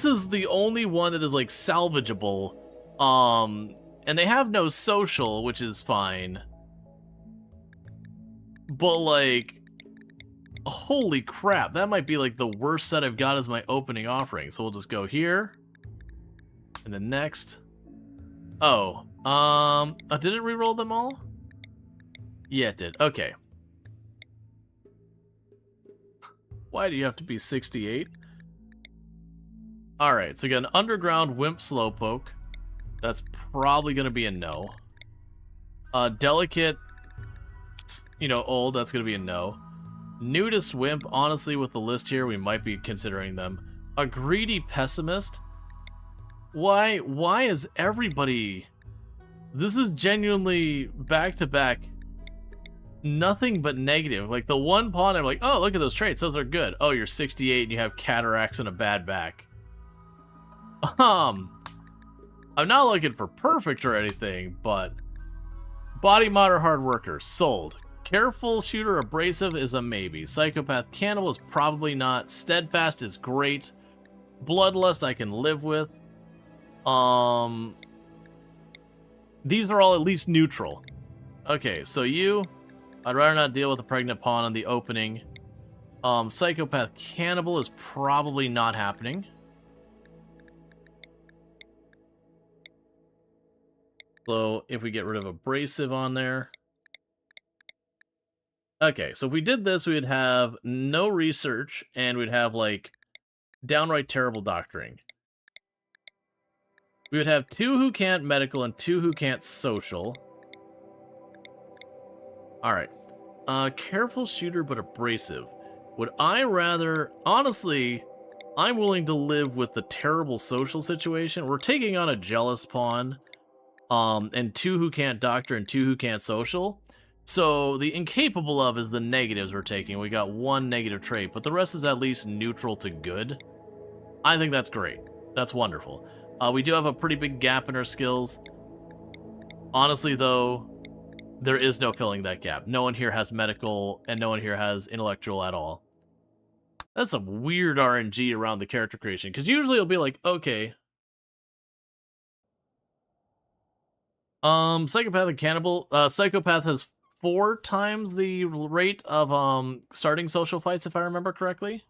is the only one that is like salvageable. And they have no social, which is fine. But like, holy crap, that might be like the worst set I've got as my opening offering. So we'll just go here. And then next. Oh, did it re-roll them all? Yeah, it did. Okay. Why do you have to be 68? Alright, so again, underground wimp slowpoke. That's probably going to be a no. Delicate, you know, old, that's going to be a no. Nudist wimp, honestly, with the list here, we might be considering them. A greedy pessimist? Why is everybody... This is genuinely back-to-back nothing but negative. Like, the one pawn, I'm like, oh, look at those traits, those are good. Oh, you're 68 and you have cataracts and a bad back. I'm not looking for perfect or anything, but... Body mod or hard worker, sold. Careful shooter abrasive is a maybe. Psychopath cannibal is probably not. Steadfast is great. Bloodlust I can live with. These are all at least neutral. Okay, so you... I'd rather not deal with a pregnant pawn on the opening. Psychopath cannibal is probably not happening. So if we get rid of abrasive on there. Okay, so if we did this, we would have no research, and we'd have, like, downright terrible doctoring. We would have 2 who can't medical and 2 who can't social. Alright. Careful shooter, but abrasive. Would I rather... Honestly, I'm willing to live with the terrible social situation. We're taking on a jealous pawn. And 2 who can't doctor and 2 who can't social. So the incapable of is the negatives we're taking. We got 1 negative trait, but the rest is at least neutral to good. I think that's great. That's wonderful. We do have a pretty big gap in our skills. Honestly, though, there is no filling that gap. No one here has medical, and no one here has intellectual at all. That's some weird RNG around the character creation, because usually it'll be like, okay... Psychopath and cannibal. Psychopath has 4 times the rate of starting social fights, if I remember correctly.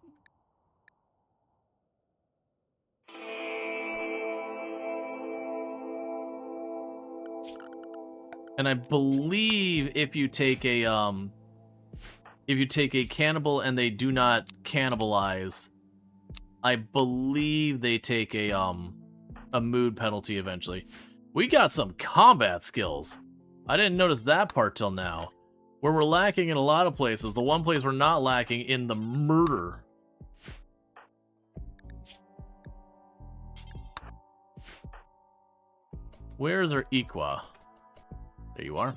And I believe if you take a cannibal and they do not cannibalize, I believe they take a mood penalty eventually. We got some combat skills. I didn't notice that part till now. Where we're lacking in a lot of places, the one place we're not lacking in the murder. Where's our Equa? There you are.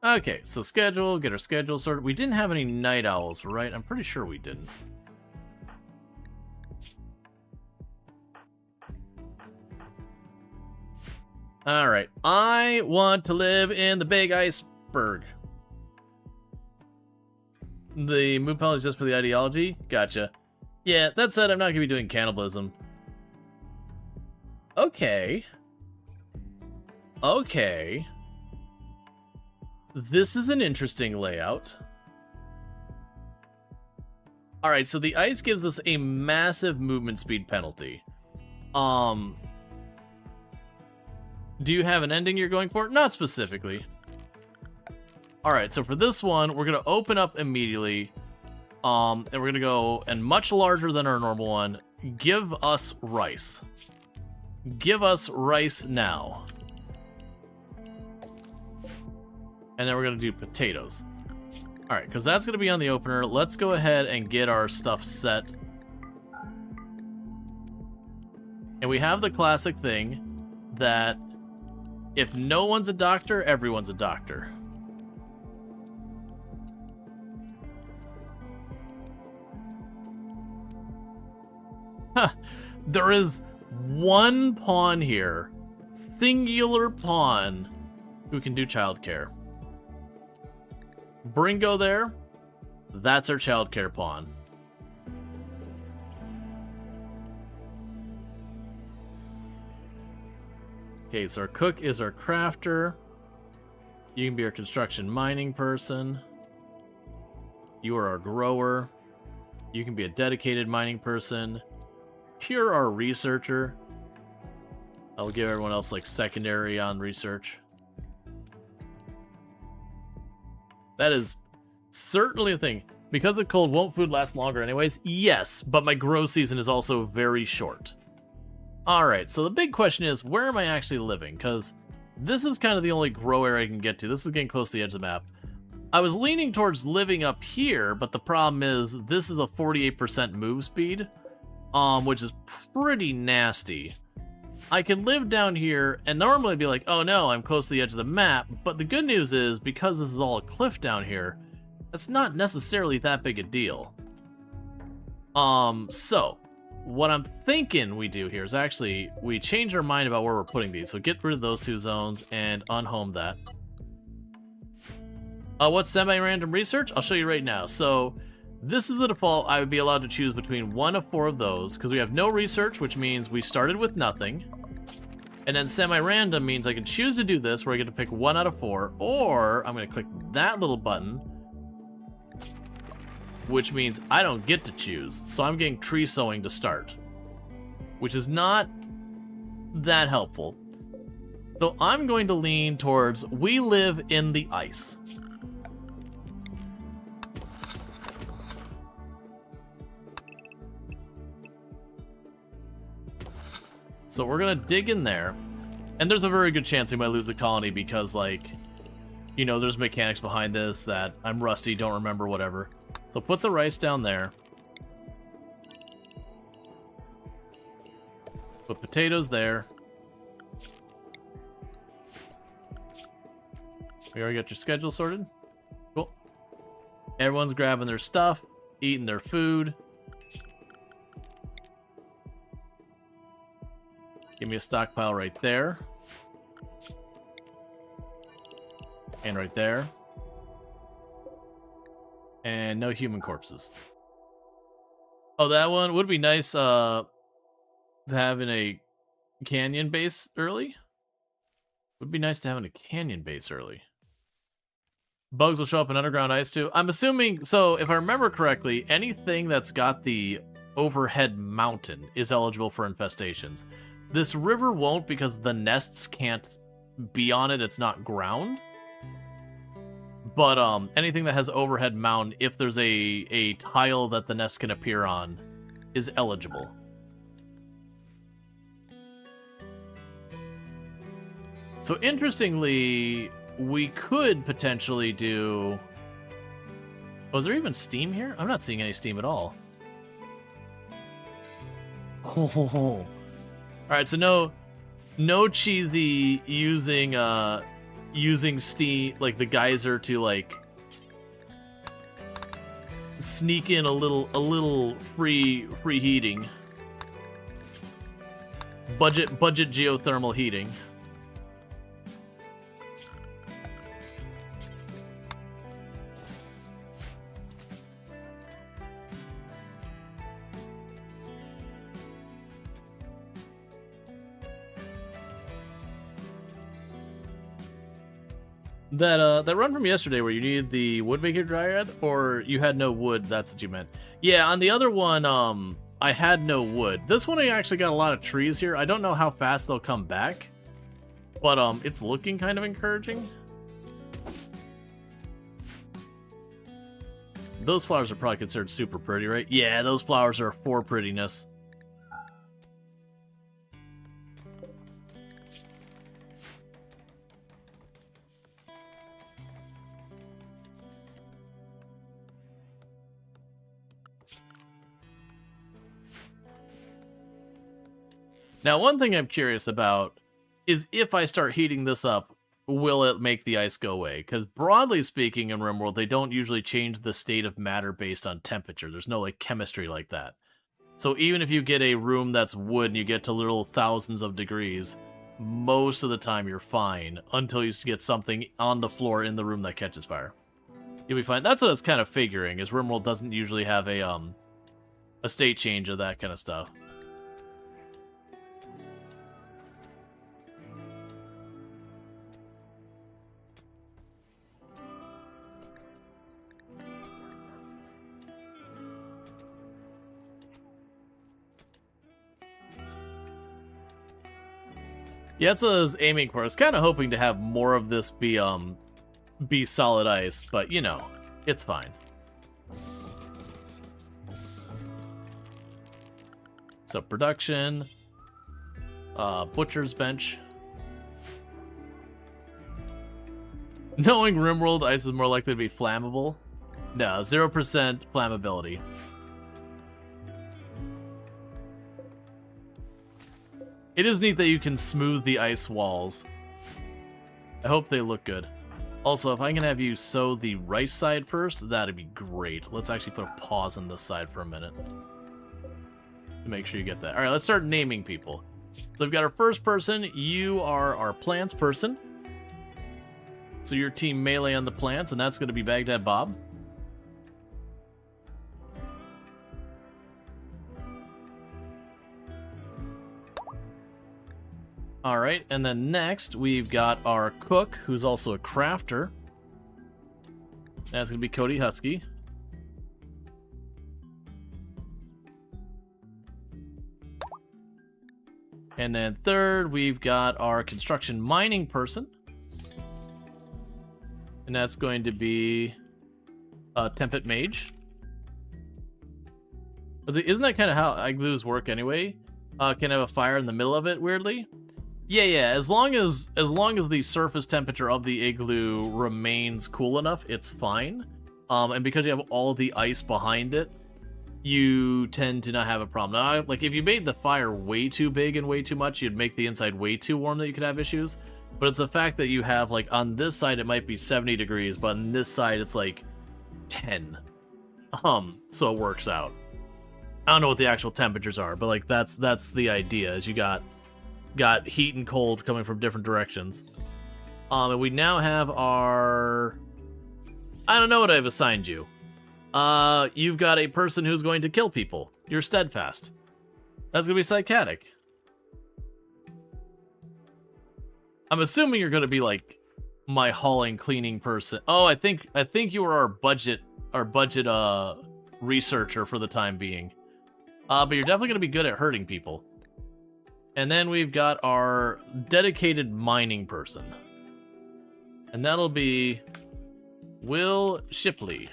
Okay, so schedule, get our schedule sorted. We didn't have any night owls, right? I'm pretty sure we didn't. Alright, I want to live in the big iceberg. The mood penalty is just for the ideology? Gotcha. Yeah, that said, I'm not going to be doing cannibalism. Okay. Okay. This is an interesting layout. Alright, so the ice gives us a massive movement speed penalty. Do you have an ending you're going for? Not specifically. Alright, so for this one, we're going to open up immediately. And we're going to go, and much larger than our normal one, give us rice. Give us rice now. And then we're going to do potatoes. Alright, because that's going to be on the opener. Let's go ahead and get our stuff set. And we have the classic thing that if no one's a doctor, everyone's a doctor. There is one pawn here, singular pawn, who can do childcare. Bringo there, that's our childcare pawn. Okay, so our cook is our crafter. You can be our construction mining person. You are our grower. You can be a dedicated mining person. You're our researcher. I'll give everyone else like secondary on research. That is certainly a thing. Because it's cold, won't food last longer anyways? Yes, but my grow season is also very short. Alright, so the big question is, where am I actually living? Because this is kind of the only grow area I can get to. This is getting close to the edge of the map. I was leaning towards living up here, but the problem is this is a 48% move speed, which is pretty nasty. I can live down here and normally be like, oh no, I'm close to the edge of the map, but the good news is, because this is all a cliff down here, that's not necessarily that big a deal. So, what I'm thinking we do here is actually, we change our mind about where we're putting these. So get rid of those 2 zones and unhome that. What's semi-random research? I'll show you right now. So, this is the default. I would be allowed to choose between 1 of 4 of those, because we have no research, which means we started with nothing. And then semi-random means I can choose to do this, where I get to pick 1 out of 4, or I'm going to click that little button, which means I don't get to choose. So I'm getting tree sowing to start, which is not that helpful. So I'm going to lean towards we live in the ice. So we're gonna dig in there, and there's a very good chance we might lose the colony because, like, you know, there's mechanics behind this that I'm rusty, don't remember, whatever. So put the rice down there. Put potatoes there. We already got your schedule sorted. Cool. Everyone's grabbing their stuff, eating their food. Give me a stockpile right there. And right there. And no human corpses. Oh, that one would be nice to have in a canyon base early. Would be nice to have in a canyon base early. Bugs will show up in underground ice too. I'm assuming, so if I remember correctly, anything that's got the overhead mountain is eligible for infestations. This river won't because the nests can't be on it, it's not ground. But anything that has overhead mountain, if there's a tile that the nest can appear on, is eligible. So interestingly, we could potentially do... Oh, is there even steam here? I'm not seeing any steam at all. Oh. Alright, so no cheesy using using steam, like the geyser, to like sneak in a little free heating. Budget geothermal heating. That run from yesterday where you needed the woodmaker dryad, or you had no wood, that's what you meant. Yeah, on the other one, I had no wood. This one I actually got a lot of trees here. I don't know how fast they'll come back, but it's looking kind of encouraging. Those flowers are probably considered super pretty, right? Yeah, those flowers are for prettiness. Now, one thing I'm curious about is if I start heating this up, will it make the ice go away? Because broadly speaking in RimWorld, they don't usually change the state of matter based on temperature. There's no like chemistry like that. So even if you get a room that's wood and you get to literal thousands of degrees, most of the time you're fine until you get something on the floor in the room that catches fire. You'll be fine. That's what I was kind of figuring, is RimWorld doesn't usually have a state change of that kind of stuff. Yeah, that's what I was aiming for. I was kind of hoping to have more of this be solid ice, but you know, it's fine. So production, butcher's bench. Knowing RimWorld, ice is more likely to be flammable. No, 0% flammability. It is neat that you can smooth the ice walls. I hope they look good. Also, if I can have you sew the rice side first, that'd be great. Let's actually put a pause on this side for a minute. To make sure you get that. Alright, let's start naming people. So we've got our first person. You are our plants person. So your team melee on the plants, and that's going to be Baghdad Bob. Alright, and then next we've got our cook, who's also a crafter. That's going to be Cody Husky. And then third, we've got our construction mining person. And that's going to be Tempet Mage. Isn't that kind of how igloos work anyway? Can have a fire in the middle of it, weirdly. Yeah. As long as the surface temperature of the igloo remains cool enough, it's fine. And because you have all the ice behind it, you tend to not have a problem. Now, like if you made the fire way too big and way too much, you'd make the inside way too warm that you could have issues. But it's the fact that you have, like, on this side it might be 70 degrees, but on this side it's like 10. So it works out. I don't know what the actual temperatures are, but like that's the idea, is you got heat and cold coming from different directions. And we now have our... I don't know what I've assigned you. You've got a person who's going to kill people. You're steadfast. That's gonna be psychotic. I'm assuming you're gonna be like my hauling, cleaning person. Oh, I think you were our budget researcher for the time being. But you're definitely gonna be good at hurting people. And then we've got our dedicated mining person. And that'll be Will Shipley.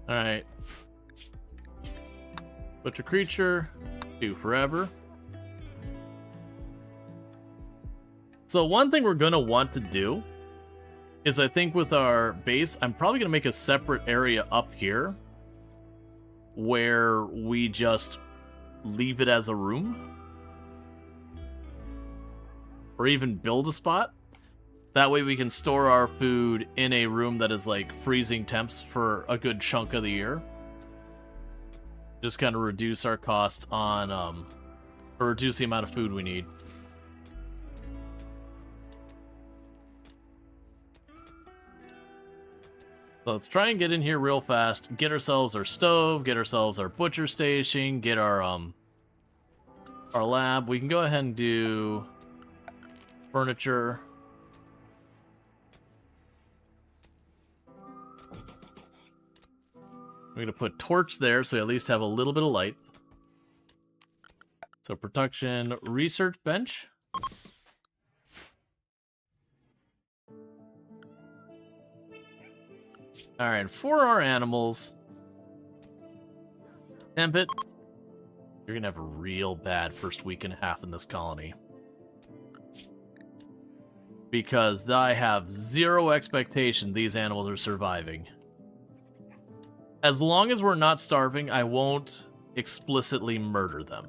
Alright. Butcher creature. Do forever. So one thing we're going to want to do is, I think with our base, I'm probably going to make a separate area up here where we just leave it as a room. Or even build a spot. That way we can store our food in a room that is like freezing temps for a good chunk of the year. Just kind of reduce our cost on, or reduce the amount of food we need. So let's try and get in here real fast. Get ourselves our stove, get ourselves our butcher station, get our lab. We can go ahead and do furniture. We're going to put torch there so we at least have a little bit of light. So production, research bench. Alright, for our animals, Tempet, you're going to have a real bad first week and a half in this colony. Because I have zero expectation these animals are surviving. As long as we're not starving, I won't explicitly murder them.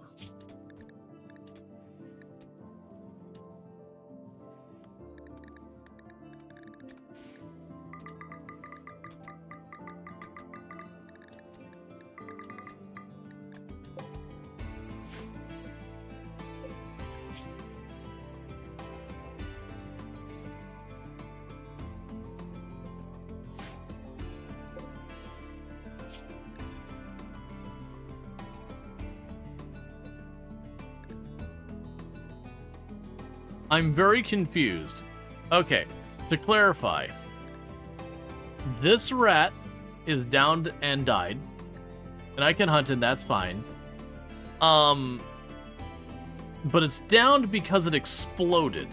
I'm very confused. Okay, to clarify, this rat is downed and died, and I can hunt it, that's fine. But it's downed because it exploded.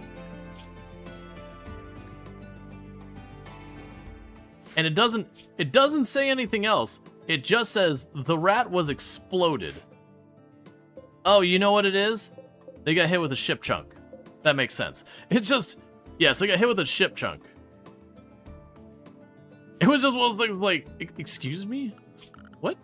And it doesn't say anything else. It just says the rat was exploded. Oh, you know what it is? They got hit with a ship chunk. That makes sense. It's just, yes, they got hit with a ship chunk. It was just one of those things like, excuse me? What?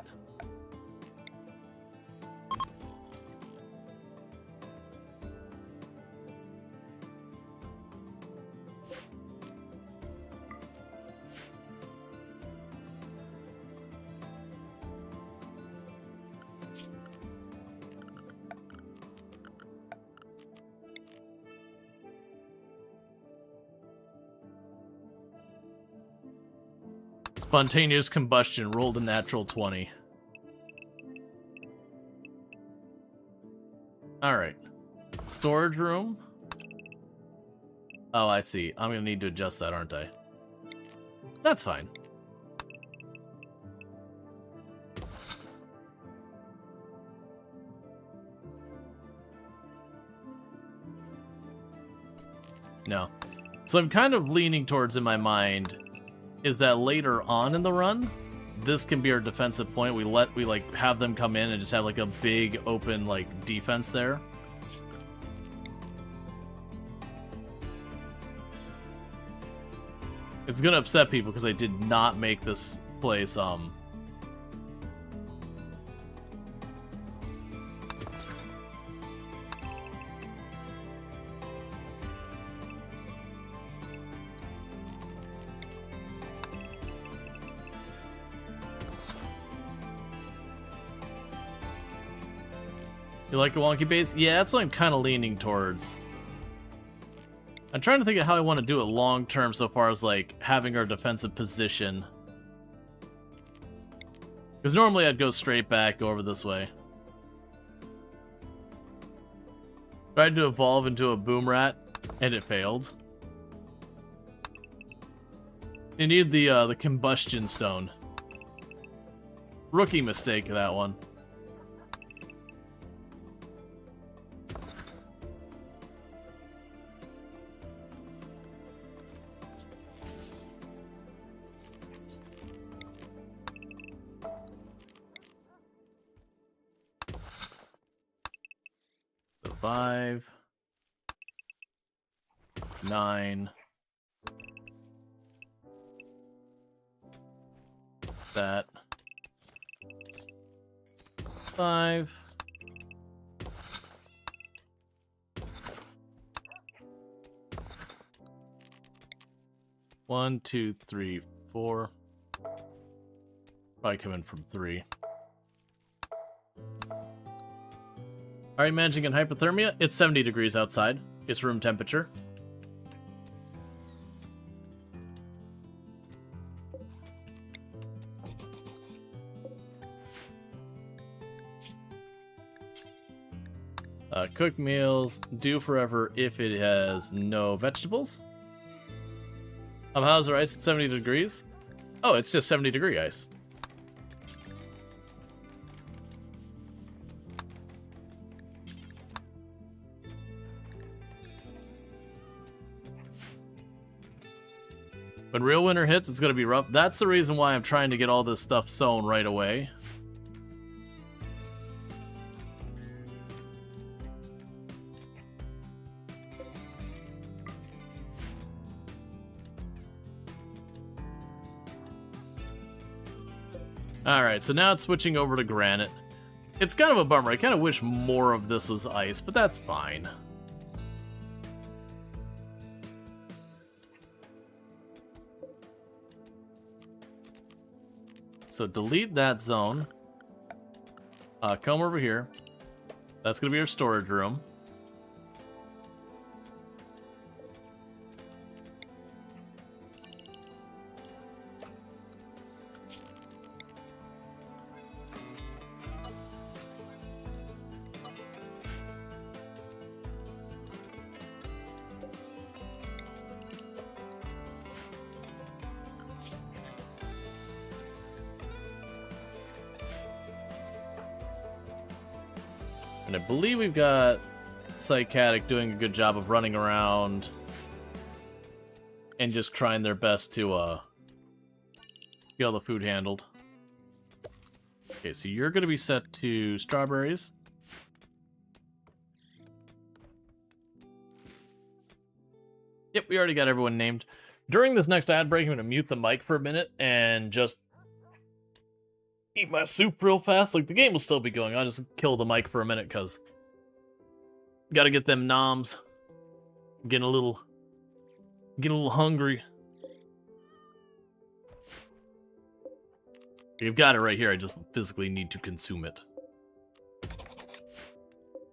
Spontaneous combustion, rolled a natural 20. Alright. Storage room. Oh, I see. I'm gonna need to adjust that, aren't I? That's fine. No. So I'm kind of leaning towards, in my mind, is that later on in the run, this can be our defensive point. We like have them come in and just have like a big open like defense there. It's gonna upset people because I did not make this place You like a wonky base? Yeah, that's what I'm kind of leaning towards. I'm trying to think of how I want to do it long term so far as like having our defensive position. Because normally I'd go straight back over this way. Tried to evolve into a boom rat, and it failed. You need the combustion stone. Rookie mistake, that one. So 5, 9. That. 5. One, 2, 3, 4. Probably coming from 3. Are you managing in hypothermia? It's 70 degrees outside. It's room temperature. Cooked meals do forever if it has no vegetables. How's our ice at 70 degrees? Oh, it's just 70 degree ice. When real winter hits, it's going to be rough. That's the reason why I'm trying to get all this stuff sown right away. Alright, so now it's switching over to granite. It's kind of a bummer. I kind of wish more of this was ice, but that's fine. So delete that zone. Come over here. That's going to be our storage room. And I believe we've got Psychatic doing a good job of running around and just trying their best to get all the food handled. Okay, so you're going to be set to strawberries. Yep, we already got everyone named. During this next ad break, I'm going to mute the mic for a minute and just eat my soup real fast. Like, the game will still be going. I'll just kill the mic for a minute, because gotta get them noms. Getting a little hungry. You've got it right here. I just physically need to consume it.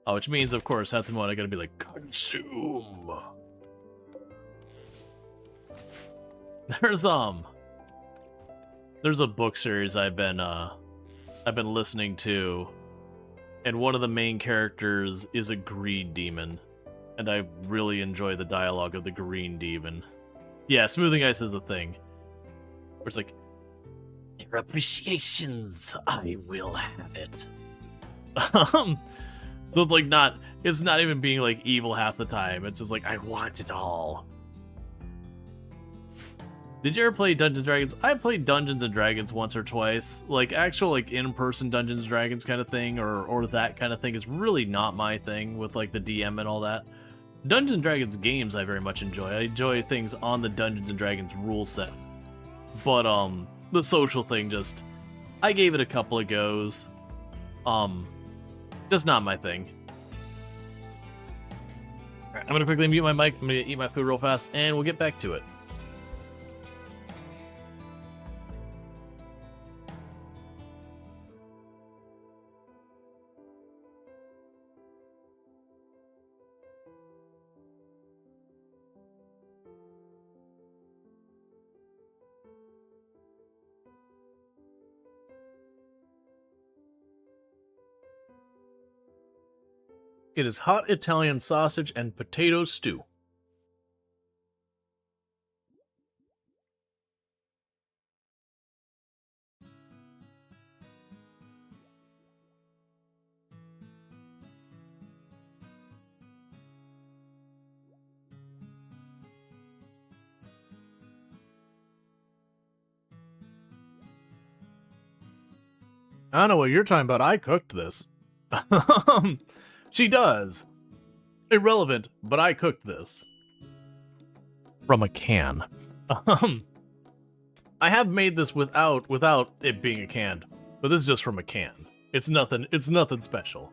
Oh, which means, of course, at the moment I gotta be like, consume. There's a book series I've been listening to, and one of the main characters is a greed demon, and I really enjoy the dialogue of the green demon. Yeah, smoothing ice is a thing. Where it's like, your appreciations, I will have it. So it's like it's not even being like evil half the time. It's just like, I want it all. Did you ever play Dungeons & Dragons? I played Dungeons & Dragons once or twice. Like, actual, like, in-person Dungeons & Dragons kind of thing, or that kind of thing is really not my thing with, like, the DM and all that. Dungeons & Dragons games I very much enjoy. I enjoy things on the Dungeons & Dragons rule set. But, the social thing just... I gave it a couple of goes. Just not my thing. Alright, I'm gonna quickly mute my mic, I'm gonna eat my food real fast, and we'll get back to it. It is hot Italian sausage and potato stew. I don't know what you're talking about. I cooked this. She does. Irrelevant, but I cooked this. From a can. I have made this without it being a can, but this is just from a can. It's nothing special.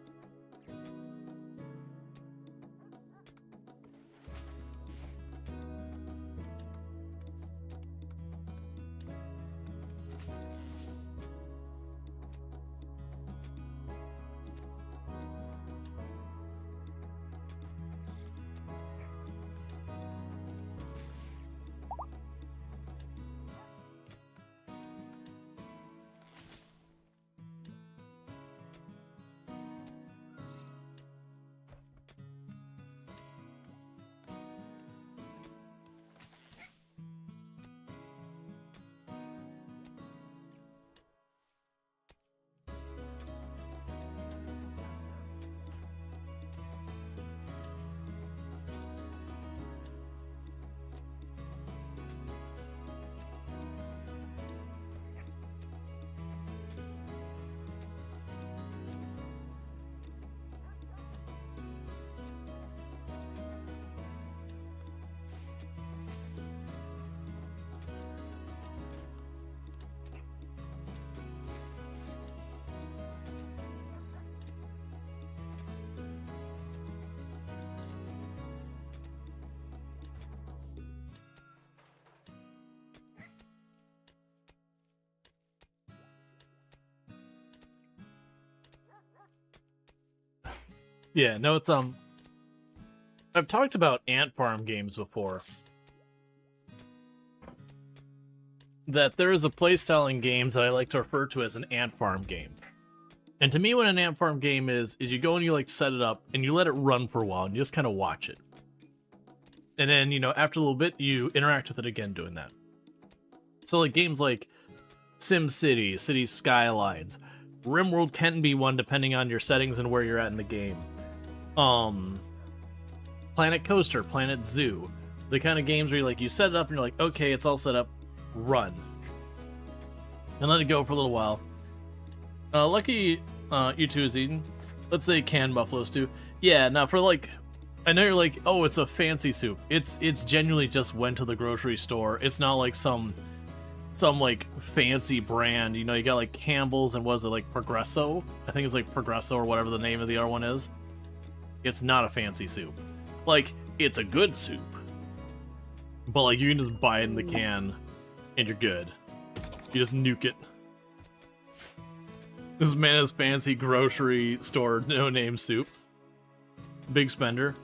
Yeah, no, it's I've talked about ant farm games before. That there is a playstyle in games that I like to refer to as an ant farm game. And to me, what an ant farm game is you go and you like set it up and you let it run for a while and you just kind of watch it. And then, you know, after a little bit, you interact with it again doing that. So like games like SimCity, City Skylines, RimWorld can be one depending on your settings and where you're at in the game. Planet Coaster, Planet Zoo. The kind of games where you, like, you set it up and you're like, okay, it's all set up, run. And let it go for a little while. Lucky you two is eating. Let's say canned buffalo stew. Yeah, now for like, I know you're like, oh, it's a fancy soup. It's genuinely just went to the grocery store. It's not like some like fancy brand. You know, you got like Campbell's and was it like Progresso? I think it's like Progresso or whatever the name of the other one is. It's not a fancy soup. Like, it's a good soup. But like, you can just buy it in the can and you're good. You just nuke it. This man has fancy grocery store no-name soup. Big spender.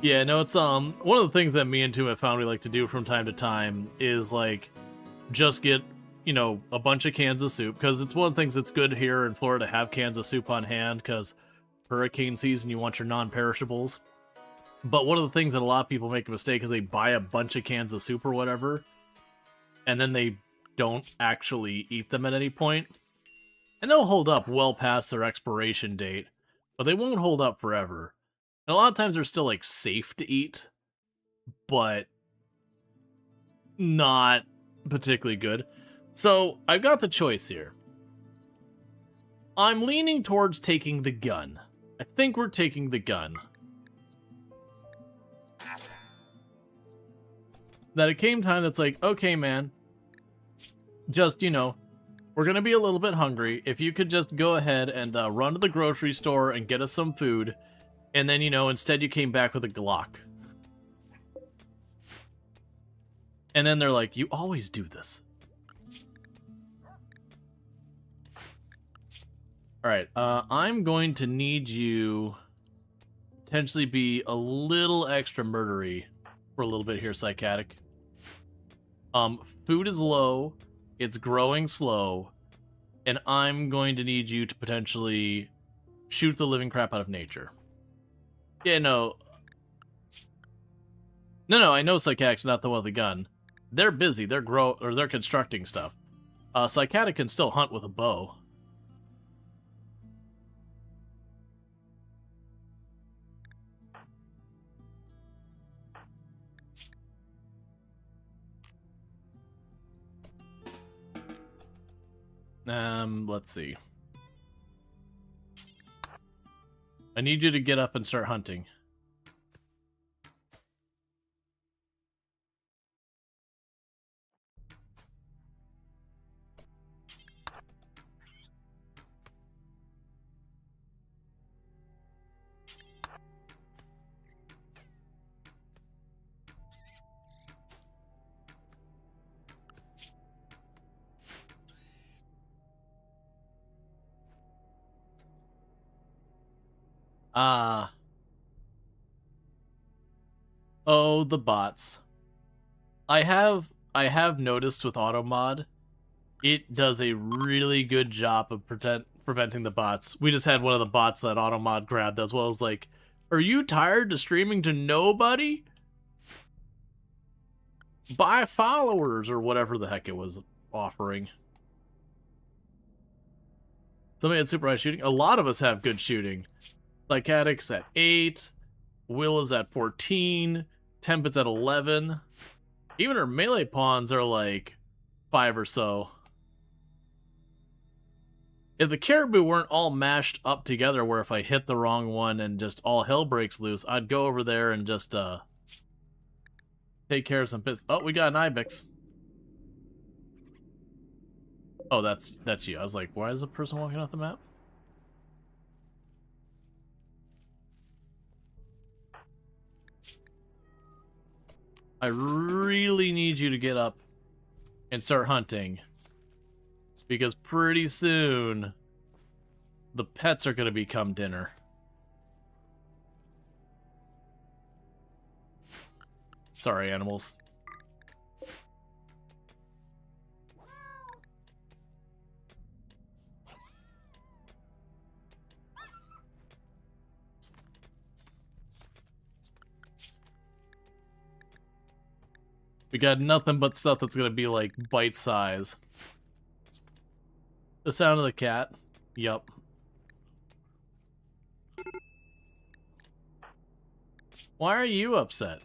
Yeah, no, it's one of the things that me and Toom have found we like to do from time to time is like just get, you know, a bunch of cans of soup, because it's one of the things that's good here in Florida to have cans of soup on hand, because hurricane season, you want your non-perishables. But one of the things that a lot of people make a mistake is they buy a bunch of cans of soup or whatever, and then they don't actually eat them at any point. And they'll hold up well past their expiration date, but they won't hold up forever. And a lot of times they're still, like, safe to eat, but not particularly good. So, I've got the choice here. I'm leaning towards taking the gun. I think we're taking the gun. That it came time that's like, okay, man, just, you know, we're gonna be a little bit hungry. If you could just go ahead and run to the grocery store and get us some food, and then, you know, instead you came back with a Glock. And then they're like, you always do this. Alright, I'm going to need you potentially be a little extra murdery for a little bit here, Psychotic. Food is low, it's growing slow, and I'm going to need you to potentially shoot the living crap out of nature. Yeah, no. No, I know Psychotic's not the one with the gun. They're busy, they're constructing stuff. Psychotic can still hunt with a bow. Let's see. I need you to get up and start hunting. Oh, the bots. I have noticed with AutoMod, it does a really good job of preventing the bots. We just had one of the bots that AutoMod grabbed as well as like, are you tired of streaming to nobody? Buy followers or whatever the heck it was offering. Somebody had super high shooting. A lot of us have good shooting. Psychotic's at 8. Will is at 14. Tempet's at 11. Even our melee pawns are like 5 or so. If the caribou weren't all mashed up together where if I hit the wrong one and just all hell breaks loose, I'd go over there and just take care of some business. Oh, we got an ibex. Oh, that's you. I was like, why is a person walking off the map? I really need you to get up and start hunting. Because pretty soon, the pets are going to become dinner. Sorry, animals. We got nothing but stuff that's gonna be like bite size. The sound of the cat. Yup. Why are you upset?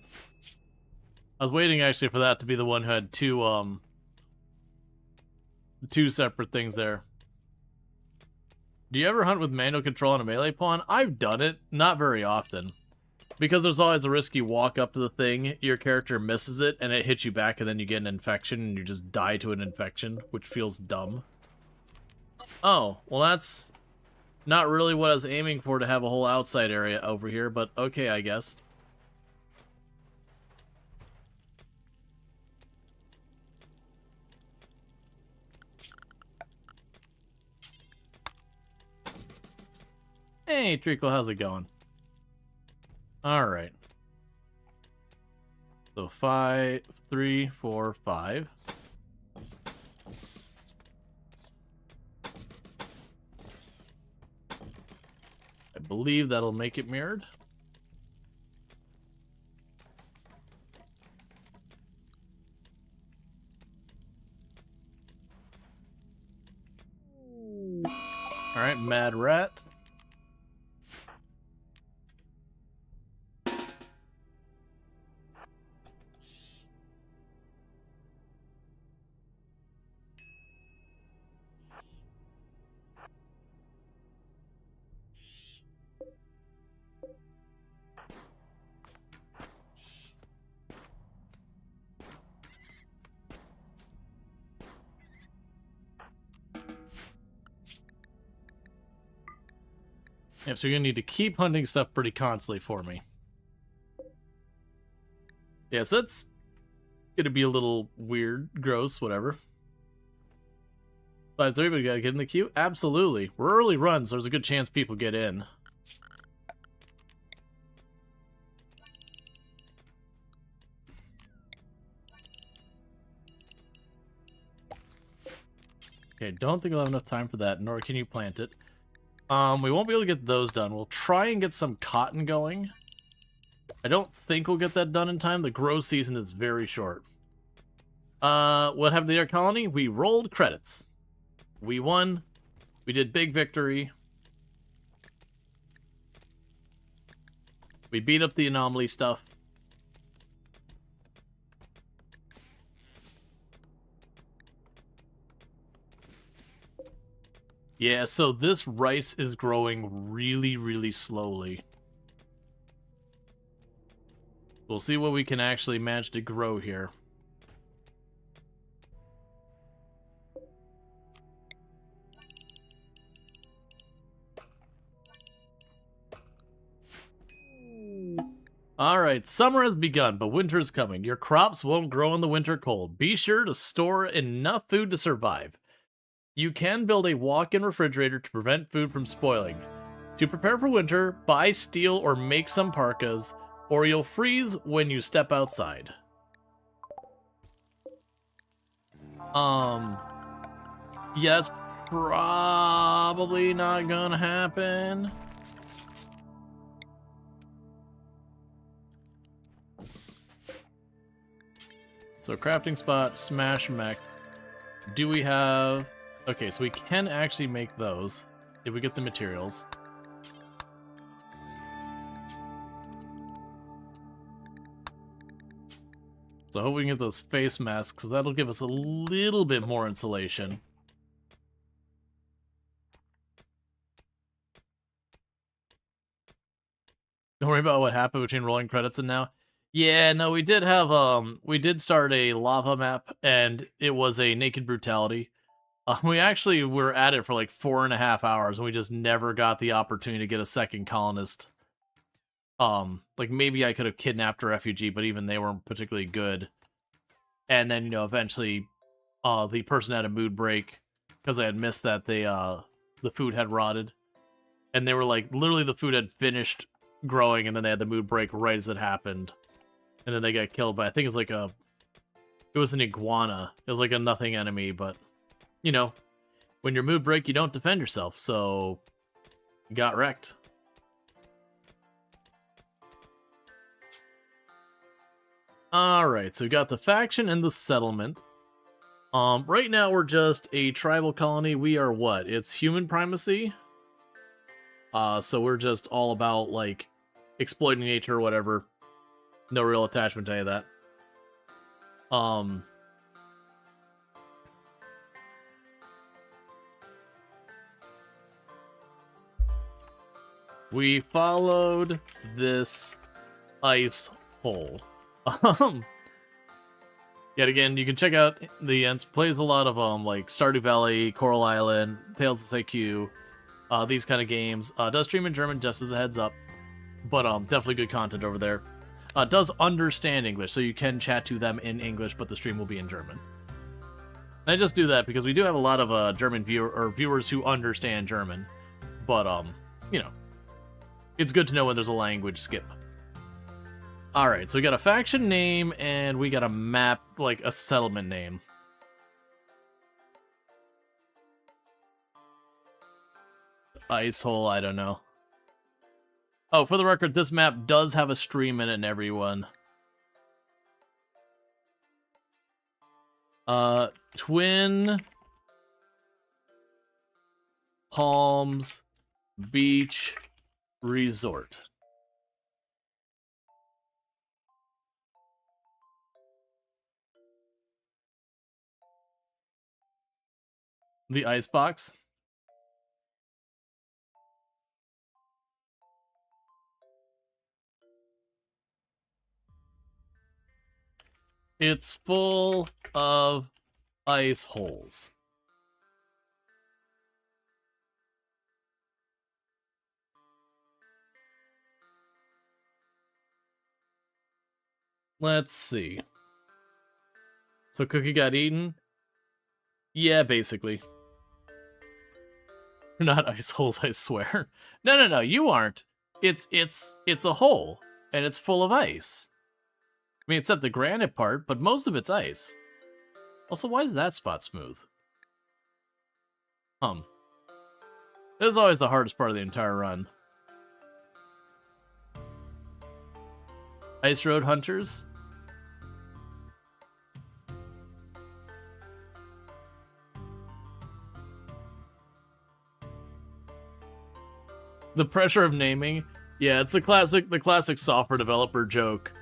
I was waiting actually for that to be the one who had two separate things there. Do you ever hunt with manual control on a melee pawn? I've done it, not very often. Because there's always a risk you walk up to the thing, your character misses it, and it hits you back, and then you get an infection, and you just die to an infection, which feels dumb. Oh, well that's not really what I was aiming for, to have a whole outside area over here, but okay, I guess. Hey, Treacle, how's it going? Alright. So 5, 3, 4, 5. I believe that'll make it mirrored. Alright, Mad Rat. Yep, so you're gonna need to keep hunting stuff pretty constantly for me. Yes, that's gonna be a little weird, gross, whatever. 5-3, but we gotta get in the queue? Absolutely. We're early runs, so there's a good chance people get in. Okay, don't think I'll have enough time for that, nor can you plant it. We won't be able to get those done. We'll try and get some cotton going. I don't think we'll get that done in time. The grow season is very short. What happened to the air colony? We rolled credits. We won. We did big victory. We beat up the anomaly stuff. Yeah, so this rice is growing really, really slowly. We'll see what we can actually manage to grow here. Alright, summer has begun, but winter is coming. Your crops won't grow in the winter cold. Be sure to store enough food to survive. You can build a walk-in refrigerator to prevent food from spoiling. To prepare for winter, buy steel or make some parkas, or you'll freeze when you step outside. Yeah, that's probably not gonna happen. So crafting spot, smash mech. Do we have... Okay, so we can actually make those if we get the materials. So I hope we can get those face masks, because that'll give us a little bit more insulation. Don't worry about what happened between rolling credits and now. Yeah, no, we did have, we did start a lava map, and it was a naked brutality. We actually were at it for like 4.5 hours, and we just never got the opportunity to get a second colonist. Like maybe I could have kidnapped a refugee, but even they weren't particularly good. And then, you know, eventually, the person had a mood break because I had missed that the food had rotted, and they were like, literally the food had finished growing, and then they had the mood break right as it happened, and then they got killed by, I think it was like it was an iguana. It was like a nothing enemy, but you know, when your mood break, you don't defend yourself, so got wrecked. Alright, so we got the faction and the settlement. Right now we're just a tribal colony. We are what? It's human primacy. So we're just all about, like, exploiting nature or whatever. No real attachment to any of that. We followed this ice hole. Yet again, you can check out the ends. Plays a lot of like Stardew Valley, Coral Island, Tales of SAQ, these kind of games. Does stream in German, just as a heads up, but definitely good content over there. Does understand English, so you can chat to them in English, but the stream will be in German. And I just do that because we do have a lot of German viewers who understand German, but you know, it's good to know when there's a language skip. Alright, so we got a faction name, and we got a map, like a settlement name. Ice hole, I don't know. Oh, for the record, this map does have a stream in it, and everyone. Twin Palms Beach Resort. The icebox. It's full of ice holes. Let's see. So Cookie got eaten? Yeah, basically. You're not ice holes, I swear. No, you aren't. It's a hole, and it's full of ice. I mean, except the granite part, but most of it's ice. Also, why is that spot smooth? This is always the hardest part of the entire run. Ice Road Hunters? The pressure of naming? Yeah, it's the classic software developer joke.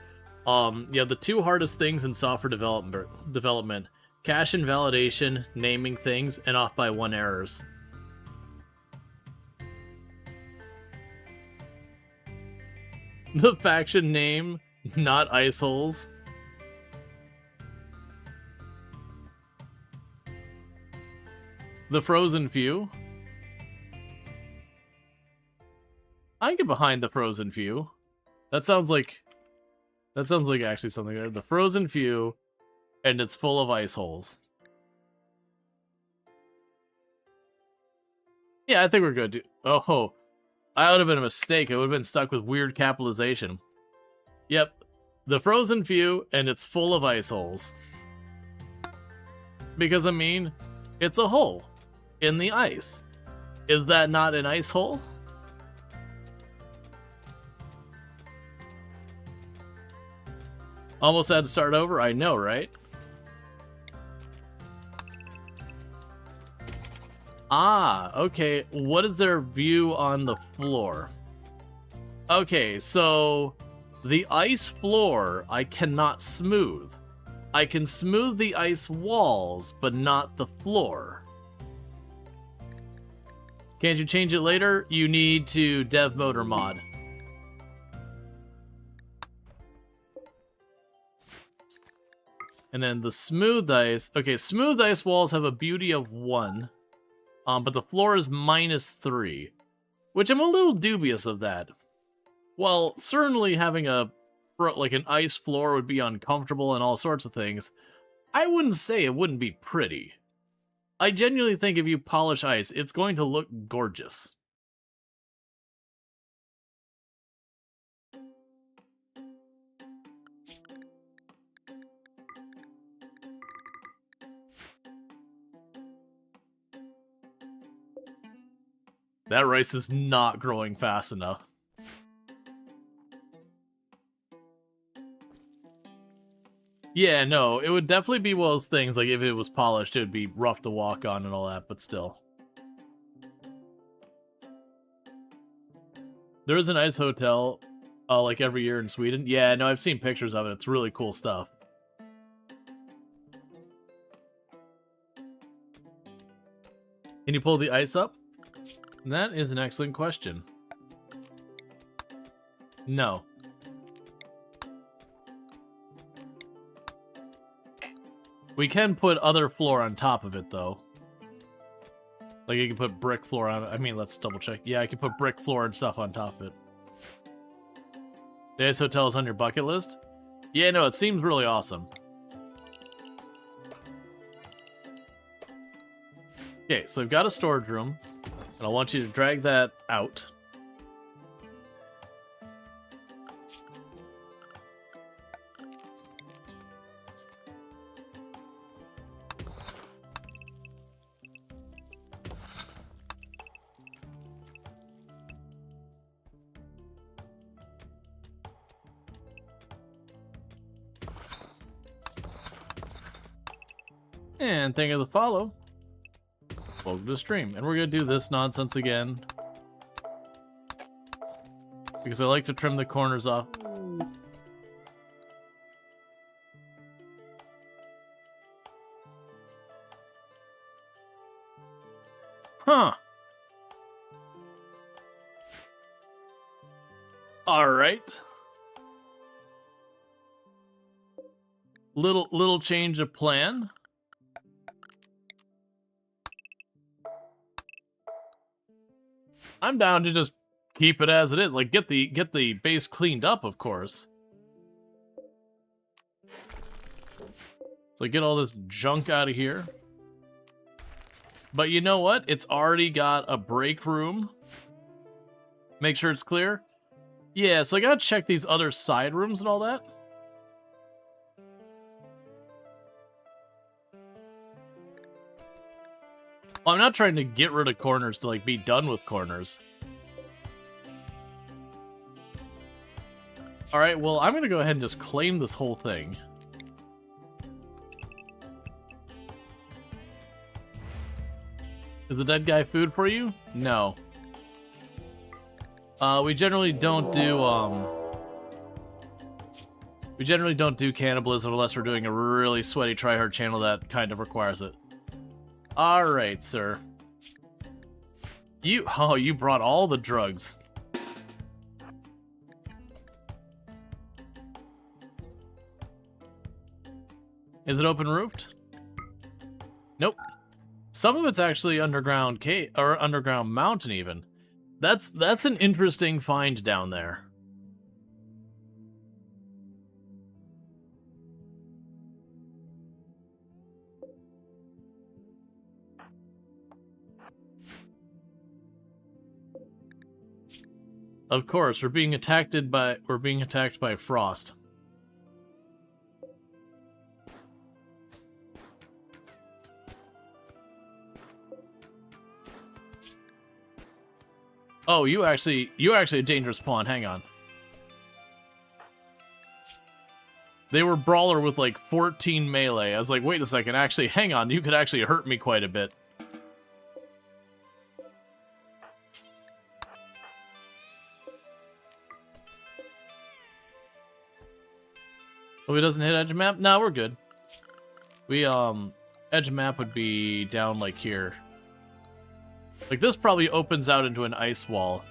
Yeah, the two hardest things in software development, cache invalidation, naming things, and off by one errors. The faction name, not ice holes. The Frozen Few. I can get behind the Frozen Few. That sounds like actually something there. The Frozen Few, and it's full of ice holes. Yeah, I think we're good. Oh, I would have been a mistake. I would have been stuck with weird capitalization. Yep, the Frozen Few, and it's full of ice holes. Because, I mean, it's a hole in the ice. Is that not an ice hole? Almost had to start over? I know, right? Ah, okay. What is their view on the floor? Okay, so the ice floor I cannot smooth. I can smooth the ice walls, but not the floor. Can't you change it later? You need to dev mode or mod. And then the smooth ice. Okay, smooth ice walls have a beauty of 1. But the floor is -3. Which I'm a little dubious of that. While certainly having an ice floor would be uncomfortable and all sorts of things, I wouldn't say it wouldn't be pretty. I genuinely think if you polish ice, it's going to look gorgeous. That rice is not growing fast enough. Yeah, no, it would definitely be one of those things, like, if it was polished, it would be rough to walk on and all that, but still. There is an ice hotel, like, every year in Sweden. Yeah, no, I've seen pictures of it. It's really cool stuff. Can you pull the ice up? That is an excellent question. No. We can put other floor on top of it, though. Like, you can put brick floor on it. I mean, let's double check. Yeah, I can put brick floor and stuff on top of it. The ice hotel is on your bucket list? Yeah, no, it seems really awesome. Okay, so I've got a storage room, and I want you to drag that out. And thank you for the follow. Welcome to the stream. And we're going to do this nonsense again. Because I like to trim the corners off. Huh. Alright. Little change of plan. I'm down to just keep it as it is. Like, get the base cleaned up, of course. So get all this junk out of here. But you know what? It's already got a break room. Make sure it's clear. Yeah, so I gotta check these other side rooms and all that. Well, I'm not trying to get rid of corners to, like, be done with corners. Alright, well, I'm gonna go ahead and just claim this whole thing. Is the dead guy food for you? No. We generally don't do, we generally don't do cannibalism unless we're doing a really sweaty tryhard channel that kind of requires it. Alright, sir. You brought all the drugs. Is it open roofed? Nope. Some of it's actually underground cave or underground mountain even. That's an interesting find down there. Of course, we're being attacked by frost. Oh, you actually a dangerous pawn. Hang on. They were brawler with like 14 melee. I was like, wait a second, actually, hang on, you could actually hurt me quite a bit. Oh, he doesn't hit edge of map? No, we're good. We, edge of map would be down like here. Like, this probably opens out into an ice wall.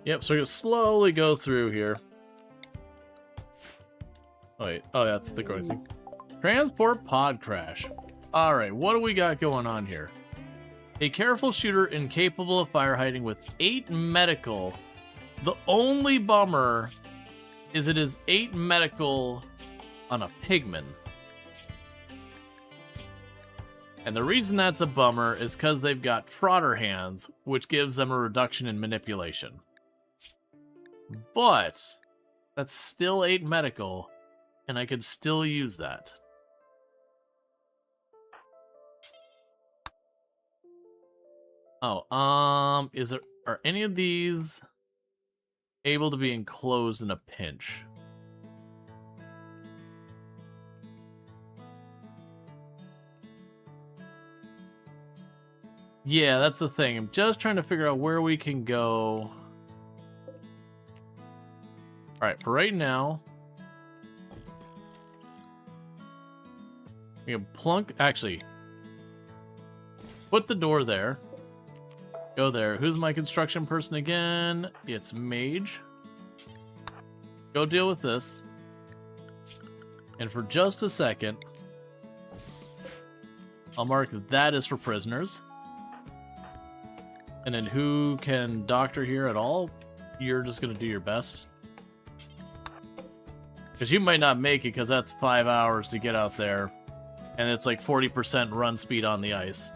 Yep, so we're gonna slowly go through here. Oh, wait. Oh, that's the growing thing. Transport pod crash. Alright, what do we got going on here? A careful shooter incapable of fire hiding with 8 medical. The only bummer is it is 8 medical on a pigman. And the reason that's a bummer is because they've got trotter hands, which gives them a reduction in manipulation. But that's still 8 medical, and I could still use that. Oh, are any of these able to be enclosed in a pinch? Yeah, that's the thing. I'm just trying to figure out where we can go. Alright, for right now, we can plunk... Actually, put the door there. Go there. Who's my construction person again? It's Mage. Go deal with this. And for just a second, I'll mark that is for prisoners. And then who can doctor here at all? You're just going to do your best. Because you might not make it, because that's 5 hours to get out there. And it's like 40% run speed on the ice.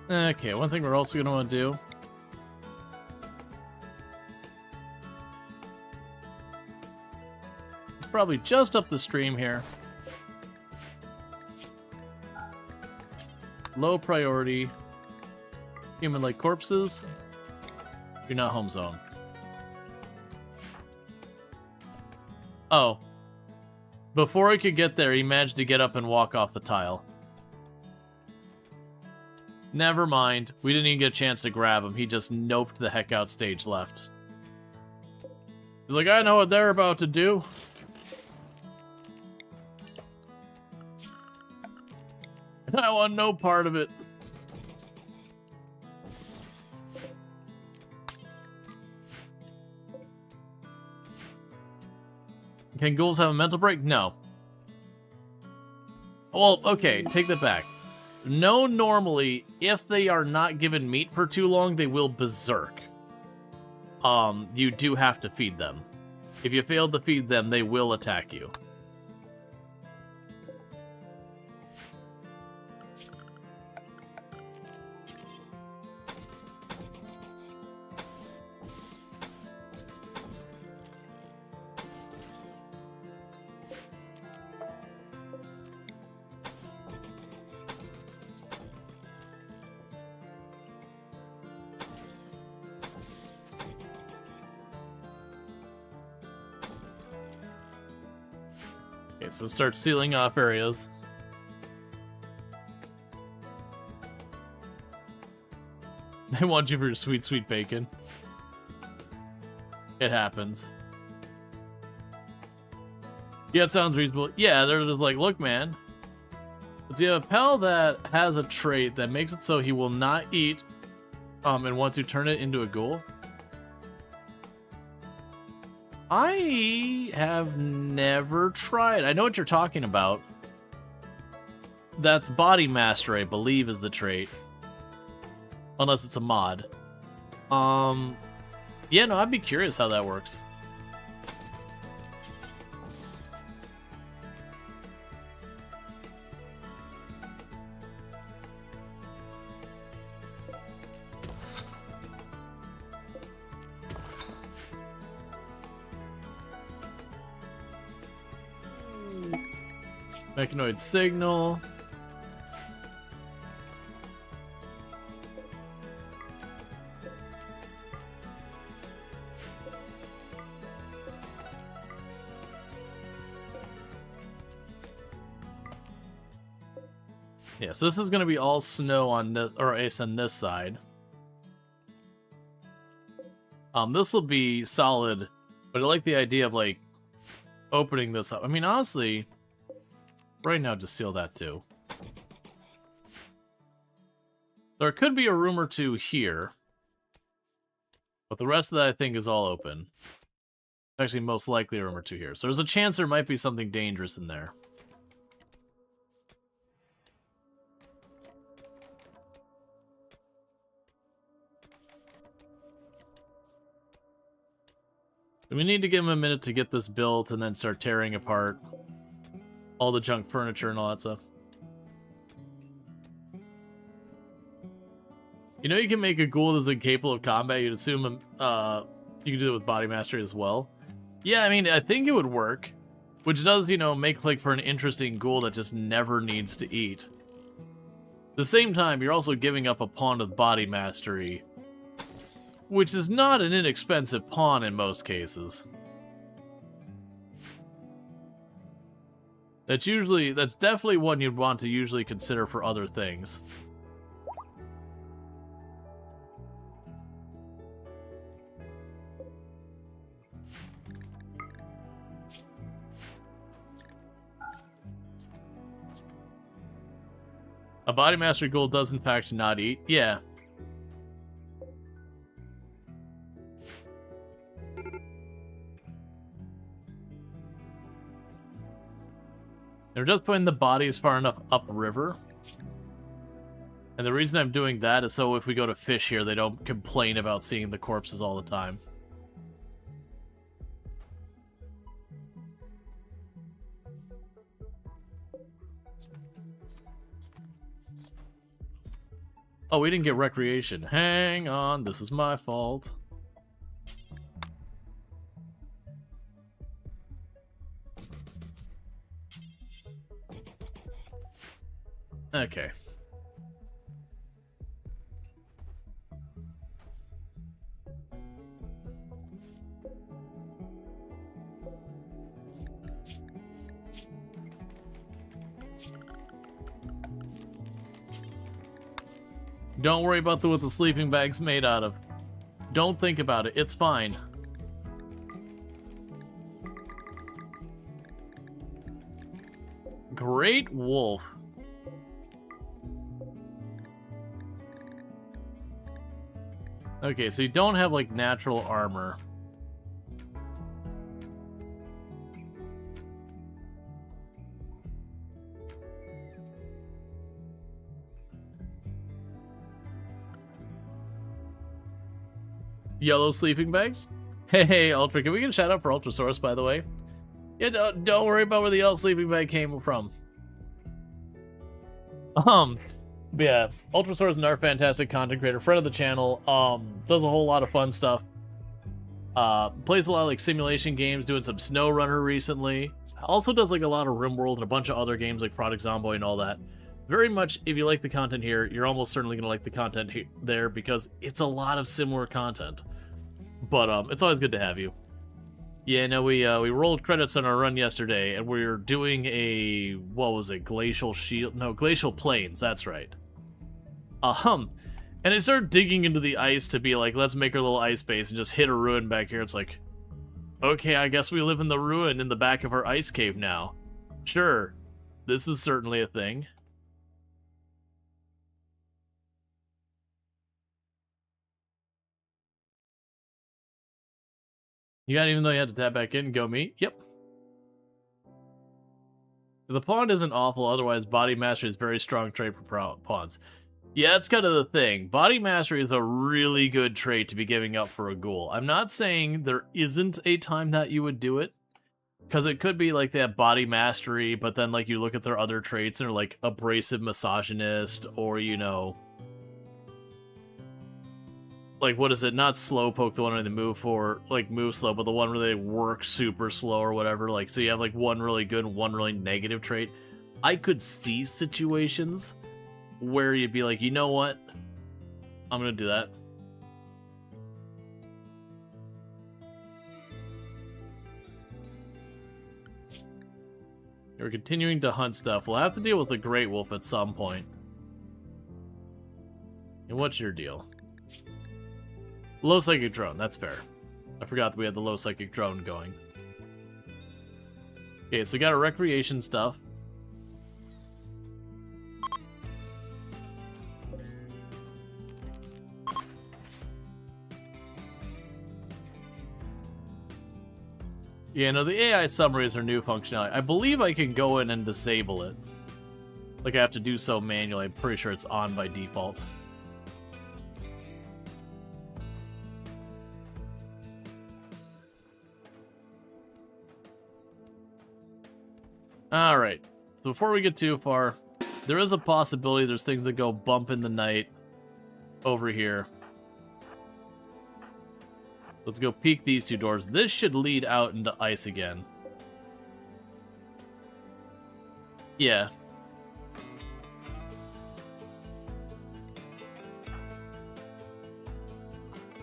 Okay, one thing we're also going to want to do. It's probably just up the stream here. Low priority. Human-like corpses. You're not home zone. Oh. Before I could get there, he managed to get up and walk off the tile. Never mind. We didn't even get a chance to grab him. He just noped the heck out stage left. He's like, I know what they're about to do. I want no part of it. Can ghouls have a mental break? No. Well, okay, take that back. No, normally, if they are not given meat for too long, they will berserk. You do have to feed them. If you fail to feed them, they will attack you. Okay, so start sealing off areas. They want you for your sweet, sweet bacon. It happens. Yeah, it sounds reasonable. Yeah, they're just like, look, man. But you have a pal that has a trait that makes it so he will not eat and want to turn it into a ghoul. I have never tried. I know what you're talking about. That's Body Master, I believe, is the trait. Unless it's a mod. Yeah, no, I'd be curious how that works. Mechanoid signal. Yeah, so this is going to be all snow on this, or ice on this side. This will be solid, but I like the idea of like opening this up. I mean, honestly, right now, just seal that too. There could be a room or two here. But the rest of that, I think, is all open. It's actually most likely a room or two here. So there's a chance there might be something dangerous in there. We need to give him a minute to get this built and then start tearing apart all the junk furniture and all that stuff. You know you can make a ghoul that's incapable of combat. You'd assume you can do it with body mastery as well. Yeah, I mean, I think it would work. Which does, you know, make like for an interesting ghoul that just never needs to eat. At the same time, you're also giving up a pawn with body mastery, which is not an inexpensive pawn in most cases. That's definitely one you'd want to usually consider for other things. A body mastery ghoul does in fact not eat. Yeah. They're just putting the bodies far enough upriver. And the reason I'm doing that is so if we go to fish here, they don't complain about seeing the corpses all the time. Oh, we didn't get recreation. Hang on, this is my fault. Okay. Don't worry about what the sleeping bag's made out of. Don't think about it. It's fine. Great wolf. Okay, so you don't have, like, natural armor. Yellow sleeping bags? Hey, Ultra, can we get a shout out for Ultrasaurus, by the way? Yeah, don't worry about where the yellow sleeping bag came from. But yeah, Ultrasaurus is another fantastic content creator, friend of the channel, does a whole lot of fun stuff. Plays a lot of like simulation games, doing some SnowRunner recently. Also does like a lot of RimWorld and a bunch of other games like Project Zomboid and all that. Very much, if you like the content here, you're almost certainly going to like the content there because it's a lot of similar content. But it's always good to have you. Yeah, no, we rolled credits on our run yesterday, and we were doing a, what was it, Glacial Shield? No, Glacial Plains, that's right. And I started digging into the ice to be like, let's make our little ice base and just hit a ruin back here. It's like, okay, I guess we live in the ruin in the back of our ice cave now. Sure, this is certainly a thing. You got it even though you had to tap back in? Go me? Yep. The pawn isn't awful, otherwise body mastery is a very strong trait for pawns. Yeah, that's kind of the thing. Body mastery is a really good trait to be giving up for a ghoul. I'm not saying there isn't a time that you would do it, because it could be like they have body mastery, but then like you look at their other traits and they're like abrasive misogynist, or you know, like, what is it? Not Slowpoke, the one where they move slow, but the one where they work super slow or whatever. Like, so you have, like, one really good and one really negative trait. I could see situations where you'd be like, you know what? I'm gonna do that. We're continuing to hunt stuff. We'll have to deal with the Great Wolf at some point. And what's your deal? Low Psychic Drone, that's fair. I forgot that we had the Low Psychic Drone going. Okay, so we got our recreation stuff. Yeah, no, the AI summaries are new functionality. I believe I can go in and disable it. Like, I have to do so manually. I'm pretty sure it's on by default. Alright, so before we get too far, there is a possibility there's things that go bump in the night over here. Let's go peek these two doors. This should lead out into ice again. Yeah.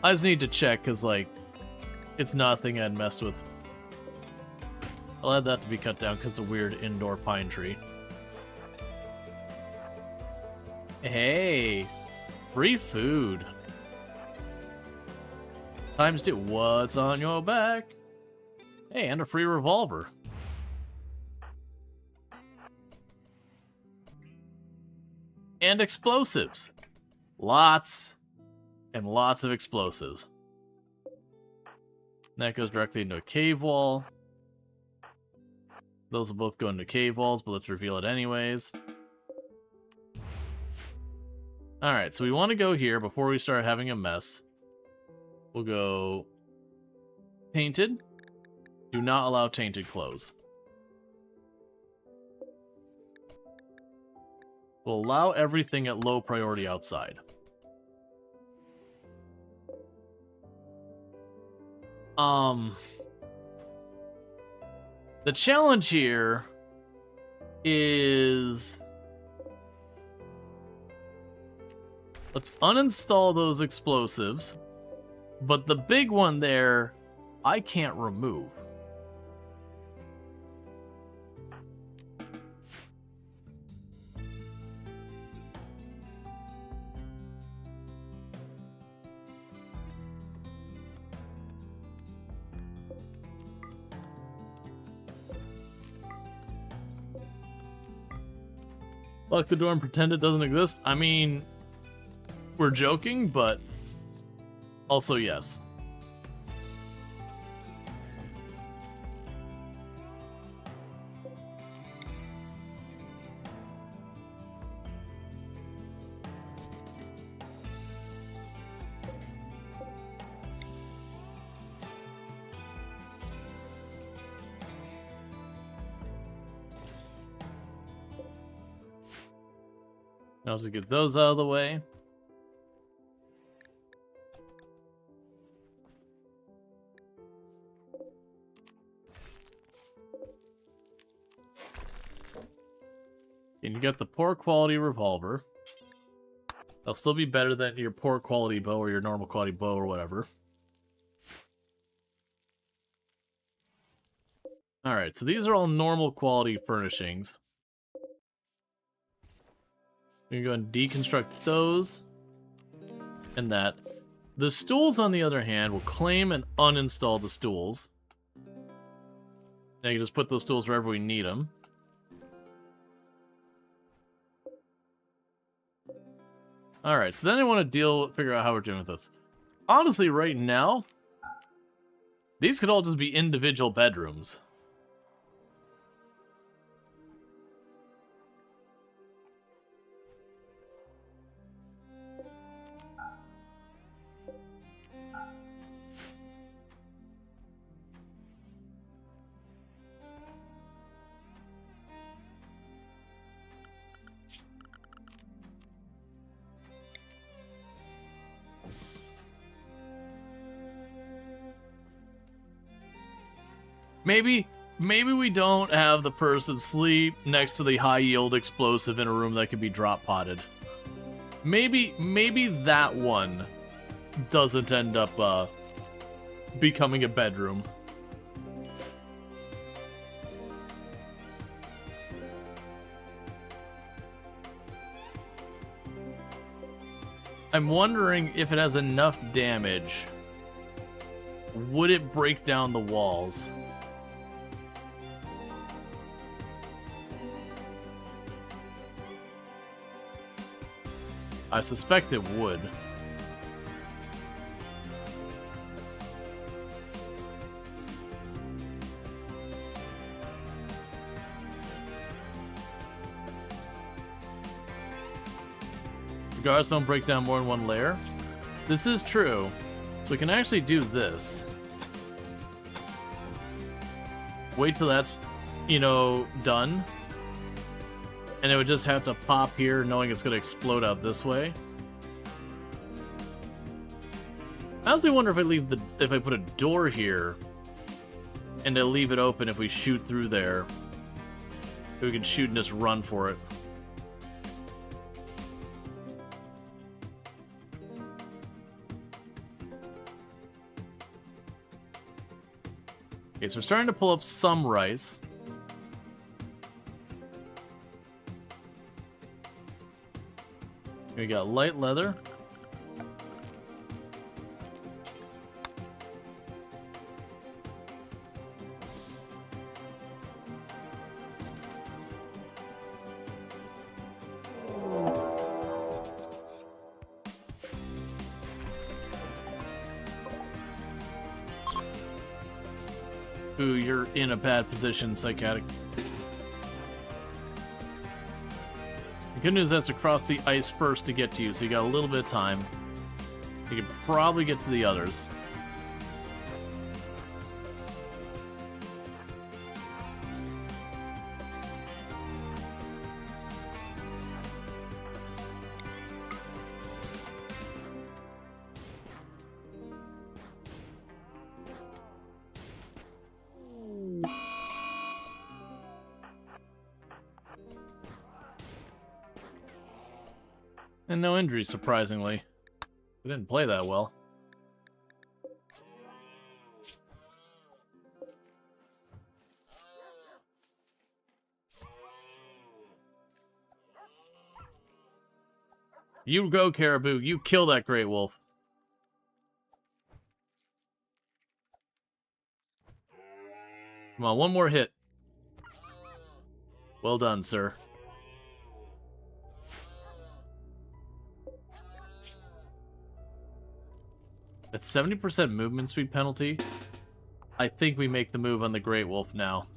I just need to check, because, like, it's not a thing I'd messed with. I'll add that to be cut down, because it's a weird indoor pine tree. Hey! Free food. Times 2. What's on your back? Hey, and a free revolver. And explosives. Lots and lots of explosives. That goes directly into a cave wall. Those will both go into cave walls, but let's reveal it anyways. Alright, so we want to go here before we start having a mess. We'll go tainted. Do not allow tainted clothes. We'll allow everything at low priority outside. The challenge here is... let's uninstall those explosives. But the big one there, I can't remove. Lock the door and pretend it doesn't exist? I mean, we're joking, but also yes. Now to get those out of the way. And you got the poor quality revolver. That'll still be better than your poor quality bow or your normal quality bow or whatever. Alright, so these are all normal quality furnishings. We're going to go and deconstruct those and that. The stools, on the other hand, will claim and uninstall the stools. Now you can just put those stools wherever we need them. Alright, so then I want to figure out how we're doing with this. Honestly, right now, these could all just be individual bedrooms. Maybe we don't have the person sleep next to the high-yield explosive in a room that can be drop-potted. Maybe that one doesn't end up becoming a bedroom. I'm wondering if it has enough damage. Would it break down the walls? I suspect it would. Guards don't break down more than one layer. This is true. So we can actually do this. Wait till that's, you know, done. And it would just have to pop here, knowing it's going to explode out this way. I honestly wonder if I put a door here and to leave it open if we shoot through there. If we can shoot and just run for it. Okay, so we're starting to pull up some rice. We got light leather. Ooh, you're in a bad position, Psychotic. The good news has to cross the ice first to get to you, so you got a little bit of time. You can probably get to the others. And no injuries, surprisingly. We didn't play that well. You go, Caribou. You kill that Great Wolf. Come on, one more hit. Well done, sir. At 70% movement speed penalty, I think we make the move on the Great Wolf now.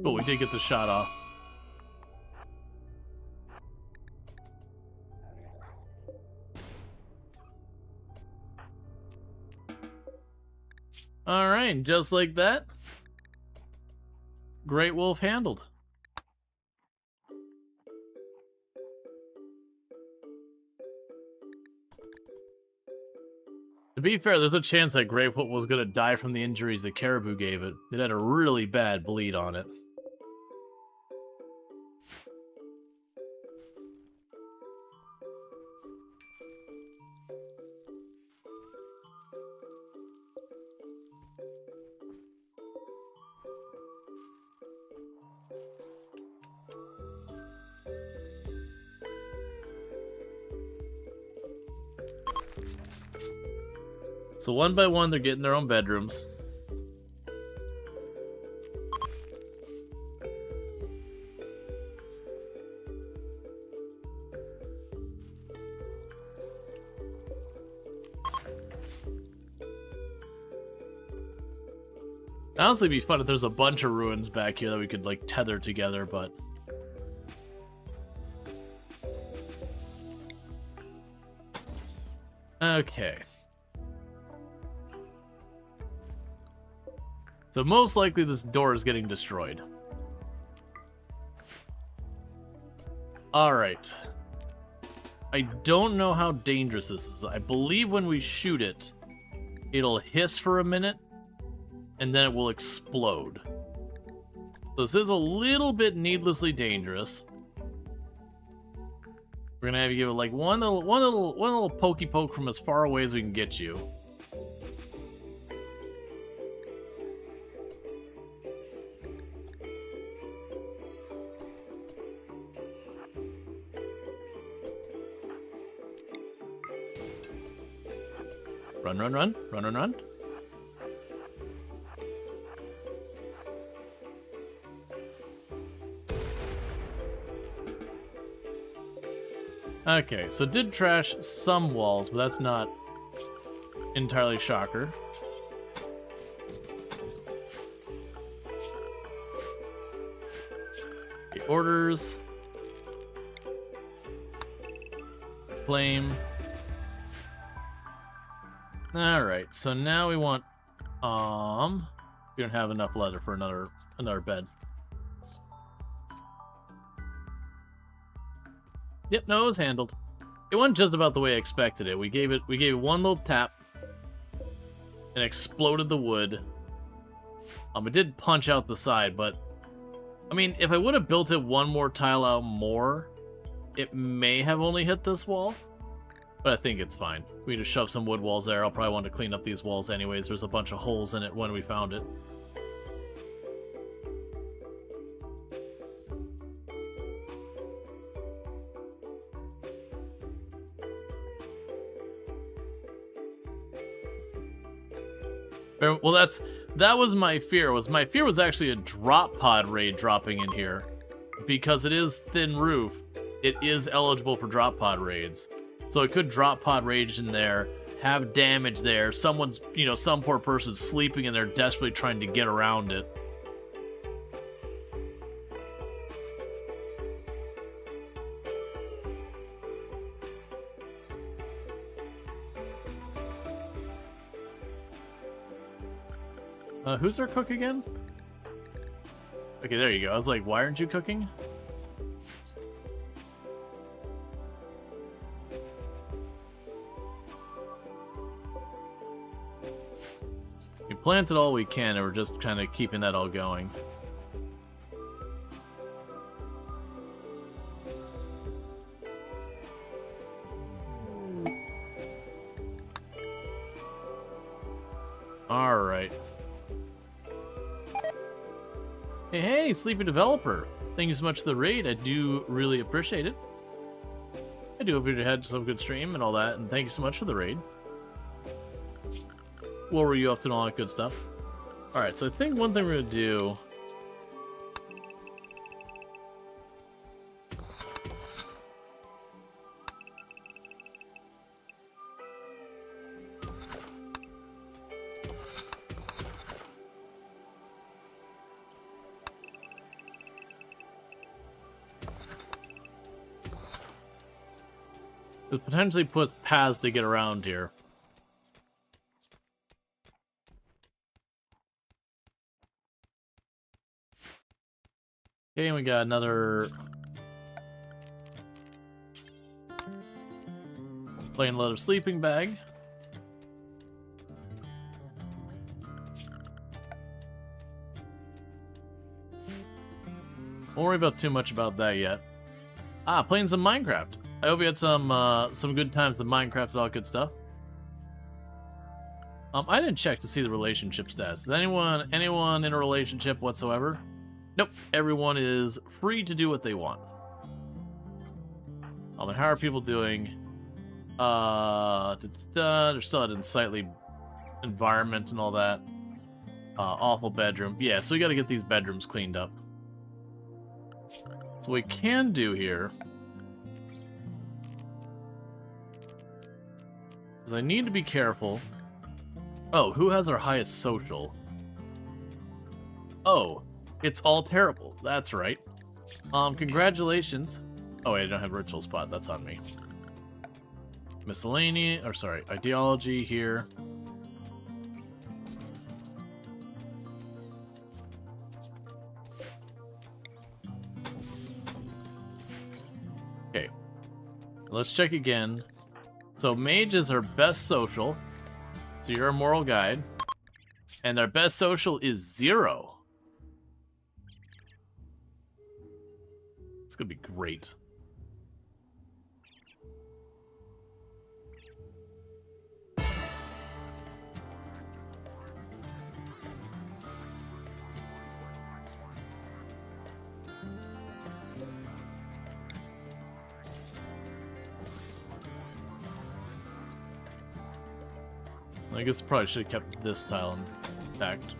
Oh, we did get the shot off. Alright, just like that. Great Wolf handled. To be fair, there's a chance that Great Wolf was going to die from the injuries that Caribou gave it. It had a really bad bleed on it. So one by one, they're getting their own bedrooms. Honestly, it'd be fun if there's a bunch of ruins back here that we could, like, tether together, but... Okay. So most likely this door is getting destroyed. Alright. I don't know how dangerous this is. I believe when we shoot it, it'll hiss for a minute, and then it will explode. So this is a little bit needlessly dangerous. We're gonna have you give it like one little pokey poke from as far away as we can get you. Run, run, run, run, run, run. Okay, so it did trash some walls, but that's not entirely shocker. Okay, orders. Flame. Alright, so now we want we don't have enough leather for another bed. Yep, no, it was handled. It wasn't just about the way I expected it. We gave it one little tap and exploded the wood. It did punch out the side, but I mean, if I would have built it one more tile out more, it may have only hit this wall, but I think it's fine. We just shove some wood walls there. I'll probably want to clean up these walls anyways. There's a bunch of holes in it when we found it. Well, that was my fear. My fear was actually a drop pod raid dropping in here, because it is thin roof. It is eligible for drop pod raids, so it could drop pod rage in there, have damage there. Someone's, some poor person's sleeping and they're desperately trying to get around it. Who's our cook again? Okay, there you go. I was like, why aren't you cooking? We planted all we can, and we're just kind of keeping that all going. All right. Hey, Sleepy Developer. Thank you so much for the raid. I do really appreciate it. I do hope you had some good stream and all that, and thank you so much for the raid. What were you up to and all that good stuff? Alright, so I think one thing we're going to do... it potentially puts paths to get around here. Okay, and we got another plain leather sleeping bag. Won't worry about too much about that yet. Playing some Minecraft. I hope you had some good times with Minecraft and all good stuff. I didn't check to see the relationship status. Is anyone in a relationship whatsoever? Nope. Everyone is free to do what they want. And how are people doing? They're still at unsightly environment and all that. Awful bedroom. Yeah, so we got to get these bedrooms cleaned up. So what we can do here is I need to be careful. Oh, who has our highest social? Oh, it's all terrible. That's right. Congratulations. Oh wait, I don't have a ritual spot. That's on me. Miscellaneous, or sorry, ideology here. Okay. Let's check again. So mage is our best social. So you're a moral guide. And our best social is 0. It's gonna be great. I guess probably should have kept this tile intact.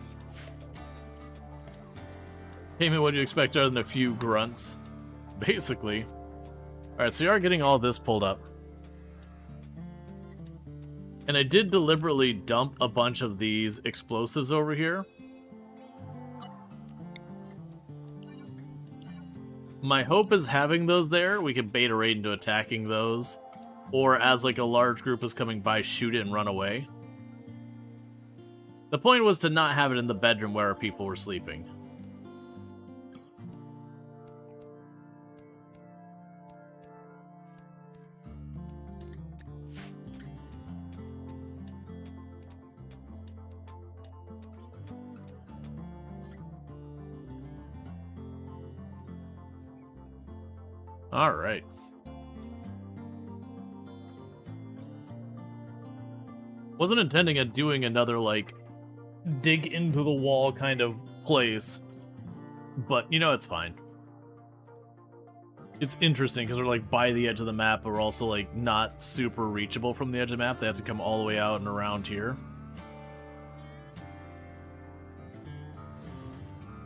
Hey man, what do you expect other than a few grunts? Basically. Alright, so you are getting all this pulled up. And I did deliberately dump a bunch of these explosives over here. My hope is having those there, we can bait a raid into attacking those. Or as like a large group is coming by, shoot it and run away. The point was to not have it in the bedroom where people were sleeping. Alright. Wasn't intending on doing another, like, dig into the wall kind of place. But, you know, it's fine. It's interesting, because we're, like, by the edge of the map, but we're also, like, not super reachable from the edge of the map. They have to come all the way out and around here.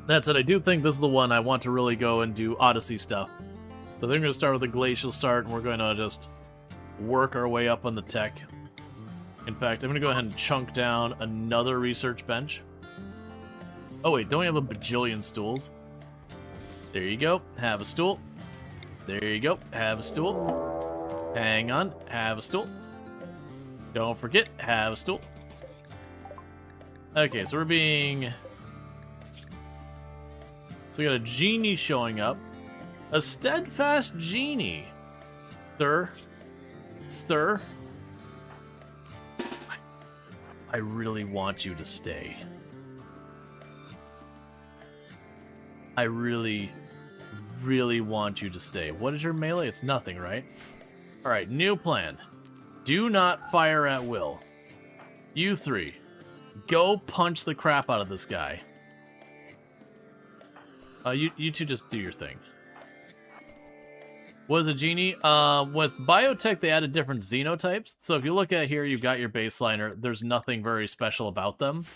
That said, I do think this is the one I want to really go and do Odyssey stuff. So they're going to start with a glacial start, and we're going to just work our way up on the tech. In fact, I'm going to go ahead and chunk down another research bench. Oh wait, don't we have a bajillion stools? There you go, have a stool. There you go, have a stool. Hang on, have a stool. Don't forget, have a stool. Okay, so we're being... So we got a genie showing up. A steadfast genie. Sir. Sir. I really want you to stay. I really, really want you to stay. What is your melee? It's nothing, right? Alright, new plan. Do not fire at will. You three, go punch the crap out of this guy. You two just do your thing. What is a genie? With biotech, they added different xenotypes. So if you look at here, you've got your baseliner. There's nothing very special about them.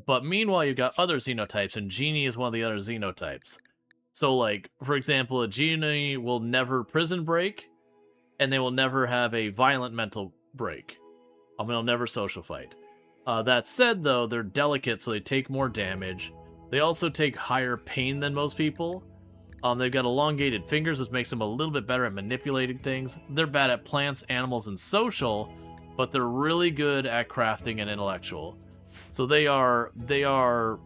But meanwhile, you've got other xenotypes, and genie is one of the other xenotypes. So, like, for example, a genie will never prison break, and they will never have a violent mental break. They'll never social fight. That said, though, they're delicate, so they take more damage. They also take higher pain than most people. They've got elongated fingers, which makes them a little bit better at manipulating things. They're bad at plants, animals, and social, but they're really good at crafting and intellectual. So they are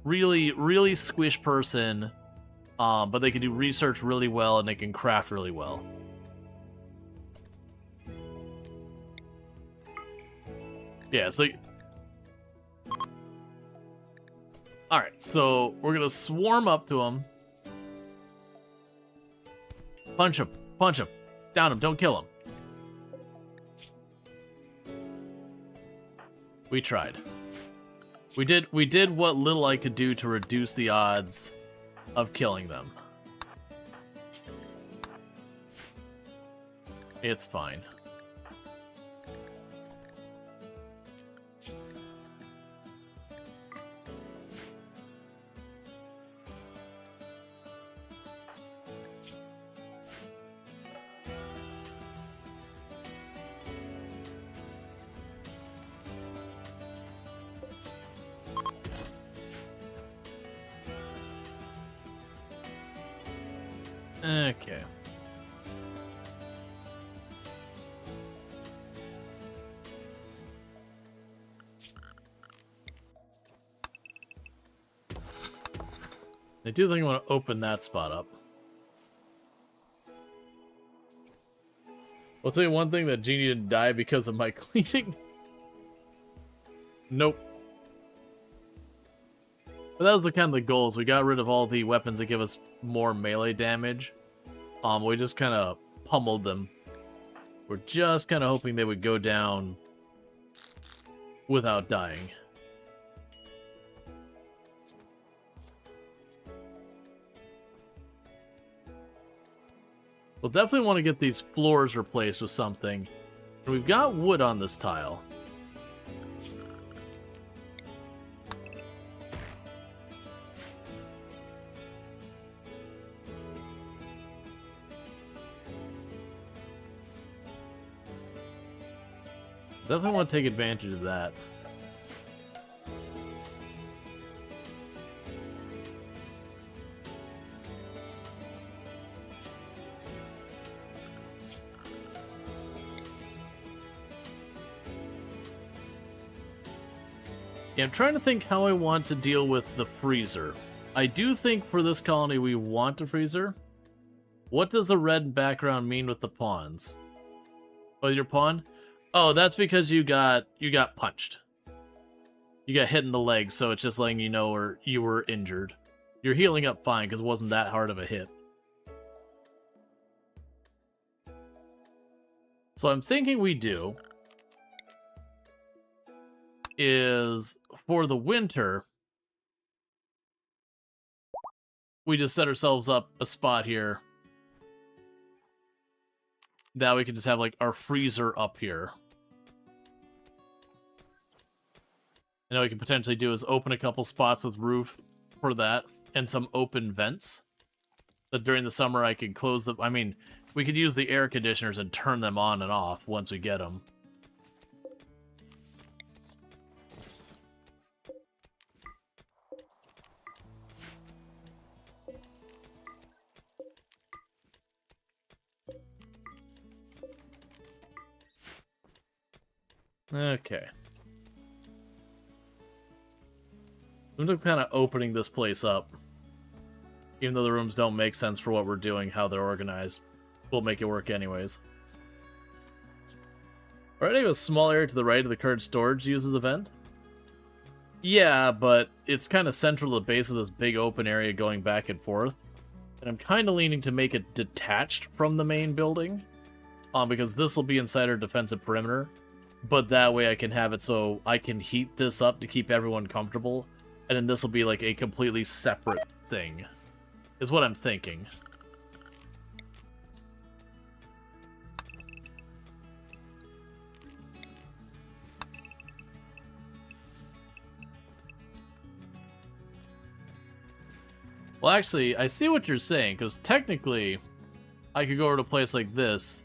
really, really squish person, but they can do research really well, and they can craft really well. Yeah, so... Alright, so we're gonna swarm up to him. Punch him. Punch him. Down him. Don't kill him. We tried. We did what little I could do to reduce the odds of killing them. It's fine. Okay. I do think I want to open that spot up. I'll tell you one thing, that genie didn't die because of my cleaning. Nope. But that was the kind of the goals. We got rid of all the weapons that give us more melee damage. We just kind of pummeled them. We're just kind of hoping they would go down without dying. We'll definitely want to get these floors replaced with something. And we've got wood on this tile. Definitely want to take advantage of that. Yeah, I'm trying to think how I want to deal with the freezer. I do think for this colony we want a freezer. What does the red background mean with the pawns? Oh, your pawn? Oh, that's because you got punched. You got hit in the leg, so it's just letting you know you were injured. You're healing up fine because it wasn't that hard of a hit. So I'm thinking we do is for the winter, we just set ourselves up a spot here that we can just have like our freezer up here. And what we can potentially do is open a couple spots with roof for that and some open vents. That during the summer I could close them. I mean, we could use the air conditioners and turn them on and off once we get them. Okay. I'm just kind of opening this place up. Even though the rooms don't make sense for what we're doing, how they're organized. We'll make it work anyways. Already have a small area to the right of the current storage uses the vent. Yeah, but it's kind of central to the base of this big open area going back and forth. And I'm kind of leaning to make it detached from the main building. Because this will be inside our defensive perimeter. But that way I can have it so I can heat this up to keep everyone comfortable. And then this will be like a completely separate thing. Is what I'm thinking. Well, actually, I see what you're saying, because technically, I could go over to a place like this,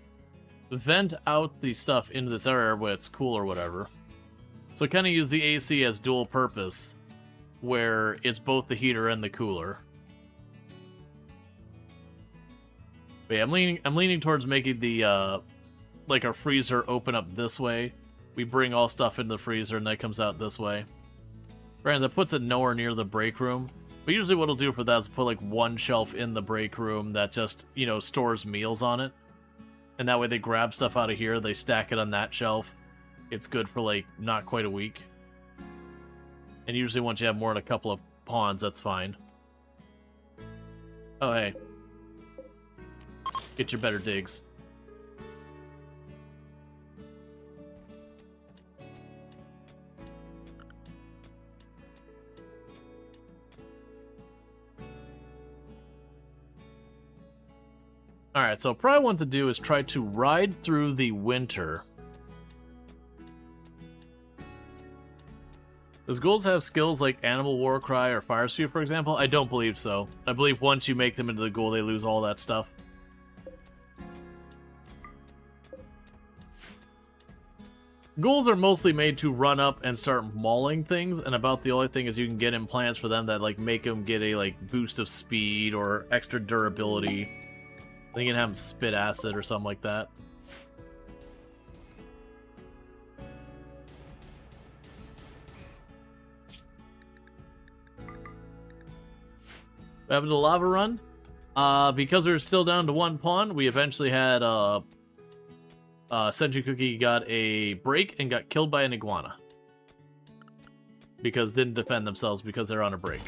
vent out the stuff into this area where it's cool or whatever. So kind of use the AC as dual purpose, where it's both the heater and the cooler. But yeah, I'm leaning towards making the like our freezer open up this way. We bring all stuff into the freezer and that comes out this way. Right, that puts it nowhere near the break room. But usually what I'll do for that is put like one shelf in the break room that just, you know, stores meals on it. And that way they grab stuff out of here, they stack it on that shelf. It's good for like not quite a week. And usually once you have more than a couple of pawns, that's fine. Oh, hey. Get your better digs. Alright, so what I want to do is try to ride through the winter. Does ghouls have skills like Animal War Cry or Fire Speed, for example? I don't believe so. I believe once you make them into the ghoul, they lose all that stuff. Ghouls are mostly made to run up and start mauling things, and about the only thing is you can get implants for them that like make them get a like boost of speed or extra durability. I think you can have them spit acid or something like that. What happened to the lava run? Because we were still down to one pawn, we eventually had Sentry Cookie got a break and got killed by an iguana. Because didn't defend themselves because they're on a break.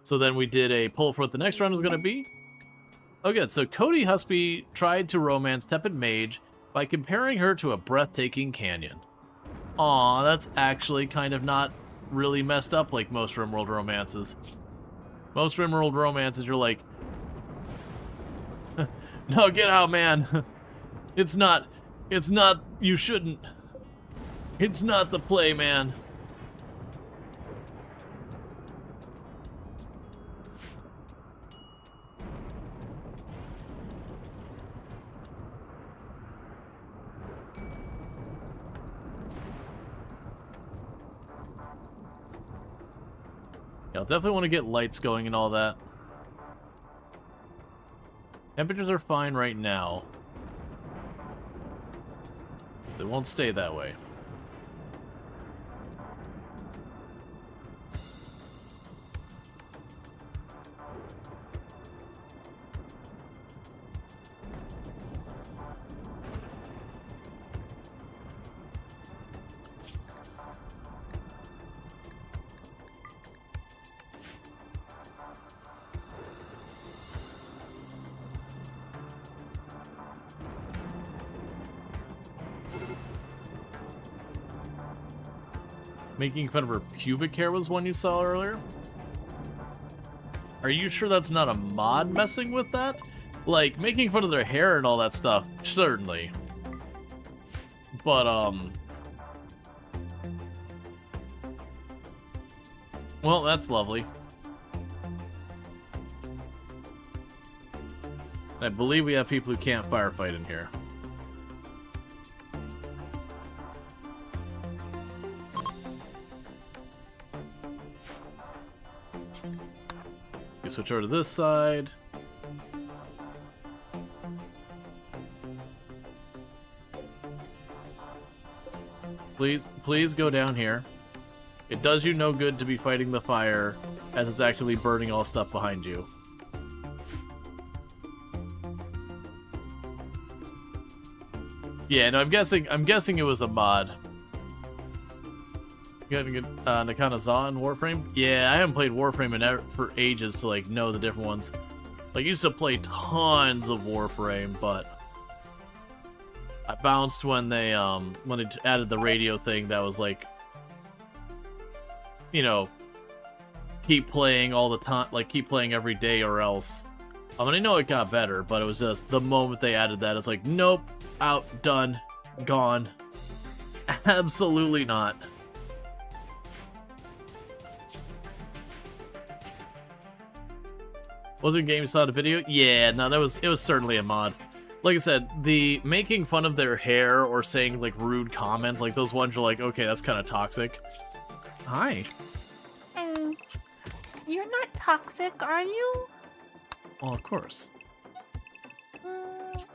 So then we did a poll for what the next round was going to be. Oh good, so Cody Husby tried to romance Tepid Mage by comparing her to a breathtaking canyon. Aw, that's actually kind of not really messed up like most RimWorld romances. Most RimWorld romances, you're like, no, get out, man. It's not, you shouldn't. It's not the play, man. Yeah, I'll definitely want to get lights going and all that. Temperatures are fine right now. They won't stay that way. Making fun of her pubic hair was one you saw earlier? Are you sure that's not a mod messing with that? Like, making fun of their hair and all that stuff, certainly. But, well, that's lovely. I believe we have people who can't firefight in here. Switch over to this side. Please go down here. It does you no good to be fighting the fire as it's actually burning all stuff behind you. Yeah, no, I'm guessing it was a mod. You got a good Nakana Za in Warframe? Yeah, I haven't played Warframe for ages to like know the different ones. Like, I used to play tons of Warframe, but I bounced when they added the radio thing that was like, you know, keep playing all the time, like keep playing every day or else. I mean, I know it got better, but it was just the moment they added that, it's like, nope, out, done, gone. Absolutely not. Was it a game you saw the video? Yeah, no, it was certainly a mod. Like I said, the making fun of their hair or saying like rude comments, like those ones are like, okay, that's kind of toxic. Hi. You're not toxic, are you? Well, of course.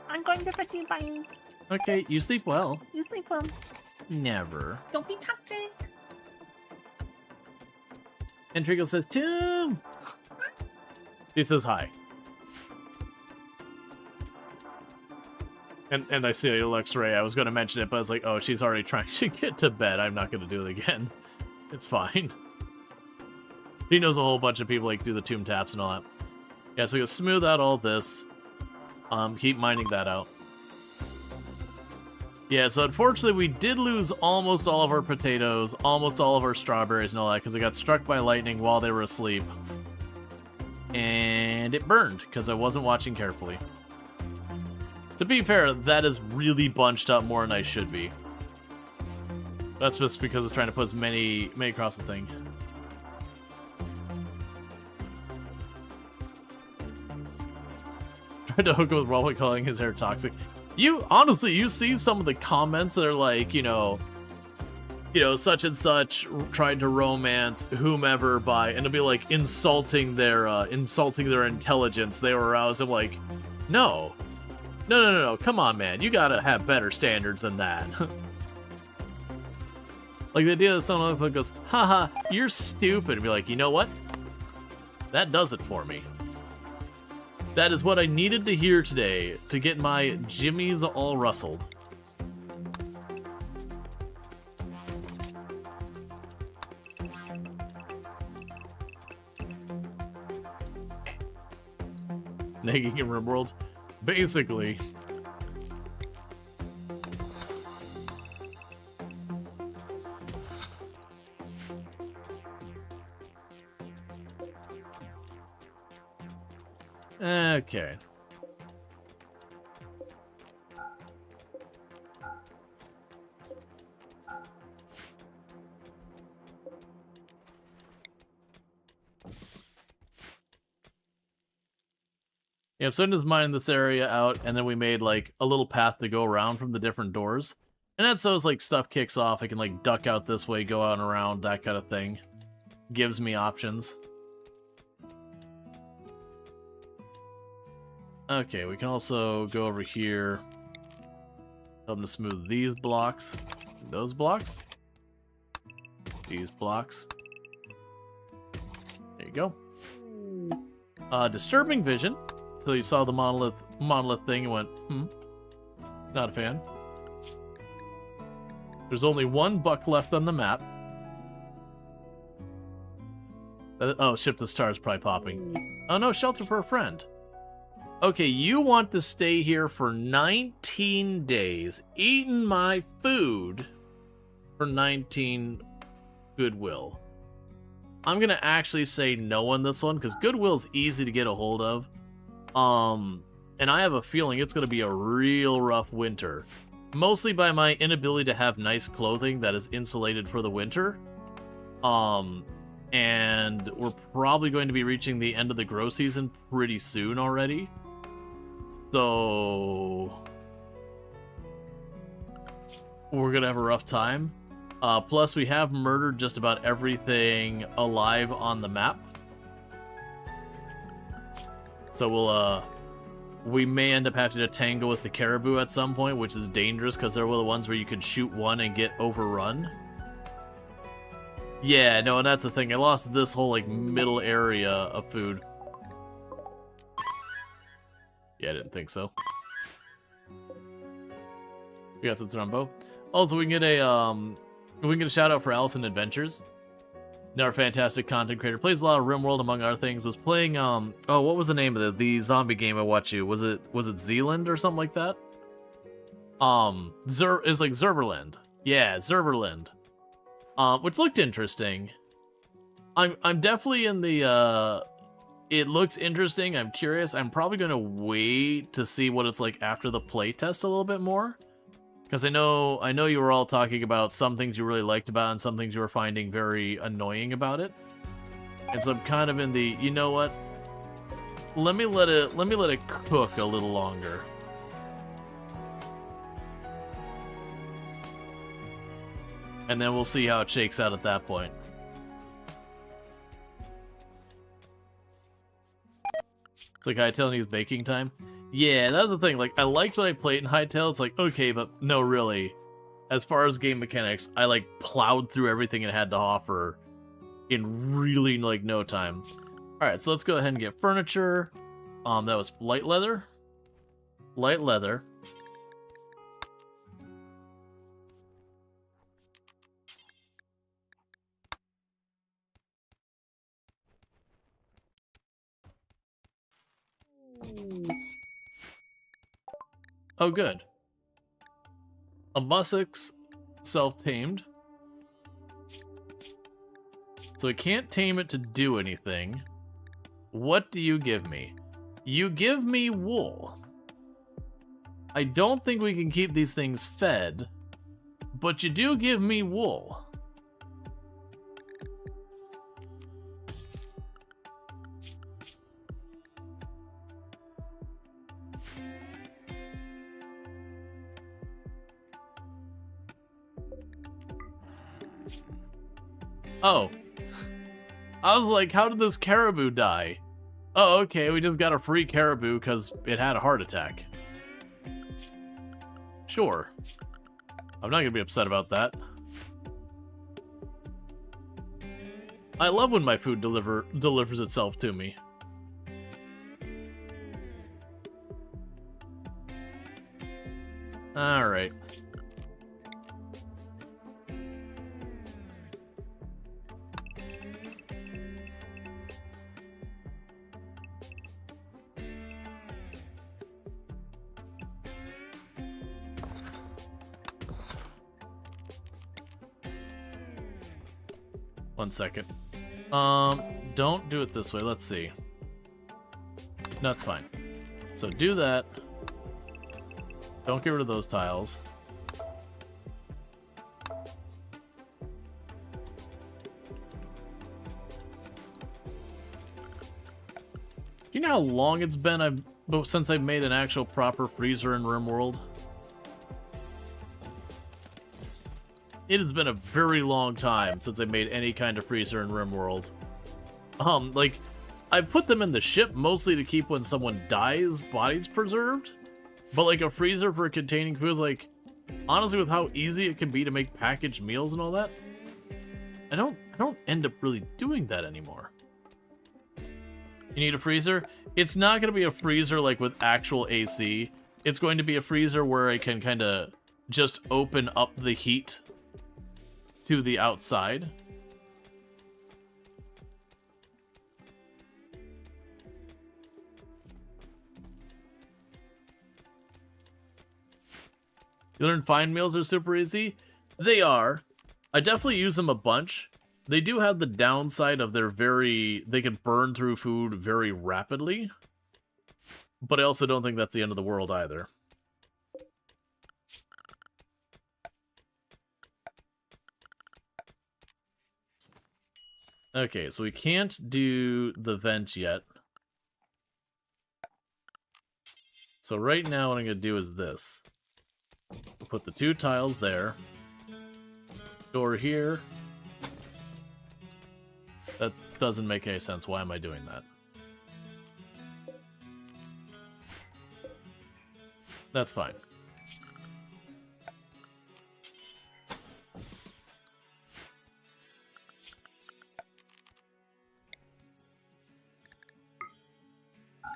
I'm going to put you bunnies. Okay, you sleep well. You sleep well. Never. Don't be toxic. And Trickle says, Tomb! He says hi. And I see Alex Ray. I was going to mention it, but I was like, oh, she's already trying to get to bed. I'm not going to do it again. It's fine. He knows a whole bunch of people like do the tomb taps and all that. Yeah, so you smooth out all this. Keep mining that out. Yeah, so unfortunately we did lose almost all of our potatoes, almost all of our strawberries and all that, because they got struck by lightning while they were asleep. And it burned, because I wasn't watching carefully. To be fair, that is really bunched up more than I should be. That's just because I'm trying to put as many across the thing. Tried to hook up with Rual calling his hair toxic. Honestly, you see some of the comments that are like, you know, such and such tried to romance whomever by, and it'll be like insulting their intelligence. They were aroused. I'm like, no, come on, man, you gotta have better standards than that. Like the idea that someone else goes, haha, you're stupid, and be like, you know what? That does it for me. That is what I needed to hear today to get my jimmies all rustled. Nagging in RimWorld. Basically. Okay. Yeah, so I'm just mining this area out, and then we made like a little path to go around from the different doors. And that's so as like stuff kicks off, I can like duck out this way, go out and around, that kind of thing. Gives me options. Okay, we can also go over here. Help them to smooth these blocks. Those blocks. These blocks. There you go. Disturbing vision. So you saw the monolith thing and went, not a fan. There's only one buck left on the map. Oh, ship the stars probably popping. Oh no, shelter for a friend. Okay, you want to stay here for 19 days, eating my food for 19 goodwill. I'm gonna actually say no on this one, because goodwill's easy to get a hold of. And I have a feeling it's gonna be a real rough winter. Mostly by my inability to have nice clothing that is insulated for the winter. And we're probably going to be reaching the end of the grow season pretty soon already. So we're gonna have a rough time. Plus we have murdered just about everything alive on the map. So we may end up having to tangle with the caribou at some point, which is dangerous because they're one of the ones where you could shoot one and get overrun. Yeah, no, and that's the thing. I lost this whole, like, middle area of food. Yeah, I didn't think so. We got some Thrumbo. Also, we can get a shout out for Allison Adventures. Another fantastic content creator. Plays a lot of RimWorld, among other things. Was playing, oh, what was the name of the zombie game I watched you? Was it Zealand or something like that? It's like Zerberland. Yeah, Zerberland. Which looked interesting. I'm definitely in the, it looks interesting. I'm curious. I'm probably going to wait to see what it's like after the playtest a little bit more. Because I know you were all talking about some things you really liked about it and some things you were finding very annoying about it. And so I'm kind of in the, you know what? Let me let it cook a little longer. And then we'll see how it shakes out at that point. It's like Hytale needs baking time. Yeah, that's the thing. Like, I liked what I played in Hytale. It's like, okay, but no, really. As far as game mechanics, I, like, plowed through everything it had to offer in really, like, no time. Alright, so let's go ahead and get furniture. That was light leather. Light leather. Oh, good. A musk's self-tamed. So I can't tame it to do anything. What do you give me? You give me wool. I don't think we can keep these things fed, but you do give me wool. Oh. I was like, how did this caribou die? Oh, okay, we just got a free caribou because it had a heart attack. Sure. I'm not gonna be upset about that. I love when my food delivers itself to me. Alright. One second. Don't do it this way. Let's see. No, that's fine. So do that. Don't get rid of those tiles. You know how long it's been since I've made an actual proper freezer in RimWorld? It has been a very long time since I made any kind of freezer in RimWorld. Like, I put them in the ship mostly to keep when someone dies, bodies preserved. But like a freezer for containing food is like, honestly, with how easy it can be to make packaged meals and all that, I don't end up really doing that anymore. You need a freezer? It's not going to be a freezer like with actual AC. It's going to be a freezer where I can kind of just open up the heat to the outside. You learn find meals are super easy? They are. I definitely use them a bunch. They do have the downside of they can burn through food very rapidly. But I also don't think that's the end of the world either. Okay, so we can't do the vent yet. So right now what I'm going to do is this. We'll put the 2 tiles there. Door here. That doesn't make any sense. Why am I doing that? That's fine.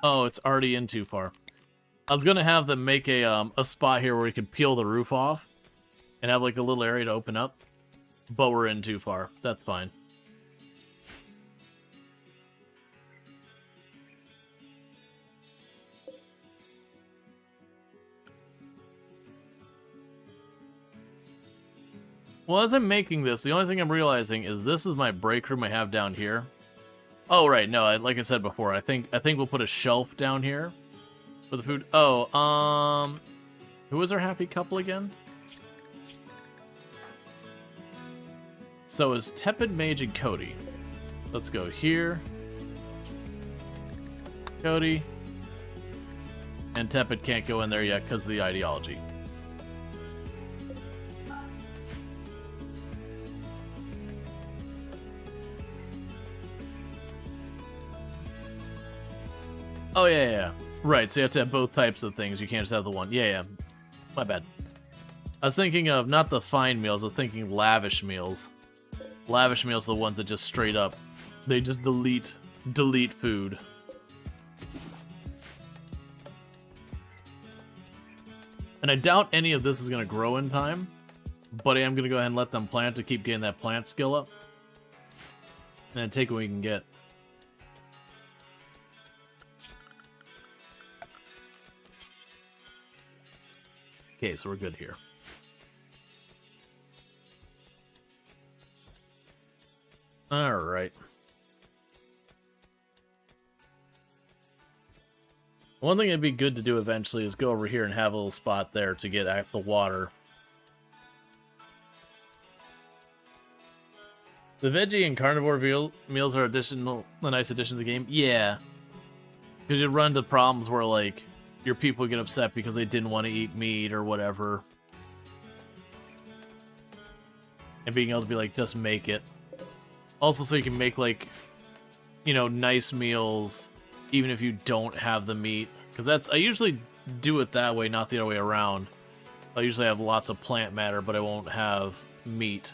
Oh, it's already in too far. I was gonna have them make a spot here where we could peel the roof off and have like a little area to open up, but we're in too far. That's fine. Well, as I'm making this, the only thing I'm realizing is this is my break room I have down here. Oh, right, no, like I said before, I think we'll put a shelf down here for the food. Oh, who was our happy couple again? So is Tepid Mage and Cody. Let's go here. Cody. And Tepid can't go in there yet because of the ideology. Oh, yeah. Right, so you have to have both types of things. You can't just have the one. Yeah. My bad. I was thinking of not the fine meals, I was thinking lavish meals. Lavish meals are the ones that just straight up, they just delete food. And I doubt any of this is going to grow in time, but I am going to go ahead and let them plant to keep getting that plant skill up. And then take what we can get. Okay, so we're good here. Alright. One thing it'd be good to do eventually is go over here and have a little spot there to get at the water. The veggie and carnivore meals are a nice addition to the game. Yeah. Because you run into problems where, like, your people get upset because they didn't want to eat meat or whatever. And being able to be like, just make it. Also, so you can make, like, you know, nice meals even if you don't have the meat. Because I usually do it that way, not the other way around. I usually have lots of plant matter, but I won't have meat.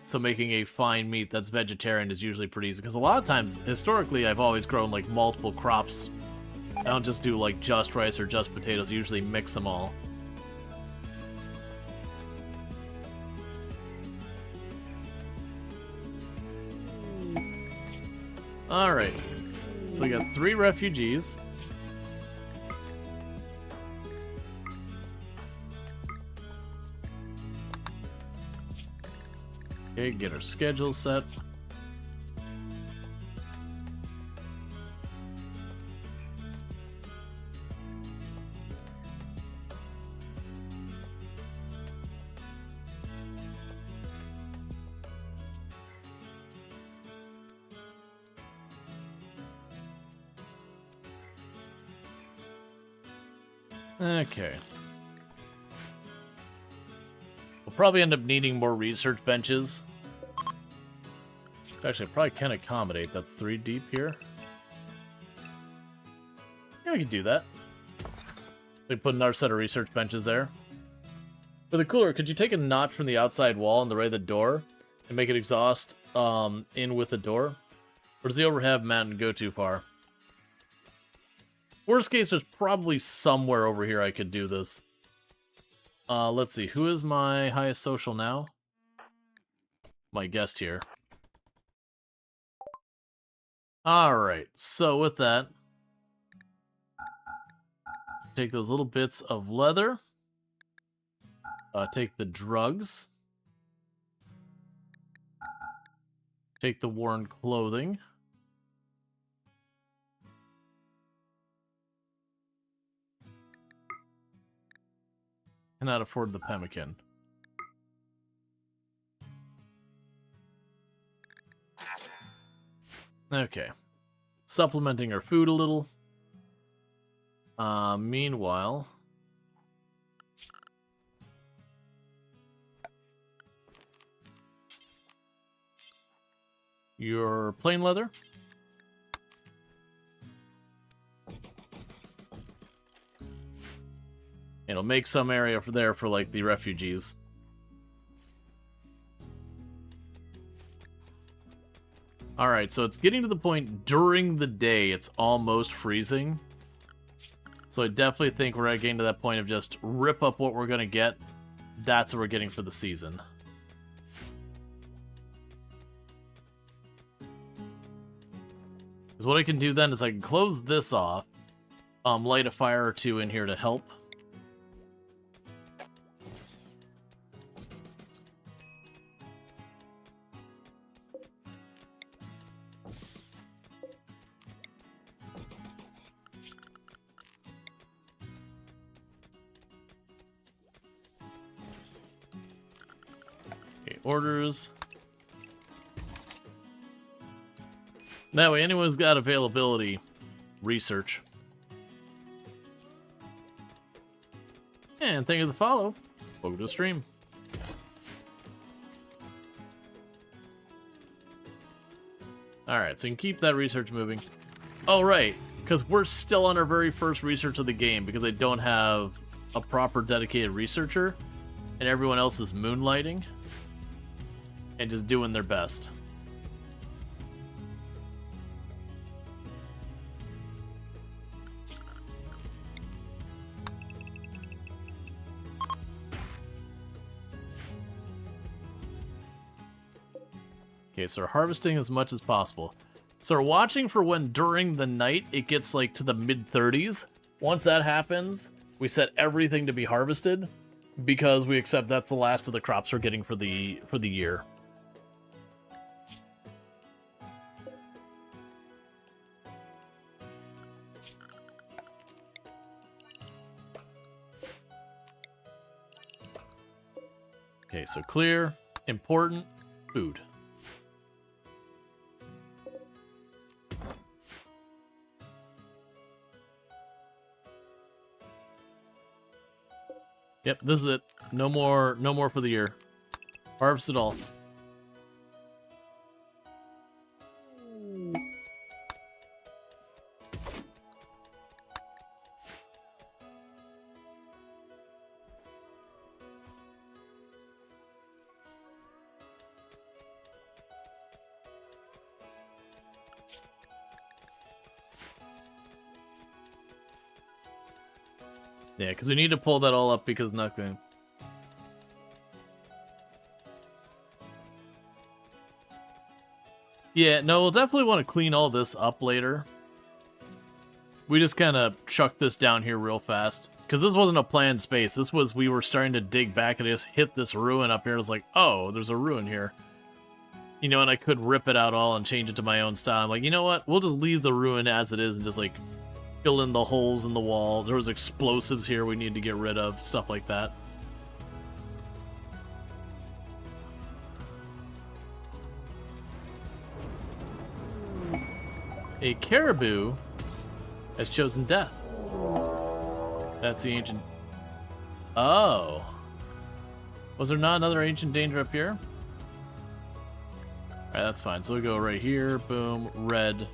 So making a fine meat that's vegetarian is usually pretty easy. Because a lot of times, historically, I've always grown, like, multiple crops. I don't just do, like, just rice or just potatoes. I usually mix them all. Alright. So we got 3 refugees. Okay, get our schedule set. Okay. We'll probably end up needing more research benches. Actually, I probably can accommodate. That's 3 deep here. Yeah, we could do that. We put another set of research benches there. For the cooler, could you take a notch from the outside wall on the right of the door and make it exhaust in with the door? Or does the overhead mountain go too far? Worst case, there's probably somewhere over here I could do this. Let's see. Who is my highest social now? My guest here. Alright, so with that, take those little bits of leather. Take the drugs. Take the worn clothing. Cannot afford the pemmican. Okay. Supplementing our food a little. Meanwhile... your plain leather. It'll make some area for there for, like, the refugees. Alright, so it's getting to the point during the day it's almost freezing. So I definitely think we're getting to that point of just rip up what we're gonna get. That's what we're getting for the season. Because what I can do then is I can close this off, light a fire or two in here to help. Okay, orders. That way, anyone who's got availability, research. And thank you for the follow. Welcome to the stream. Alright, so you can keep that research moving. Oh, right, because we're still on our very first research of the game because I don't have a proper dedicated researcher, and everyone else is moonlighting and just doing their best. Okay, so we're harvesting as much as possible. So we're watching for when during the night it gets like to the mid-30s. Once that happens, we set everything to be harvested because we accept that's the last of the crops we're getting for the year. Okay, so clear, important, food. Yep, this is it. No more for the year. Harvest it all. Yeah, because we need to pull that all up because nothing. Yeah, no, we'll definitely want to clean all this up later. We just kind of chucked this down here real fast. Because this wasn't a planned space. This was, we were starting to dig back and I just hit this ruin up here. I was like, oh, there's a ruin here. You know, and I could rip it out all and change it to my own style. I'm like, you know what? We'll just leave the ruin as it is and just, like, fill in the holes in the wall. There was explosives here we need to get rid of. Stuff like that. A caribou has chosen death. That's the ancient... Oh. Was there not another ancient danger up here? Alright, that's fine. So we'll go right here. Boom. Red.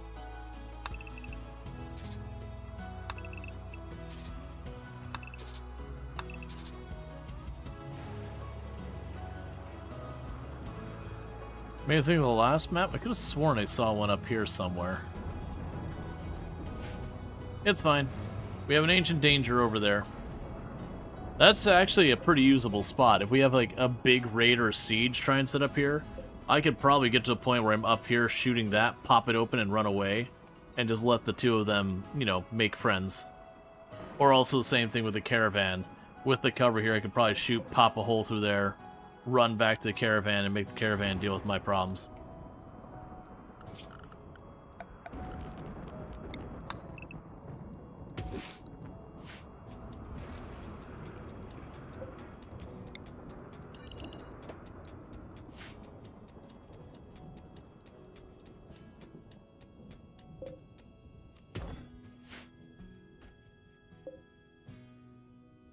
Maybe I think of the last map? I could have sworn I saw one up here somewhere. It's fine. We have an ancient danger over there. That's actually a pretty usable spot. If we have like a big raid or siege try and set up here, I could probably get to a point where I'm up here shooting that, pop it open and run away, and just let the two of them, you know, make friends. Or also the same thing with the caravan. With the cover here, I could probably shoot, pop a hole through there, run back to the caravan, and make the caravan deal with my problems.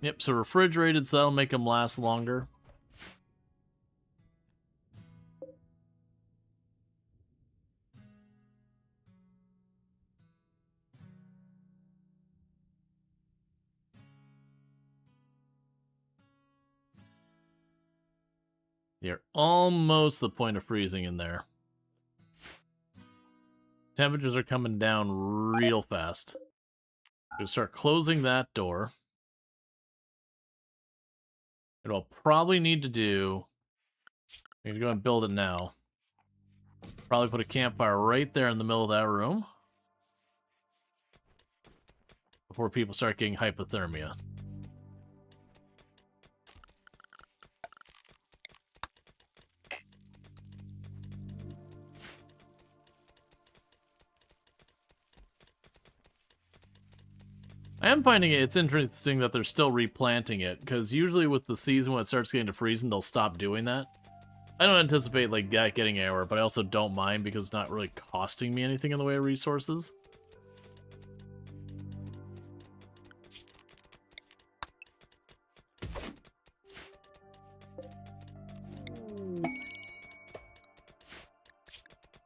Yep, so refrigerated, so that'll make them last longer. They're almost the point of freezing in there. Temperatures are coming down real fast. We'll start closing that door. And what I'll probably need to do, I need to go and build it now. Probably put a campfire right there in the middle of that room. Before people start getting hypothermia. I am finding it's interesting that they're still replanting it, because usually with the season when it starts getting to freezing, they'll stop doing that. I don't anticipate like that getting anywhere, but I also don't mind because it's not really costing me anything in the way of resources.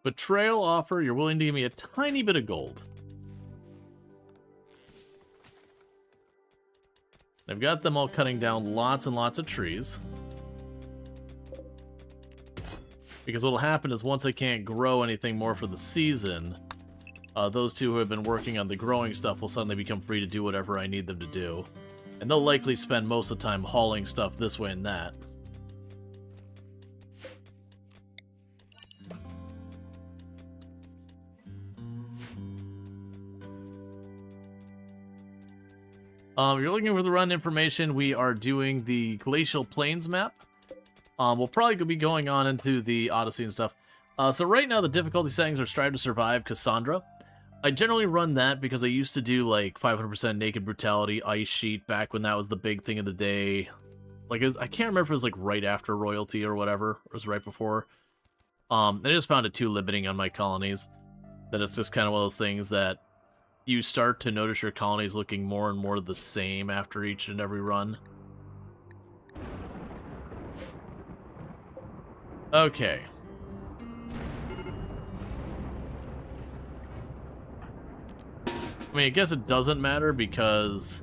Betrayal offer, you're willing to give me a tiny bit of gold. I've got them all cutting down lots and lots of trees. Because what'll happen is once I can't grow anything more for the season, those two who have been working on the growing stuff will suddenly become free to do whatever I need them to do. And they'll likely spend most of the time hauling stuff this way and that. You're looking for the run information. We are doing the Glacial Plains map. We'll probably be going on into the Odyssey and stuff. So right now the difficulty settings are Strive to Survive, Cassandra. I generally run that because I used to do like 500% Naked Brutality, Ice Sheet, back when that was the big thing of the day. Like, I can't remember if it was like right after Royalty or whatever, or it was right before. I just found it too limiting on my colonies. That it's just kind of one of those things that you start to notice your colonies looking more and more the same after each and every run. Okay. I mean, I guess it doesn't matter because,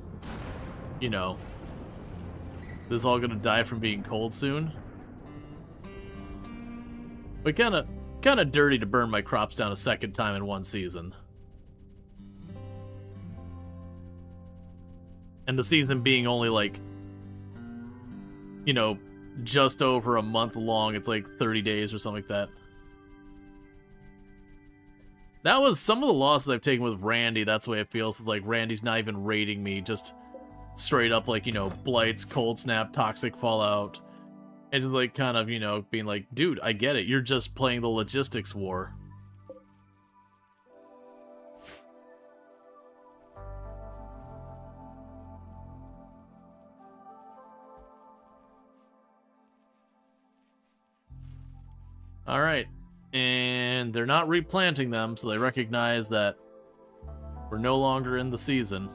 you know, this is all gonna die from being cold soon. But kinda dirty to burn my crops down a second time in one season. And the season being only like, you know, just over a month long. It's like 30 days or something like that. That was some of the losses I've taken with Randy. That's the way it feels. It's like Randy's not even raiding me. Just straight up like, you know, blights, cold snap, toxic fallout. And just like kind of, you know, being like, dude, I get it. You're just playing the logistics war. Alright, and they're not replanting them, so they recognize that we're no longer in the season.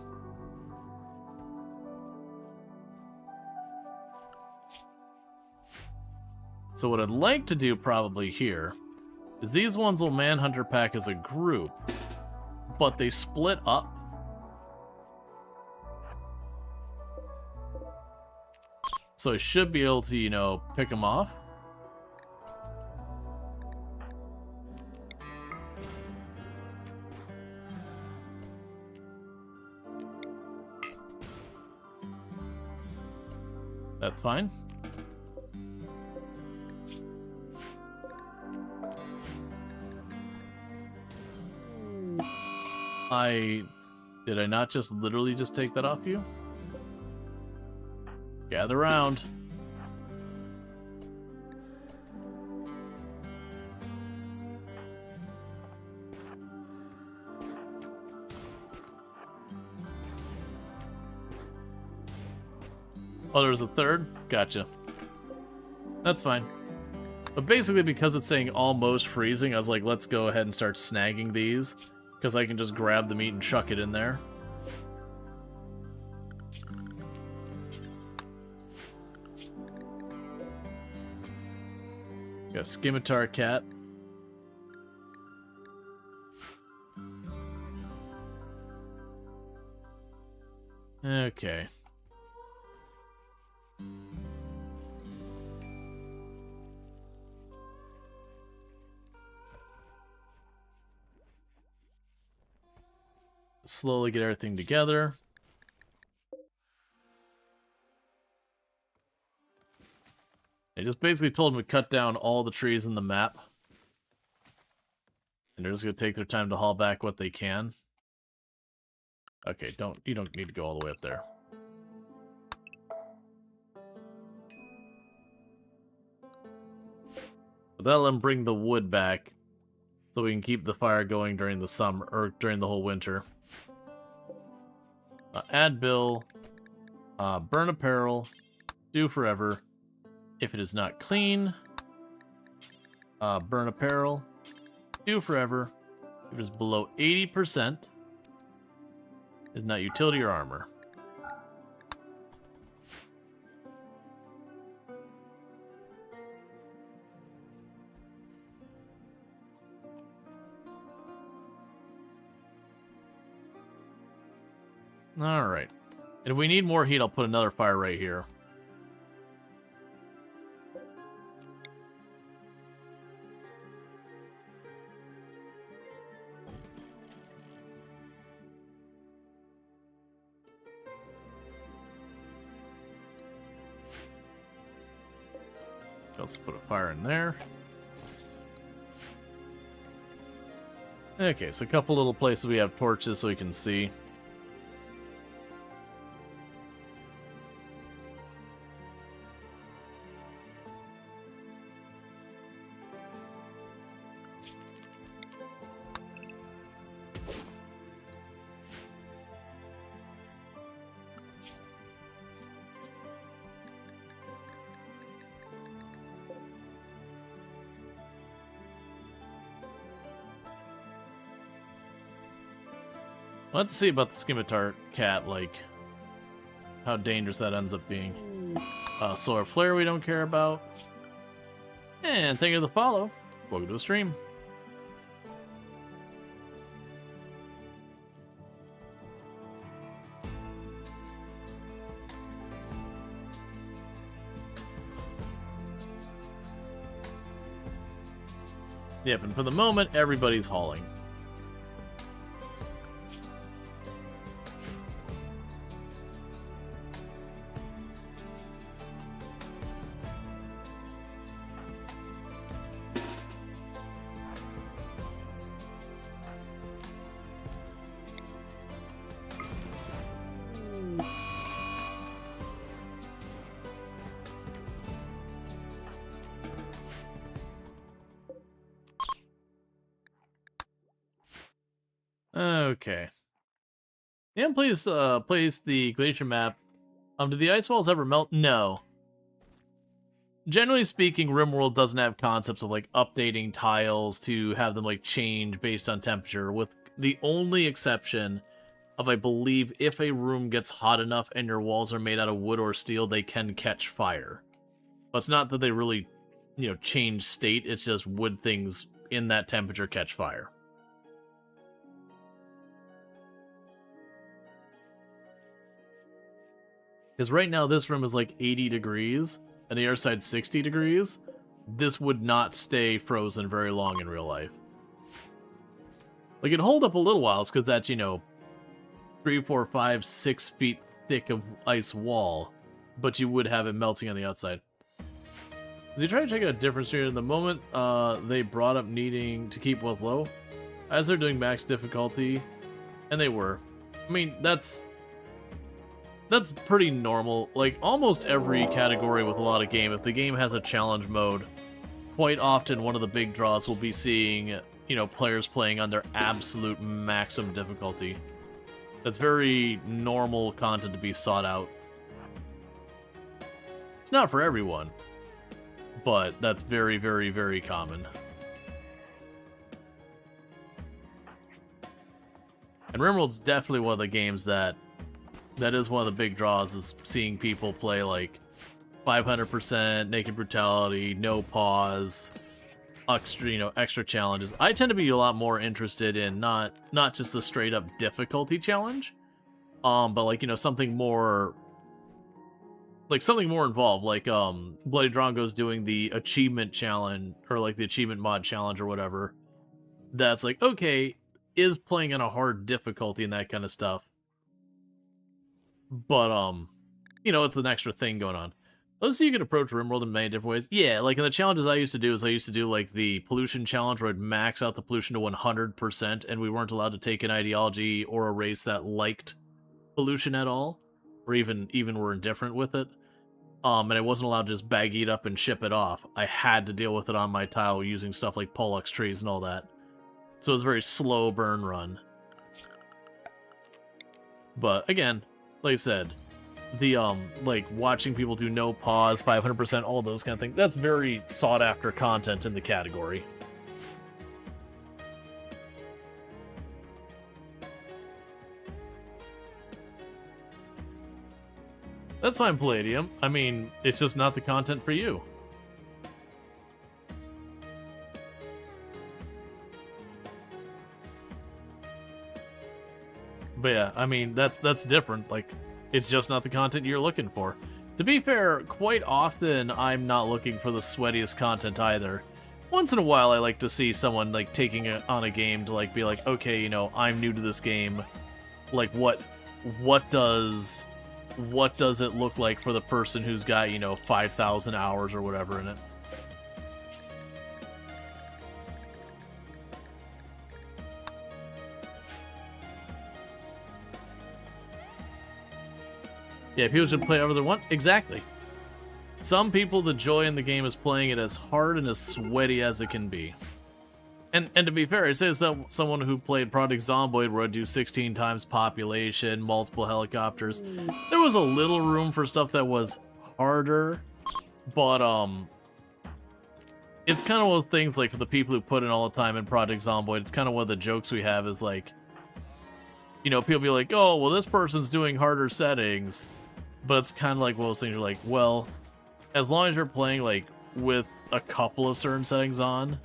So what I'd like to do probably here is these ones will Manhunter pack as a group, but they split up. So I should be able to, you know, pick them off. That's fine. Did I not just literally just take that off you? Gather round. Oh, there's a third? Gotcha. That's fine. But basically, because it's saying almost freezing, I was like, let's go ahead and start snagging these. Because I can just grab the meat and chuck it in there. Got a scimitar cat. Okay. Slowly get everything together. They just basically told him to cut down all the trees in the map. And they're just gonna take their time to haul back what they can. Okay, you don't need to go all the way up there. But that'll let them bring the wood back so we can keep the fire going during the summer or during the whole winter. Add bill, burn apparel, do forever. If it is not clean, burn apparel, do forever. If it is below 80%, is not utility or armor. Alright. And if we need more heat, I'll put another fire right here. Let's put a fire in there. Okay, so a couple little places we have torches so we can see. Let's see about the scimitar cat, like, how dangerous that ends up being. Solar flare we don't care about. And thank you for the follow. Welcome to the stream. Yep, and for the moment, everybody's hauling. Okay. And please place the glacier map. Do the ice walls ever melt? No. Generally speaking, RimWorld doesn't have concepts of like updating tiles to have them like change based on temperature, with the only exception of, I believe, if a room gets hot enough and your walls are made out of wood or steel, they can catch fire. But it's not that they really, change state, it's just wood things in that temperature catch fire. Because right now this room is like 80 degrees, and the other side's 60 degrees. This would not stay frozen very long in real life. Like, it'd hold up a little while, because that's, 3, 4, 5, 6 feet thick of ice wall. but you would have it melting on the outside. As you try to check out a difference here, the moment they brought up needing to keep wealth low, as they're doing max difficulty, and they were. I mean, that's pretty normal. Like, almost every category with a lot of game, if the game has a challenge mode, quite often one of the big draws will be seeing, you know, players playing on their absolute maximum difficulty. That's very normal content to be sought out. It's not for everyone, but that's very, very, very common. And RimWorld's definitely one of the games that is one of the big draws, is seeing people play like 500%, naked brutality, no pause, extra challenges. I tend to be a lot more interested in not just the straight up difficulty challenge, but like, you know, something more involved, like Bloody Drongo's doing the achievement challenge, or like the achievement mod challenge or whatever. That's like, okay, is playing on a hard difficulty and that kind of stuff. But you know, it's an extra thing going on. Let's see, you can approach RimWorld in many different ways. Yeah, like in the challenges I used to do like the pollution challenge, where I'd max out the pollution to 100%, and we weren't allowed to take an ideology or a race that liked pollution at all, or even were indifferent with it. And I wasn't allowed to just bag it up and ship it off. I had to deal with it on my tile using stuff like Pollux trees and all that. So it was a very slow burn run. But again, like I said, the like watching people do no pause, 500%, all those kind of things, that's very sought after content in the category. That's fine, Palladium. I mean, it's just not the content for you. But yeah, I mean, that's different. Like, it's just not the content you're looking for. To be fair, quite often I'm not looking for the sweatiest content either. Once in a while I like to see someone like taking it on a game to like be like, okay, you know, I'm new to this game. Like, what does it look like for the person who's got, you know, 5,000 hours or whatever in it? Yeah, people should play however they want. Exactly. Some people, the joy in the game is playing it as hard and as sweaty as it can be. And to be fair, it says that someone who played Project Zomboid would do 16 times population, multiple helicopters. There was a little room for stuff that was harder, but it's kind of one of those things, like for the people who put in all the time in Project Zomboid, it's kind of one of the jokes we have is like, you know, people be like, oh, well, this person's doing harder settings. But it's kind of like one of those things you're like, well, as long as you're playing like with a couple of certain settings on,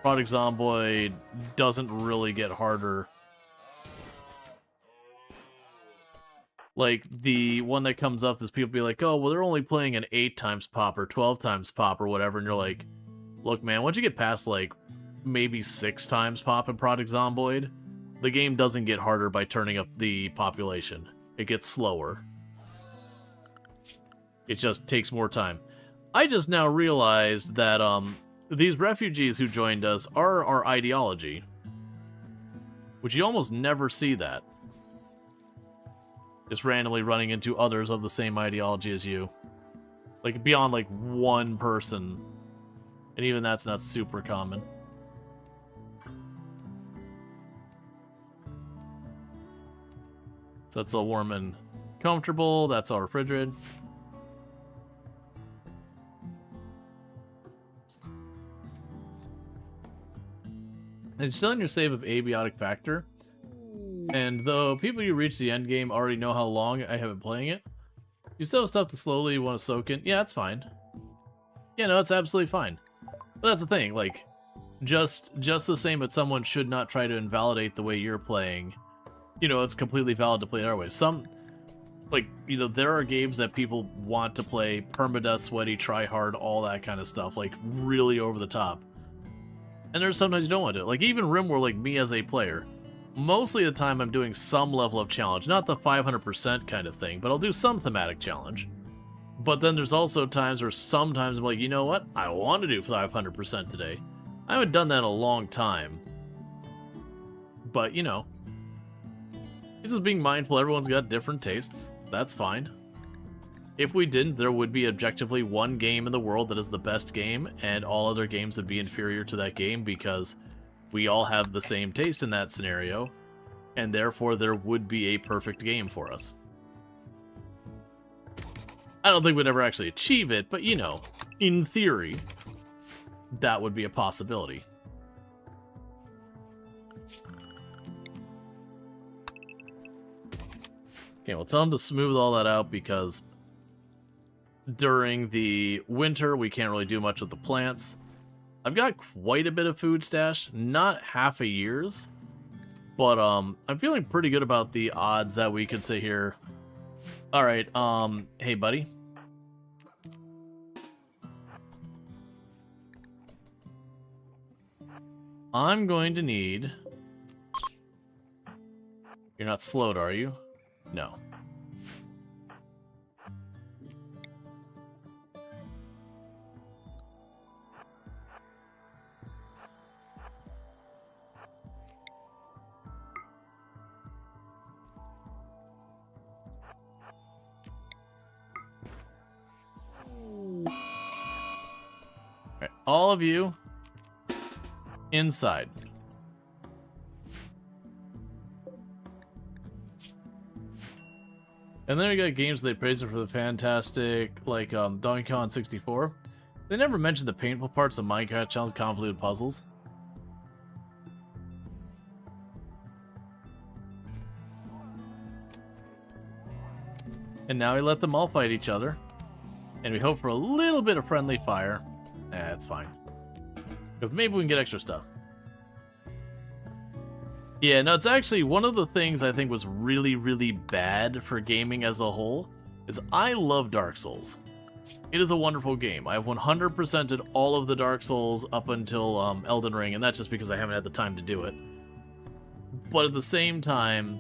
Project Zomboid doesn't really get harder. Like, the one that comes up is people be like, oh, well, they're only playing an 8 times pop or 12 times pop or whatever, and you're like, look, man, once you get past like maybe 6 times pop in Project Zomboid, the game doesn't get harder by turning up the population. It gets slower. It just takes more time. I just now realized that these refugees who joined us are our ideology. Which you almost never see that. Just randomly running into others of the same ideology as you. Like, beyond like one person. And even that's not super common. So that's all warm and comfortable. That's all refrigerated. It's still in your save of abiotic factor. And though people you reach the end game already know how long I have been playing it, you still have stuff to slowly want to soak in. Yeah, that's fine. Yeah, no, it's absolutely fine. But that's the thing, like, just the same that someone should not try to invalidate the way you're playing. You know, it's completely valid to play it our way. Some, like, you know, there are games that people want to play permadeath, sweaty, try hard, all that kind of stuff, like, really over the top. And there's sometimes you don't want to do it. Like, even RimWorld, like me as a player, mostly of the time I'm doing some level of challenge. Not the 500% kind of thing, but I'll do some thematic challenge. But then there's also times where sometimes I'm like, you know what? I want to do 500% today. I haven't done that in a long time. But, you know, it's just being mindful. Everyone's got different tastes. That's fine. If we didn't, there would be objectively one game in the world that is the best game, and all other games would be inferior to that game because we all have the same taste in that scenario, and therefore there would be a perfect game for us. I don't think we'd ever actually achieve it, but you know, in theory, that would be a possibility. Okay, we'll tell them to smooth all that out because during the winter we can't really do much with the plants. I've got quite a bit of food stashed, not half a year's, but I'm feeling pretty good about the odds that we could sit here. All right, hey buddy. I'm going to need... You're not slowed, are you? No. Alright, all of you inside. And then we got games they praise it for the fantastic, like Donkey Kong 64. They never mentioned the painful parts of Minecraft challenge convoluted puzzles. And now we let them all fight each other. And we hope for a little bit of friendly fire. That's fine. Because maybe we can get extra stuff. Yeah, no, it's actually one of the things I think was really, really bad for gaming as a whole is I love Dark Souls. It is a wonderful game. I've 100%ed all of the Dark Souls up until Elden Ring, and that's just because I haven't had the time to do it. But at the same time,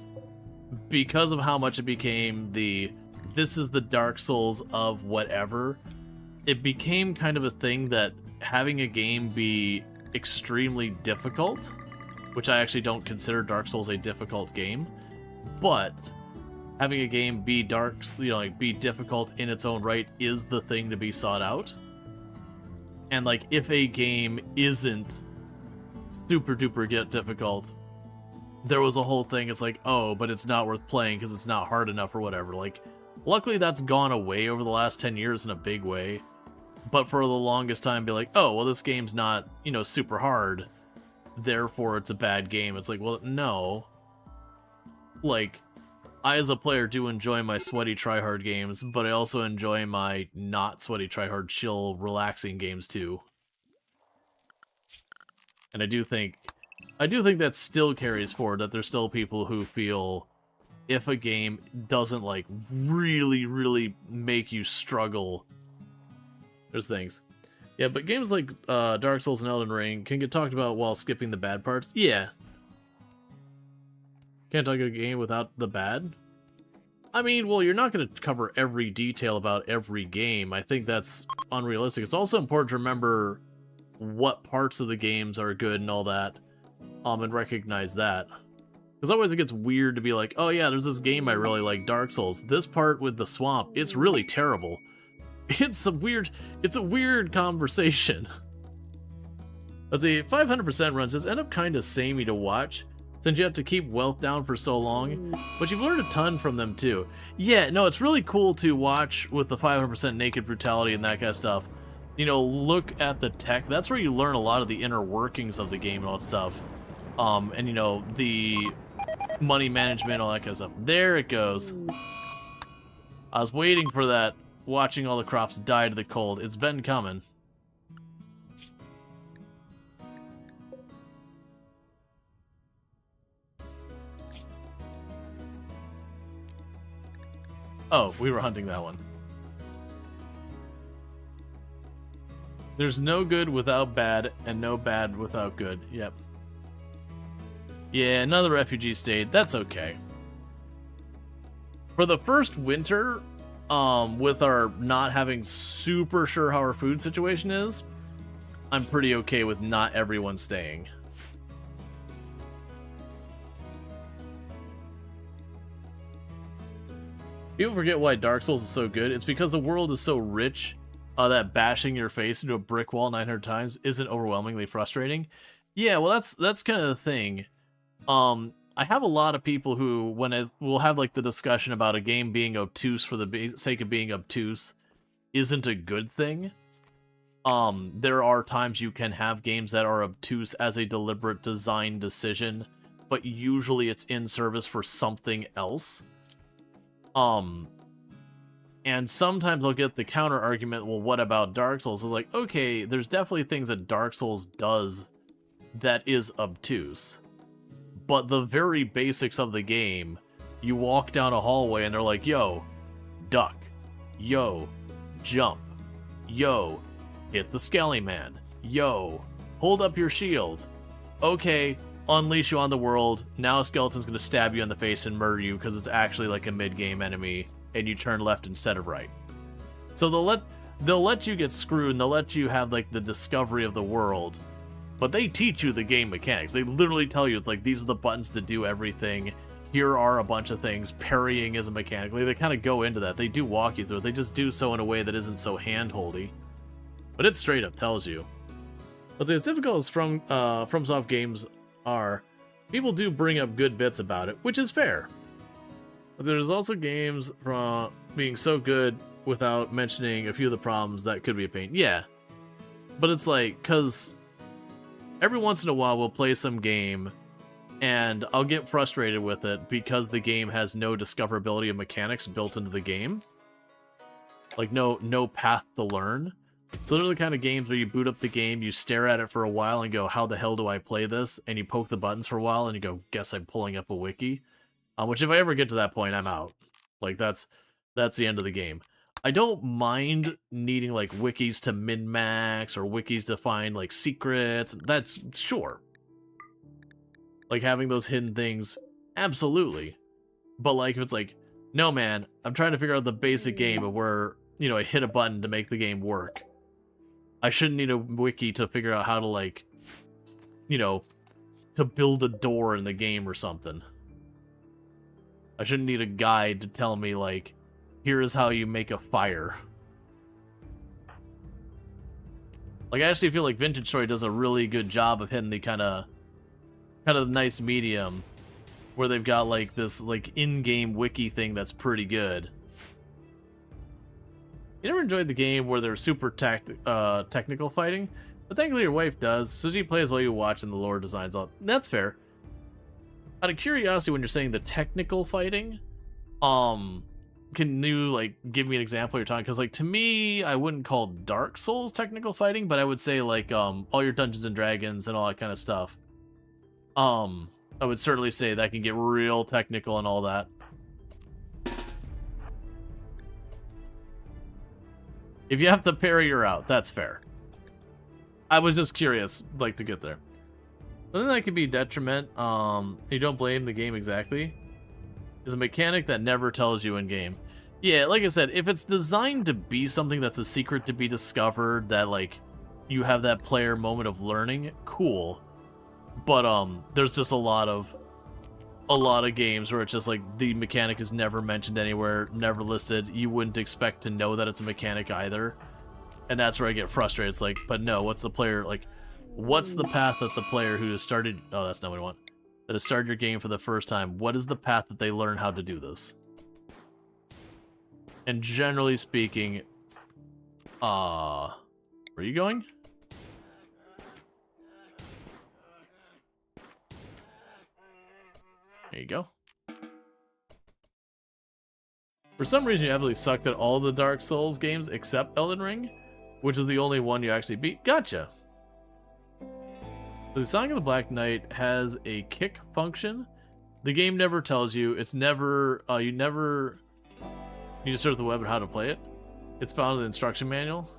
because of how much it became this is the Dark Souls of whatever, it became kind of a thing that having a game be extremely difficult, which I actually don't consider Dark Souls a difficult game, but having a game be be difficult in its own right is the thing to be sought out. And like, if a game isn't super duper difficult, there was a whole thing, it's like, oh, but it's not worth playing because it's not hard enough or whatever. Like, luckily that's gone away over the last 10 years in a big way. But for the longest time, be like, oh, well, this game's not, super hard, therefore it's a bad game. It's like, well, no. Like, I as a player do enjoy my sweaty tryhard games, but I also enjoy my not sweaty tryhard, chill, relaxing games too. And I do think that still carries forward, that there's still people who feel if a game doesn't, like, really, really make you struggle, there's things. Yeah, but games like Dark Souls and Elden Ring can get talked about while skipping the bad parts. Yeah. Can't talk a game without the bad? I mean, well, you're not going to cover every detail about every game. I think that's unrealistic. It's also important to remember what parts of the games are good and all that, and recognize that. Because otherwise it gets weird to be like, oh yeah, there's this game I really like, Dark Souls. This part with the swamp, it's really terrible. It's a weird conversation. Let's see, 500% runs just end up kind of samey to watch, since you have to keep wealth down for so long, but you've learned a ton from them too. Yeah, no, it's really cool to watch with the 500% naked brutality and that kind of stuff. Look at the tech. That's where you learn a lot of the inner workings of the game and all that stuff. And the money management, all that kind of stuff. There it goes. I was waiting for that, watching all the crops die to the cold. It's been coming. Oh, we were hunting that one. There's no good without bad, and no bad without good. Yep. Yeah, another refugee state. That's okay. For the first winter, with our not having super sure how our food situation is, I'm pretty okay with not everyone staying. People forget why Dark Souls is so good. It's because the world is so rich that bashing your face into a brick wall 900 times isn't overwhelmingly frustrating. Yeah, well, that's kind of the thing. I have a lot of people who, we'll have like the discussion about a game being obtuse for the sake of being obtuse isn't a good thing. There are times you can have games that are obtuse as a deliberate design decision, but usually it's in service for something else. And sometimes I'll get the counter argument, well, what about Dark Souls? It's like, okay, there's definitely things that Dark Souls does that is obtuse. But the very basics of the game, you walk down a hallway and they're like, yo, duck. Yo, jump. Yo, hit the Skelly Man. Yo, hold up your shield. Okay, unleash you on the world. Now a skeleton's gonna stab you in the face and murder you because it's actually like a mid-game enemy, and you turn left instead of right. So they'll let you get screwed, and they'll let you have like the discovery of the world, but they teach you the game mechanics. They literally tell you, it's like, these are the buttons to do everything. Here are a bunch of things. Parrying is a mechanic. They kind of go into that. They do walk you through it. They just do so in a way that isn't so hand-holdy. But it straight up tells you. Let's say as difficult as FromSoft games are, people do bring up good bits about it, which is fair. But there's also games from being so good without mentioning a few of the problems that could be a pain. Yeah. But it's like, because every once in a while we'll play some game and I'll get frustrated with it because the game has no discoverability of mechanics built into the game. Like no path to learn. So those are the kind of games where you boot up the game, you stare at it for a while and go, how the hell do I play this? And you poke the buttons for a while and you go, guess I'm pulling up a wiki. Which if I ever get to that point, I'm out. Like that's the end of the game. I don't mind needing like wikis to min-max or wikis to find like secrets. That's sure. Like having those hidden things, absolutely. But like if it's like, no man, I'm trying to figure out the basic game of where, I hit a button to make the game work. I shouldn't need a wiki to figure out how to like, to build a door in the game or something. I shouldn't need a guide to tell me like, here is how you make a fire. Like I actually feel like Vintage Story does a really good job of hitting the kind of nice medium where they've got like this like in-game wiki thing that's pretty good. You never enjoyed the game where there's super technical fighting, but thankfully your wife does, so she plays while you watch and the lore designs all. That's fair. Out of curiosity, when you're saying the technical fighting, can you like give me an example you're talking? Because like to me, I wouldn't call Dark Souls technical fighting, but I would say like all your Dungeons and Dragons and all that kind of stuff. I would certainly say that can get real technical and all that. If you have to parry, you're out. That's fair. I was just curious, like, to get there. Something that could be detriment, you don't blame the game exactly, is a mechanic that never tells you in game. Yeah, like I said, if it's designed to be something that's a secret to be discovered, that, like, you have that player moment of learning, cool. But, there's just a lot of games where it's just like the mechanic is never mentioned anywhere, never listed. You wouldn't expect to know that it's a mechanic either. And that's where I get frustrated. It's like, but no, what's the player, like, what's the path that the player who has started, oh, that's not what I want, that has started your game for the first time, what is the path that they learn how to do this? And generally speaking, where are you going? There you go. For some reason, you absolutely sucked at all the Dark Souls games except Elden Ring, which is the only one you actually beat. Gotcha! The Song of the Black Knight has a kick function. The game never tells you. It's never, you never need to search the web on how to play it. It's found in the instruction manual.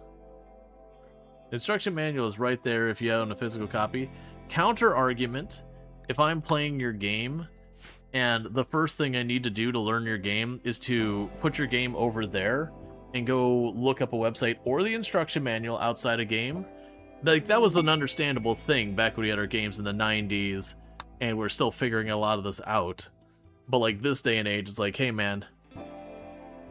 The instruction manual is right there if you own a physical copy. Counter argument, if I'm playing your game And the first thing I need to do to learn your game is to put your game over there and go look up a website or the instruction manual outside a game. Like, that was an understandable thing back when we had our games in the 90s, and we're still figuring a lot of this out. But, like, this day and age, it's like, hey, man,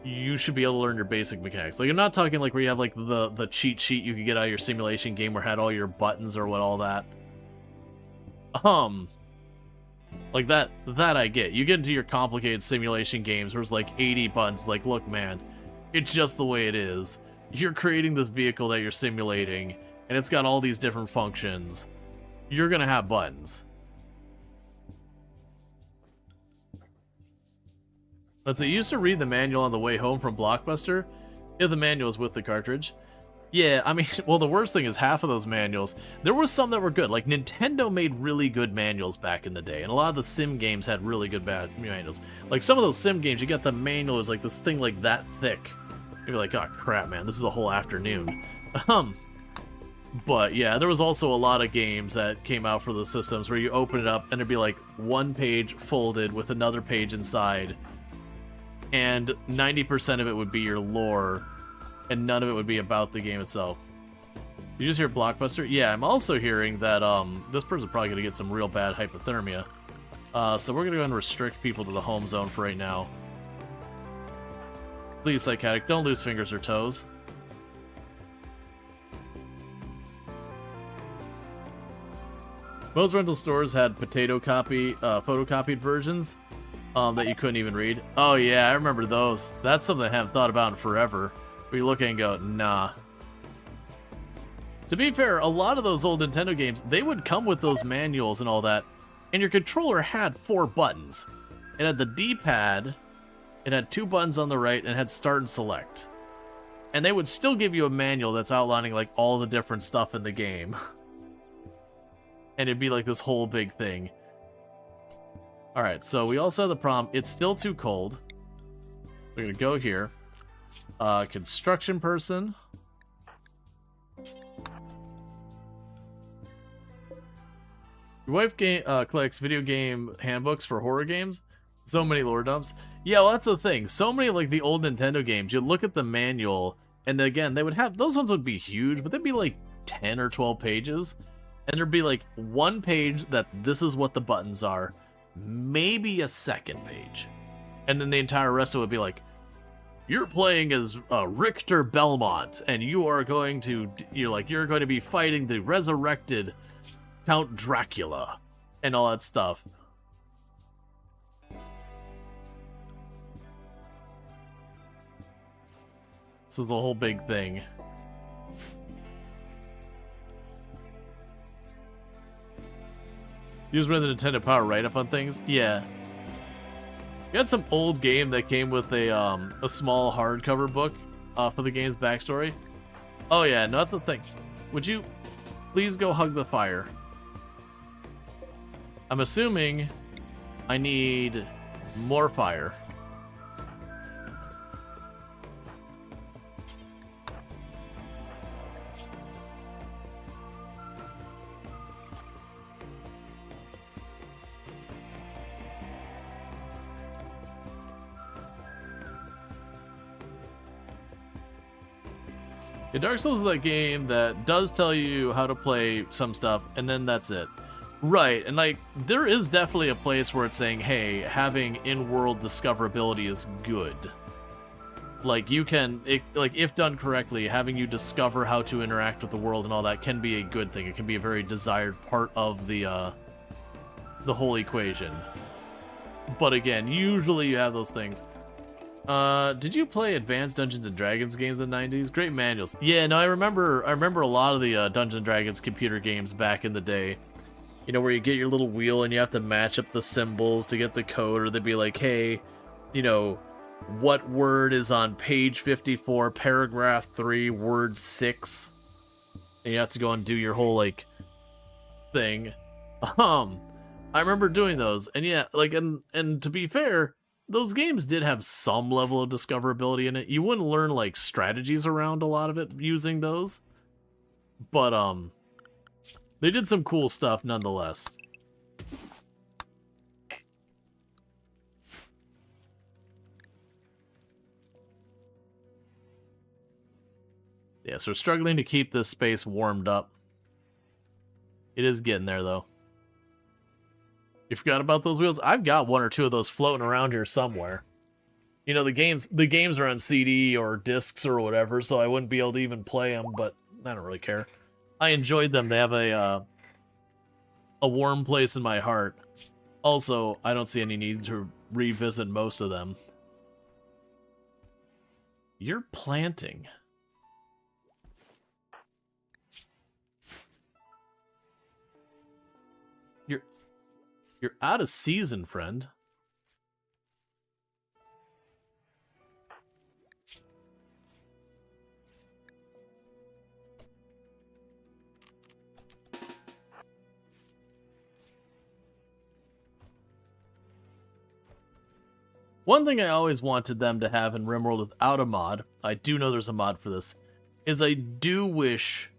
you should be able to learn your basic mechanics. Like, I'm not talking like where you have, like, the cheat sheet you could get out of your simulation game where it had all your buttons or what all that. Like, that I get. You get into your complicated simulation games where it's like 80 buttons. Like, look, man, it's just the way it is. You're creating this vehicle that you're simulating, and it's got all these different functions. You're gonna have buttons. Let's see, you used to read the manual on the way home from Blockbuster? Yeah, the manual is with the cartridge. Yeah, I mean, well, the worst thing is half of those manuals, there were some that were good. Like, Nintendo made really good manuals back in the day, and a lot of the sim games had really good manuals. Like, some of those sim games, you get the manual is like this thing like that thick. You're like, oh crap, man, this is a whole afternoon. But yeah, there was also a lot of games that came out for the systems where you open it up and it'd be like one page folded with another page inside, and 90% of it would be your lore, and none of it would be about the game itself. You just hear Blockbuster? Yeah, I'm also hearing that this person's probably gonna get some real bad hypothermia. So we're gonna go and restrict people to the home zone for right now. Please, psychotic, don't lose fingers or toes. Most rental stores had photocopied versions that you couldn't even read. Oh yeah, I remember those. That's something I haven't thought about in forever. Where you look at it and go, nah. To be fair, a lot of those old Nintendo games, they would come with those manuals and all that, and your controller had 4 buttons. It had the D-pad, it had 2 buttons on the right, and it had start and select. And they would still give you a manual that's outlining like all the different stuff in the game. And it'd be like this whole big thing. Alright, so we also have the problem, it's still too cold. We're gonna go here. Construction person. Your wife collects video game handbooks for horror games. So many lore dumps. Yeah, well, that's the thing. So many of like the old Nintendo games, you look at the manual, and again, they would have, those ones would be huge, but they'd be like 10 or 12 pages. And there'd be like one page that this is what the buttons are, maybe a second page. And then the entire rest of it would be like, you're playing as Richter Belmont, and you are going to, you're going to be fighting the resurrected Count Dracula, and all that stuff. This is a whole big thing. You just read the Nintendo Power write-up on things? Yeah. We had some old game that came with a small hardcover book for the game's backstory. Oh yeah, no, that's the thing. Would you please go hug the fire? I'm assuming I need more fire. Yeah, Dark Souls is that game that does tell you how to play some stuff, and then that's it. Right, and like, there is definitely a place where it's saying, hey, having in-world discoverability is good. Like, you can, like, if done correctly, having you discover how to interact with the world and all that can be a good thing. It can be a very desired part of the whole equation. But again, usually you have those things. Did you play Advanced Dungeons and Dragons games in the 90s? Great manuals. Yeah, no, I remember a lot of the Dungeons and Dragons computer games back in the day. You know, where you get your little wheel and you have to match up the symbols to get the code, or they'd be like, hey, you know, what word is on page 54, paragraph 3, word 6? And you have to go and do your whole, like, thing. I remember doing those, and yeah, like, and to be fair, those games did have some level of discoverability in it. You wouldn't learn, like, strategies around a lot of it using those. But, they did some cool stuff nonetheless. Yeah, so we're struggling to keep this space warmed up. It is getting there, though. You forgot about those wheels? I've got one or two of those floating around here somewhere. You know, the games are on CD or discs or whatever, so I wouldn't be able to even play them, but I don't really care. I enjoyed them. They have a warm place in my heart. Also, I don't see any need to revisit most of them. You're planting. You're out of season, friend. One thing I always wanted them to have in RimWorld without a mod, I do know there's a mod for this, is I do wish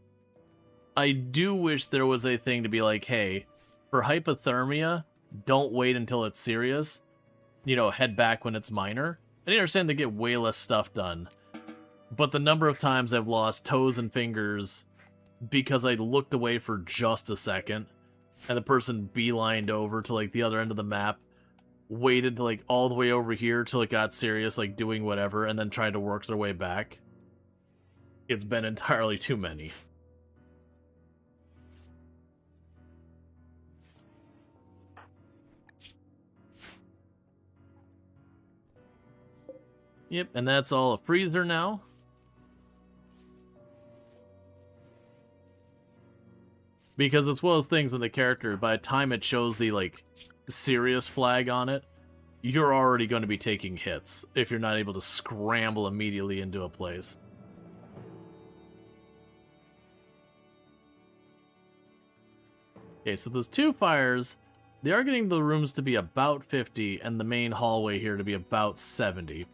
there was a thing to be like, hey, for hypothermia, don't wait until it's serious. You know, head back when it's minor. I understand they get way less stuff done. But the number of times I've lost toes and fingers because I looked away for just a second, and the person beelined over to, like, the other end of the map, waited to, like, all the way over here till it got serious, like, doing whatever, and then tried to work their way back. It's been entirely too many. Yep, and that's all a freezer now. Because it's one of those things in the character, by the time it shows the, like, serious flag on it, you're already going to be taking hits if you're not able to scramble immediately into a place. Okay, so those two fires, they are getting the rooms to be about 50 and the main hallway here to be about 70.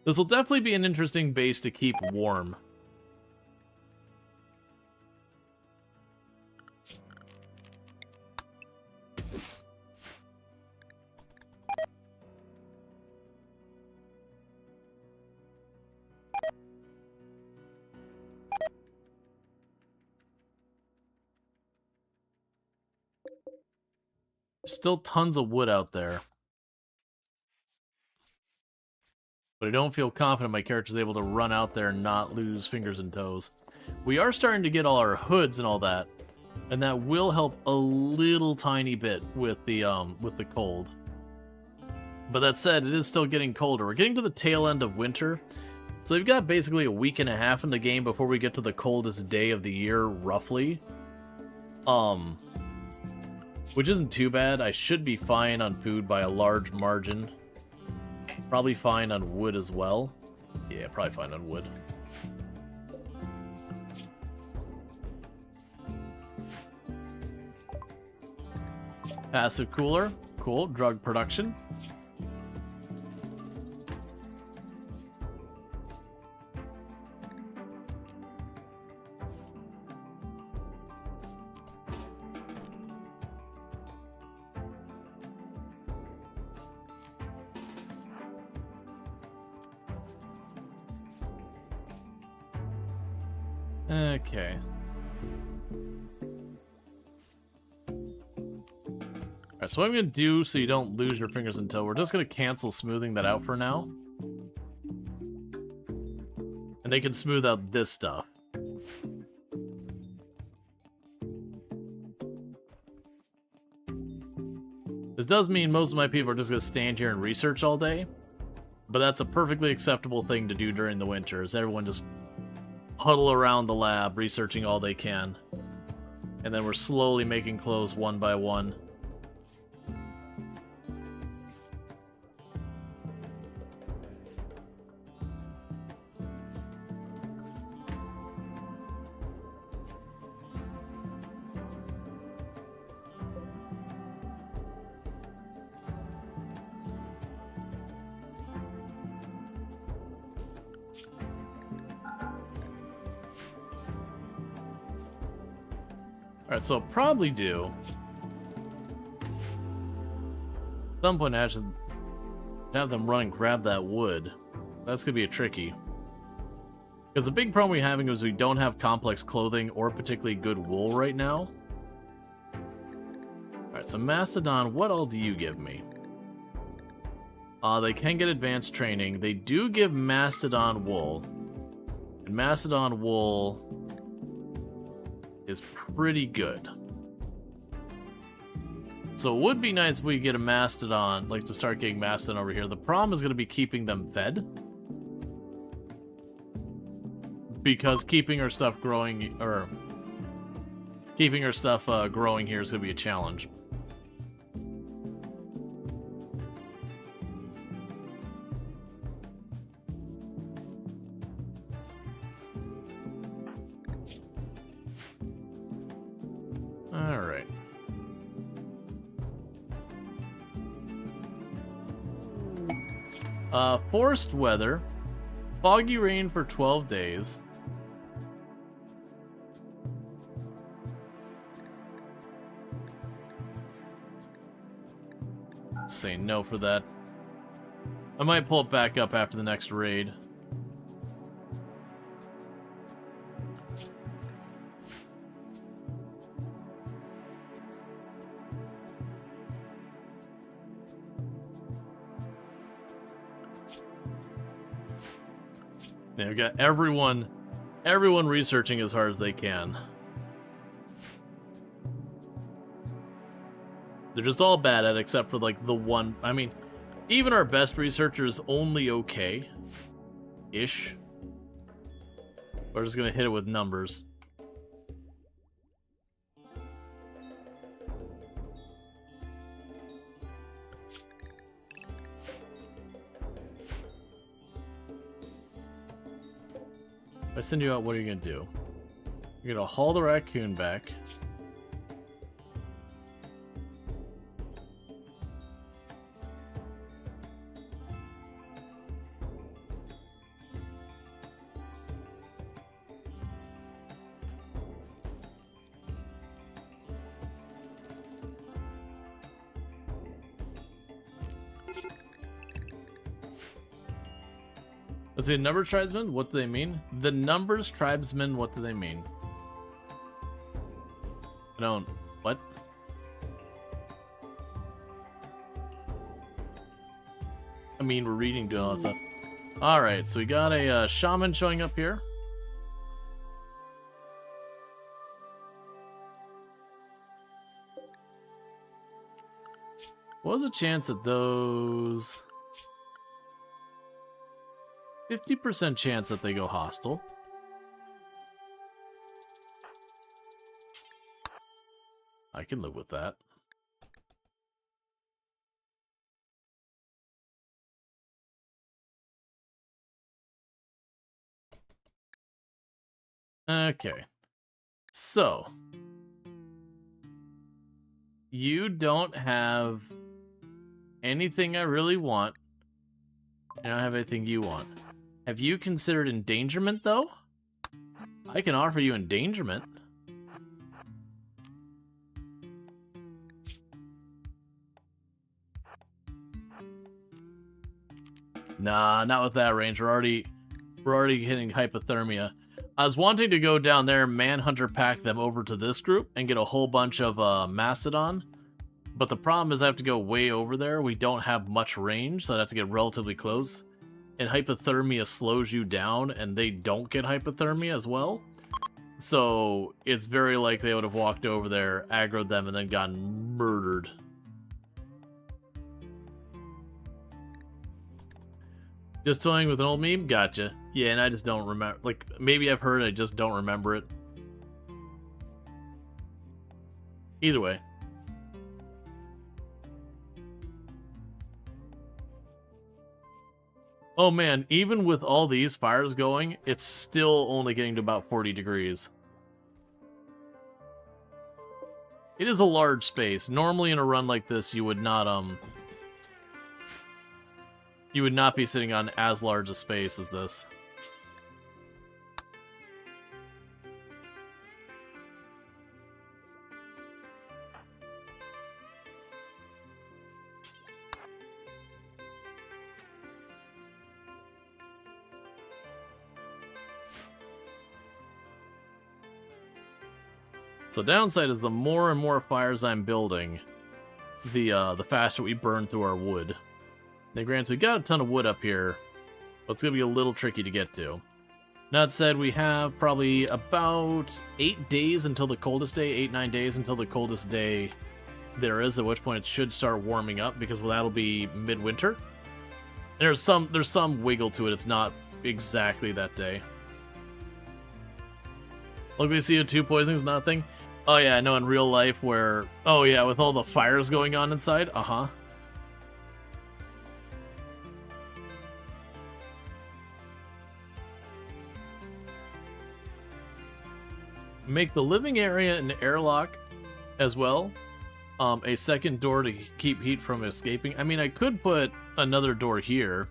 This will definitely be an interesting base to keep warm. There's still tons of wood out there. But I don't feel confident my character's able to run out there and not lose fingers and toes. We are starting to get all our hoods and all that, and that will help a little tiny bit with the cold. But that said, it is still getting colder. We're getting to the tail end of winter, so we've got basically a week and a half in the game before we get to the coldest day of the year, roughly. Which isn't too bad. I should be fine on food by a large margin. Probably fine on wood as well. Yeah, probably fine on wood. Passive cooler. Cool. Drug production. Okay. Alright, so what I'm going to do so you don't lose your fingers and toe, we're just going to cancel smoothing that out for now. And they can smooth out this stuff. This does mean most of my people are just going to stand here and research all day. But that's a perfectly acceptable thing to do during the winter, is everyone just huddle around the lab, researching all they can. And then we're slowly making clothes one by one. Alright, so I'll probably do... At some point I should have them run and grab that wood. That's gonna be a tricky. Because the big problem we're having is we don't have complex clothing or particularly good wool right now. Alright, so Mastodon, what all do you give me? They can get advanced training. They do give Mastodon wool. And Mastodon wool is pretty good. So it would be nice if we get a Mastodon, like to start getting Mastodon over here. The problem is going to be keeping them fed. Because keeping our stuff growing, or keeping our stuff growing here is going to be a challenge. Alright. Forced weather. Foggy rain for 12 days. Say no for that. I might pull it back up after the next raid. Yeah, we've got everyone researching as hard as they can. They're just all bad at it, except for, like, the one... I mean, even our best researcher is only okay-ish. We're just gonna hit it with numbers. If I send you out, what are you gonna do? You're gonna haul the raccoon back. Let's see, numbers tribesmen, what do they mean? The numbers tribesmen, what do they mean? I don't... what? I mean, we're reading, doing all that stuff. Alright, so we got a shaman showing up here. What was the chance that those... 50% chance that they go hostile. I can live with that. Okay. So. You don't have anything I really want. I don't have anything you want. Have you considered endangerment, though? I can offer you endangerment. Nah, not with that range. We're already hitting hypothermia. I was wanting to go down there, manhunter pack them over to this group, and get a whole bunch of Mastodon. But the problem is I have to go way over there. We don't have much range, so I'd have to get relatively close. And hypothermia slows you down, and they don't get hypothermia as well. So it's very likely I would have walked over there, aggroed them, and then gotten murdered. Just toying with an old meme? Gotcha. Yeah, and I just don't remember. Like, maybe I've heard it, I just don't remember it. Either way. Oh man, even with all these fires going, it's still only getting to about 40 degrees. It is a large space. Normally in a run like this, you would not be sitting on as large a space as this. So downside is the more and more fires I'm building, the faster we burn through our wood. Now granted, we got a ton of wood up here, but it's going to be a little tricky to get to. That said, we have probably about 8 days until the coldest day, 8-9 days until the coldest day there is, at which point it should start warming up, because well, that'll be midwinter. And there's some wiggle to it, it's not exactly that day. Luckily CO2 poisoning is nothing. Oh yeah, I know in real life where, oh yeah, with all the fires going on inside, Make the living area an airlock as well. A second door to keep heat from escaping. I mean, I could put another door here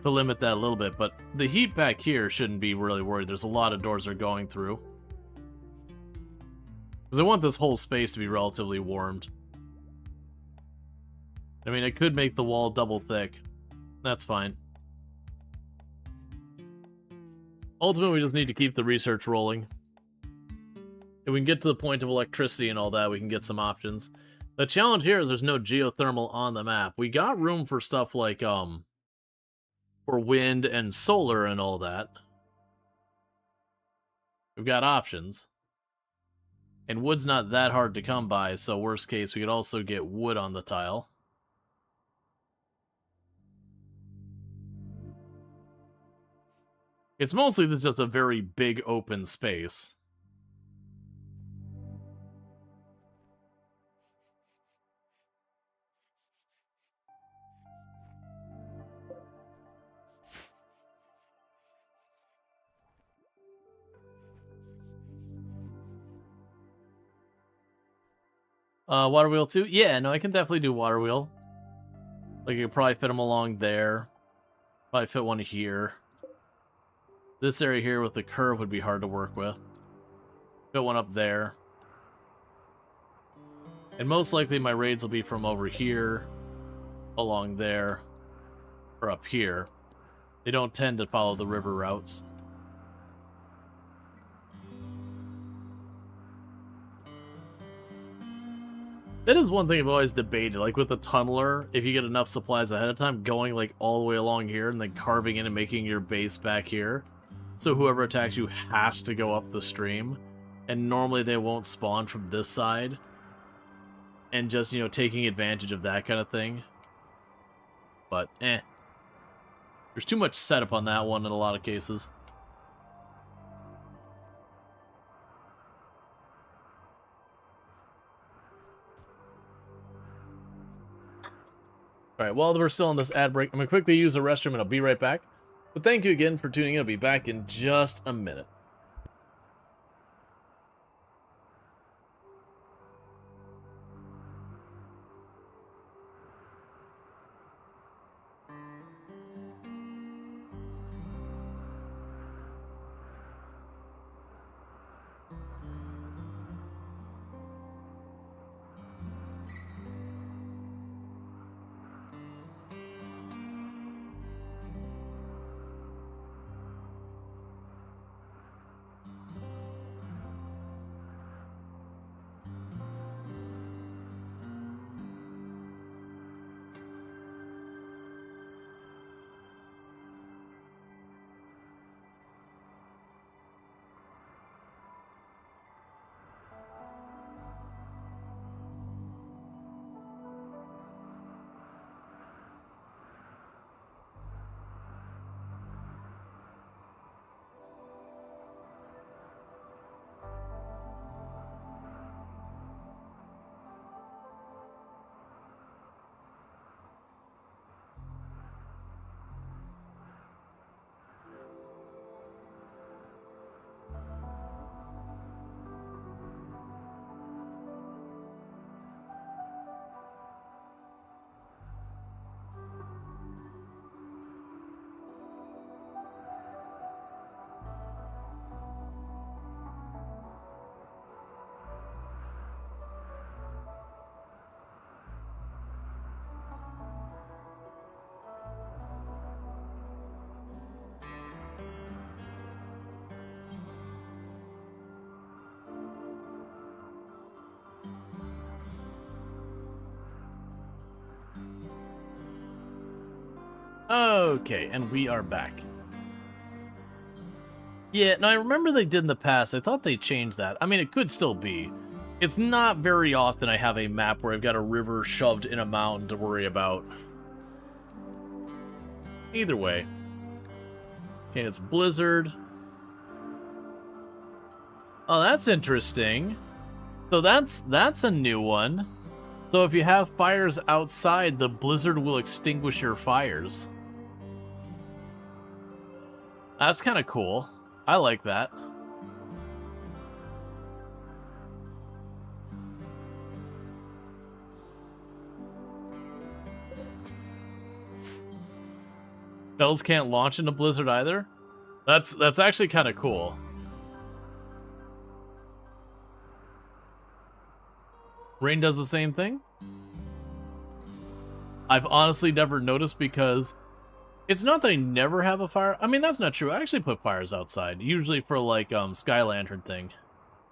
to limit that a little bit, but the heat back here shouldn't be really worried. There's a lot of doors they're going through. Because I want this whole space to be relatively warmed. I mean, I could make the wall double thick. That's fine. Ultimately, we just need to keep the research rolling. If we can get to the point of electricity and all that, we can get some options. The challenge here is there's no geothermal on the map. We got room for stuff like, for wind and solar and all that. We've got options. And wood's not that hard to come by, so worst case, we could also get wood on the tile. It's mostly just a very big open space. Water wheel too? Yeah, no, I can definitely do water wheel. Like, you could probably fit them along there. Probably fit one here. This area here with the curve would be hard to work with. Fit one up there. And most likely my raids will be from over here, along there, or up here. They don't tend to follow the river routes. That is one thing I've always debated, like with the tunneler, if you get enough supplies ahead of time, going like all the way along here and then carving in and making your base back here. So whoever attacks you has to go up the stream. And normally they won't spawn from this side. And just, you know, taking advantage of that kind of thing. But, there's too much setup on that one in a lot of cases. Alright, while we're still on this ad break, I'm going to quickly use the restroom and I'll be right back. But thank you again for tuning in. I'll be back in just a minute. Okay, and we are back. Yeah, no, I remember they did in the past. I thought they changed that. I mean, it could still be. It's not very often I have a map where I've got a river shoved in a mountain to worry about. Either way. Okay, it's Blizzard. Oh, that's interesting. So that's a new one. So if you have fires outside, the blizzard will extinguish your fires. That's kind of cool. I like that. Spells can't launch into blizzard either? That's actually kind of cool. Rain does the same thing? I've honestly never noticed because it's not that I never have a fire. I mean, that's not true. I actually put fires outside, usually for like Sky Lantern thing.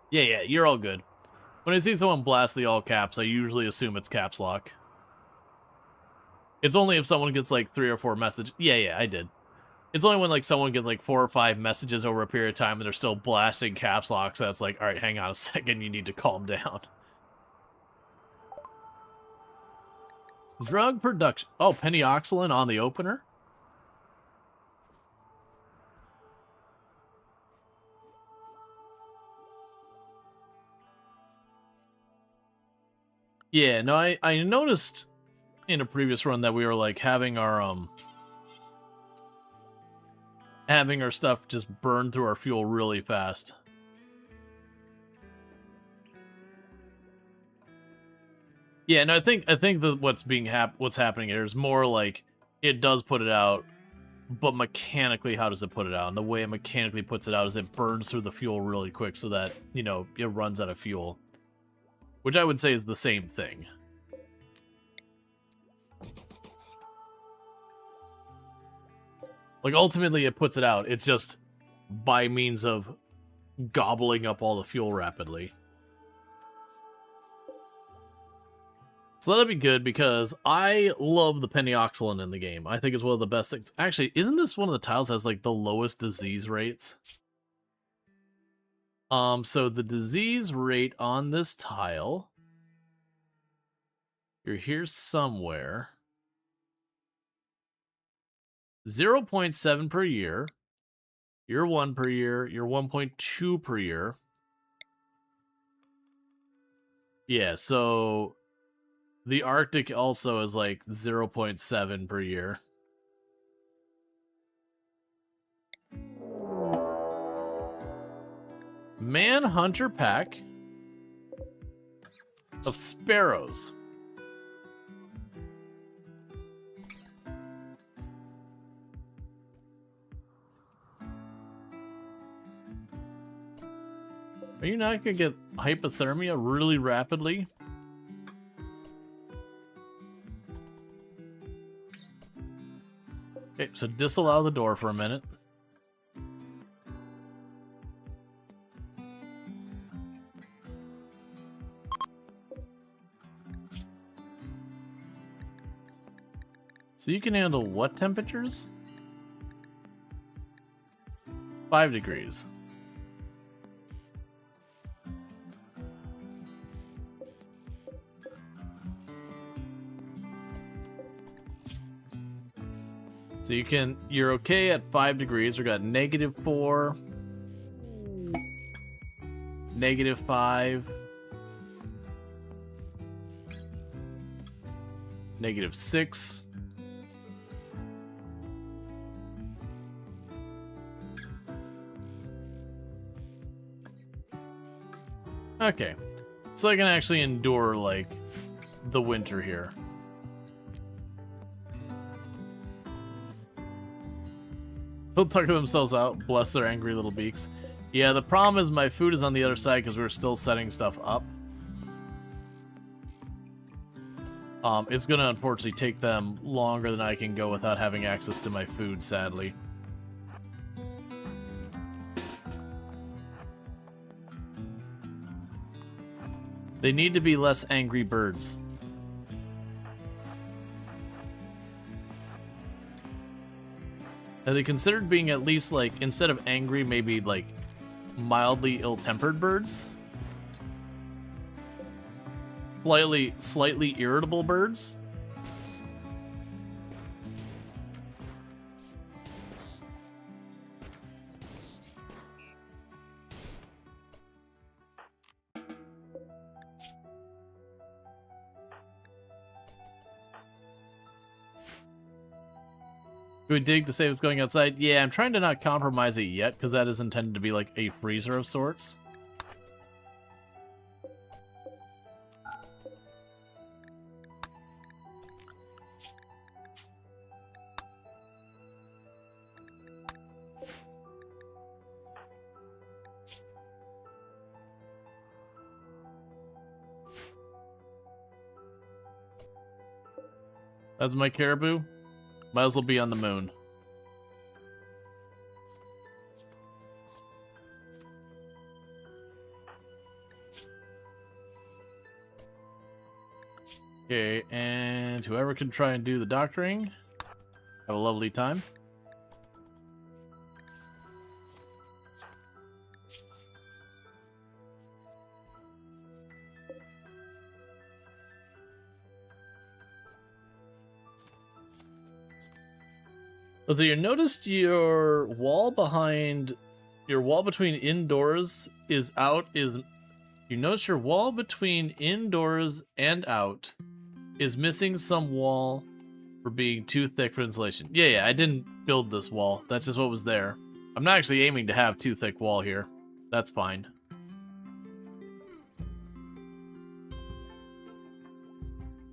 Yeah, you're all good. When I see someone blast the all caps, I usually assume it's caps lock. It's only if someone gets like 3 or 4 messages. Yeah, I did. It's only when like someone gets like 4 or 5 messages over a period of time and they're still blasting caps locks. So that's like, all right, hang on a second, you need to calm down. Drug production. Oh, penioxylin on the opener? Yeah, no, I noticed in a previous run that we were like having our stuff just burn through our fuel really fast. Yeah, no, I think that what's happening here is more like it does put it out, but mechanically, how does it put it out? And the way it mechanically puts it out is it burns through the fuel really quick, so that it runs out of fuel, which I would say is the same thing. Like ultimately, it puts it out. It's just by means of gobbling up all the fuel rapidly. So that'll be good because I love the penioxylin in the game. I think it's one of the best things. Actually, isn't this one of the tiles that has like the lowest disease rates? So the disease rate on this tile, you're here somewhere. 0.7 per year. You're 1 per year. You're 1.2 per year. Yeah, so the Arctic also is like 0.7 per year. Manhunter pack of sparrows. Are you not gonna get hypothermia really rapidly? Okay, so disallow the door for a minute. So you can handle what temperatures? 5 degrees. So you're okay at 5 degrees. We got -4, -5, -6. Okay, so I can actually endure, like, the winter here. They'll tuck themselves out, bless their angry little beaks. Yeah, the problem is my food is on the other side because we're still setting stuff up. It's gonna unfortunately take them longer than I can go without having access to my food, sadly. They need to be less angry birds. Have they considered being at least, like, instead of angry, maybe, like, mildly ill-tempered birds? Slightly irritable birds? Do we dig to say what's going outside? Yeah, I'm trying to not compromise it yet, because that is intended to be like a freezer of sorts. That's my caribou. Might as well be on the moon. Okay, and whoever can try and do the doctoring, have a lovely time. So you noticed your wall between indoors is out you notice your wall between indoors and out is missing some wall for being too thick for insulation. Yeah, I didn't build this wall. That's just what was there. I'm not actually aiming to have too thick wall here. That's fine.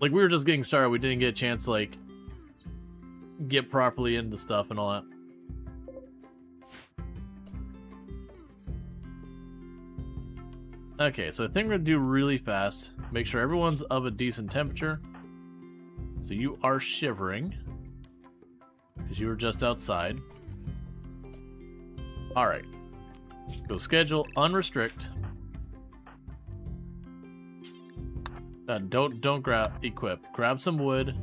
Like, we were just getting started. We didn't get a chance to, like, get properly into stuff and all that. Okay, so I think we're gonna do really fast. Make sure everyone's of a decent temperature. So you are shivering, because you were just outside. Alright. Go schedule, unrestrict. Don't grab, equip. Grab some wood.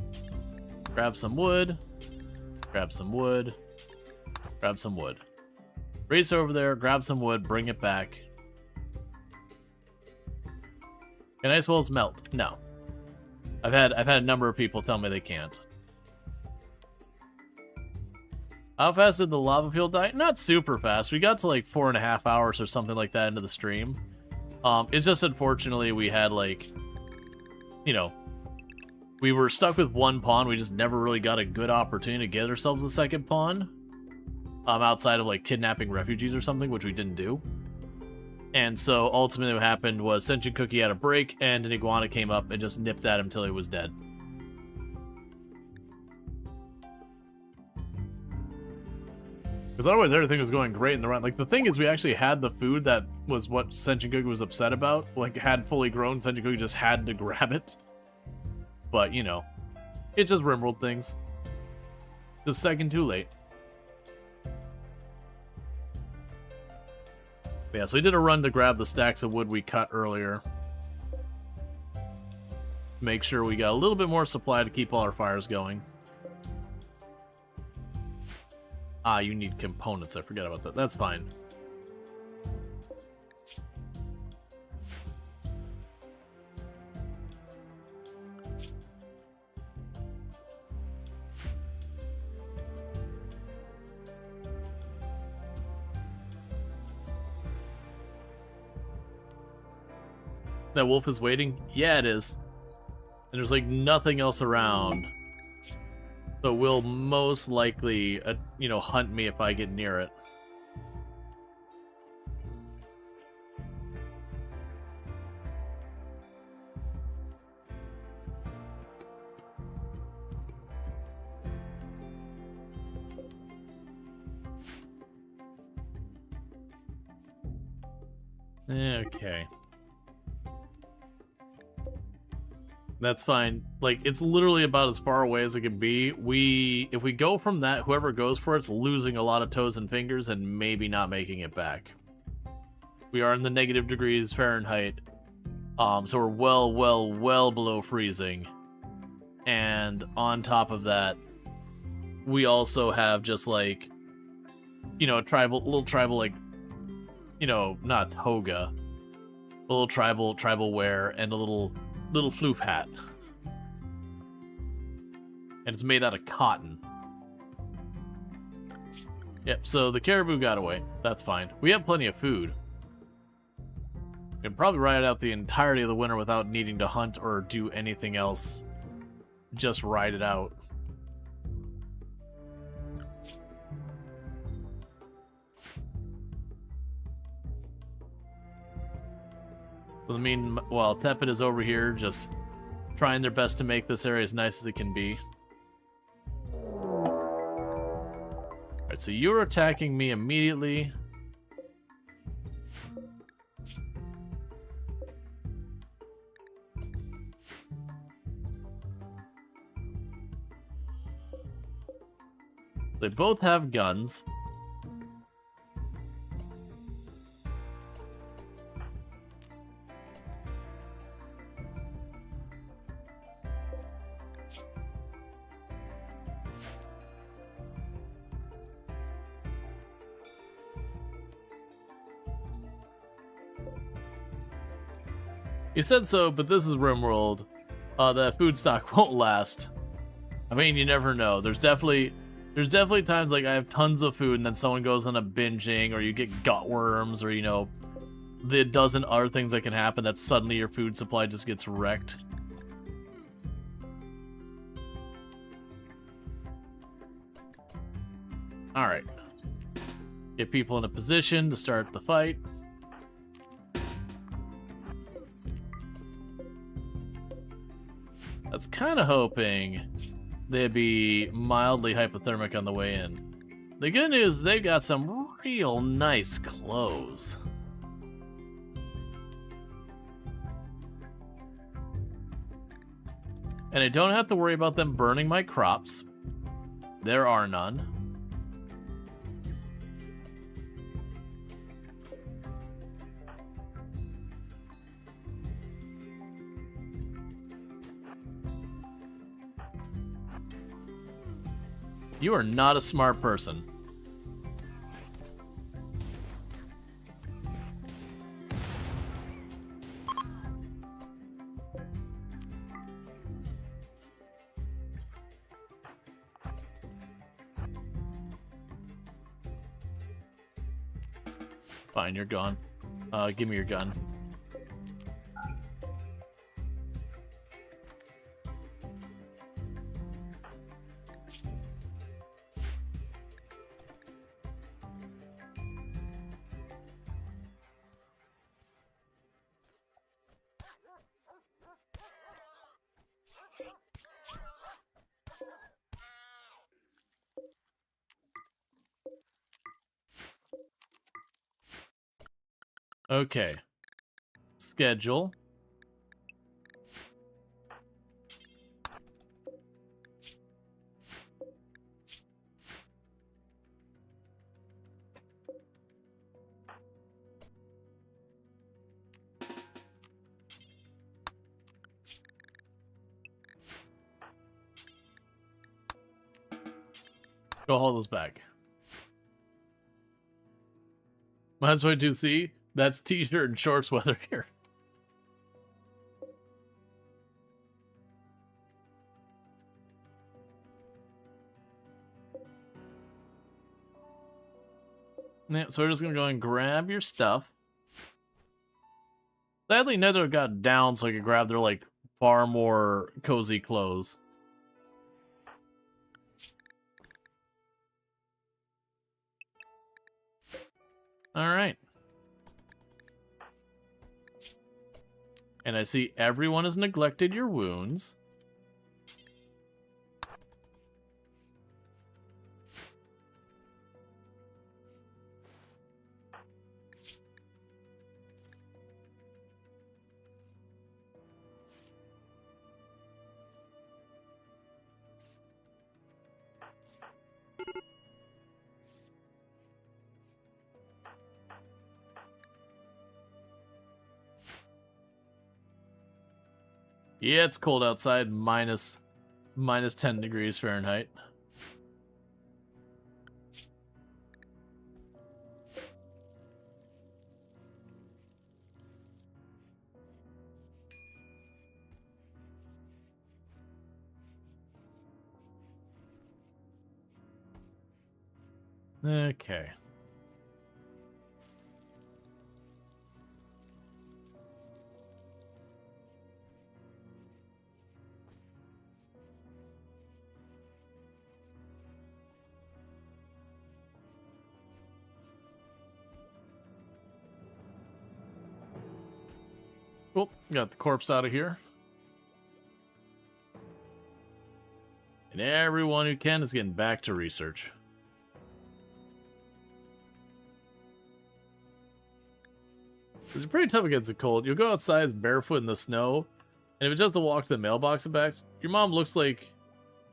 Grab some wood. Grab some wood. Grab some wood. Race over there, grab some wood, bring it back. Can ice walls melt? No. I've had a number of people tell me they can't. How fast did the lava peel die? Not super fast. We got to like 4.5 hours or something like that into the stream. It's just unfortunately we had like, you know, we were stuck with one pawn. We just never really got a good opportunity to get ourselves a second pawn. Outside of like kidnapping refugees or something, which we didn't do. And so ultimately what happened was Sentient Cookie had a break and an iguana came up and just nipped at him till he was dead. Because otherwise everything was going great in the run. Like, the thing is, we actually had the food that was what Sentient Cookie was upset about. Like, had fully grown, Sentient Cookie just had to grab it. But, you know, it's just RimWorld things. Just a second too late. Yeah, so we did a run to grab the stacks of wood we cut earlier. Make sure we got a little bit more supply to keep all our fires going. Ah, you need components. I forget about that. That's fine. That wolf is waiting? Yeah, it is. And there's like nothing else around. So it will most likely, you know, hunt me if I get near it. Okay. That's fine. Like, it's literally about as far away as it can be. If we go from that, whoever goes for it's losing a lot of toes and fingers and maybe not making it back. We are in the negative degrees Fahrenheit. So we're well below freezing. And on top of that, we also have just like you know, a little tribal, like, you know, not toga, a little tribal wear, and a little floof hat. And it's made out of cotton. Yep, so the caribou got away. That's fine. We have plenty of food. We can probably ride out the entirety of the winter without needing to hunt or do anything else. Just ride it out. So, meanwhile, Tepid is over here just trying their best to make this area as nice as it can be. Alright, so you're attacking me immediately. They both have guns. You said so, but this is RimWorld. That food stock won't last. I mean, you never know. There's definitely times like I have tons of food and then someone goes on a binging, or you get gut worms, or, you know, the dozen other things that can happen that suddenly your food supply just gets wrecked. Alright. Get people in a position to start the fight. I was kind of hoping they'd be mildly hypothermic on the way in. The good news, they've got some real nice clothes. And I don't have to worry about them burning my crops. There are none. You are not a smart person. Fine, you're gone. Give me your gun. Okay. Schedule. Go hold those back. Might as well do see. That's t-shirt and shorts weather here. Yeah, so we're just gonna go and grab your stuff. Sadly, Nether got down so I could grab their, like, far more cozy clothes. Alright. And I see everyone has neglected your wounds. Yeah, it's cold outside, minus 10 degrees Fahrenheit. Okay. Oh, got the corpse out of here. And everyone who can is getting back to research. It's pretty tough against the cold. You'll go outside barefoot in the snow, and if it's just a walk to the mailbox and back, your mom looks like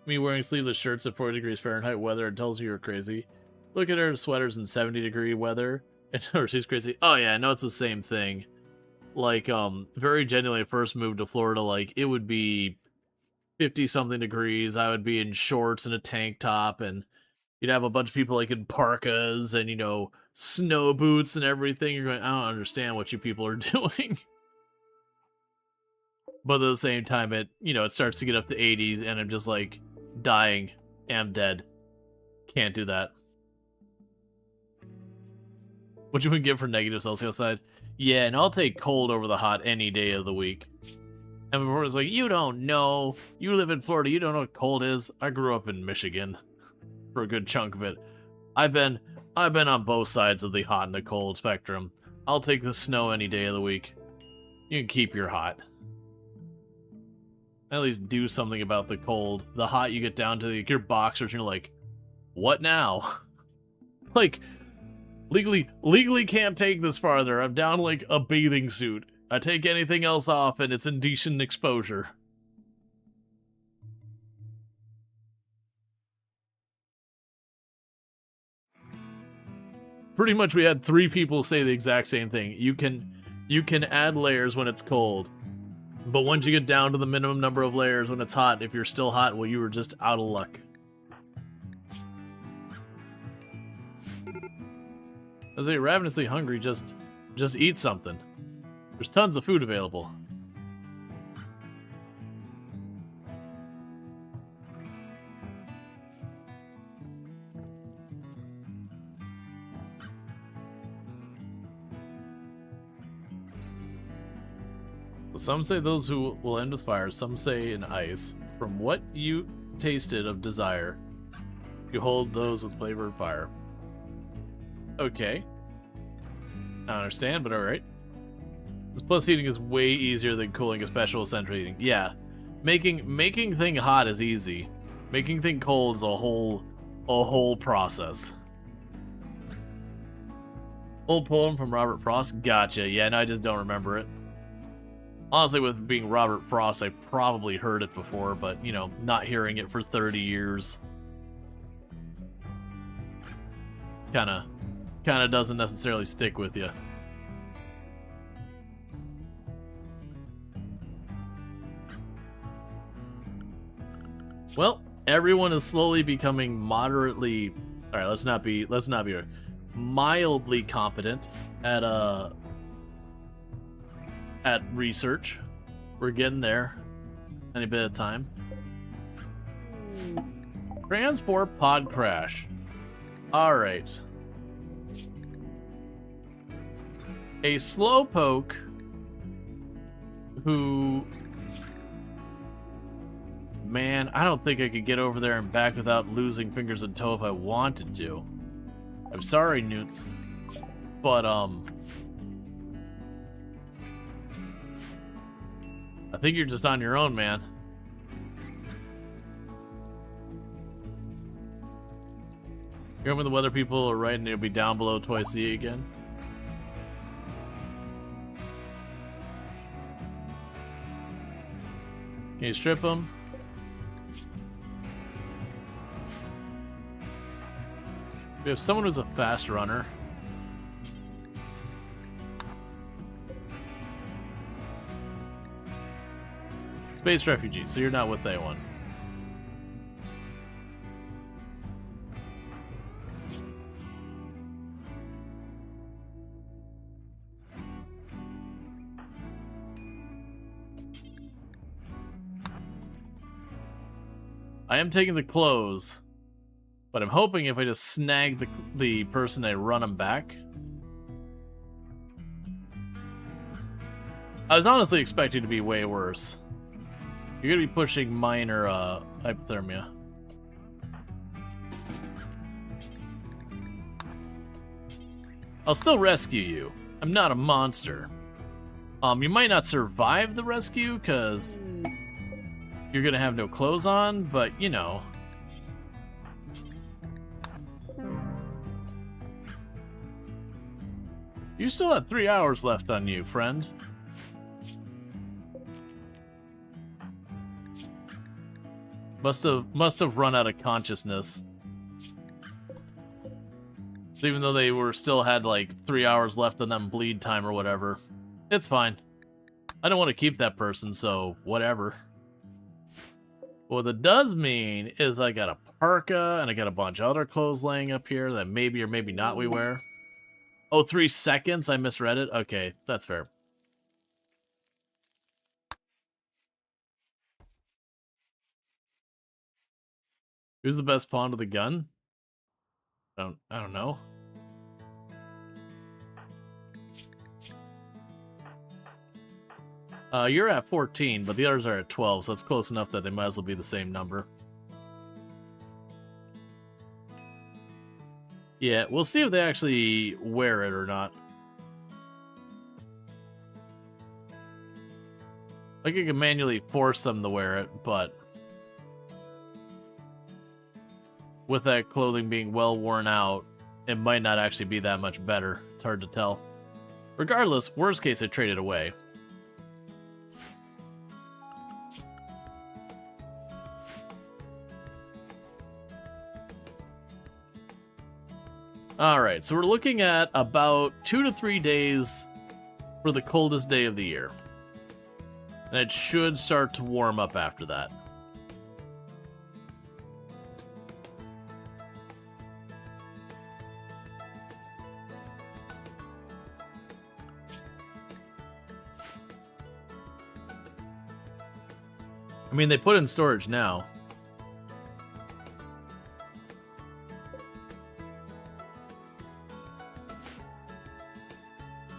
me wearing sleeveless shirts at 40 degrees Fahrenheit weather and tells you you're crazy. Look at her sweaters in 70-degree weather, and she's crazy. Oh yeah, I know it's the same thing. Like, very genuinely, I first moved to Florida, like, it would be 50-something degrees, I would be in shorts and a tank top, and you'd have a bunch of people, like, in parkas and, you know, snow boots and everything. You're going, I don't understand what you people are doing. But at the same time, it starts to get up to 80s, and I'm just, like, dying. Am dead. Can't do that. What you would get for negative Celsius outside? Yeah, and I'll take cold over the hot any day of the week. And before it's like, you don't know. You live in Florida. You don't know what cold is. I grew up in Michigan for a good chunk of it. I've been on both sides of the hot and the cold spectrum. I'll take the snow any day of the week. You can keep your hot. At least do something about the cold. The hot, you get down to your boxers and you're like, what now? Like, legally can't take this farther. I'm down like a bathing suit. I take anything else off and it's indecent exposure. Pretty much we had 3 people say the exact same thing. You can add layers when it's cold. But once you get down to the minimum number of layers when it's hot, if you're still hot, well, you were just out of luck. As they're ravenously hungry, just eat something. There's tons of food available. Some say those who will end with fire, some say in ice. From what you tasted of desire, you hold those with flavor of fire. Okay. I don't understand, but alright. This plus heating is way easier than cooling, especially central heating. Yeah. Making thing hot is easy. Making thing cold is a whole process. Old poem from Robert Frost? Gotcha. Yeah, no, I just don't remember it. Honestly, with being Robert Frost, I probably heard it before, but, you know, not hearing it for 30 years kinda doesn't necessarily stick with you. Well, everyone is slowly becoming moderately, all right, let's not be mildly competent at research. We're getting there. Any bit of time. Transport pod crash. Alright. A slowpoke who... Man, I don't think I could get over there and back without losing fingers and toe if I wanted to. I'm sorry, Newts. But, I think you're just on your own, man. Here when the weather people are right and it'll be down below twice E again. Can you strip them? We have someone who's a fast runner. Space refugee, so you're not with that one. I am taking the clothes. But I'm hoping if I just snag the person, I run them back. I was honestly expecting to be way worse. You're gonna be pushing minor hypothermia. I'll still rescue you. I'm not a monster. You might not survive the rescue because you're gonna have no clothes on, but you know. You still have 3 hours left on you, friend. Must have run out of consciousness. So even though they still had like 3 hours left on them bleed time or whatever, it's fine. I don't want to keep that person, so whatever. What it does mean is I got a parka and I got a bunch of other clothes laying up here that maybe or maybe not we wear. Oh, 3 seconds? I misread it? Okay, that's fair. Who's the best pawn to the gun? I don't know. You're at 14, but the others are at 12, so it's close enough that they might as well be the same number. Yeah, we'll see if they actually wear it or not. Like, I can manually force them to wear it, but with that clothing being well worn out, it might not actually be that much better. It's hard to tell. Regardless, worst case, I trade it away. Alright, so we're looking at about 2 to 3 days for the coldest day of the year. And it should start to warm up after that. I mean, they put in storage now.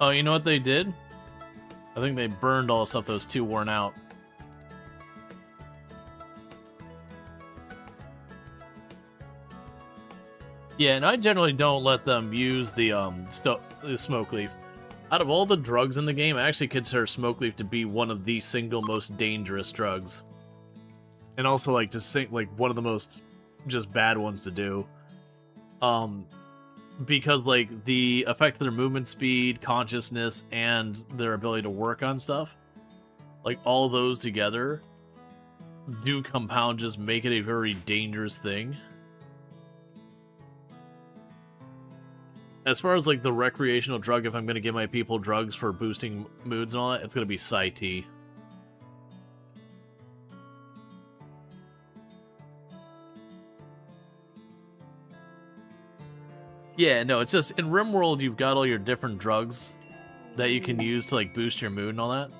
Oh, you know what they did? I think they burned all the stuff that was too worn out. Yeah, and I generally don't let them use the smoke leaf. Out of all the drugs in the game, I actually consider smoke leaf to be one of the single most dangerous drugs. And also, like, just like one of the most just bad ones to do. Because, like, the effect of their movement speed, consciousness, and their ability to work on stuff, like, all those together do compound, just make it a very dangerous thing. As far as, like, the recreational drug, if I'm going to give my people drugs for boosting moods and all that, it's going to be Psi T. Yeah, no, it's just, in RimWorld, you've got all your different drugs that you can use to, like, boost your mood and all that.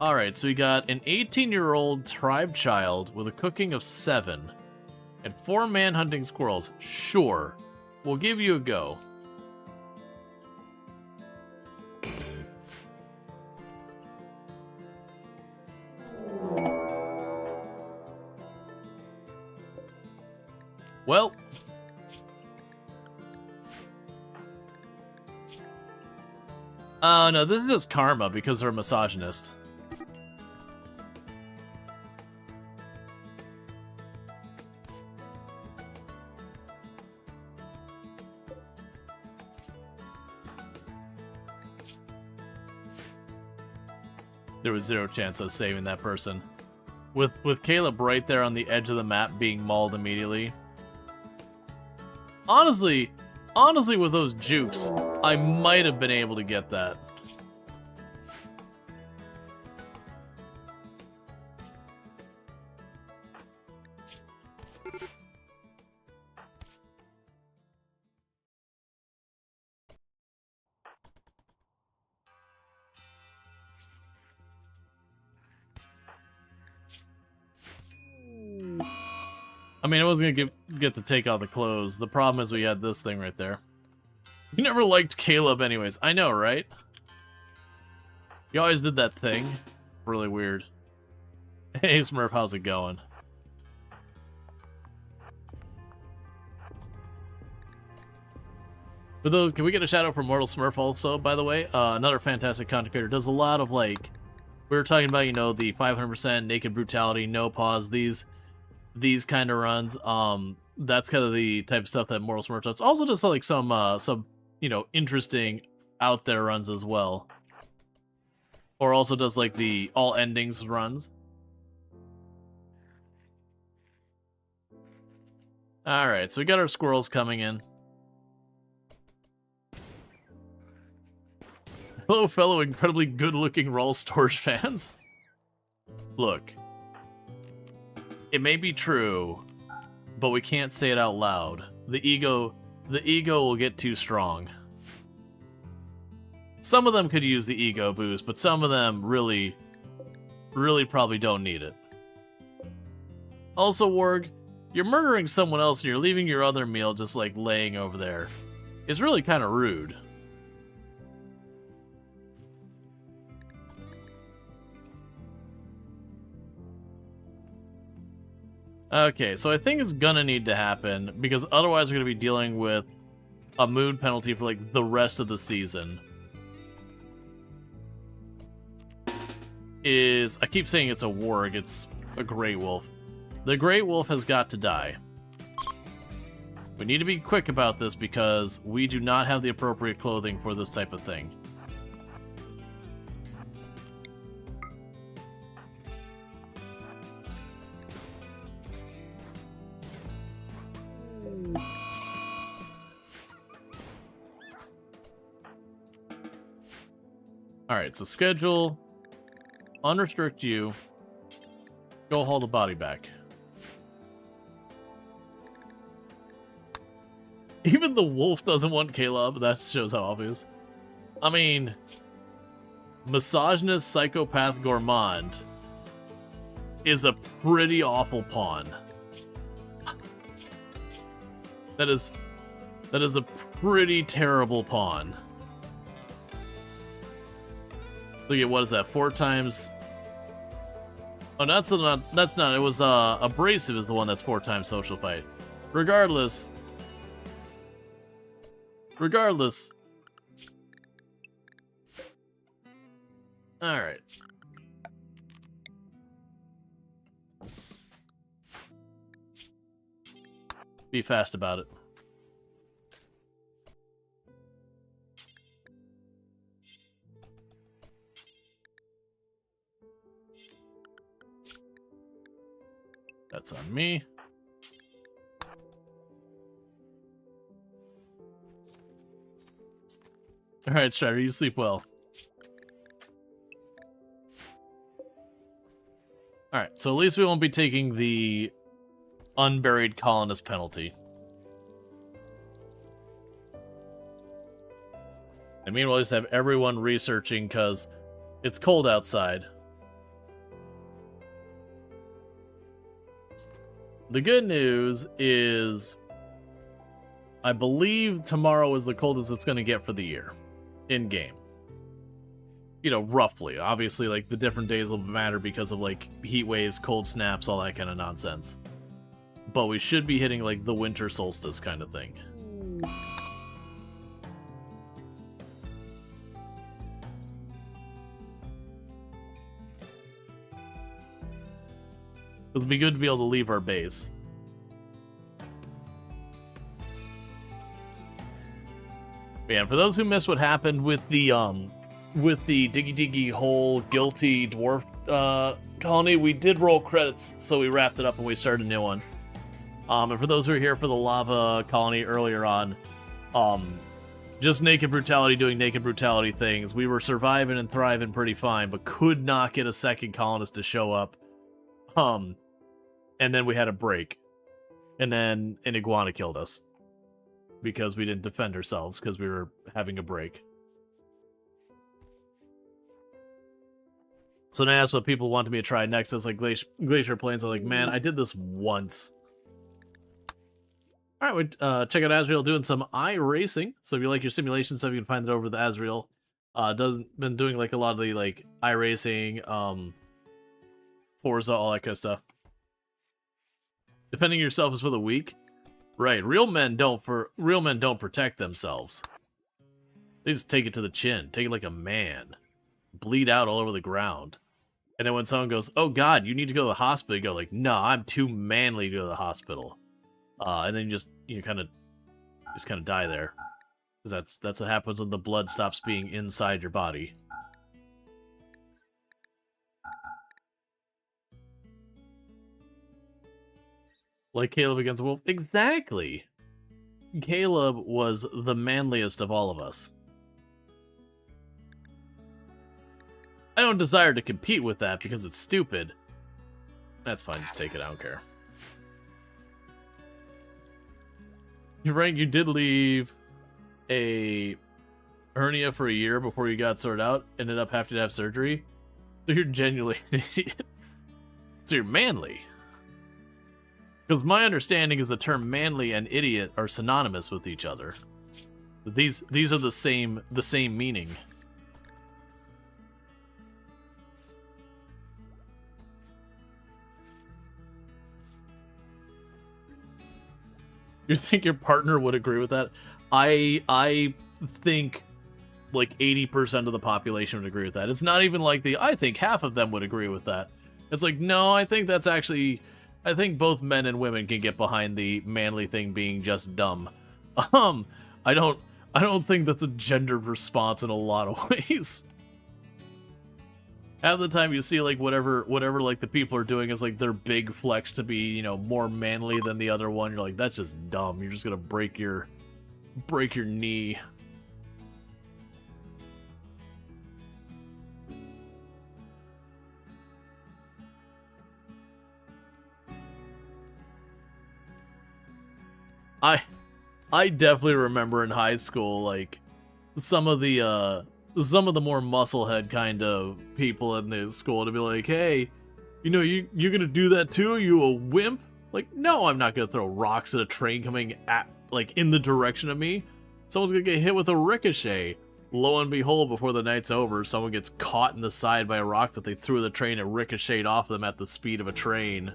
Alright, so we got an 18-year-old tribe child with a cooking of 7 and 4 man-hunting squirrels. Sure, we'll give you a go. Well... no, this is just karma because they're a misogynist. There was 0 chance of saving that person. With Caleb right there on the edge of the map being mauled immediately. Honestly, with those jukes, I might have been able to get that. I mean, I wasn't gonna get to take out the clothes. The problem is we had this thing right there. You never liked Caleb anyways. I know, right? You always did that thing. Really weird. Hey, Smurf, how's it going? For those, can we get a shout out for Mortal Smurf also, by the way? Another fantastic content creator. Does a lot of, like, we were talking about, you know, the 500% naked brutality, no pause, these kind of runs. That's kind of the type of stuff that Mortal Smurf does. Also just like some, you know, interesting out there runs as well. Or also does like the all endings runs. Alright, so we got our squirrels coming in. Hello, fellow incredibly good-looking Rual Storge fans. Look. It may be true, but we can't say it out loud. The ego will get too strong. Some of them could use the ego boost, but some of them really probably don't need it. Also, Warg, you're murdering someone else and you're leaving your other meal just like laying over there. It's really kind of rude. Okay, so I think it's gonna need to happen, because otherwise we're gonna be dealing with a mood penalty for, like, the rest of the season. I keep saying it's a warg, it's a Grey Wolf. The Grey Wolf has got to die. We need to be quick about this, because we do not have the appropriate clothing for this type of thing. Alright, so schedule, unrestrict you, go haul the body back. Even the wolf doesn't want Caleb, that shows how obvious. I mean, misogynist psychopath gourmand is a pretty awful pawn. That is a pretty terrible pawn. Look at, what is that, 4 times? Oh, that's not, it was, abrasive is the one that's 4 times social fight. Regardless. Alright. Be fast about it. That's on me. Alright, Strider, you sleep well. Alright, so at least we won't be taking the unburied colonist penalty. And meanwhile, just have everyone researching, because it's cold outside. The good news is, I believe tomorrow is the coldest it's going to get for the year, in-game. You know, roughly. Obviously, like, the different days will matter because of, like, heat waves, cold snaps, all that kind of nonsense. But we should be hitting, like, the winter solstice kind of thing. It'll be good to be able to leave our base. But yeah, for those who missed what happened with the Diggy Diggy Hole Guilty Dwarf colony, we did roll credits, so we wrapped it up and we started a new one. And for those who are here for the lava colony earlier on, just naked brutality doing naked brutality things. We were surviving and thriving pretty fine, but could not get a second colonist to show up. And then we had a break. And then an iguana killed us. Because we didn't defend ourselves, because we were having a break. So now that's what people wanted me to try next. Is like Glacier Plains. I'm like, man, I did this once. All right, we check out Asriel doing some iRacing. So if you like your simulation stuff, you can find it over the Asriel. Been doing like a lot of the like iRacing, Forza, all that kind of stuff. Defending yourself is for the weak. Right, real men don't protect themselves. They just take it to the chin, take it like a man, bleed out all over the ground. And then when someone goes, "Oh God, you need to go to the hospital," you go like, "No, I'm too manly to go to the hospital." And then you kind of die there, because that's what happens when the blood stops being inside your body. Like Caleb against a wolf, exactly. Caleb was the manliest of all of us. I don't desire to compete with that because it's stupid. That's fine, just take it, I don't care. You're right, you did leave a hernia for a year before you got sorted out, ended up having to have surgery. So you're genuinely an idiot. So you're manly. Because my understanding is the term manly and idiot are synonymous with each other. These are the same meaning. You think your partner would agree with that? I think like 80% of the population would agree with that. It's not even like I think half of them would agree with that. It's like, no, I think that's actually, I think both men and women can get behind the manly thing being just dumb. I don't think that's a gendered response in a lot of ways. Half the time you see like whatever like the people are doing is like their big flex to be, you know, more manly than the other one. You're like, that's just dumb. You're just gonna break your knee. I definitely remember in high school like some of the more musclehead kind of people in the school to be like, hey, you know, you're gonna do that too? You a wimp? Like, no, I'm not gonna throw rocks at a train coming at like in the direction of me. Someone's gonna get hit with a ricochet. Lo and behold, before the night's over, someone gets caught in the side by a rock that they threw at the train and ricocheted off them at the speed of a train.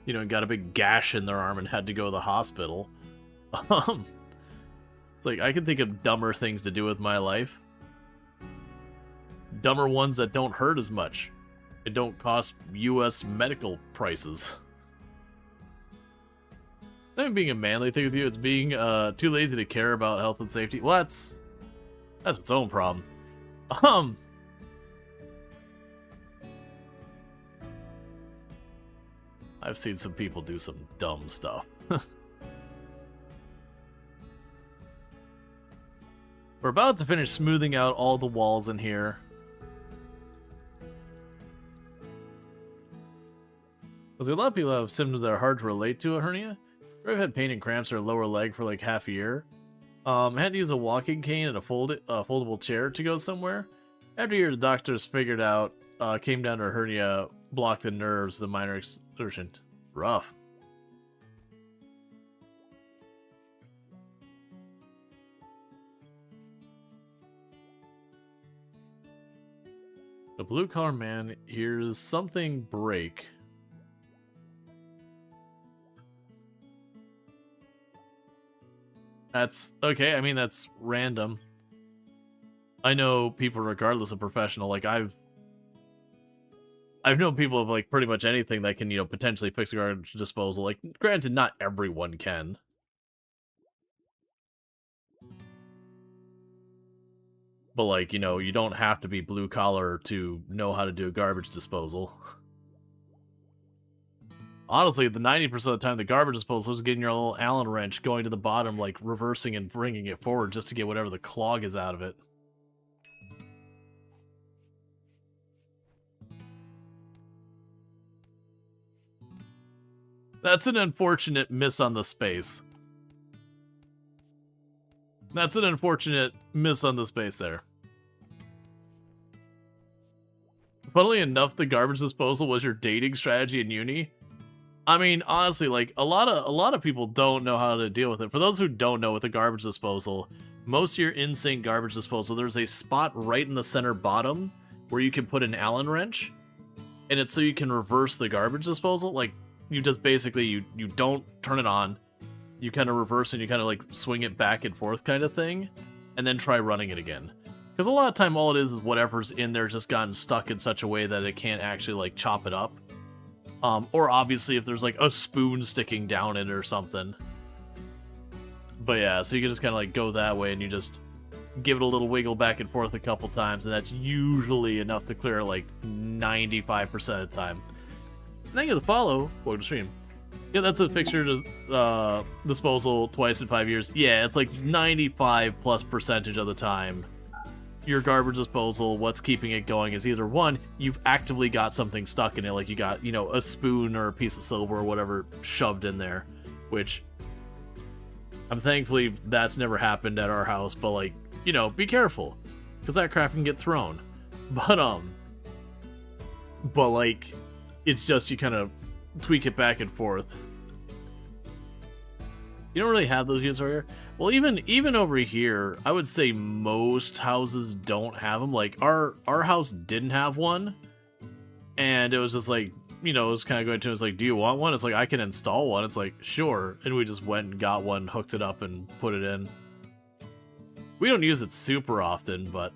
You know, and got a big gash in their arm and had to go to the hospital. It's like, I can think of dumber things to do with my life. Dumber ones that don't hurt as much. It don't cost US medical prices. Not even being a manly thing with you, it's being too lazy to care about health and safety. Well, that's its own problem. I've seen some people do some dumb stuff. We're about to finish smoothing out all the walls in here. Because a lot of people have symptoms that are hard to relate to a hernia. I've had pain and cramps in her lower leg for like half a year. Had to use a walking cane and a foldable chair to go somewhere. After a year, the doctors figured out, came down to her hernia, blocked the nerves, the minor exertion. Rough. The blue-collar man hears something break. That's okay. I mean, that's random. I know people regardless of professional. Like I've known people of like pretty much anything that can, you know, potentially fix a garbage disposal. Like, granted, not everyone can. But like, you know, you don't have to be blue collar to know how to do a garbage disposal. Honestly, the 90% of the time, the garbage disposal is getting your little Allen wrench, going to the bottom, like reversing and bringing it forward just to get whatever the clog is out of it. That's an unfortunate miss on the space. That's an unfortunate miss on the space there. Funnily enough, the garbage disposal was your dating strategy in uni. I mean, honestly, like a lot of people don't know how to deal with it. For those who don't know, with the garbage disposal, most of your in-sync garbage disposal, there's a spot right in the center bottom where you can put an Allen wrench, and it's so you can reverse the garbage disposal. Like, you just basically you don't turn it on, you kind of reverse and you kind of like swing it back and forth kind of thing, and then try running it again. Because a lot of time all it is whatever's in there just gotten stuck in such a way that it can't actually like chop it up. Or obviously if there's like a spoon sticking down it or something. But yeah, so you can just kind of like go that way and you just give it a little wiggle back and forth a couple times, and that's usually enough to clear like 95% of the time. Thank you for the follow. Welcome to stream. Yeah, that's a picture to disposal twice in 5 years. Yeah, it's like 95+% of the time. Your garbage disposal, what's keeping it going is either one, you've actively got something stuck in it, like you got, you know, a spoon or a piece of silver or whatever shoved in there, which I'm thankfully that's never happened at our house, but like, you know, be careful, because that crap can get thrown. But like, it's just you kind of tweak it back and forth. You don't really have those units over here. Well, even over here, I would say most houses don't have them. Like our house didn't have one, and it was just like, you know, it was kind of going to, it's like, do you want one? It's like, I can install one. It's like, sure, and we just went and got one, hooked it up, and put it in. We don't use it super often, but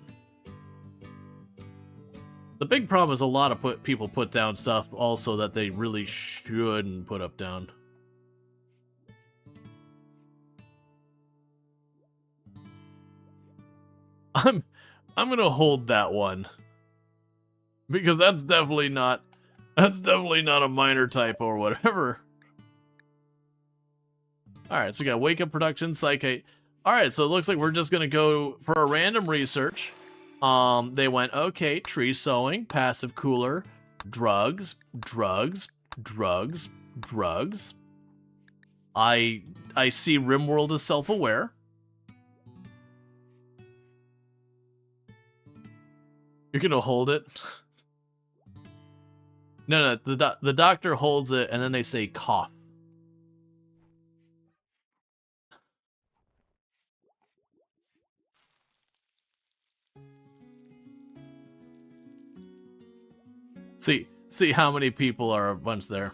the big problem is a lot of people put down stuff also that they really shouldn't put up down. I'm gonna hold that one, because that's definitely not a minor typo or whatever. Alright, so we got Wake Up Production, Psyche. Alright, so it looks like we're just gonna go for a random research. They went, okay, tree sowing, passive cooler, drugs. I see RimWorld as self-aware. You're gonna hold it? No, the doctor holds it, and then they say cough. See how many people are a bunch there.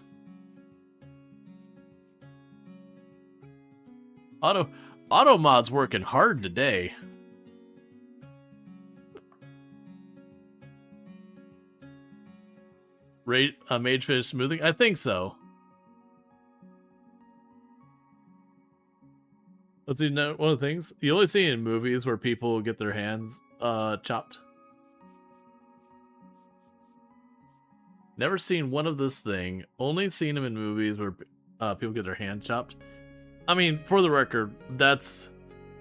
Automod's working hard today. Mage finish smoothing? I think so. Let's see, one of the things you only see in movies where people get their hands chopped. Never seen one of this thing. Only seen them in movies where people get their hand chopped. I mean, for the record, that's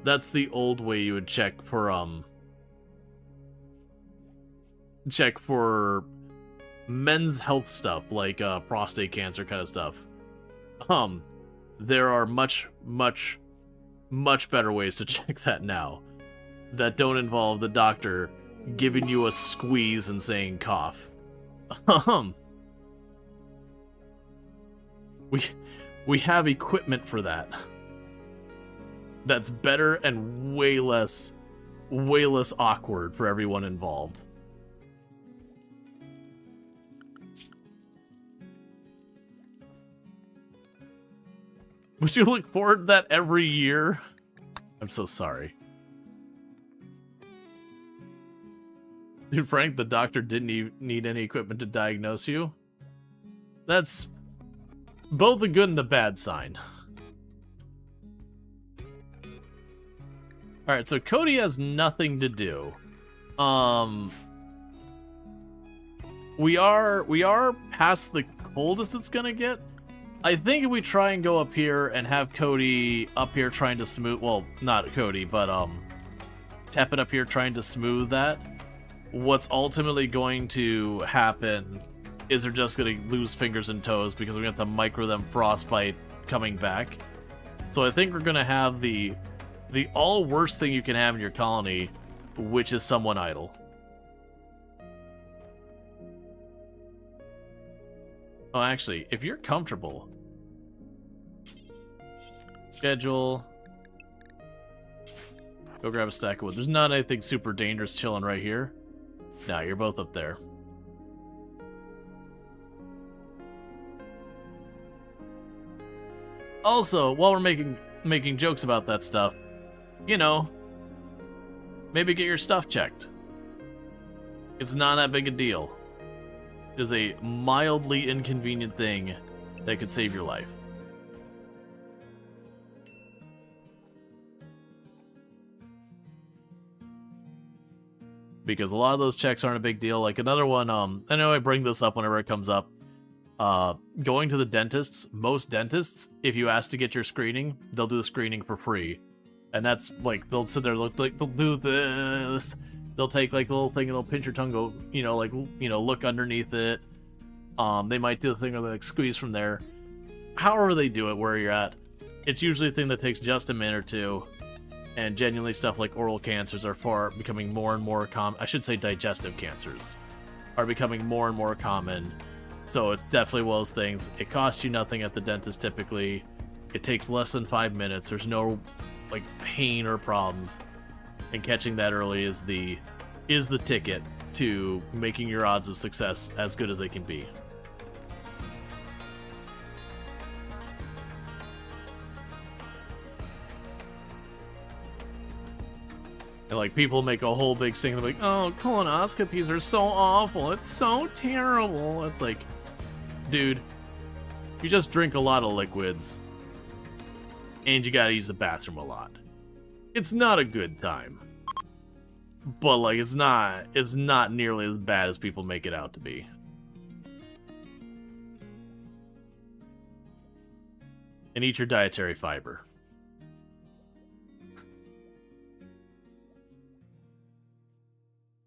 the old way you would check for men's health stuff, like prostate cancer kind of stuff. There are much better ways to check that now that don't involve the doctor giving you a squeeze and saying cough. We have equipment for that. That's better and way less awkward for everyone involved. Would you look forward to that every year? I'm so sorry. Dude, Frank, the doctor didn't need any equipment to diagnose you? That's both a good and a bad sign. Alright, so Cody has nothing to do. We are past the coldest it's gonna get. I think if we try and go up here and have Cody up here trying to smooth, well, not Cody, but tap it up here trying to smooth that, what's ultimately going to happen is they're just going to lose fingers and toes because we're going to have to micro them frostbite coming back. So I think we're going to have the all worst thing you can have in your colony, which is someone idle. Oh, actually, if you're comfortable, schedule. Go grab a stack of wood. There's not anything super dangerous chilling right here. No, you're both up there. Also, while we're making jokes about that stuff, you know, maybe get your stuff checked. It's not that big a deal. It is a mildly inconvenient thing that could save your life. Because a lot of those checks aren't a big deal. Like another one, I know I bring this up whenever it comes up. Going to the dentists, most dentists, if you ask to get your screening, they'll do the screening for free. And that's like, they'll sit there, look like, they'll do this. They'll take like the little thing and they'll pinch your tongue, go, you know, like, you know, look underneath it. They might do the thing where they like squeeze from there. However they do it, where you're at, it's usually a thing that takes just a minute or two. And genuinely stuff like oral cancers are becoming more and more common. I should say digestive cancers are becoming more and more common. So it's definitely one of those things. It costs you nothing at the dentist typically. It takes less than 5 minutes. There's no like pain or problems. And catching that early is the ticket to making your odds of success as good as they can be. And like people make a whole big thing, they're like, oh, colonoscopies are so awful, it's so terrible. It's like, dude, you just drink a lot of liquids and you gotta use the bathroom a lot. It's not a good time. But like it's not nearly as bad as people make it out to be. And eat your dietary fiber.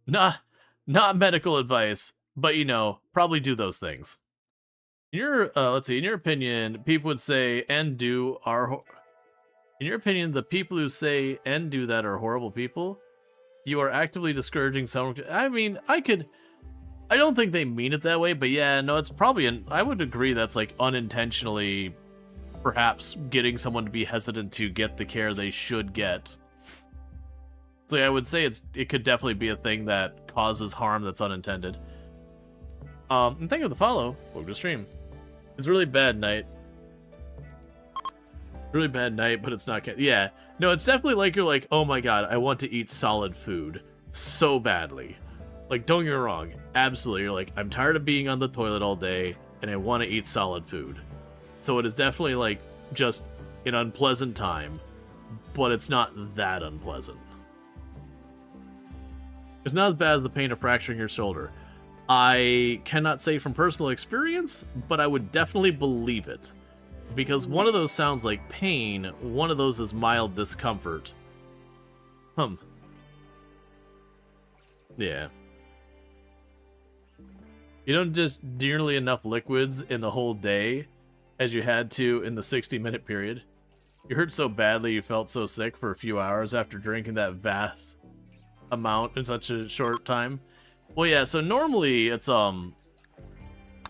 Not medical advice, but you know, probably do those things. In your let's see, in your opinion, people would say and do are in your opinion, the people who say and do that are horrible people? You are actively discouraging someone. I mean, I don't think they mean it that way, but yeah, no, it's probably I would agree that's like unintentionally perhaps getting someone to be hesitant to get the care they should get. So yeah, I would say it could definitely be a thing that causes harm that's unintended. And thank you for the follow. Welcome to stream. It's really bad night. Really bad night, but it's not. Yeah, no, it's definitely like you're like, oh my god, I want to eat solid food so badly. Like, don't get me wrong, absolutely. You're like, I'm tired of being on the toilet all day, and I want to eat solid food. So it is definitely like just an unpleasant time, but it's not that unpleasant. It's not as bad as the pain of fracturing your shoulder. I cannot say from personal experience, but I would definitely believe it. Because one of those sounds like pain, one of those is mild discomfort. Yeah. You don't just nearly enough liquids in the whole day as you had to in the 60-minute period. You hurt so badly you felt so sick for a few hours after drinking that vast amount in such a short time. Well, yeah, so normally it's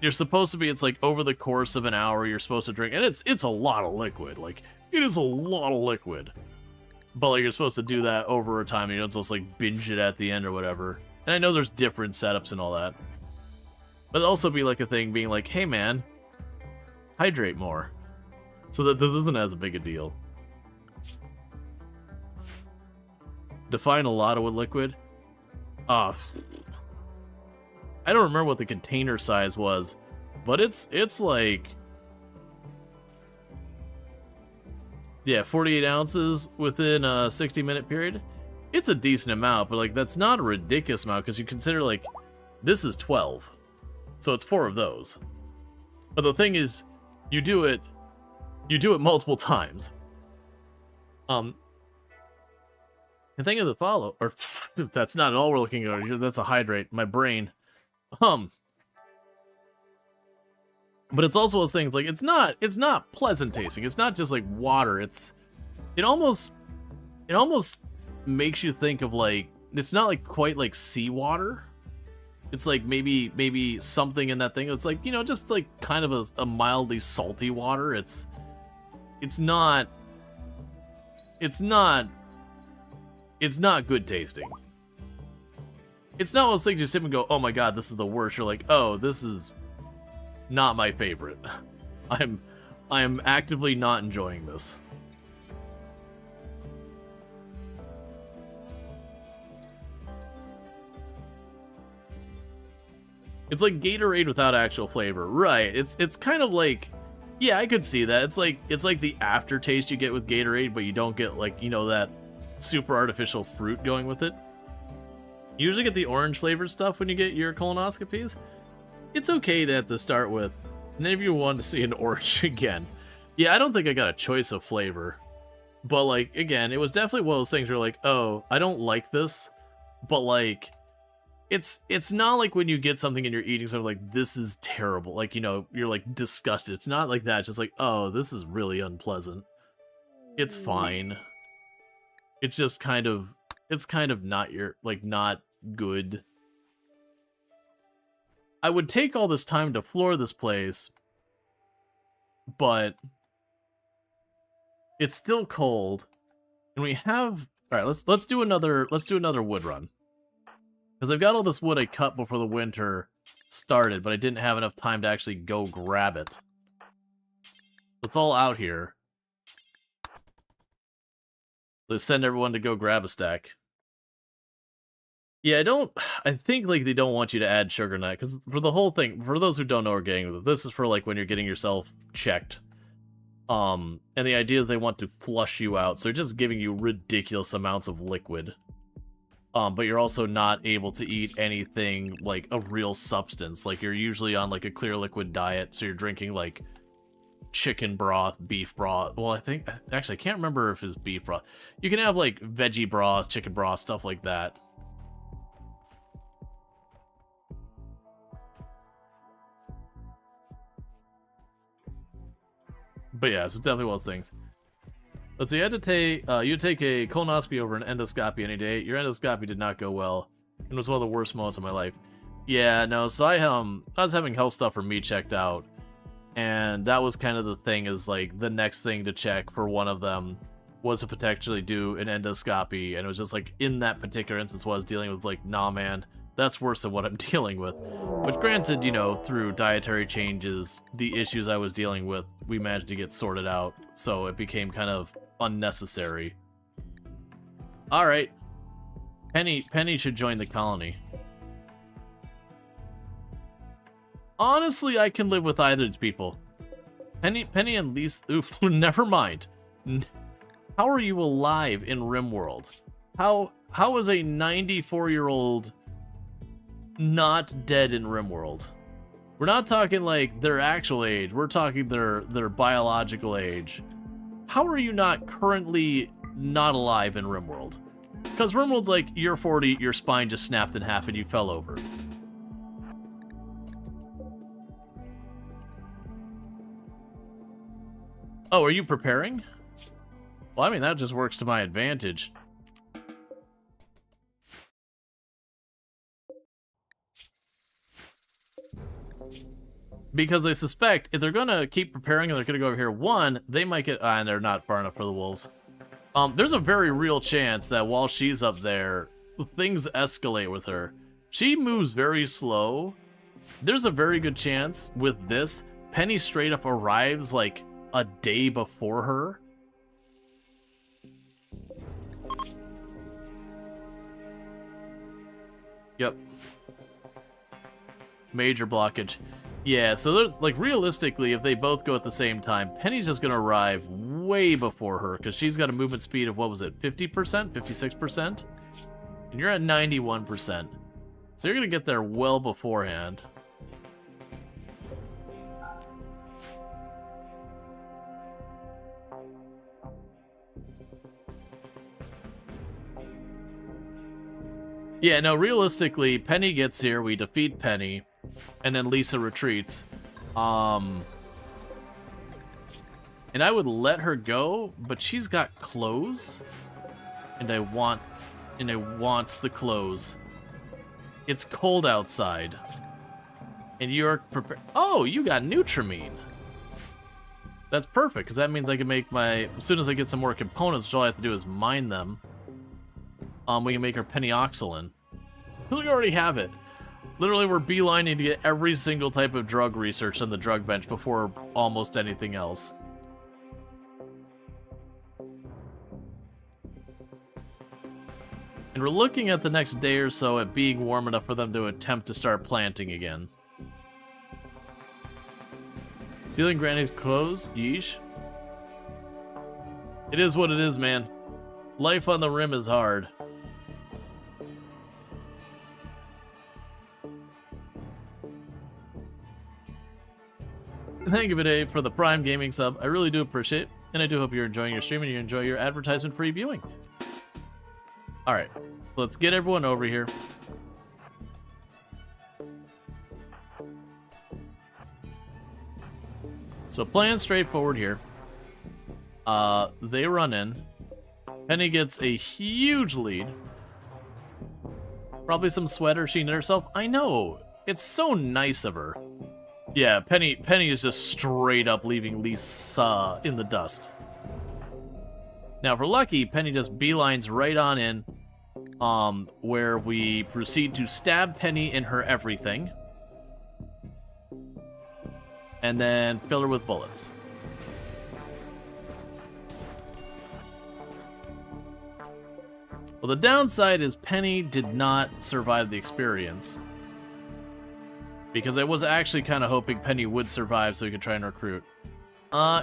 you're supposed to be, it's like over the course of an hour you're supposed to drink, and it's a lot of liquid. Like, it is a lot of liquid. But like you're supposed to do that over a time, you don't just like binge it at the end or whatever. And I know there's different setups and all that. But it'd also be like a thing being like, hey man, hydrate more. So that this isn't as big a deal. Define a lot of liquid. I don't remember what the container size was, but it's like, yeah, 48 ounces within a 60-minute period. It's a decent amount, but like that's not a ridiculous amount because you consider like this is 12, so it's 4 of those. But the thing is, you do it multiple times. The thing of the follow, or that's not at all we're looking at. That's a hydrate. My brain. But it's also those things like it's not pleasant tasting. It's not just like water. It almost makes you think of like, it's not like quite like seawater, It's like maybe something in that thing. It's like, you know, just like kind of a mildly salty water. It's not good tasting. It's not one of those things you sit and go, oh my god, this is the worst. You're like, oh, this is not my favorite. I am actively not enjoying this. It's like Gatorade without actual flavor. Right. It's kind of like, yeah, I could see that. It's like the aftertaste you get with Gatorade, but you don't get, like, you know, that super artificial fruit going with it. You usually get the orange flavored stuff when you get your colonoscopies. It's okay to have to start with. And then if you want to see an orange again. Yeah, I don't think I got a choice of flavor. But, like, again, it was definitely one of those things where, like, oh, I don't like this. But, like, it's not like when you get something and you're eating something like, this is terrible. Like, you know, you're, like, disgusted. It's not like that. It's just like, oh, this is really unpleasant. It's fine. It's just kind of, it's kind of not not good. I would take all this time to floor this place, but it's still cold, and we have, all right, let's do another wood run, because I've got all this wood I cut before the winter started, but I didn't have enough time to actually go grab it. It's all out here. Let's send everyone to go grab a stack. Yeah, I think, like, they don't want you to add sugar nut, because for the whole thing, for those who don't know what we're getting with it, this is for, like, when you're getting yourself checked. And the idea is they want to flush you out, so they're just giving you ridiculous amounts of liquid. But you're also not able to eat anything, like, of real substance. Like, you're usually on, like, a clear liquid diet, so you're drinking, like, chicken broth, beef broth. Well, actually, I can't remember if it's beef broth. You can have, like, veggie broth, chicken broth, stuff like that. But yeah, so definitely one of those things. Let's see, you take a colonoscopy over an endoscopy any day. Your endoscopy did not go well, and it was one of the worst moments of my life. Yeah, no, so I was having health stuff for me checked out, and that was kind of the thing, is like the next thing to check for one of them was to potentially do an endoscopy, and it was just like, in that particular instance, what I was dealing with, like, nah, man, that's worse than what I'm dealing with. Which, granted, you know, through dietary changes, the issues I was dealing with, we managed to get sorted out, so it became kind of unnecessary. Alright. Penny should join the colony. Honestly, I can live with either of these people. Penny and Lisa... Oof, never mind. How are you alive in RimWorld? How is a 94-year-old not dead in RimWorld? We're not talking like their actual age, we're talking their biological age. How are you not currently not alive in RimWorld? Because RimWorld's like, you're 40, your spine just snapped in half and you fell over. Oh, are you preparing? Well, I mean, that just works to my advantage. Because I suspect if they're gonna keep preparing and they're gonna go over here, one, they might get, and they're not far enough for the wolves. There's a very real chance that while she's up there, things escalate with her. She moves very slow. There's a very good chance with this, Penny straight up arrives like a day before her. Yep. Major blockage. Yeah, so there's, like, realistically, if they both go at the same time, Penny's just gonna arrive way before her, because she's got a movement speed of, what was it, 50%? 56%? And you're at 91%. So you're gonna get there well beforehand. Yeah, no, realistically, Penny gets here, we defeat Penny, and then Lisa retreats. And I would let her go, but she's got clothes, and I wants the clothes. It's cold outside. And you're prepared. Oh, you got Nutramine. That's perfect, because that means I can make my... As soon as I get some more components, which all I have to do is mine them, we can make our penioxylin. Because we already have it. Literally, we're beelining to get every single type of drug research on the drug bench before almost anything else. And we're looking at the next day or so at being warm enough for them to attempt to start planting again. Stealing Granny's clothes? Yeesh. It is what it is, man. Life on the Rim is hard. Thank you, Dave, for the Prime Gaming sub. I really do appreciate it, and I do hope you're enjoying your stream and you enjoy your advertisement-free viewing. Alright, so let's get everyone over here. So plan straightforward here. They run in. Penny gets a huge lead. Probably some sweater she knit herself. I know. It's so nice of her. Yeah, Penny is just straight up leaving Lisa in the dust. Now, if we're lucky, Penny just beelines right on in, where we proceed to stab Penny in her everything. And then fill her with bullets. Well, the downside is Penny did not survive the experience. Because I was actually kind of hoping Penny would survive so we could try and recruit.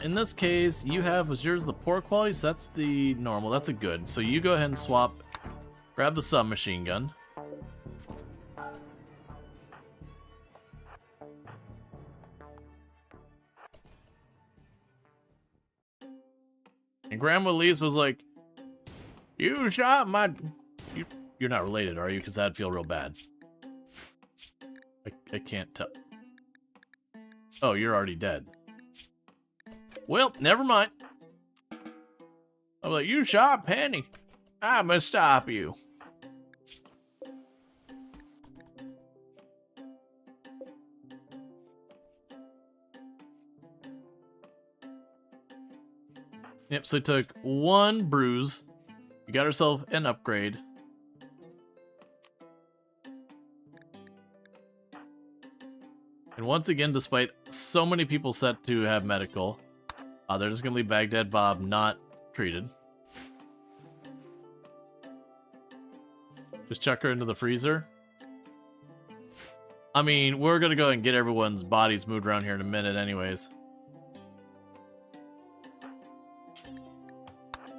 In this case, was yours the poor quality? So that's the normal. That's a good. So you go ahead and swap. Grab the submachine gun. And Grandma Lise was like, "You shot my..." You're not related, are you? Because that'd feel real bad. I can't tell. Oh, you're already dead. Well, never mind. I'm like, "You shot Penny. I'm gonna stop you." Yep, so took one bruise. You got herself an upgrade. And once again, despite so many people set to have medical, they're just gonna leave Baghdad Bob not treated. Just chuck her into the freezer. I mean, we're gonna go and get everyone's bodies moved around here in a minute anyways.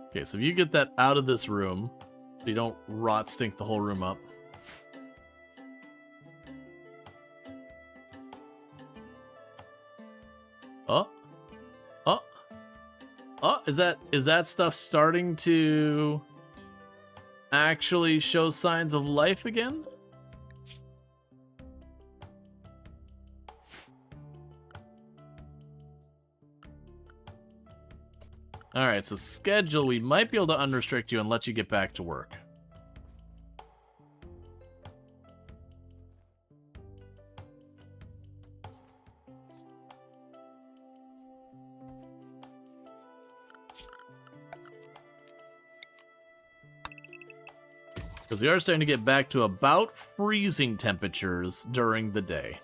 Okay, so if you get that out of this room, so you don't rot stink the whole room up. Is that stuff starting to actually show signs of life again? Alright, so schedule, we might be able to unrestrict you and let you get back to work. Because we are starting to get back to about freezing temperatures during the day.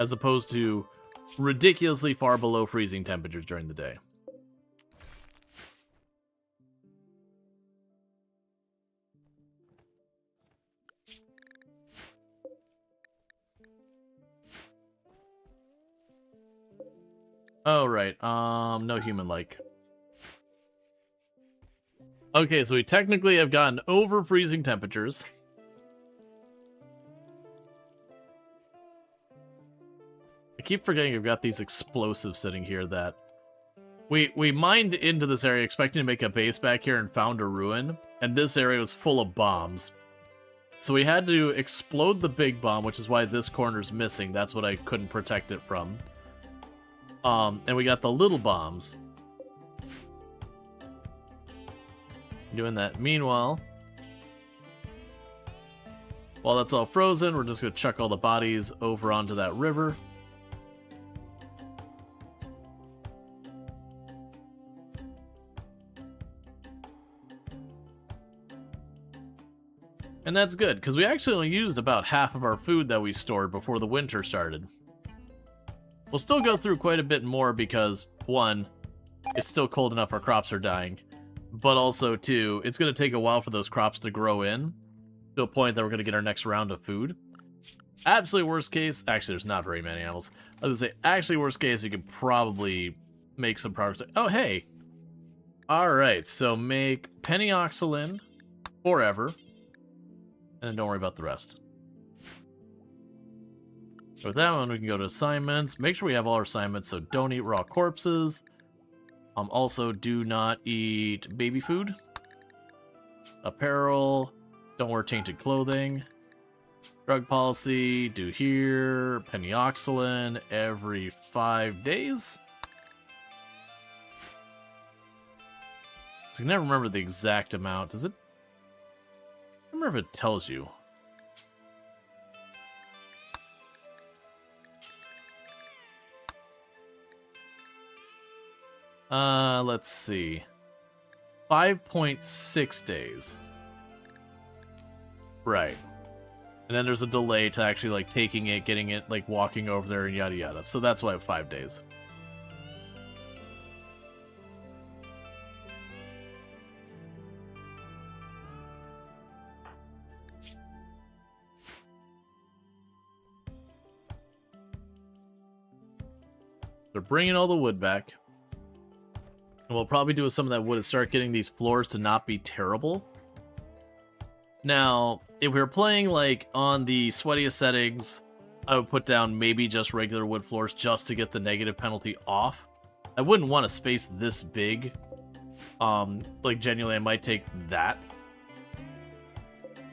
As opposed to ridiculously far below freezing temperatures during the day. Oh, right. No human-like. Okay, so we technically have gotten over freezing temperatures. I keep forgetting I've got these explosives sitting here that... We mined into this area expecting to make a base back here and found a ruin, and this area was full of bombs. So we had to explode the big bomb, which is why this corner's missing. That's what I couldn't protect it from. And we got the little bombs. Doing that. Meanwhile, while that's all frozen, we're just going to chuck all the bodies over onto that river. And that's good, because we actually only used about half of our food that we stored before the winter started. We'll still go through quite a bit more because, one, it's still cold enough our crops are dying. But also, two, it's going to take a while for those crops to grow in to a point that we're going to get our next round of food. Absolutely worst case, actually there's not very many animals. I was going to say, actually worst case, you could probably make some progress. Oh, hey. Alright, so make penny-oxalin forever. And then don't worry about the rest. So with that one, we can go to assignments. Make sure we have all our assignments, so don't eat raw corpses. Also, do not eat baby food. Apparel. Don't wear tainted clothing. Drug policy. Do here. Penny-oxalin every 5 days. So I can never remember the exact amount. Does it? I don't remember if it tells you. Let's see. 5.6 days. Right. And then there's a delay to actually, like, taking it, getting it, like, walking over there, and yada yada. So that's why I have 5 days. They're bringing all the wood back. And we'll probably do some of that wood and start getting these floors to not be terrible. Now, if we were playing, like, on the sweatiest settings, I would put down maybe just regular wood floors just to get the negative penalty off. I wouldn't want a space this big. Like, genuinely, I might take that.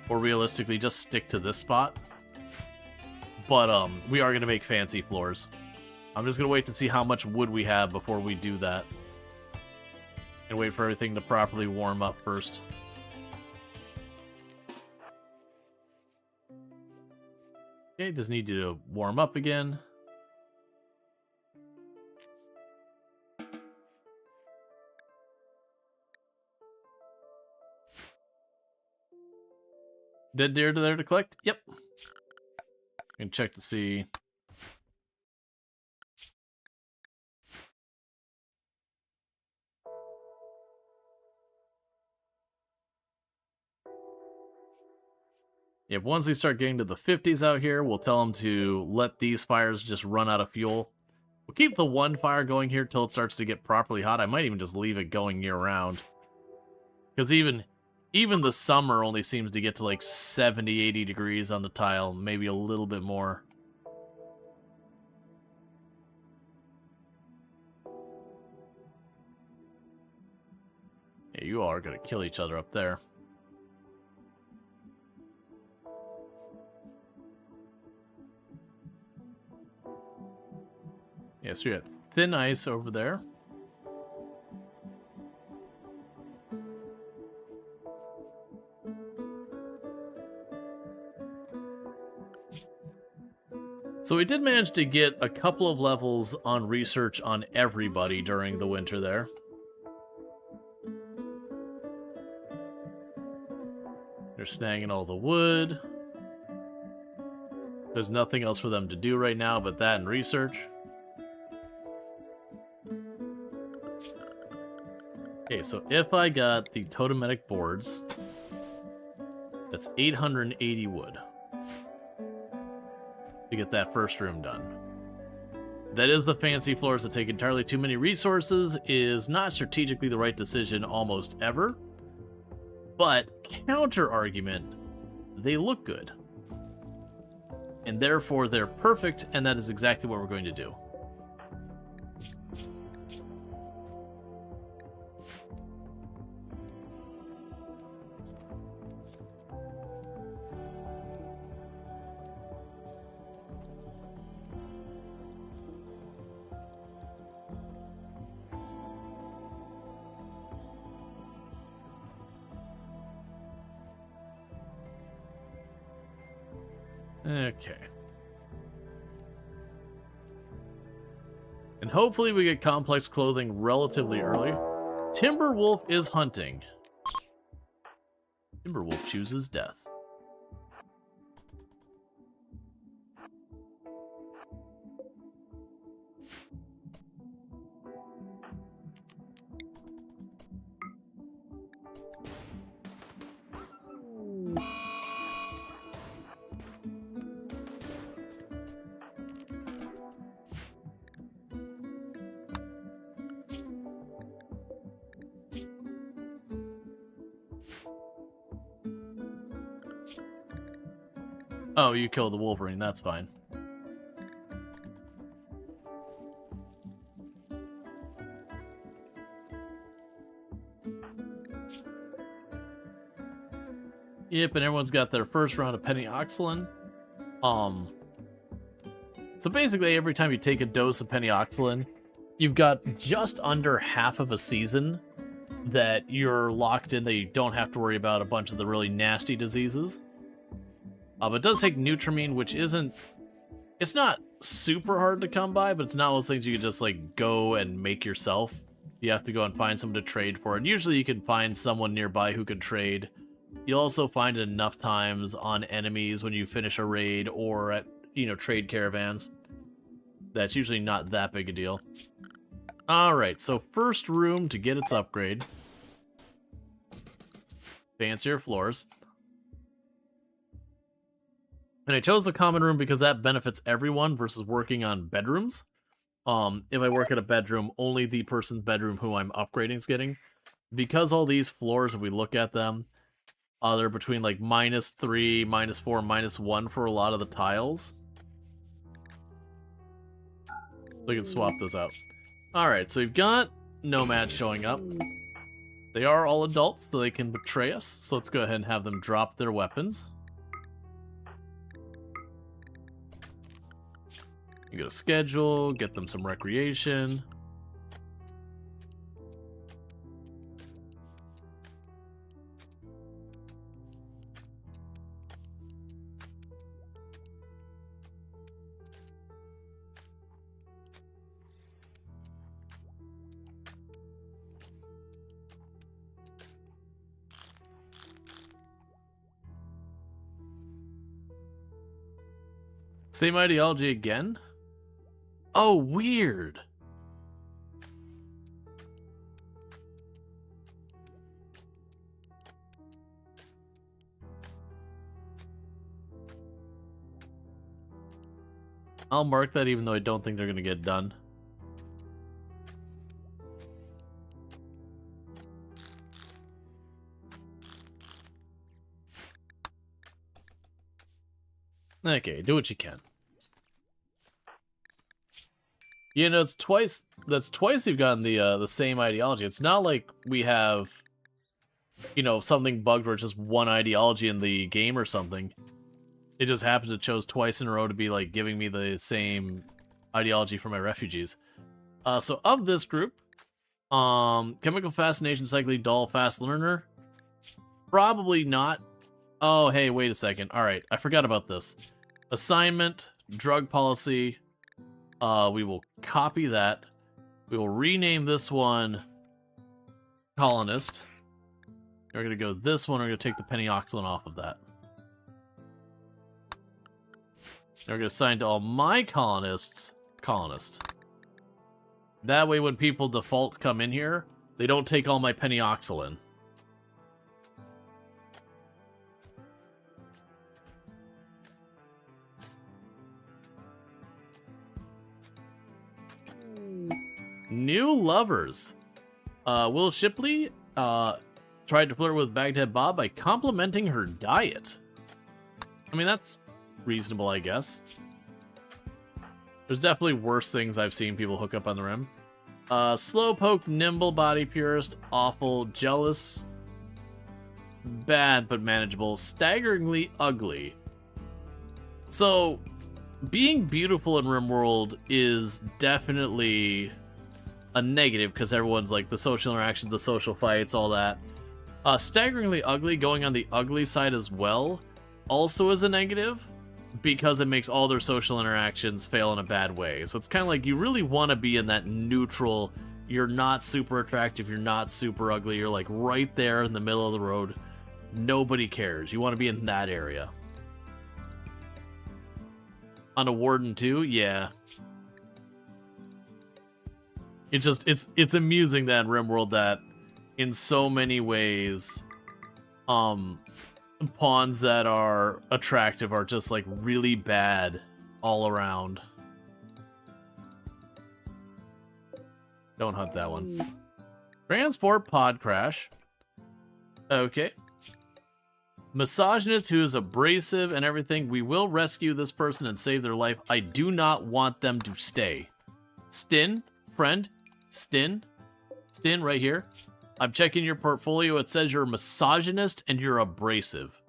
Or realistically, just stick to this spot. But, we are going to make fancy floors. I'm just going to wait to see how much wood we have before we do that. And wait for everything to properly warm up first. Okay, just need you to warm up again. Dead deer there to collect? Yep. And check to see. Yeah, once we start getting to the 50s out here, we'll tell them to let these fires just run out of fuel. We'll keep the one fire going here till it starts to get properly hot. I might even just leave it going year-round. Because even the summer only seems to get to like 70, 80 degrees on the tile, maybe a little bit more. Yeah, you all are going to kill each other up there. Yeah, so you got thin ice over there. So we did manage to get a couple of levels on research on everybody during the winter there. They're snagging all the wood. There's nothing else for them to do right now but that and research. Okay, so if I got the totemetic boards, that's 880 wood to get that first room done. That is the fancy floors that take entirely too many resources, is not strategically the right decision almost ever, but counter argument, they look good. And therefore they're perfect, and that is exactly what we're going to do. Okay. And hopefully we get complex clothing relatively early. Timberwolf is hunting. Timberwolf chooses death. Oh, you killed the Wolverine, that's fine. Yep, and everyone's got their first round of penioxylin. So basically every time you take a dose of penioxylin, you've got just under half of a season that you're locked in, that you don't have to worry about a bunch of the really nasty diseases. But it does take Nutramine, which isn't... It's not super hard to come by, but it's not those things you can just, like, go and make yourself. You have to go and find someone to trade for. And usually you can find someone nearby who can trade. You'll also find it enough times on enemies when you finish a raid or at, you know, trade caravans. That's usually not that big a deal. Alright, so first room to get its upgrade. Fancier floors. And I chose the common room because that benefits everyone versus working on bedrooms. If I work at a bedroom, only the person's bedroom who I'm upgrading is getting. Because all these floors, if we look at them, they're between like -3, -4, -1 for a lot of the tiles. So we can swap those out. Alright, so we've got nomads showing up. They are all adults, so they can betray us. So let's go ahead and have them drop their weapons. You go to schedule, get them some recreation. Same ideology again? Oh, weird. I'll mark that even though I don't think they're going to get done. Okay, do what you can. You know, it's twice. That's twice you've gotten the same ideology. It's not like we have, you know, something bugged where it's just one ideology in the game or something. It just happens to chose twice in a row to be like giving me the same ideology for my refugees. So of this group, chemical fascination, cycling, dull, fast learner, probably not. Oh, hey, wait a second. All right, I forgot about this. Assignment, drug policy. We will copy that. We will rename this one Colonist. We're going to go this one. We're going to take the penioxylin off of that. We're going to assign to all my colonists, Colonist. That way when people default come in here, they don't take all my penioxylin. New lovers. Will Shipley tried to flirt with Baghdad Bob by complimenting her diet. I mean, that's reasonable, I guess. There's definitely worse things I've seen people hook up on the rim. Slowpoke, nimble, body purist, awful, jealous, bad but manageable, staggeringly ugly. So, being beautiful in RimWorld is definitely a negative because everyone's like the social interactions, the social fights, all that. Staggeringly ugly, going on the ugly side as well, also is a negative. because it makes all their social interactions fail in a bad way. So it's kind of like you really want to be in that neutral, you're not super attractive, you're not super ugly, you're like right there in the middle of the road. Nobody cares. You want to be in that area. On a Warden too? Yeah. It's amusing that in RimWorld that in so many ways, pawns that are attractive are just like really bad all around. Don't hunt that one. Transport pod crash. Okay. Misogynist who is abrasive and everything. We will rescue this person and save their life. I do not want them to stay. Stin, friend. Stin right here. I'm checking your portfolio. It says you're a misogynist and you're abrasive.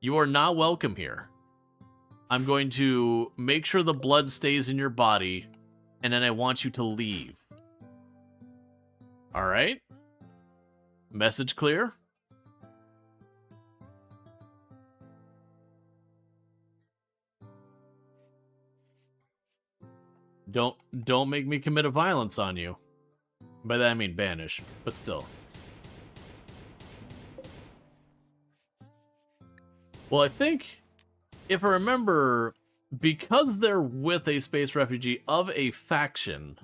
You are not welcome here. I'm going to make sure the blood stays in your body, and then I want you to leave. Alright? Message clear? Don't make me commit a violence on you. By that I mean banish, but still. Well, I think, if I remember, because they're with a space refugee of a faction,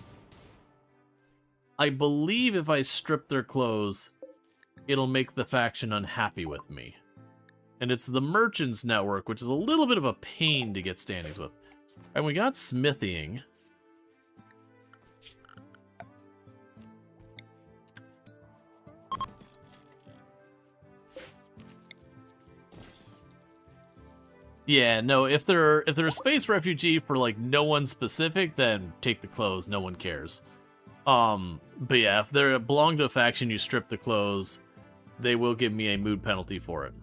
I believe if I strip their clothes, it'll make the faction unhappy with me. And it's the Merchants Network, which is a little bit of a pain to get standings with. And we got smithing. Yeah, no, if they're a space refugee for like no one specific, then take the clothes, no one cares. But yeah, if they belong to a faction, you strip the clothes, they will give me a mood penalty for it.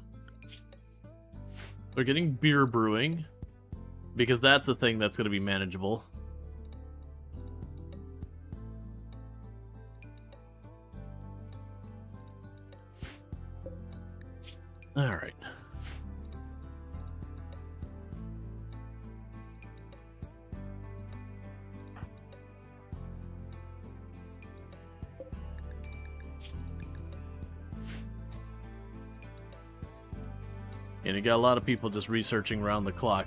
We're getting beer brewing, because that's the thing that's going to be manageable. Alright. And you got a lot of people just researching around the clock.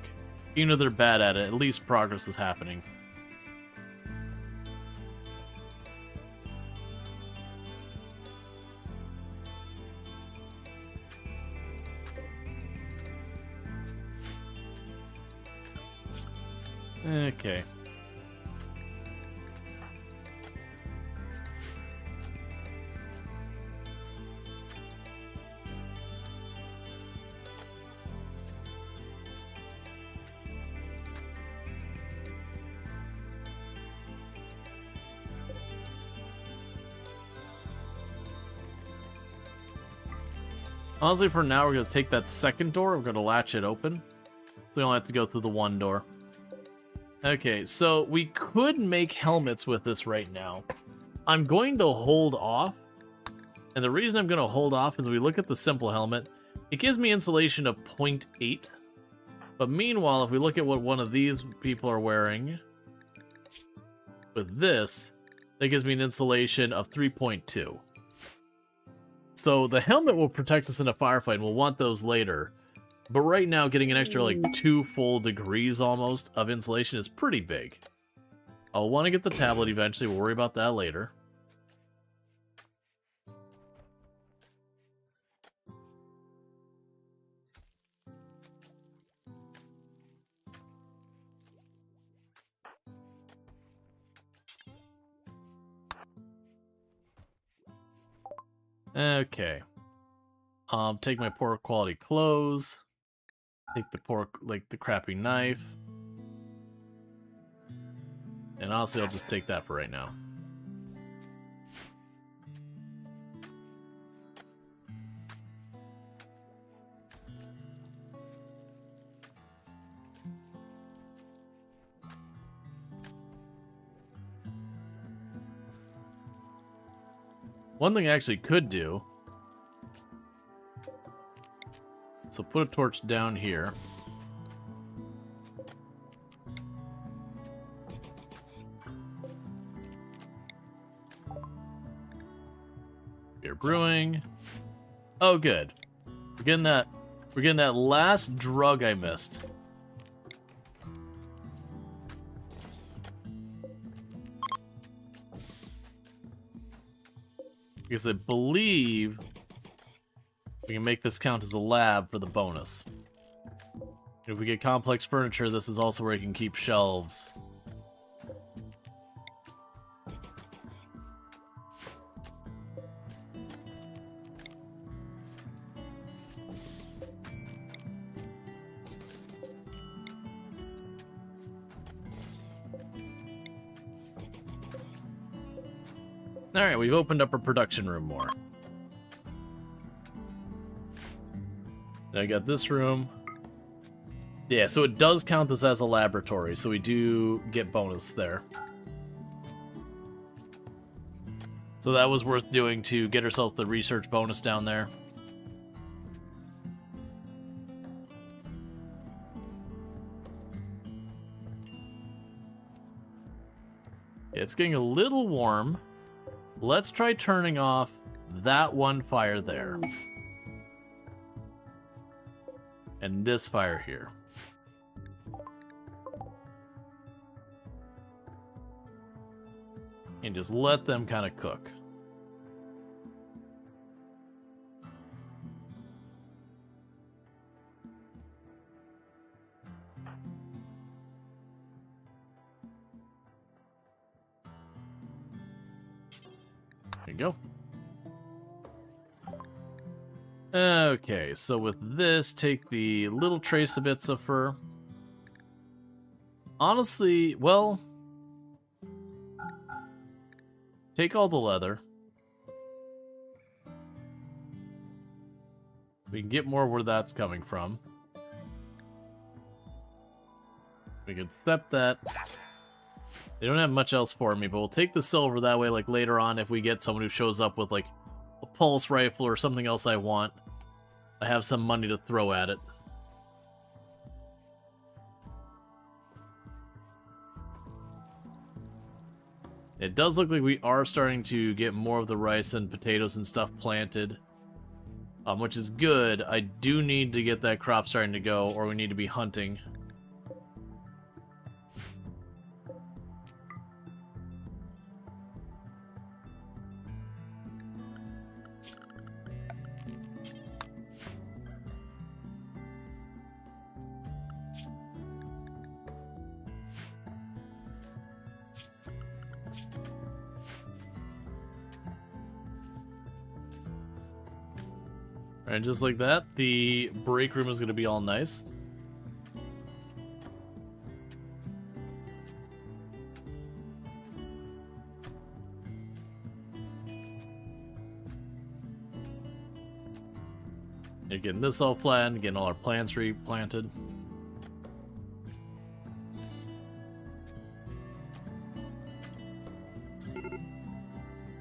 Even though they're bad at it, at least progress is happening. Okay. Honestly, for now, we're going to take that second door. We're going to latch it open. So we only have to go through the one door. Okay, so we could make helmets with this right now. I'm going to hold off. And the reason I'm going to hold off is we look at the simple helmet. It gives me insulation of 0.8. But meanwhile, if we look at what one of these people are wearing with this, that gives me an insulation of 3.2. So the helmet will protect us in a firefight, and we'll want those later. But right now, getting an extra, like, 2 full degrees almost of insulation is pretty big. I'll want to get the tablet eventually. We'll worry about that later. Okay. Take my poor quality clothes. Take the poor, like, the crappy knife. And honestly, I'll just take that for right now. One thing I actually could do, so put a torch down here. here? Brewing. Oh, good. We're getting that last drug I missed. Because I believe we can make this count as a lab for the bonus. If we get complex furniture, this is also where you can keep shelves. Alright, we've opened up our production room more. Now I got this room. Yeah, so it does count this as a laboratory, so we do get bonus there. So that was worth doing to get ourselves the research bonus down there. It's getting a little warm. Let's try turning off that one fire there. And this fire here. And just let them kind of cook. There you go. Okay, so with this, take the little trace of bits of fur. Honestly, well, take all the leather. We can get more where that's coming from. We can accept that. They don't have much else for me, but we'll take the silver that way, like later on, if we get someone who shows up with like a pulse rifle or something else I want, I have some money to throw at it. It does look like we are starting to get more of the rice and potatoes and stuff planted, which is good. I do need to get that crop starting to go, or we need to be hunting. And just like that, the break room is going to be all nice. You're getting this all planned, getting all our plants replanted.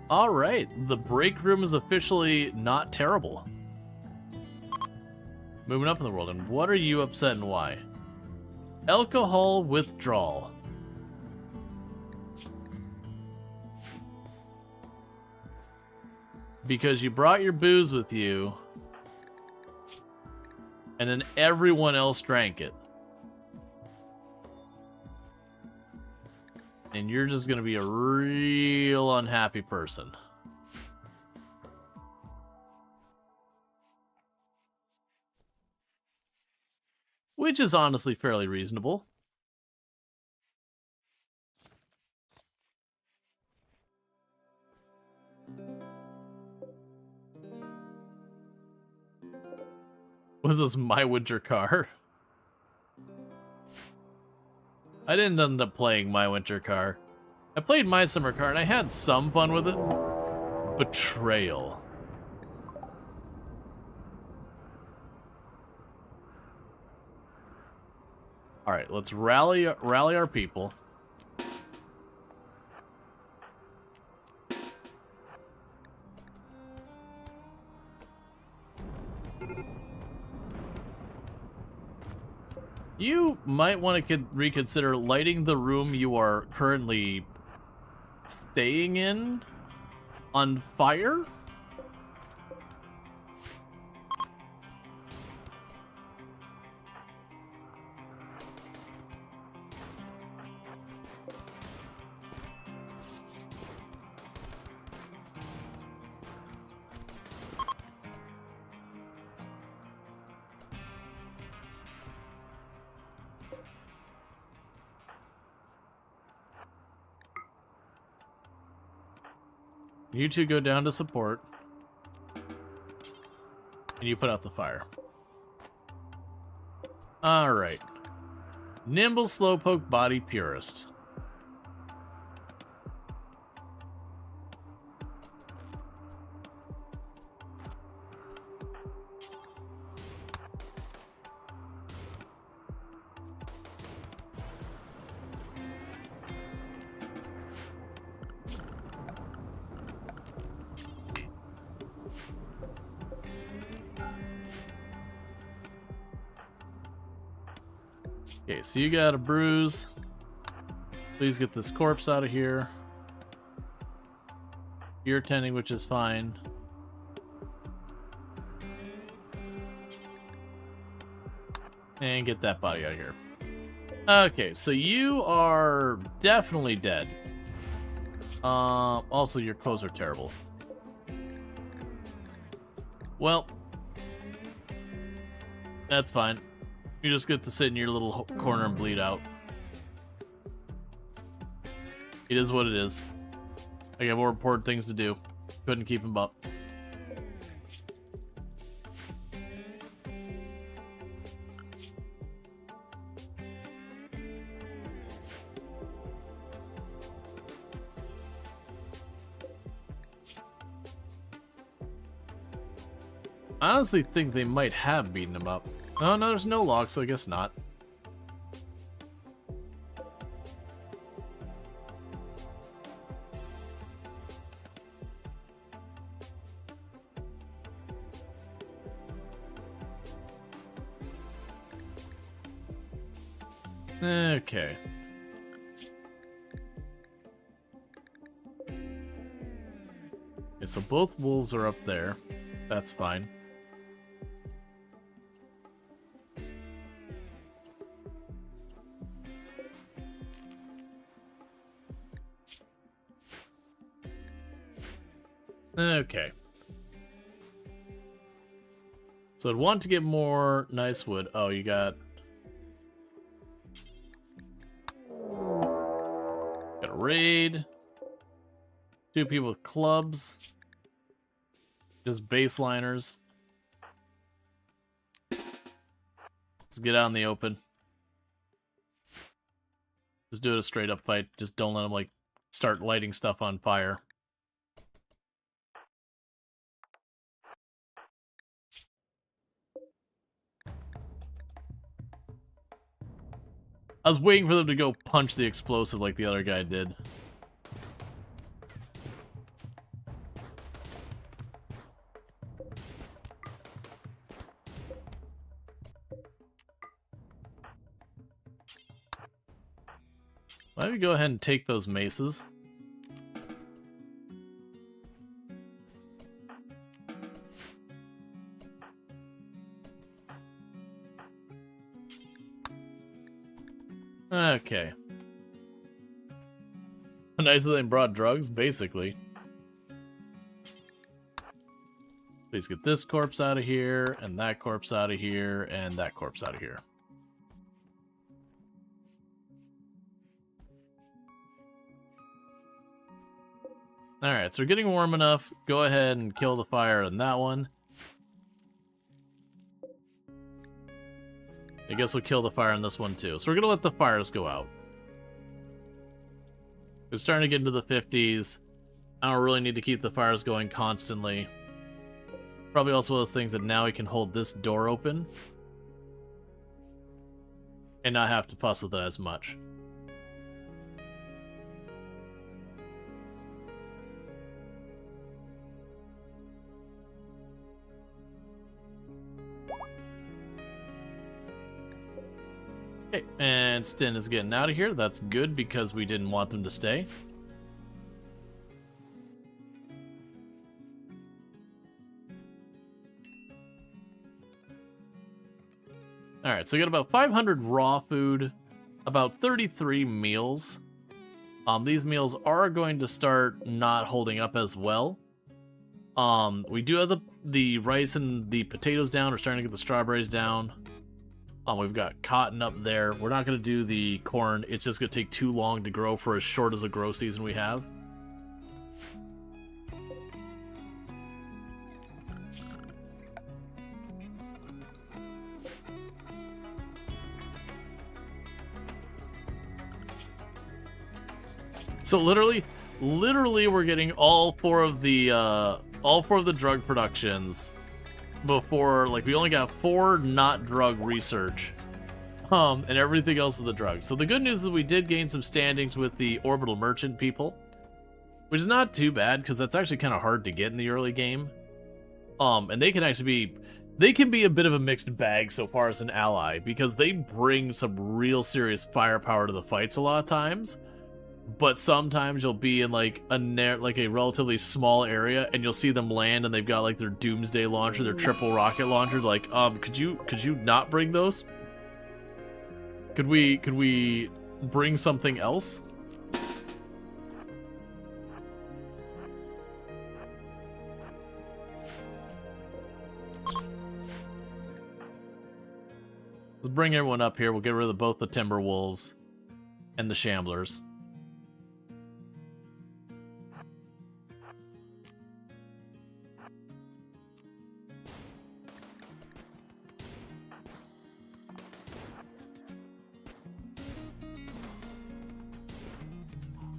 Alright, the break room is officially not terrible. Moving up in the world, and what are you upset and why? Alcohol withdrawal. Because you brought your booze with you, and then everyone else drank it. And you're just gonna be a real unhappy person. Which is honestly fairly reasonable. Was this my winter car? I didn't end up playing my winter car. I played my summer car and I had some fun with it. Betrayal. All right, let's rally our people. You might want to reconsider lighting the room you are currently staying in on fire. You two go down to support. And you put out the fire. Alright. Nimble Slowpoke Body Purist. Okay, so you got a bruise. Please get this corpse out of here. You're attending, which is fine. And get that body out of here. Okay, so you are definitely dead. Also, your clothes are terrible. Well, that's fine. You just get to sit in your little corner and bleed out. It is what it is. I got more important things to do. Couldn't keep him up. I honestly think they might have beaten him up. Oh, no, there's no log, so I guess not. Okay. Okay, so both wolves are up there. That's fine. Okay. So I'd want to get more nice wood. Oh, you got... Got a raid. 2 people with clubs. Just baseliners. Let's get out in the open. Just do it a straight up fight. Just don't let them, like, start lighting stuff on fire. I was waiting for them to go punch the explosive like the other guy did. Why don't we go ahead and take those maces? Okay. Nice that they brought drugs, basically. Please get this corpse out of here, and that corpse out of here, and that corpse out of here. Alright, so we're getting warm enough. Go ahead and kill the fire on that one. I guess we'll kill the fire on this one too. So we're going to let the fires go out. We're starting to get into the 50s. I don't really need to keep the fires going constantly. Probably also one of those things that now we can hold this door open and not have to fuss with it as much. Okay, and Stin is getting out of here. That's good because we didn't want them to stay. Alright, so we got about 500 raw food, about 33 meals. These meals are going to start not holding up as well. We do have the rice and the potatoes down. We're starting to get the strawberries down. We've got cotton up there. We're not going to do the corn. It's just going to take too long to grow for as short as a grow season we have. So literally, we're getting all four of the drug productions before, like, we only got 4 not drug research, and everything else is the drugs. So the good news is we did gain some standings with the orbital merchant people, which is not too bad because that's actually kind of hard to get in the early game. And they can actually be a bit of a mixed bag so far as an ally because they bring some real serious firepower to the fights a lot of times. But sometimes you'll be in like a relatively small area and you'll see them land and they've got like their doomsday launcher, their triple rocket launcher. Like, could you not bring those? Could we bring something else? Let's bring everyone up here. We'll get rid of both the Timberwolves and the Shamblers.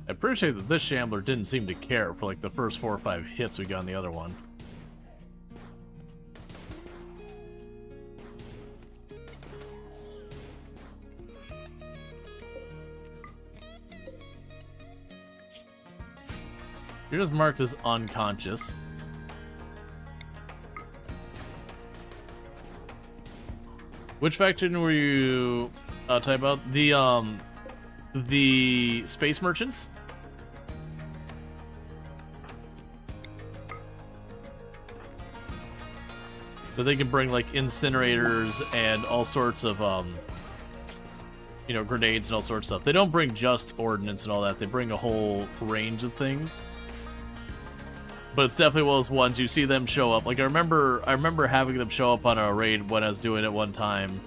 I appreciate that this Shambler didn't seem to care for like the first 4 or 5 hits we got on the other one. You're just marked as unconscious. Which faction were you talking about? The space merchants? That they can bring like incinerators and all sorts of you know, grenades and all sorts of stuff. They don't bring just ordnance and all that. They bring a whole range of things. But it's definitely one of those ones you see them show up. Like I remember having them show up on a raid when I was doing it one time.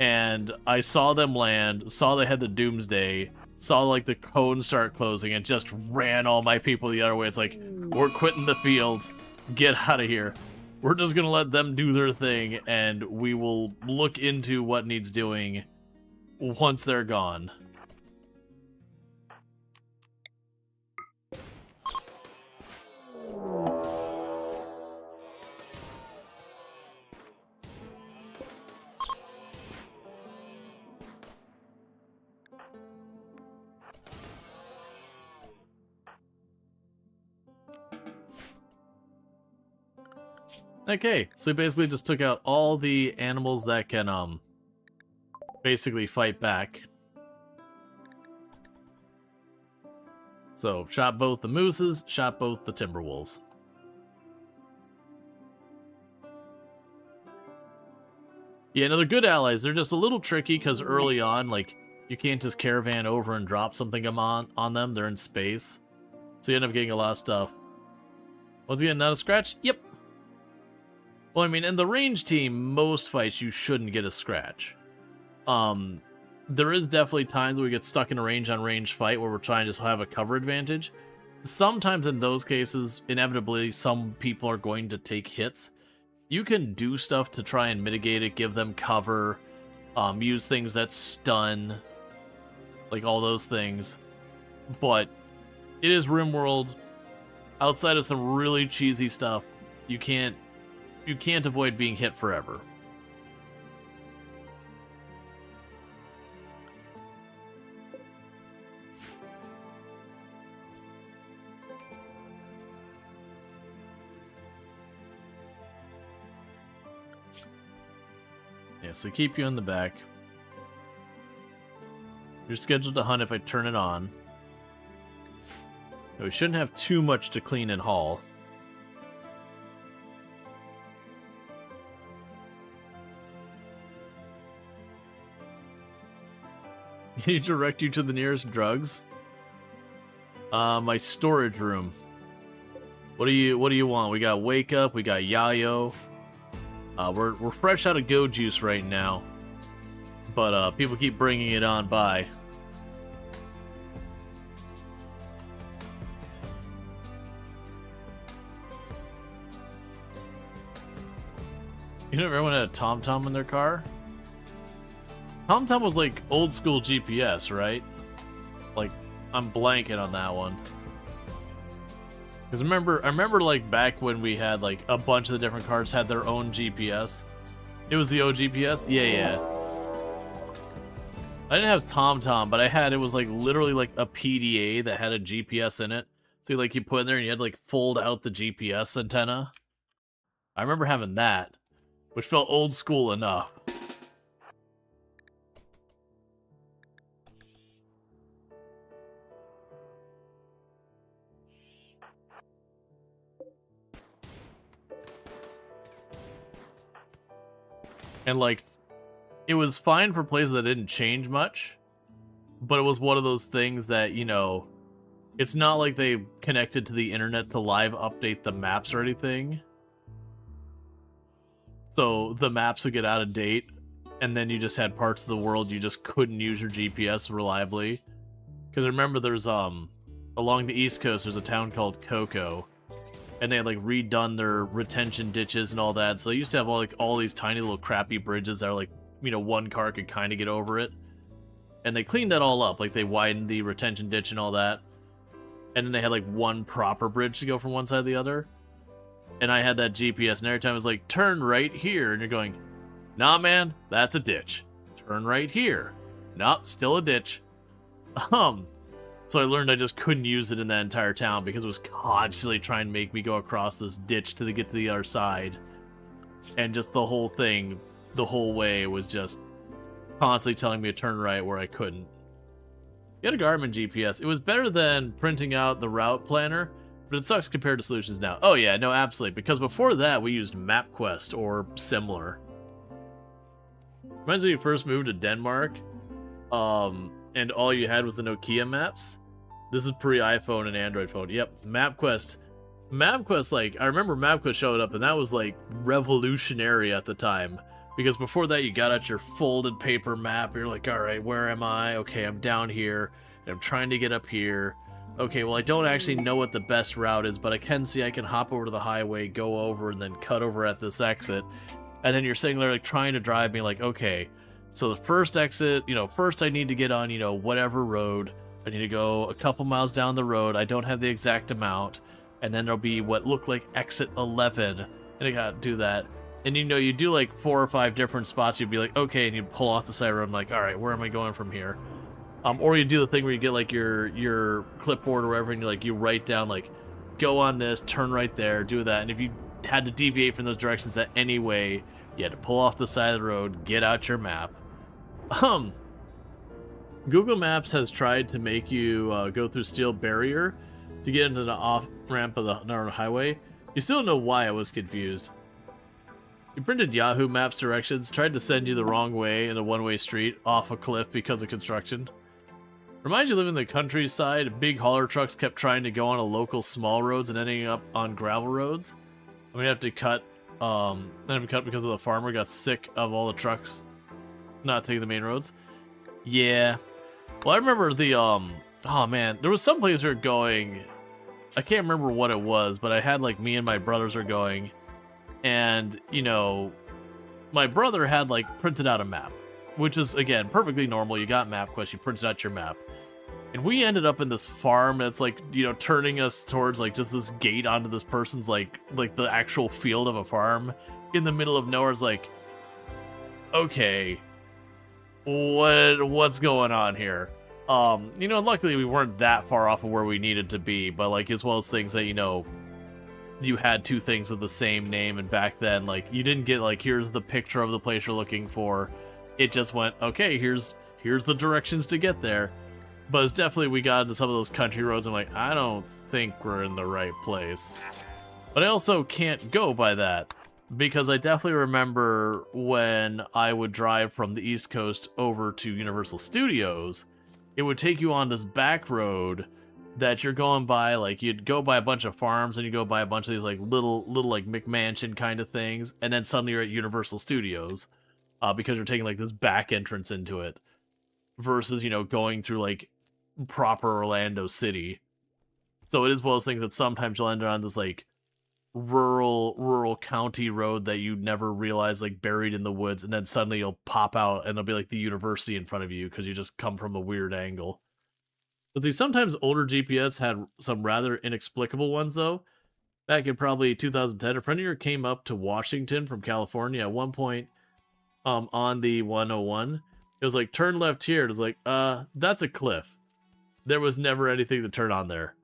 And I saw them land, saw they had the doomsday, saw like the cone start closing, and just ran all my people the other way. It's like, we're quitting the fields. Get out of here. We're just gonna let them do their thing, and we will look into what needs doing once they're gone. Okay, so we basically just took out all the animals that can, basically fight back. So, shot both the mooses, shot both the Timberwolves. Yeah, no, they're good allies. They're just a little tricky because early on, like, you can't just caravan over and drop something on them. They're in space. So you end up getting a lot of stuff. Once again, not a scratch? Yep. Well, I mean, in the range team, most fights you shouldn't get a scratch. There is definitely times where we get stuck in a range-on-range fight where we're trying to just have a cover advantage. Sometimes in those cases, inevitably, some people are going to take hits. You can do stuff to try and mitigate it, give them cover, use things that stun, like all those things. But it is RimWorld. Outside of some really cheesy stuff, you can't avoid being hit forever. Yeah, so we keep you in the back. You're scheduled to hunt if I turn it on. We shouldn't have too much to clean and haul. Can you direct you to the nearest drugs? My storage room. What do you want? We got Wake Up, we got Yayo. We're fresh out of Go Juice right now, but people keep bringing it on by. You know, everyone had a TomTom in their car? TomTom was like old school GPS, right? Like I'm blanking on that one. Because I remember like back when we had like a bunch of the different cars had their own GPS. It was the OGPS? Yeah. I didn't have TomTom, but it was like literally like a PDA that had a GPS in it. So like you put in there and you had to like fold out the GPS antenna. I remember having that, which felt old school enough. And like, it was fine for places that didn't change much, but it was one of those things that, you know, it's not like they connected to the internet to live update the maps or anything. So the maps would get out of date, and then you just had parts of the world you just couldn't use your GPS reliably. Because I remember there's, along the East Coast, there's a town called Cocoa, and they had like redone their retention ditches and all that. So they used to have all these tiny little crappy bridges that are like, you know, one car could kind of get over it. And they cleaned that all up. Like they widened the retention ditch and all that. And then they had like one proper bridge to go from one side to the other. And I had that GPS, and every time it was like, turn right here. And you're going, nah, man, that's a ditch. Turn right here. Nope, still a ditch. So I learned I just couldn't use it in that entire town because it was constantly trying to make me go across this ditch to get to the other side. And just the whole thing, the whole way, was just constantly telling me to turn right where I couldn't. You had a Garmin GPS. It was better than printing out the route planner, but it sucks compared to solutions now. Oh yeah, no, absolutely. Because before that, we used MapQuest or similar. Reminds me when you first moved to Denmark, and all you had was the Nokia maps. This is pre-iPhone and Android phone. Yep, MapQuest. MapQuest, like, I remember MapQuest showed up, and that was, like, revolutionary at the time. Because before that, you got out your folded paper map, you're like, alright, where am I? Okay, I'm down here, and I'm trying to get up here. Okay, well, I don't actually know what the best route is, but I can see I can hop over to the highway, go over, and then cut over at this exit. And then you're sitting there, like, trying to drive, being like, okay, so the first exit, you know, first I need to get on, you know, whatever road. I need to go a couple miles down the road. I don't have the exact amount. And then there'll be what looked like exit 11. And I gotta do that. And you know, you do like 4 or 5 different spots. You'd be like, okay, and you pull off the side road. I'm like, all right, where am I going from here? Or you do the thing where you get like your clipboard or whatever, and you write down like, go on this, turn right there, do that. And if you had to deviate from those directions in any way, you had to pull off the side of the road, get out your map. Google Maps has tried to make you go through steel barrier to get into the off-ramp of the narrow highway. You still don't know why I was confused. You printed Yahoo Maps directions, tried to send you the wrong way in a one-way street off a cliff because of construction. Reminds you of living in the countryside, big hauler trucks kept trying to go on a local small roads and ending up on gravel roads. I'm gonna have to cut, because of the farmer got sick of all the trucks not taking the main roads. Yeah. Well, I remember the, oh man, there was some place we were going, I can't remember what it was, but I had, like, me and my brothers are going, and, you know, my brother had, like, printed out a map, which is, again, perfectly normal. You got MapQuest, you printed out your map. And we ended up in this farm that's, like, you know, turning us towards, like, just this gate onto this person's, like the actual field of a farm in the middle of nowhere. It's like, okay, what's going on here? You know, luckily we weren't that far off of where we needed to be, but, like, as well as things that, you know, you had 2 things with the same name, and back then, like, you didn't get, like, here's the picture of the place you're looking for. It just went, okay, here's the directions to get there. But it's definitely, we got into some of those country roads, and I'm like, I don't think we're in the right place. But I also can't go by that, because I definitely remember when I would drive from the East Coast over to Universal Studios, it would take you on this back road that you're going by, like, you'd go by a bunch of farms, and you go by a bunch of these, like, little like, McMansion kind of things, and then suddenly you're at Universal Studios, because you're taking, like, this back entrance into it, versus, you know, going through, like, proper Orlando City. So it is one of those things that sometimes you'll end on this, like, rural county road that you never realize, like, buried in the woods, and then suddenly you'll pop out and it'll be like the university in front of you because you just come from a weird angle. Let's see, sometimes older GPS had some rather inexplicable ones, though. Back in probably 2010, a friend of yours came up to Washington from California at one point on the 101. It was like, turn left here. It was like, that's a cliff. There was never anything to turn on there.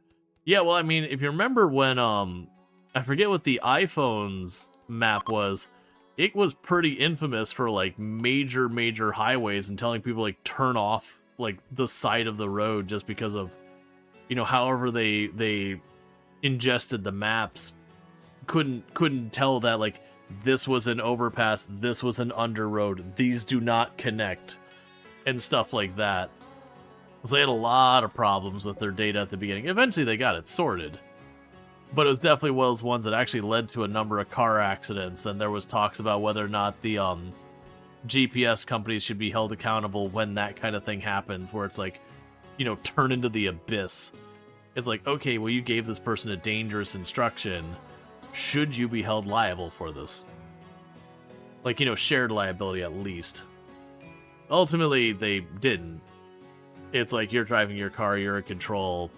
Yeah, well, I mean, if you remember when, I forget what the iPhone's map was, it was pretty infamous for, like, major highways and telling people, like, turn off, like, the side of the road just because of, you know, however they ingested the maps, couldn't tell that, like, this was an overpass, this was an underroad, these do not connect, and stuff like that. So they had a lot of problems with their data at the beginning. Eventually they got it sorted. But it was definitely one of those ones that actually led to a number of car accidents, and there was talks about whether or not the GPS companies should be held accountable when that kind of thing happens, where it's like, you know, turn into the abyss. It's like, okay, well, you gave this person a dangerous instruction. Should you be held liable for this? Like, you know, shared liability at least. Ultimately, they didn't. It's like you're driving your car, you're in control,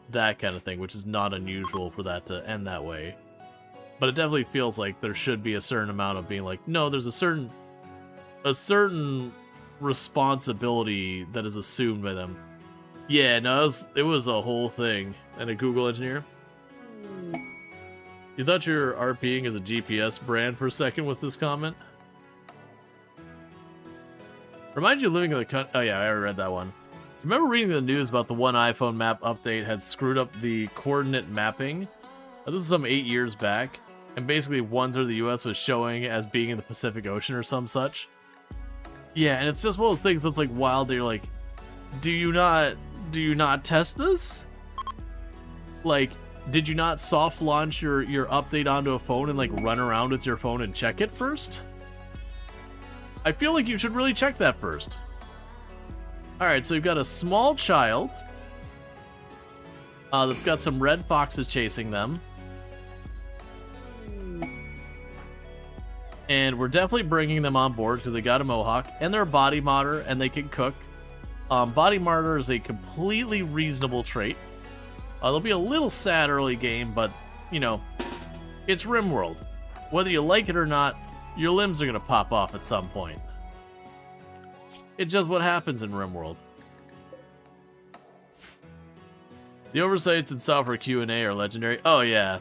that kind of thing, which is not unusual for that to end that way. But it definitely feels like there should be a certain amount of being like, no, there's a certain responsibility that is assumed by them. Yeah, no, it was a whole thing. And a Google engineer. You thought you were RPing as a GPS brand for a second with this comment? Remind you of living in the country. Oh yeah, I already read that one. Remember reading the news about the one iPhone map update had screwed up the coordinate mapping? This is some 8 years back, and basically 1/3 of the US was showing as being in the Pacific Ocean or some such. Yeah, and it's just one of those things that's like wild that you're like, do you not test this? Like, did you not soft launch your update onto a phone and like run around with your phone and check it first? I feel like you should really check that first. Alright, so you've got a small child that's got some red foxes chasing them. And we're definitely bringing them on board because they got a mohawk and they're a body modder and they can cook. Body modder is a completely reasonable trait. They'll be a little sad early game, but, you know, it's RimWorld. Whether you like it or not, your limbs are going to pop off at some point. It's just what happens in RimWorld. The oversights in software Q&A are legendary. Oh, yeah.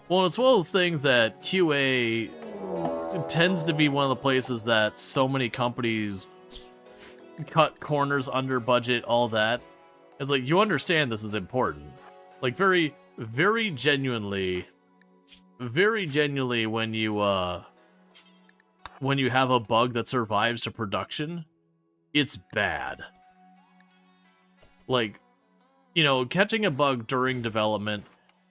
Well, it's one of those things that QA tends to be one of the places that so many companies cut corners, under budget, all that. It's like, you understand this is important. Like, very genuinely when you have a bug that survives to production, it's bad. Like, you know, catching a bug during development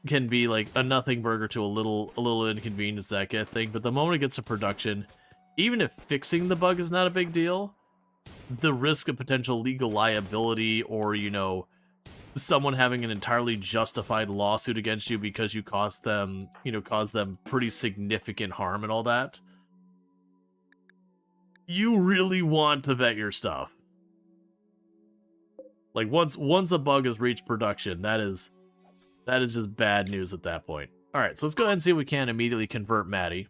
can be like a nothing burger to a little inconvenience, that kind of thing. But the moment it gets to production, even if fixing the bug is not a big deal, the risk of potential legal liability or, you know, someone having an entirely justified lawsuit against you because you caused them pretty significant harm and all that. You really want to vet your stuff. Like, once a bug has reached production, that is just bad news at that point. Alright, so let's go ahead and see if we can immediately convert Maddie.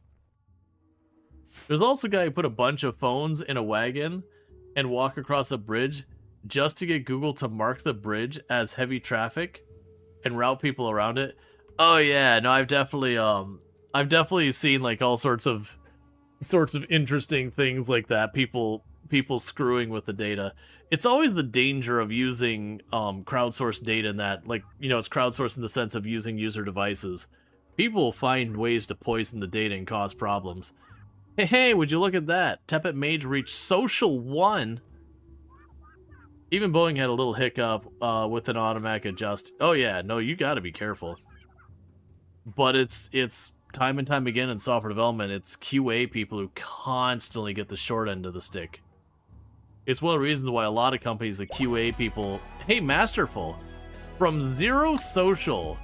There's also a guy who put a bunch of phones in a wagon and walk across a bridge just to get Google to mark the bridge as heavy traffic and route people around it. Oh yeah, no, I've definitely seen like all sorts of interesting things like that. People screwing with the data. It's always the danger of using crowdsourced data in that, like, you know, it's crowdsourced in the sense of using user devices. People will find ways to poison the data and cause problems. Hey, would you look at that? Tepet Mage reached Social 1. Even Boeing had a little hiccup with an automatic adjust. Oh yeah, no, you gotta be careful. But it's time and time again in software development, it's QA people who constantly get the short end of the stick. It's one of the reasons why a lot of companies, the QA people, hey, Masterful, from 0 social,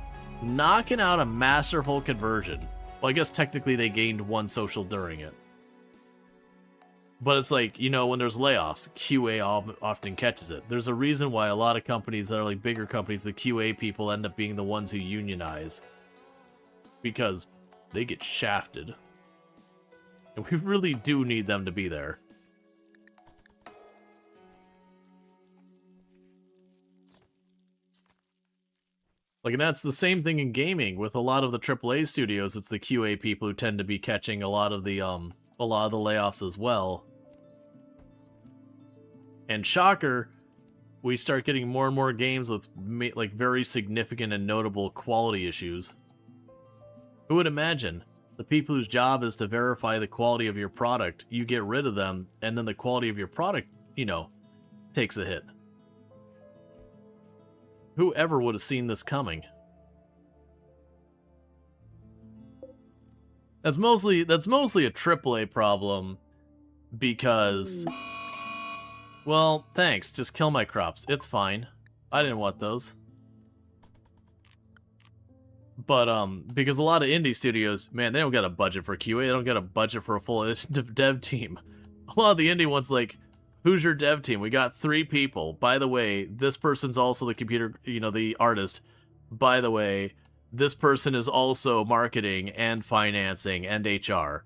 knocking out a masterful conversion. Well, I guess technically they gained 1 social during it. But it's like, you know, when there's layoffs, QA often catches it. There's a reason why a lot of companies that are like bigger companies, the QA people end up being the ones who unionize. Because they get shafted. And we really do need them to be there. Like, and that's the same thing in gaming with a lot of the AAA studios. It's the QA people who tend to be catching a lot of the layoffs as well. And shocker, we start getting more and more games with like very significant and notable quality issues. Who would imagine? The people whose job is to verify the quality of your product, you get rid of them, and then the quality of your product, you know, takes a hit. Whoever would have seen this coming? That's mostly a AAA problem because, well, thanks. Just kill my crops. It's fine. I didn't want those. But because a lot of indie studios, man, they don't got a budget for QA. They don't got a budget for a full dev team. A lot of the indie ones, like, who's your dev team? We got 3 people. By the way, this person's also the computer, you know, the artist. By the way, this person is also marketing and financing and HR.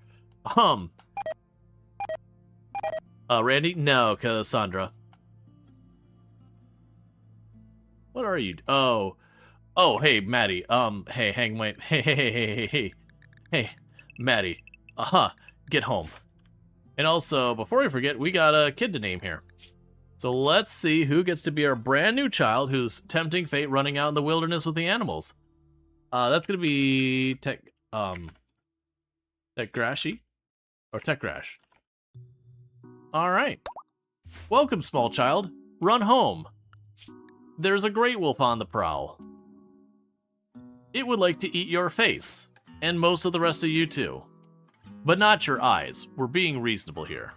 Randy? No, Cassandra. What are you? Oh, hey, Maddie. Hey, Maddie. Get home. And also, before we forget, we got a kid to name here. So let's see who gets to be our brand new child who's tempting fate running out in the wilderness with the animals. That's gonna be Techgrashy? Or Techgrash. Alright. Welcome, small child. Run home. There's a great wolf on the prowl. It would like to eat your face. And most of the rest of you too. But not your eyes. We're being reasonable here.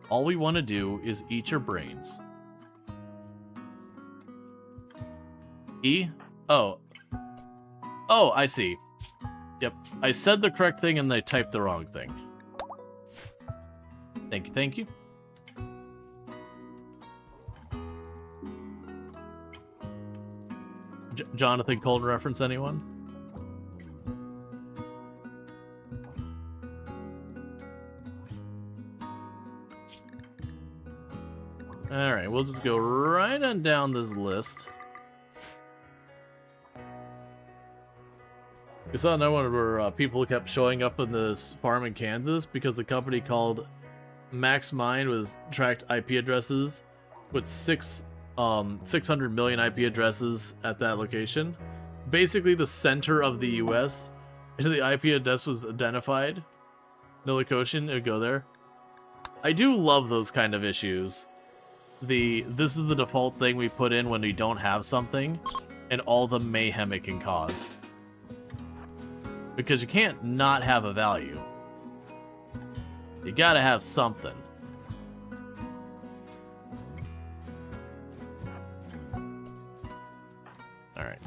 All we want to do is eat your brains. E? Oh. Oh, I see. Yep. I said the correct thing and they typed the wrong thing. Thank you. Jonathan Colton reference, anyone? Alright, we'll just go right on down this list. We saw another one where people kept showing up in this farm in Kansas because the company called MaxMind was tracked IP addresses with 600 million IP addresses at that location. Basically the center of the US. If the IP address was identified, no location, it would go there. I do love those kind of issues. This is the default thing we put in when we don't have something, and all the mayhem it can cause. Because you can't not have a value. You gotta have something. Alright.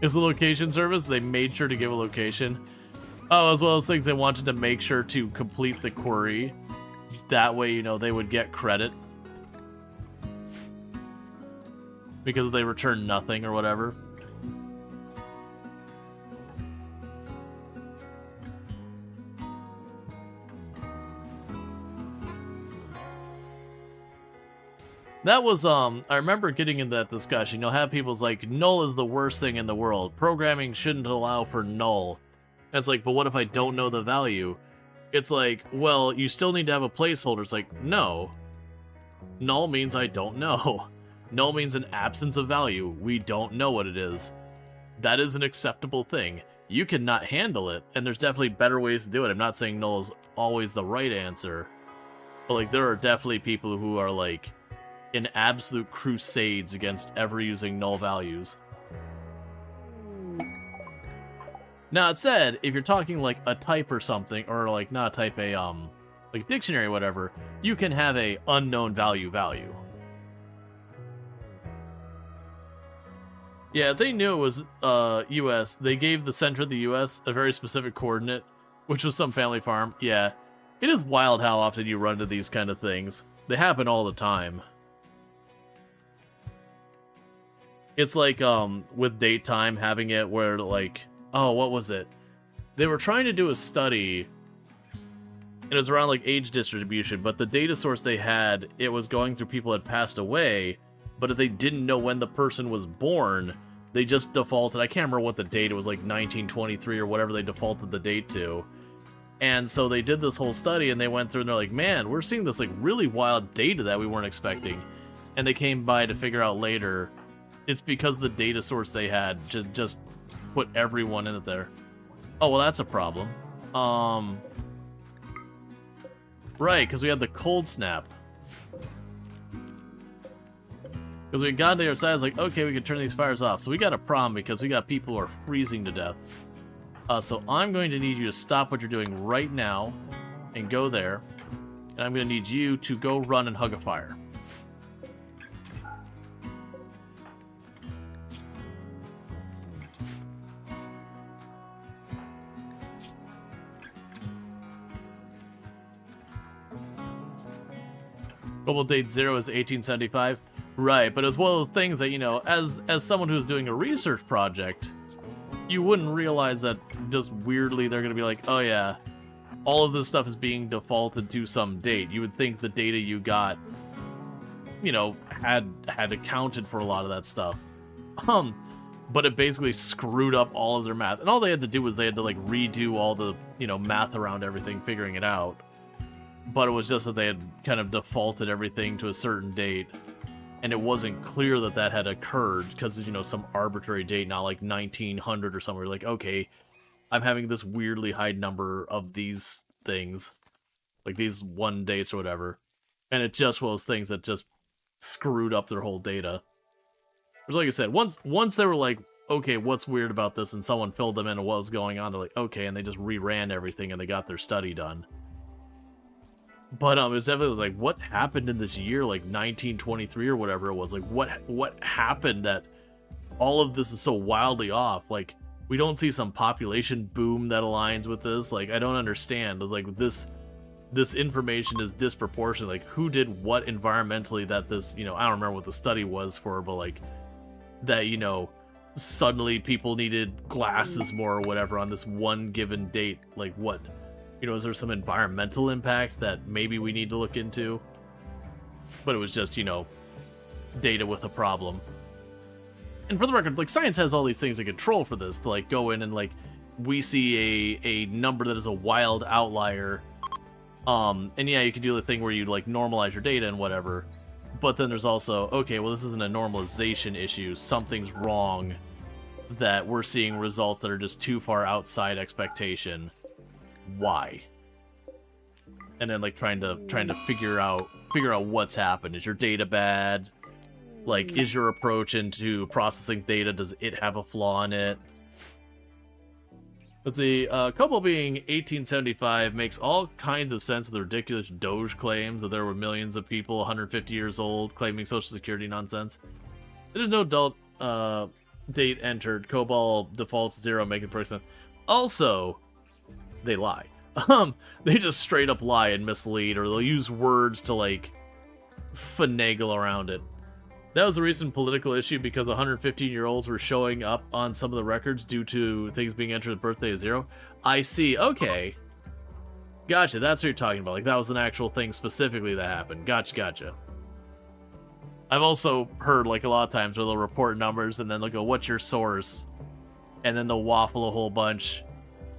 Is the location service? They made sure to give a location. Oh, as well as things they wanted to make sure to complete the query. That way, you know, they would get credit. Because they return nothing or whatever. That was, I remember getting in that discussion. You'll have people's like, null is the worst thing in the world. Programming shouldn't allow for null. And it's like, but what if I don't know the value? It's like, well, you still need to have a placeholder. It's like, no. Null means I don't know. Null means an absence of value. We don't know what it is. That is an acceptable thing. You cannot handle it, and there's definitely better ways to do it. I'm not saying null is always the right answer. But like, there are definitely people who are like, in absolute crusades against ever using null values. Now, it said, if you're talking like a type or something, or like not a type, like dictionary or whatever, you can have a unknown value. Yeah, they knew it was US. They gave the center of the US a very specific coordinate, which was some family farm. Yeah, it is wild how often you run into these kind of things. They happen all the time. It's like with date time having it where like, oh, what was it? They were trying to do a study. It was around like age distribution, but the data source they had, it was going through people that passed away, but if they didn't know when the person was born, they just defaulted. I can't remember what the date, it was like 1923 or whatever they defaulted the date to. And so they did this whole study and they went through and they're like, man, we're seeing this like really wild data that we weren't expecting. And they came by to figure out later, it's because the data source they had just put everyone in it there. Oh, well, that's a problem. Right, because we had the cold snap. Because we got to the other side, it's like, okay, we can turn these fires off. So we got a problem because we got people who are freezing to death. So I'm going to need you to stop what you're doing right now and go there. And I'm going to need you to go run and hug a fire. Global date 0 is 1875. Right, but it's one of those things that, you know, as someone who's doing a research project, you wouldn't realize that just weirdly they're going to be like, oh yeah, all of this stuff is being defaulted to some date. You would think the data you got, you know, had accounted for a lot of that stuff. But it basically screwed up all of their math. And all they had to do was they had to like redo all the, you know, math around everything, figuring it out. But it was just that they had kind of defaulted everything to a certain date. And it wasn't clear that that had occurred because, you know, some arbitrary date, not like 1900 or something. You're like, okay, I'm having this weirdly high number of these things, like these one dates or whatever. And it just was things that just screwed up their whole data. Which, like I said, once they were like, okay, what's weird about this? And someone filled them in on what was going on, they're like, okay, and they just reran everything and they got their study done. But it was definitely like, what happened in this year, like 1923 or whatever it was? Like, what happened that all of this is so wildly off? Like, we don't see some population boom that aligns with this. Like, I don't understand. It's like this information is disproportionate. Like, who did what environmentally that this, you know, I don't remember what the study was for, but like that, you know, suddenly people needed glasses more or whatever on this one given date. Like, what? You know, is there some environmental impact that maybe we need to look into? But it was just, you know, data with a problem. And for the record, like, science has all these things to control for this, to like go in and like, we see a number that is a wild outlier. And yeah, you could do the thing where you like normalize your data and whatever. But then there's also, okay, well, this isn't a normalization issue. Something's wrong that we're seeing results that are just too far outside expectation. Why? And then like trying to figure out what's happened. Is your data bad? Like, is your approach into processing data, does it have a flaw in it? Let's see, couple being 1875 makes all kinds of sense with the ridiculous Doge claims that there were millions of people 150 years old claiming Social Security nonsense. There's no adult date entered. COBOL defaults 0, making person. Also, they lie. They just straight up lie and mislead, or they'll use words to like finagle around it. That was a recent political issue because 115-year-olds were showing up on some of the records due to things being entered at birthday of 0. I see. Okay. Gotcha. That's what you're talking about. Like, that was an actual thing specifically that happened. Gotcha. I've also heard, like, a lot of times where they'll report numbers and then they'll go, what's your source? And then they'll waffle a whole bunch.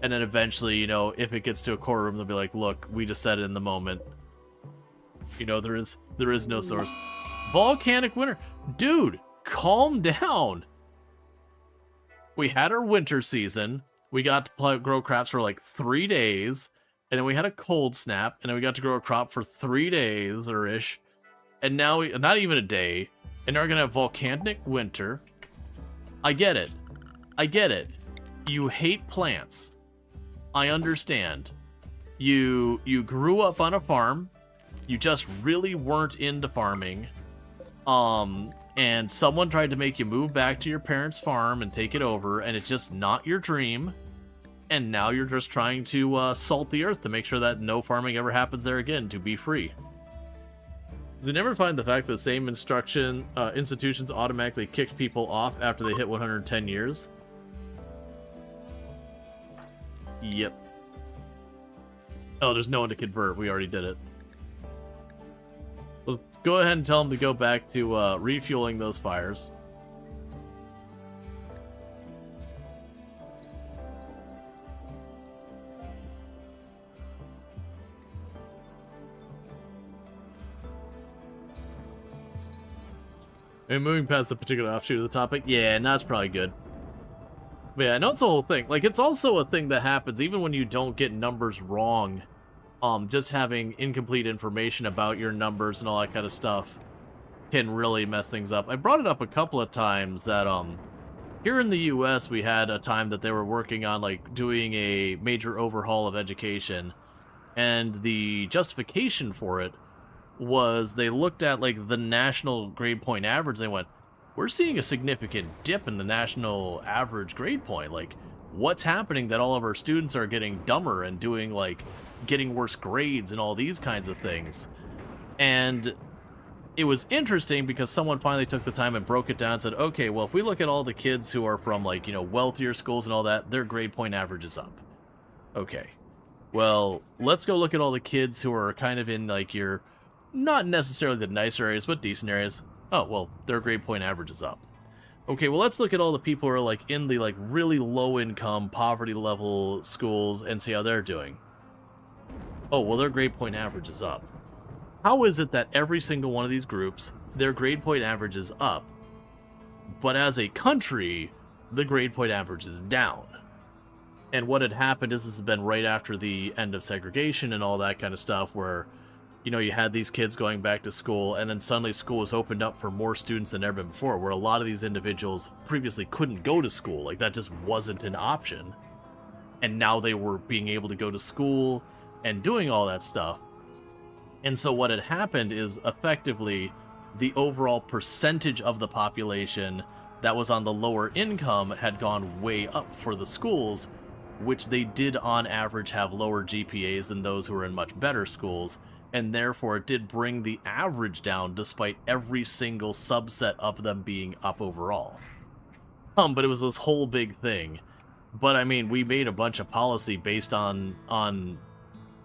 And then eventually, you know, if it gets to a courtroom, they'll be like, look, we just said it in the moment. You know, there is no source. Volcanic winter. Dude, calm down. We had our winter season. We got to grow crops for like 3 days. And then we had a cold snap. And then we got to grow a crop for 3 days or ish. And now, not even a day. And now we're going to have volcanic winter. I get it. You hate plants. I understand. You grew up on a farm. You just really weren't into farming. and someone tried to make you move back to your parents' farm and take it over, and it's just not your dream, and now you're just trying to salt the earth to make sure that no farming ever happens there again, to be free. Does it never find the fact that the same institutions automatically kicked people off after they hit 110 years? Yep. Oh, there's no one to convert. We already did it. Let's go ahead and tell them to go back to refueling those fires. And moving past the particular offshoot of the topic, yeah, that's probably good. But yeah, I know it's a whole thing. Like, it's also a thing that happens even when you don't get numbers wrong. Just having incomplete information about your numbers and all that kind of stuff can really mess things up. I brought it up a couple of times that, here in the US, we had a time that they were working on, like, doing a major overhaul of education. And the justification for it was they looked at, like, the national grade point average, and they went, we're seeing a significant dip in the national average grade point. Like, what's happening that all of our students are getting dumber and doing, like, getting worse grades and all these kinds of things? And it was interesting because someone finally took the time and broke it down and said, okay, well, if we look at all the kids who are from, like, you know, wealthier schools and all that, their grade point average is up. Okay. Well, let's go look at all the kids who are kind of in, like, your not necessarily the nicer areas, but decent areas. Oh, well, their grade point average is up. Okay, well, let's look at all the people who are, like, in the, like, really low-income, poverty-level schools and see how they're doing. Oh, well, their grade point average is up. How is it that every single one of these groups, their grade point average is up, but as a country, the grade point average is down? And what had happened is this has been right after the end of segregation and all that kind of stuff, where, you know, you had these kids going back to school, and then suddenly school was opened up for more students than ever been before, where a lot of these individuals previously couldn't go to school. Like, that just wasn't an option. And now they were being able to go to school and doing all that stuff. And so what had happened is, effectively, the overall percentage of the population that was on the lower income had gone way up for the schools, which they did on average have lower GPAs than those who were in much better schools. And therefore it did bring the average down despite every single subset of them being up overall. But it was this whole big thing. But I mean, we made a bunch of policy based on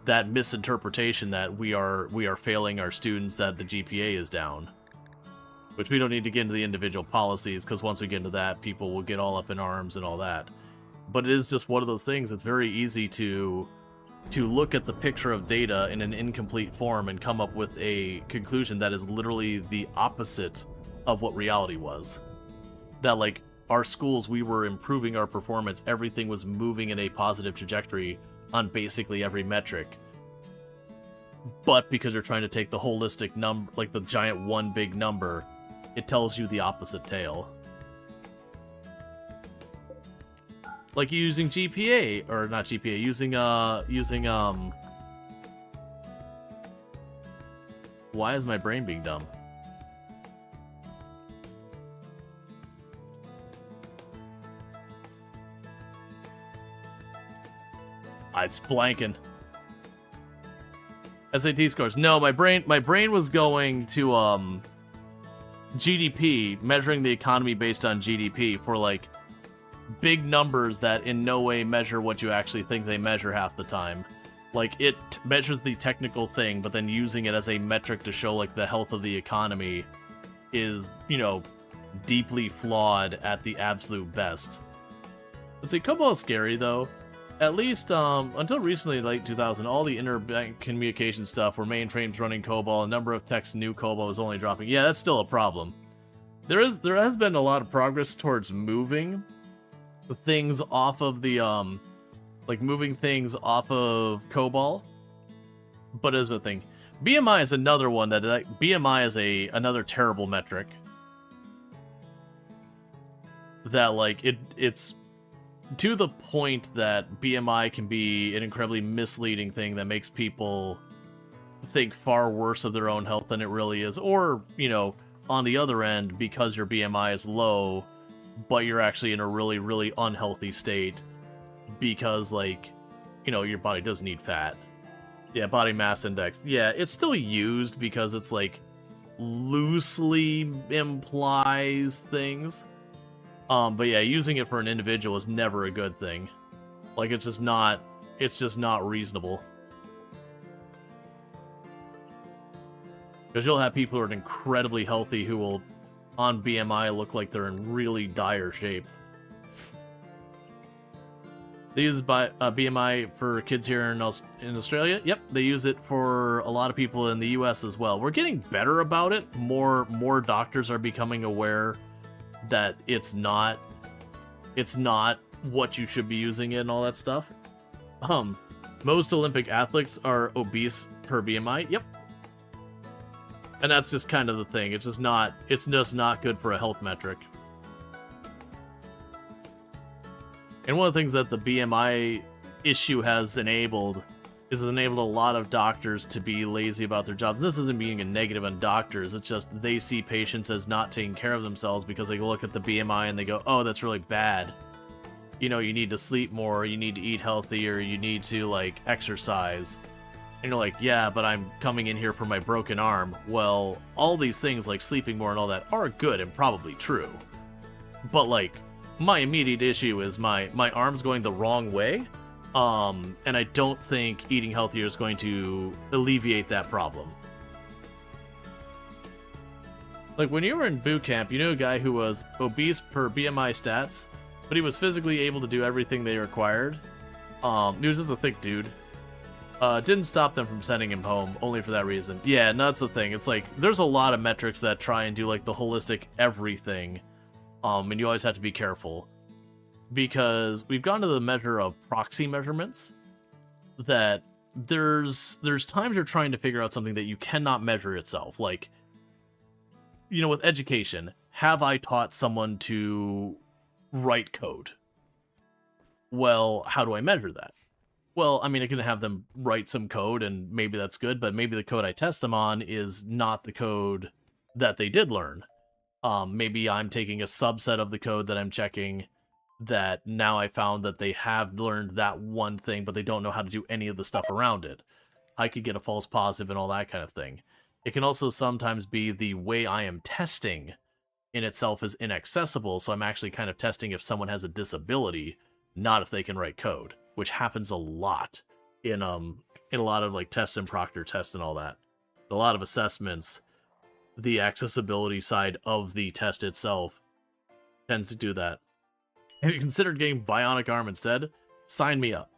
that misinterpretation that we are failing our students, that the GPA is down. Which we don't need to get into the individual policies, because once we get into that, people will get all up in arms and all that. But it is just one of those things. It's very easy to look at the picture of data in an incomplete form and come up with a conclusion that is literally the opposite of what reality was. That, like, our schools, we were improving our performance, everything was moving in a positive trajectory on basically every metric. But because you're trying to take the holistic number, like the giant one big number, it tells you the opposite tale. Like using GPA, or not GPA, why is my brain being dumb? It's blanking. SAT scores. No, my brain was going to GDP, measuring the economy based on GDP for, like, big numbers that in no way measure what you actually think they measure half the time. Like, it measures the technical thing, but then using it as a metric to show, like, the health of the economy is, you know, deeply flawed at the absolute best. Let's see, COBOL is scary, though. At least, until recently, late 2000, all the interbank communication stuff were mainframes running COBOL, a number of techs knew COBOL was only dropping. Yeah, that's still a problem. There has been a lot of progress towards moving things off of the, moving things off of COBOL. But as a thing, BMI is another one that, BMI is another terrible metric. That, like, it's to the point that BMI can be an incredibly misleading thing that makes people think far worse of their own health than it really is, or, you know, on the other end, because your BMI is low, but you're actually in a really, really unhealthy state because, like, you know, your body does need fat. Yeah, body mass index. Yeah, it's still used because it's, like, loosely implies things. But yeah, using it for an individual is never a good thing. Like, it's just not reasonable. Because you'll have people who are incredibly healthy who will, on BMI, look like they're in really dire shape. They use BMI for kids here in Australia. Yep, they use it for a lot of people in the US as well. We're getting better about it. More doctors are becoming aware that it's not what you should be using it and all that stuff. Most Olympic athletes are obese per BMI. Yep. And that's just kind of the thing. It's just not good for a health metric. And one of the things that the BMI issue has enabled is it's enabled a lot of doctors to be lazy about their jobs. And this isn't being a negative on doctors. It's just they see patients as not taking care of themselves because they look at the BMI and they go, oh, that's really bad. You know, you need to sleep more, you need to eat healthier, you need to, like, exercise. And you're like, yeah, but I'm coming in here for my broken arm. Well, all these things like sleeping more and all that are good and probably true. But, like, my immediate issue is my arm's going the wrong way. And I don't think eating healthier is going to alleviate that problem. Like, when you were in boot camp, you knew a guy who was obese per BMI stats, but he was physically able to do everything they required. He was just a thick dude. Didn't stop them from sending him home, only for that reason. Yeah, no, that's the thing. It's like, there's a lot of metrics that try and do, like, the holistic everything. And you always have to be careful. Because we've gone to the measure of proxy measurements, that there's times you're trying to figure out something that you cannot measure itself. Like, you know, with education, have I taught someone to write code? Well, how do I measure that? Well, I mean, I can have them write some code, and maybe that's good, but maybe the code I test them on is not the code that they did learn. Maybe I'm taking a subset of the code that I'm checking that now I found that they have learned that one thing, but they don't know how to do any of the stuff around it. I could get a false positive and all that kind of thing. It can also sometimes be the way I am testing in itself is inaccessible, so I'm actually kind of testing if someone has a disability, not if they can write code, which happens a lot in a lot of, like, tests and proctor tests and all that. A lot of assessments, the accessibility side of the test itself tends to do that. Have you considered getting bionic arm instead? Sign me up.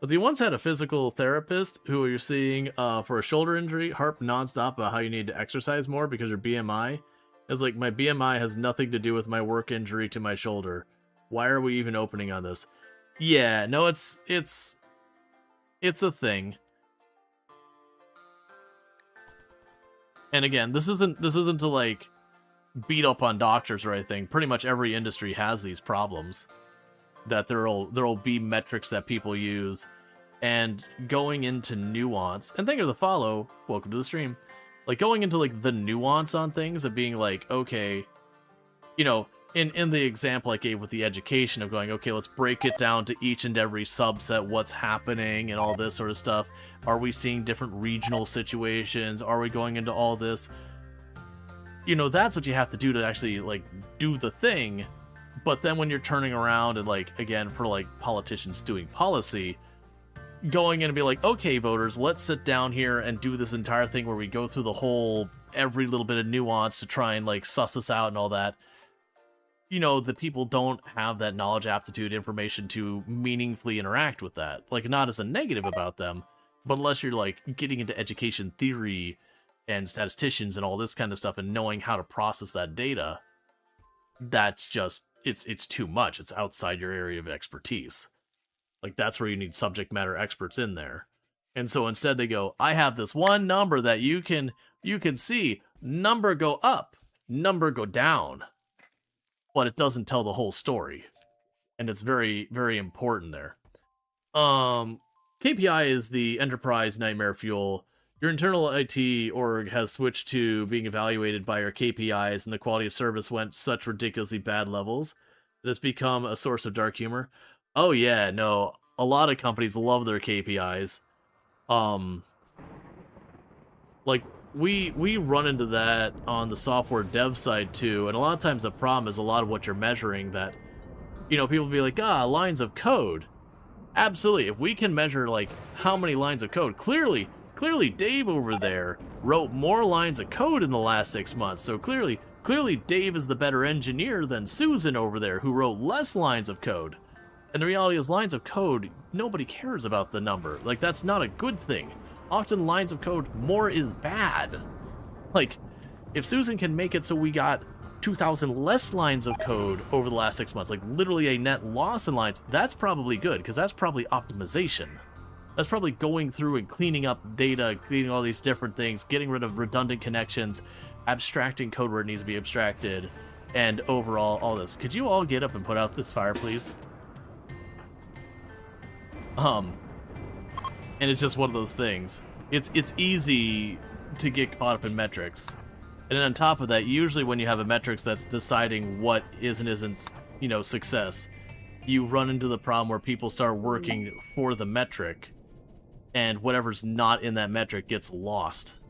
Let's see, you once had a physical therapist who you're seeing for a shoulder injury harp nonstop about how you need to exercise more because your BMI is like, my BMI has nothing to do with my work injury to my shoulder. Why are we even opening on this? Yeah, no, it's a thing. And again, this isn't to, like, beat up on doctors or anything. Pretty much every industry has these problems. That there'll be metrics that people use, and going into nuance. And thank you for the follow. Welcome to the stream. Like, going into, like, the nuance on things of being like, okay, you know, in the example I gave with the education of going, okay, let's break it down to each and every subset, what's happening and all this sort of stuff. Are we seeing different regional situations? Are we going into all this? You know, that's what you have to do to actually, like, do the thing. But then when you're turning around and, like, again, for, like, politicians doing policy, going in and be like, okay, voters, let's sit down here and do this entire thing where we go through the whole, every little bit of nuance to try and, like, suss us out and all that. You know, the people don't have that knowledge, aptitude, information to meaningfully interact with that. Like, not as a negative about them, but unless you're, like, getting into education theory and statisticians and all this kind of stuff and knowing how to process that data, that's just, it's too much. It's outside your area of expertise. Like, that's where you need subject matter experts in there. And so instead they go, I have this one number that you can see, number go up, number go down. But it doesn't tell the whole story. And it's very, very important there. KPI is the enterprise nightmare fuel. Your internal IT org has switched to being evaluated by your KPIs, and the quality of service went such ridiculously bad levels that it's become a source of dark humor. Oh yeah, no, a lot of companies love their KPIs. Like we run into that on the software dev side too, and a lot of times the problem is a lot of what you're measuring that, you know, people be like, lines of code. Absolutely, if we can measure like how many lines of code, clearly Dave over there wrote more lines of code in the last 6 months, so clearly Dave is the better engineer than Susan over there, who wrote less lines of code. And the reality is, lines of code, nobody cares about the number. Like, that's not a good thing. Often lines of code, more is bad. Like, if Susan can make it so we got 2,000 less lines of code over the last 6 months, like literally a net loss in lines, that's probably good, because that's probably optimization. That's probably going through and cleaning up data, cleaning all these different things, getting rid of redundant connections, abstracting code where it needs to be abstracted, and overall, all this. Could you all get up and put out this fire, please? And it's just one of those things. It's easy to get caught up in metrics. And then on top of that, usually when you have a metrics that's deciding what is and isn't, you know, success, you run into the problem where people start working for the metric, and whatever's not in that metric gets lost.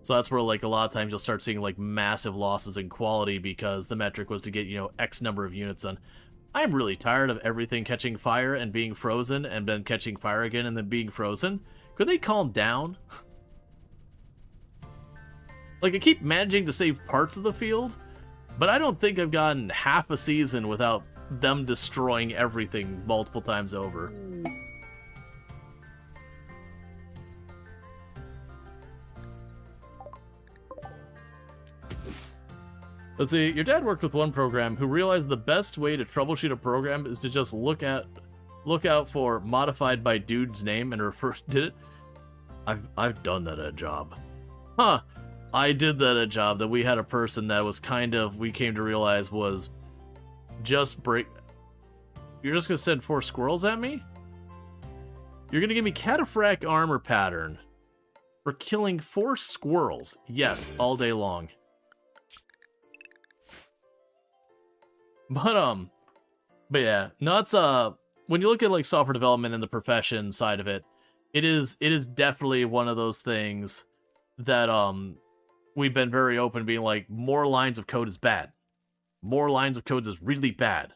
So that's where, like, a lot of times you'll start seeing, like, massive losses in quality because the metric was to get, you know, X number of units done. I'm really tired of everything catching fire and being frozen and then catching fire again and then being frozen. Could they calm down? Like, I keep managing to save parts of the field, but I don't think I've gotten half a season without them destroying everything multiple times over. Let's see, your dad worked with one program who realized the best way to troubleshoot a program is to just look out for modified by dude's name and refer. Did it? I've done that at a job. Huh. I did that at a job that we had a person that was kind of, we came to realize was just break. You're just gonna send 4 squirrels at me? You're gonna give me cataphract armor pattern for killing 4 squirrels. Yes, all day long. But yeah, no, it's, when you look at, like, software development and the profession side of it, it is definitely one of those things that, we've been very open, being like, more lines of code is bad. More lines of code is really bad.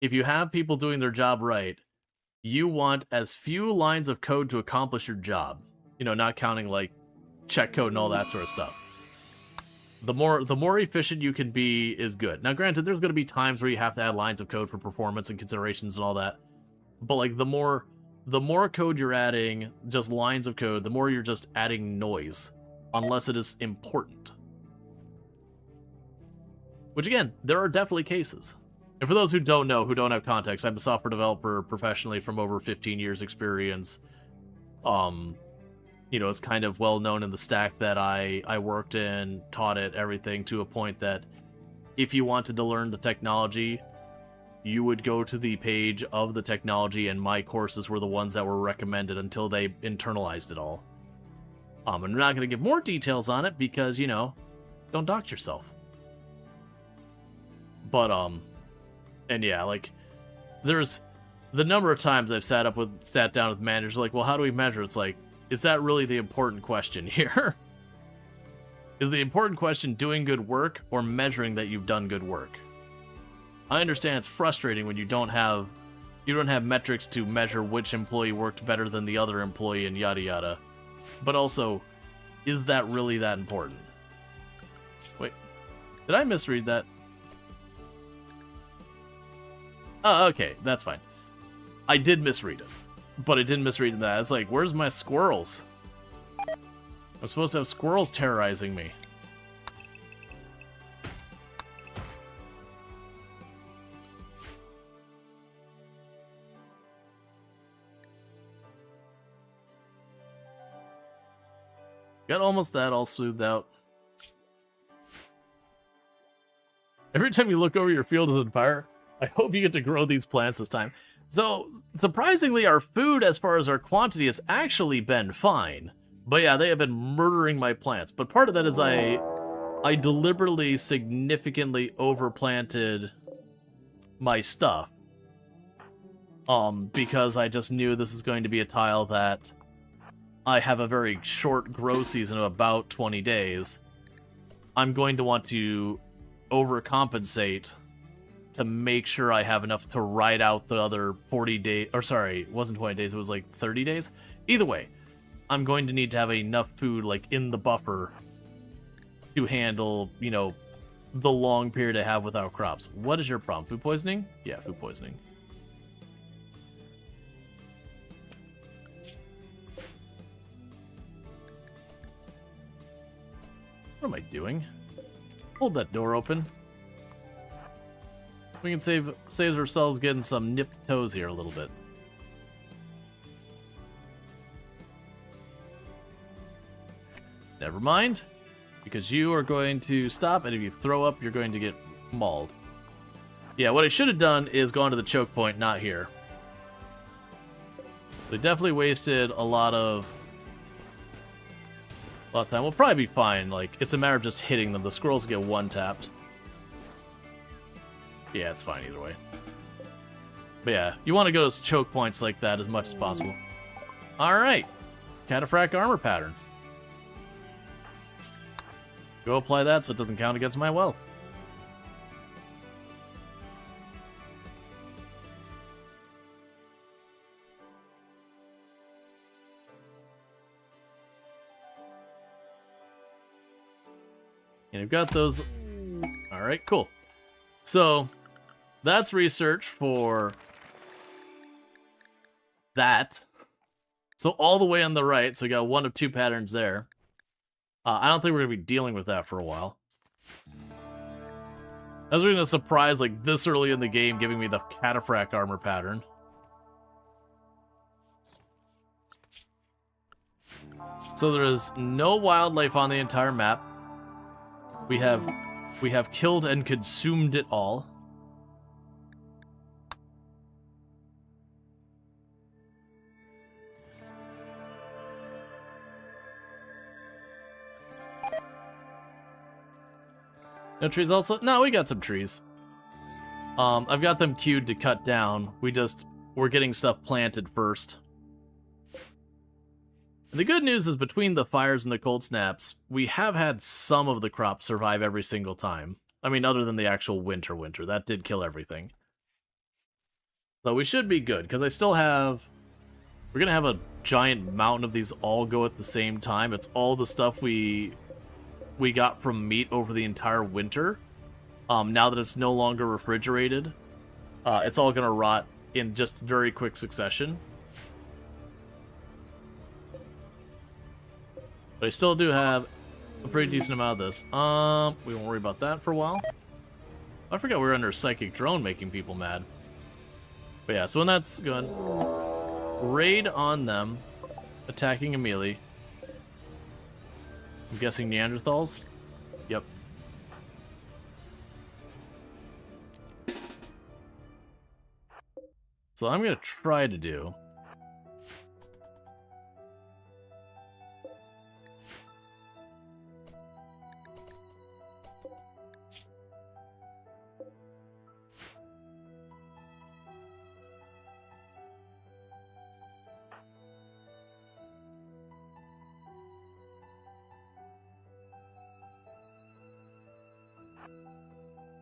If you have people doing their job right, you want as few lines of code to accomplish your job. You know, not counting, like, check code and all that sort of stuff. The more efficient you can be is good. Now, granted, there's going to be times where you have to add lines of code for performance and considerations and all that. But, like, the more code you're adding, just lines of code, the more you're just adding noise, unless it is important. Which, again, there are definitely cases. And for those who don't know, who don't have context, I'm a software developer professionally from over 15 years experience. You know, it's kind of well known in the stack that I worked in, taught it, everything, to a point that if you wanted to learn the technology, you would go to the page of the technology, and my courses were the ones that were recommended until they internalized it all. I'm not going to give more details on it because, you know, don't dox yourself. But, and yeah, like, there's the number of times I've sat down with managers like, well, how do we measure? It's like, is that really the important question here? Is the important question doing good work or measuring that you've done good work? I understand it's frustrating when you don't have metrics to measure which employee worked better than the other employee and yada yada. But also, is that really that important? Wait, did I misread that? Oh, okay, that's fine. I did misread it. But I didn't misread that. It's like, where's my squirrels? I'm supposed to have squirrels terrorizing me. Got almost that all smoothed out. Every time you look over your field is on fire, I hope you get to grow these plants this time. So, surprisingly, our food, as far as our quantity, has actually been fine. But yeah, they have been murdering my plants. But part of that is I deliberately significantly overplanted my stuff. Because I just knew this is going to be a tile that I have a very short grow season of about 20 days. I'm going to want to overcompensate to make sure I have enough to ride out the other 40 days, or sorry, it wasn't 20 days, it was like 30 days. Either way, I'm going to need to have enough food, like, in the buffer to handle, you know, the long period I have without crops. What is your problem? Food poisoning? Yeah, food poisoning. What am I doing? Hold that door open. We can save ourselves getting some nipped toes here a little bit. Never mind, because you are going to stop, and if you throw up, you're going to get mauled. Yeah, what I should have done is gone to the choke point, not here. They definitely wasted a lot of time. We'll probably be fine. Like, it's a matter of just hitting them. The squirrels get one-tapped. Yeah, it's fine either way. But yeah, you want to go to choke points like that as much as possible. Alright. Cataphract armor pattern. Go apply that so it doesn't count against my wealth. And you've got those. Alright, cool. So, that's research for that. So all the way on the right, so we got one of two patterns there. I don't think we're going to be dealing with that for a while. I was really a surprise, like, this early in the game, giving me the Cataphract armor pattern. So there is no wildlife on the entire map. We have killed and consumed it all. No trees also? No, we got some trees. I've got them queued to cut down. We're getting stuff planted first. And the good news is between the fires and the cold snaps, we have had some of the crops survive every single time. I mean, other than the actual winter. That did kill everything. So we should be good, because I still have... We're going to have a giant mountain of these all go at the same time. It's all the stuff we got from meat over the entire winter. Now that it's no longer refrigerated, it's all going to rot in just very quick succession. But I still do have a pretty decent amount of this. We won't worry about that for a while. I forgot we were under Psychic Drone making people mad. But yeah, so when that's going, raid on them, attacking immediately. I'm guessing Neanderthals? Yep. So I'm going to try to do...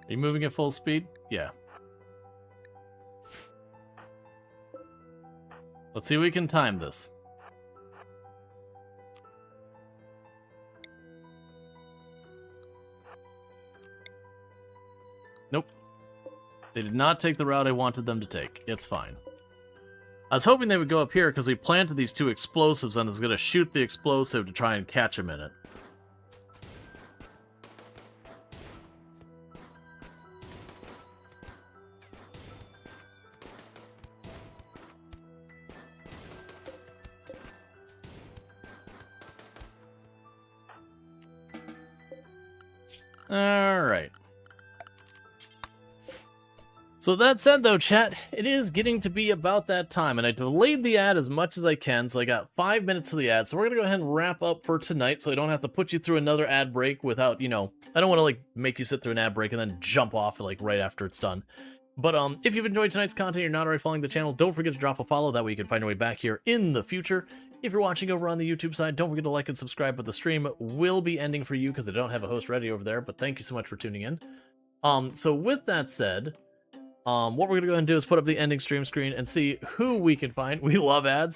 Are you moving at full speed? Yeah. Let's see if we can time this. Nope. They did not take the route I wanted them to take. It's fine. I was hoping they would go up here because we planted these two explosives and I was going to shoot the explosive to try and catch them in it. So that said, though, chat, it is getting to be about that time, and I delayed the ad as much as I can, so I got 5 minutes of the ad. So we're gonna go ahead and wrap up for tonight, so I don't have to put you through another ad break without, you know, I don't want to like make you sit through an ad break and then jump off like right after it's done. But if you've enjoyed tonight's content, you're not already following the channel, don't forget to drop a follow. That way you can find your way back here in the future. If you're watching over on the YouTube side, don't forget to like and subscribe. But the stream will be ending for you because I don't have a host ready over there. But thank you so much for tuning in. So with that said, what we're gonna go ahead and do is put up the ending stream screen and see who we can find. We love ads.